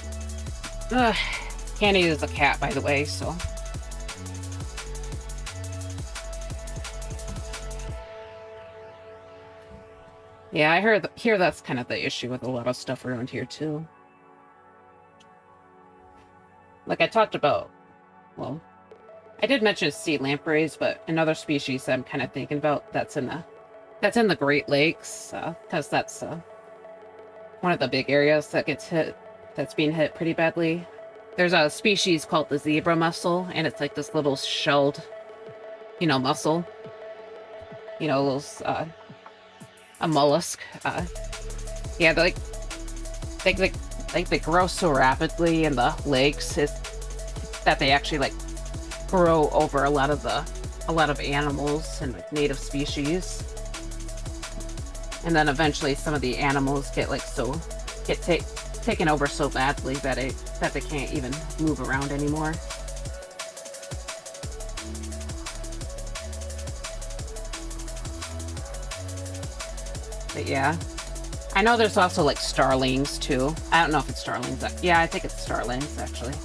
Candy is a cat, by the way, so... Yeah, I hear that's kind of the issue with a lot of stuff around here, too. Like I talked about... Well, I did mention sea lampreys, but another species I'm kind of thinking about that's in the Great Lakes, because that's one of the big areas that gets hit, that's being hit pretty badly. There's a species called the zebra mussel, and it's like this little shelled, you know, mussel. You know, those, a mollusk. Yeah, they grow so rapidly in the lakes that they actually like grow over a lot of animals and like, native species. And then eventually some of the animals get taken over so badly that they can't even move around anymore. But yeah. I know there's also like starlings too. I don't know if it's starlings. Yeah, I think it's starlings actually.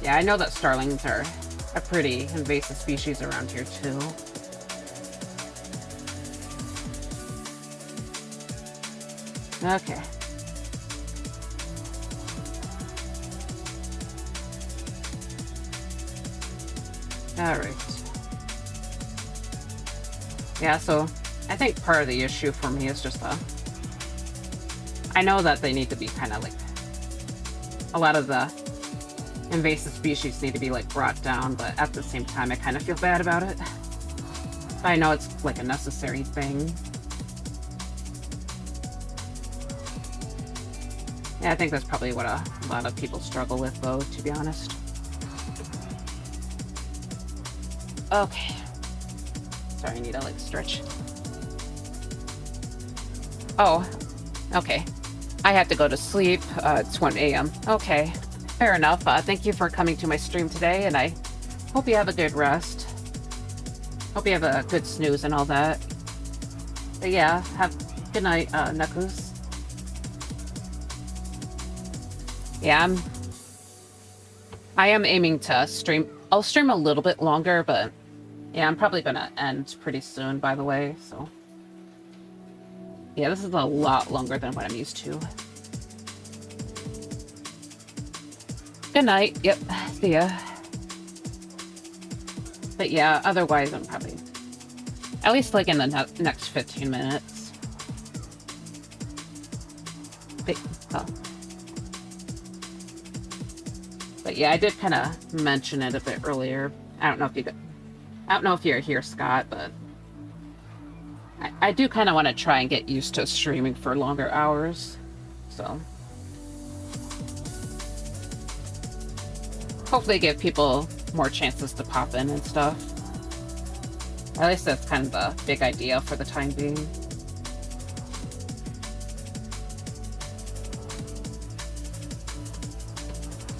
Yeah, I know that starlings are a pretty invasive species around here too. Okay. Alright. Yeah, so I think part of the issue for me is just I know that they need to be kind of like... A lot of the invasive species need to be like brought down, but at the same time I kind of feel bad about it. But I know it's like a necessary thing. Yeah, I think that's probably what a lot of people struggle with, though, to be honest. Okay. Sorry, I need to, like, stretch. Oh, okay. I have to go to sleep. It's 1 a.m. Okay, fair enough. Thank you for coming to my stream today, and I hope you have a good rest. Hope you have a good snooze and all that. But yeah, have good night, Knuckles. Yeah, I am aiming to stream. I'll stream a little bit longer, but yeah, I'm probably gonna end pretty soon, by the way, so. Yeah, this is a lot longer than what I'm used to. Good night. Yep, see ya. But yeah, otherwise I'm probably... At least like in the next 15 minutes. But, oh. But yeah, I did kind of mention it a bit earlier. I don't know if you're here, Scott, but I do kind of want to try and get used to streaming for longer hours. So hopefully give people more chances to pop in and stuff. At least that's kind of the big idea for the time being.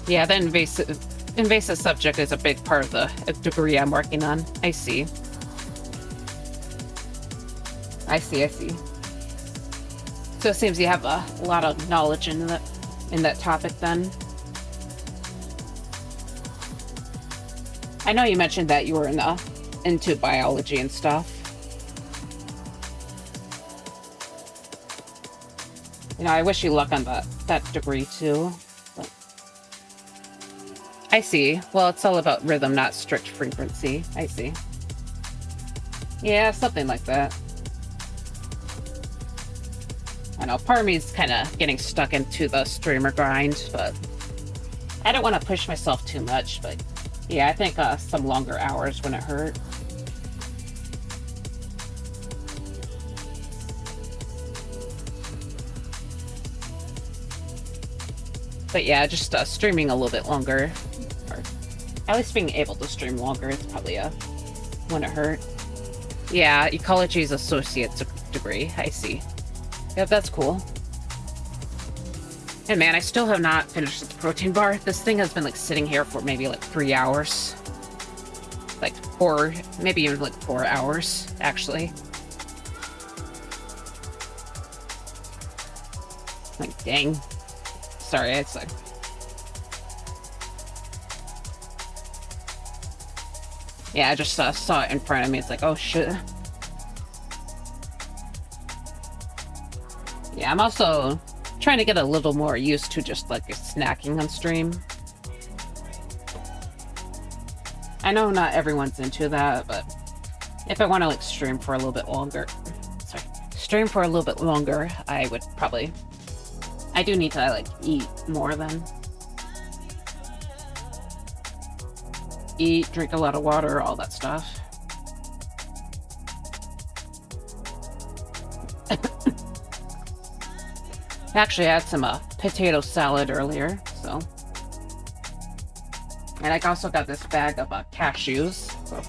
Yeah, the invasive subject is a big part of the degree I'm working on. I see. I see. So it seems you have a lot of knowledge in that topic then. I know you mentioned that you were into biology and stuff. You know, I wish you luck on that degree too. But I see. Well, it's all about rhythm, not strict frequency. I see. Yeah, something like that. I know, part of me is kind of getting stuck into the streamer grind, but I don't want to push myself too much, but yeah, I think some longer hours wouldn't hurt. But yeah, just streaming a little bit longer, or at least being able to stream longer is probably wouldn't hurt. Yeah, ecology's associate's degree, I see. Yep, that's cool. And man, I still have not finished the protein bar. This thing has been like sitting here for maybe like 3 hours. Like 4, maybe even like 4 hours, actually. Like, dang. Sorry, it's like... Yeah, I just saw it in front of me. It's like, oh shit. Yeah, I'm also trying to get a little more used to just like snacking on stream. I know not everyone's into that, but if I want to like stream for a little bit longer, I would probably... I do need to like eat more than... Eat, drink a lot of water, all that stuff. Actually, I had some potato salad earlier, so. And I also got this bag of cashews, so.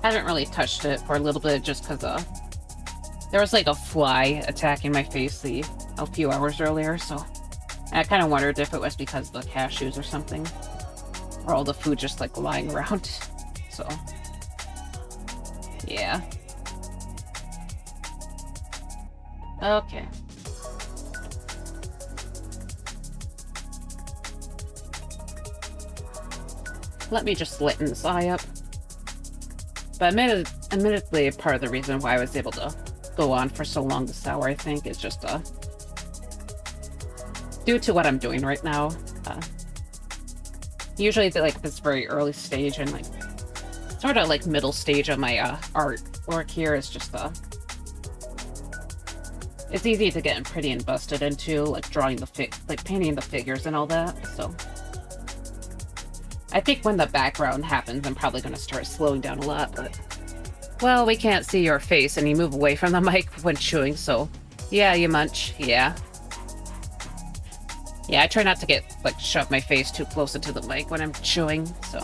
I haven't really touched it for a little bit just because there was like a fly attacking my face a few hours earlier, so. And I kind of wondered if it was because of the cashews or something. Or all the food just like lying around, so. Yeah. Okay. Let me just lighten this eye up. But admittedly, part of the reason why I was able to go on for so long this hour, I think, is just due to what I'm doing right now. Usually at like this very early stage and like sort of like middle stage of my artwork here is just it's easy to get pretty invested into, like drawing painting the figures and all that, so. I think when the background happens, I'm probably going to start slowing down a lot, but... Well, we can't see your face and you move away from the mic when chewing, so... Yeah, you munch. Yeah. Yeah, I try not to shove my face too close into the mic when I'm chewing, so...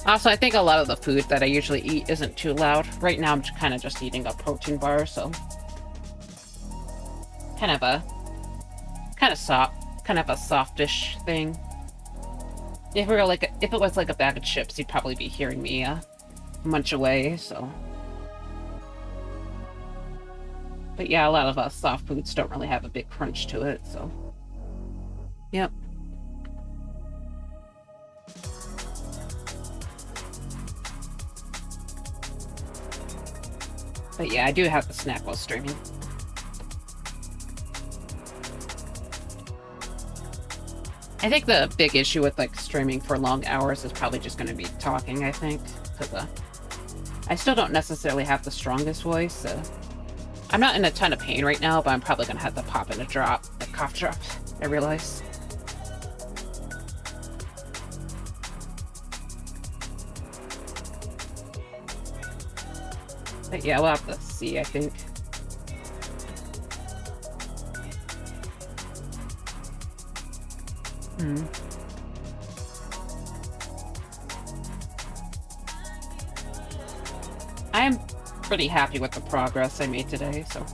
Also, I think a lot of the food that I usually eat isn't too loud. Right now, I'm kind of just eating a protein bar, so... Kind of a softish thing. If it was like a bag of chips, you'd probably be hearing me munch away, so. But yeah, a lot of soft foods don't really have a big crunch to it, so. Yep. But yeah, I do have to snack while streaming. I think the big issue with like streaming for long hours is probably just going to be talking, I think. Because I still don't necessarily have the strongest voice, so. I'm not in a ton of pain right now, but I'm probably going to have to pop in a cough drop, I realize. But yeah, we'll have to see, I think. I'm pretty happy with the progress I made today, so.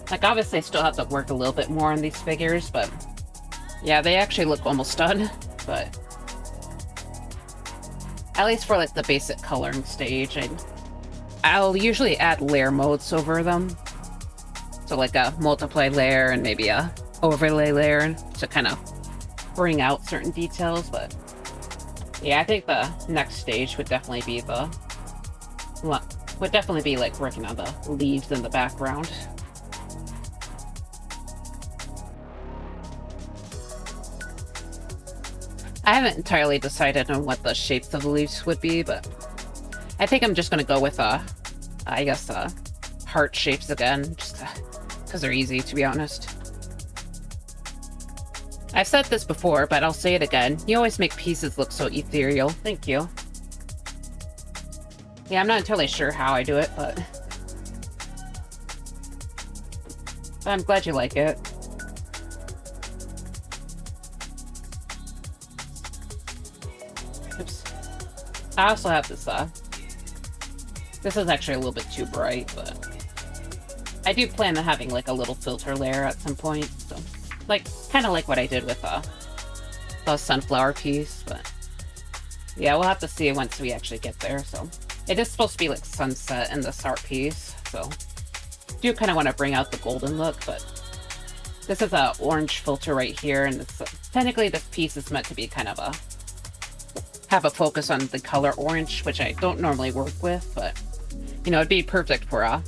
Like, obviously I still have to work a little bit more on these figures, but yeah, they actually look almost done, but at least for like the basic coloring stage, I'll usually add layer modes over them. So like a multiply layer and maybe a overlay layer to kind of bring out certain details, but yeah, I think the next stage would definitely be like working on the leaves in the background. I haven't entirely decided on what the shapes of the leaves would be, but I think I'm just gonna go with I guess heart shapes again, just because they're easy, to be honest. I've said this before, but I'll say it again. You always make pieces look so ethereal. Thank you. Yeah, I'm not entirely sure how I do it, but I'm glad you like it. Oops. I also have this, this is actually a little bit too bright, but I do plan on having like a little filter layer at some point, so like kind of like what I did with the sunflower piece, but yeah, we'll have to see once we actually get there. So it is supposed to be like sunset in this art piece, so do kind of want to bring out the golden look, but this is a orange filter right here, and it's technically this piece is meant to be kind of have a focus on the color orange, which I don't normally work with, but you know, it'd be perfect for a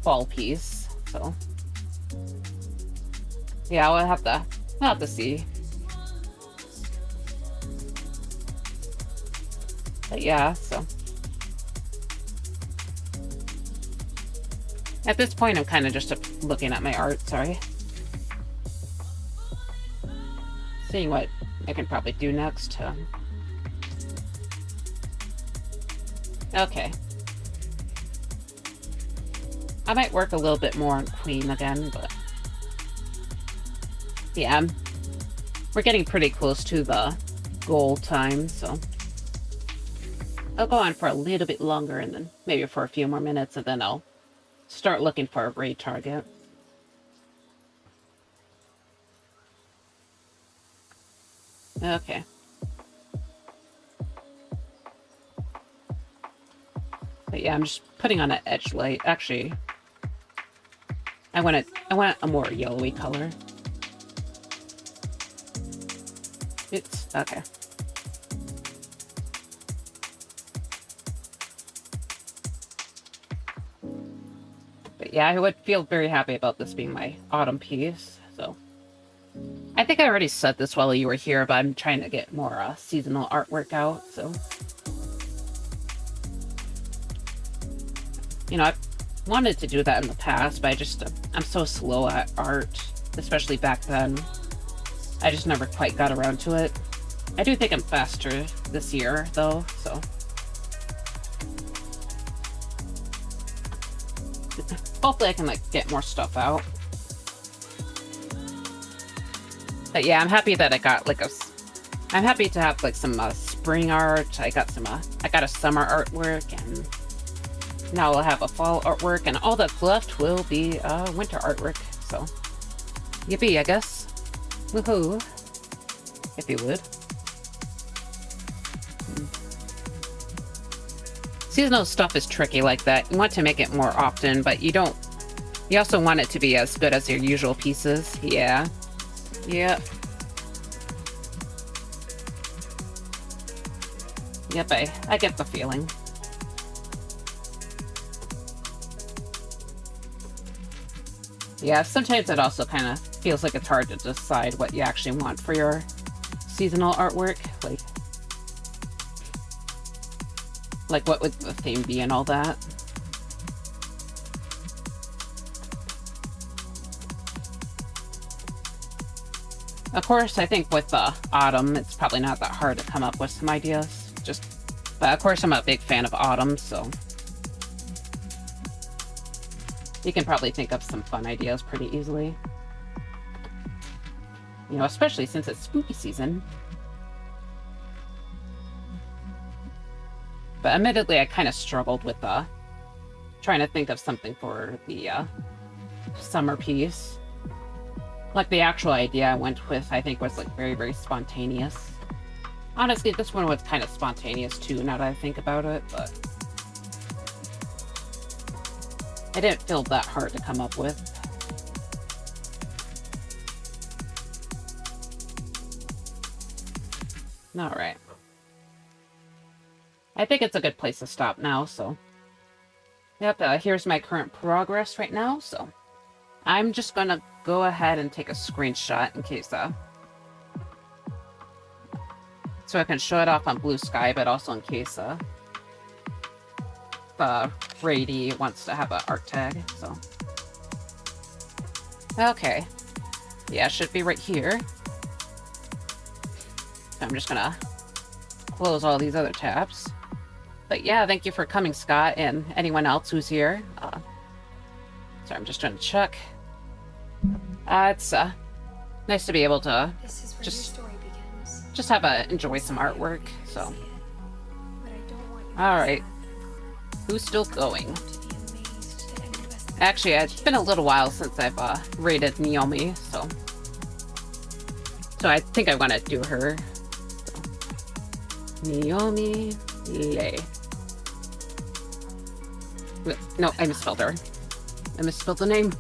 fall piece. So yeah, we'll have to see. But yeah, so at this point I'm kind of just looking at my art, sorry. Seeing what I can probably do next. Okay. I might work a little bit more on Queen again, but yeah, we're getting pretty close to the goal time, so I'll go on for a little bit longer and then maybe for a few more minutes, and then I'll start looking for a raid target. Okay. But yeah, I'm just putting on an edge light. Actually, I want a more yellowy color. It's okay. But yeah, I would feel very happy about this being my autumn piece. So I think I already said this while you were here, but I'm trying to get more seasonal artwork out. So you know, I've wanted to do that in the past, but I'm so slow at art, especially back then. I just never quite got around to it. I do think I'm faster this year, though, so. Hopefully I can, like, get more stuff out. But yeah, I'm happy that I got, like, I'm happy to have, like, some spring art. I got a summer artwork, and now we'll have a fall artwork, and all that's left will be winter artwork, so yippee, I guess. Woohoo, if you would. Seasonal stuff is tricky like that. You want to make it more often, but you don't... You also want it to be as good as your usual pieces. Yeah. Yep. Yep, I get the feeling. Yeah, sometimes it also kind of feels like it's hard to decide what you actually want for your seasonal artwork. Like what would the theme be and all that. Of course, I think with autumn, it's probably not that hard to come up with some ideas. But of course, I'm a big fan of autumn, so you can probably think of some fun ideas pretty easily. You know, especially since it's spooky season. But admittedly, I kind of struggled with trying to think of something for the summer piece. Like, the actual idea I went with, I think, was, like, very, very spontaneous. Honestly, this one was kind of spontaneous, too, now that I think about it, but it didn't feel that hard to come up with. Alright. I think it's a good place to stop now, so... Yep, here's my current progress right now, so... I'm just gonna go ahead and take a screenshot in case, so I can show it off on Blue Sky, but also in case, Brady wants to have an art tag, so... Okay. Yeah, it should be right here. So I'm just gonna close all these other tabs. But yeah, thank you for coming, Scott, and anyone else who's here. So I'm just trying to check. It's nice to be able to just enjoy some artwork. So, all right, who's still going? Actually, it's been a little while since I've rated Naomi, so I think I want to do her. So, Naomi Lay. No, I misspelled her. I misspelled the name.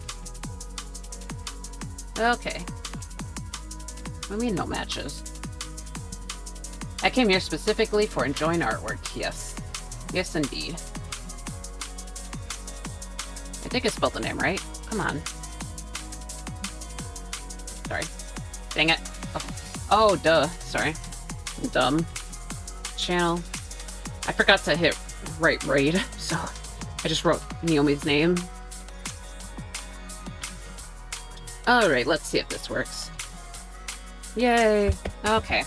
Okay. I mean, no matches. I came here specifically for enjoying artwork. Yes. Yes, indeed. I think I spelled the name right. Come on. Sorry. Dang it. Oh, duh. Sorry. I'm dumb. Channel. I forgot to hit right raid, so I just wrote Naomi's name. Alright, let's see if this works. Yay! Okay.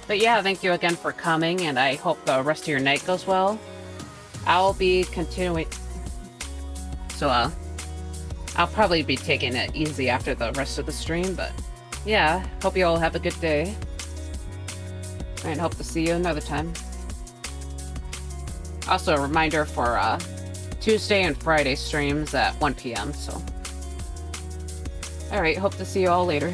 But yeah, thank you again for coming, and I hope the rest of your night goes well. I'll be continuing... So, I'll probably be taking it easy after the rest of the stream, but yeah, hope you all have a good day. And hope to see you another time. Also, a reminder for Tuesday and Friday streams at 1 p.m, so... Alright, hope to see you all later.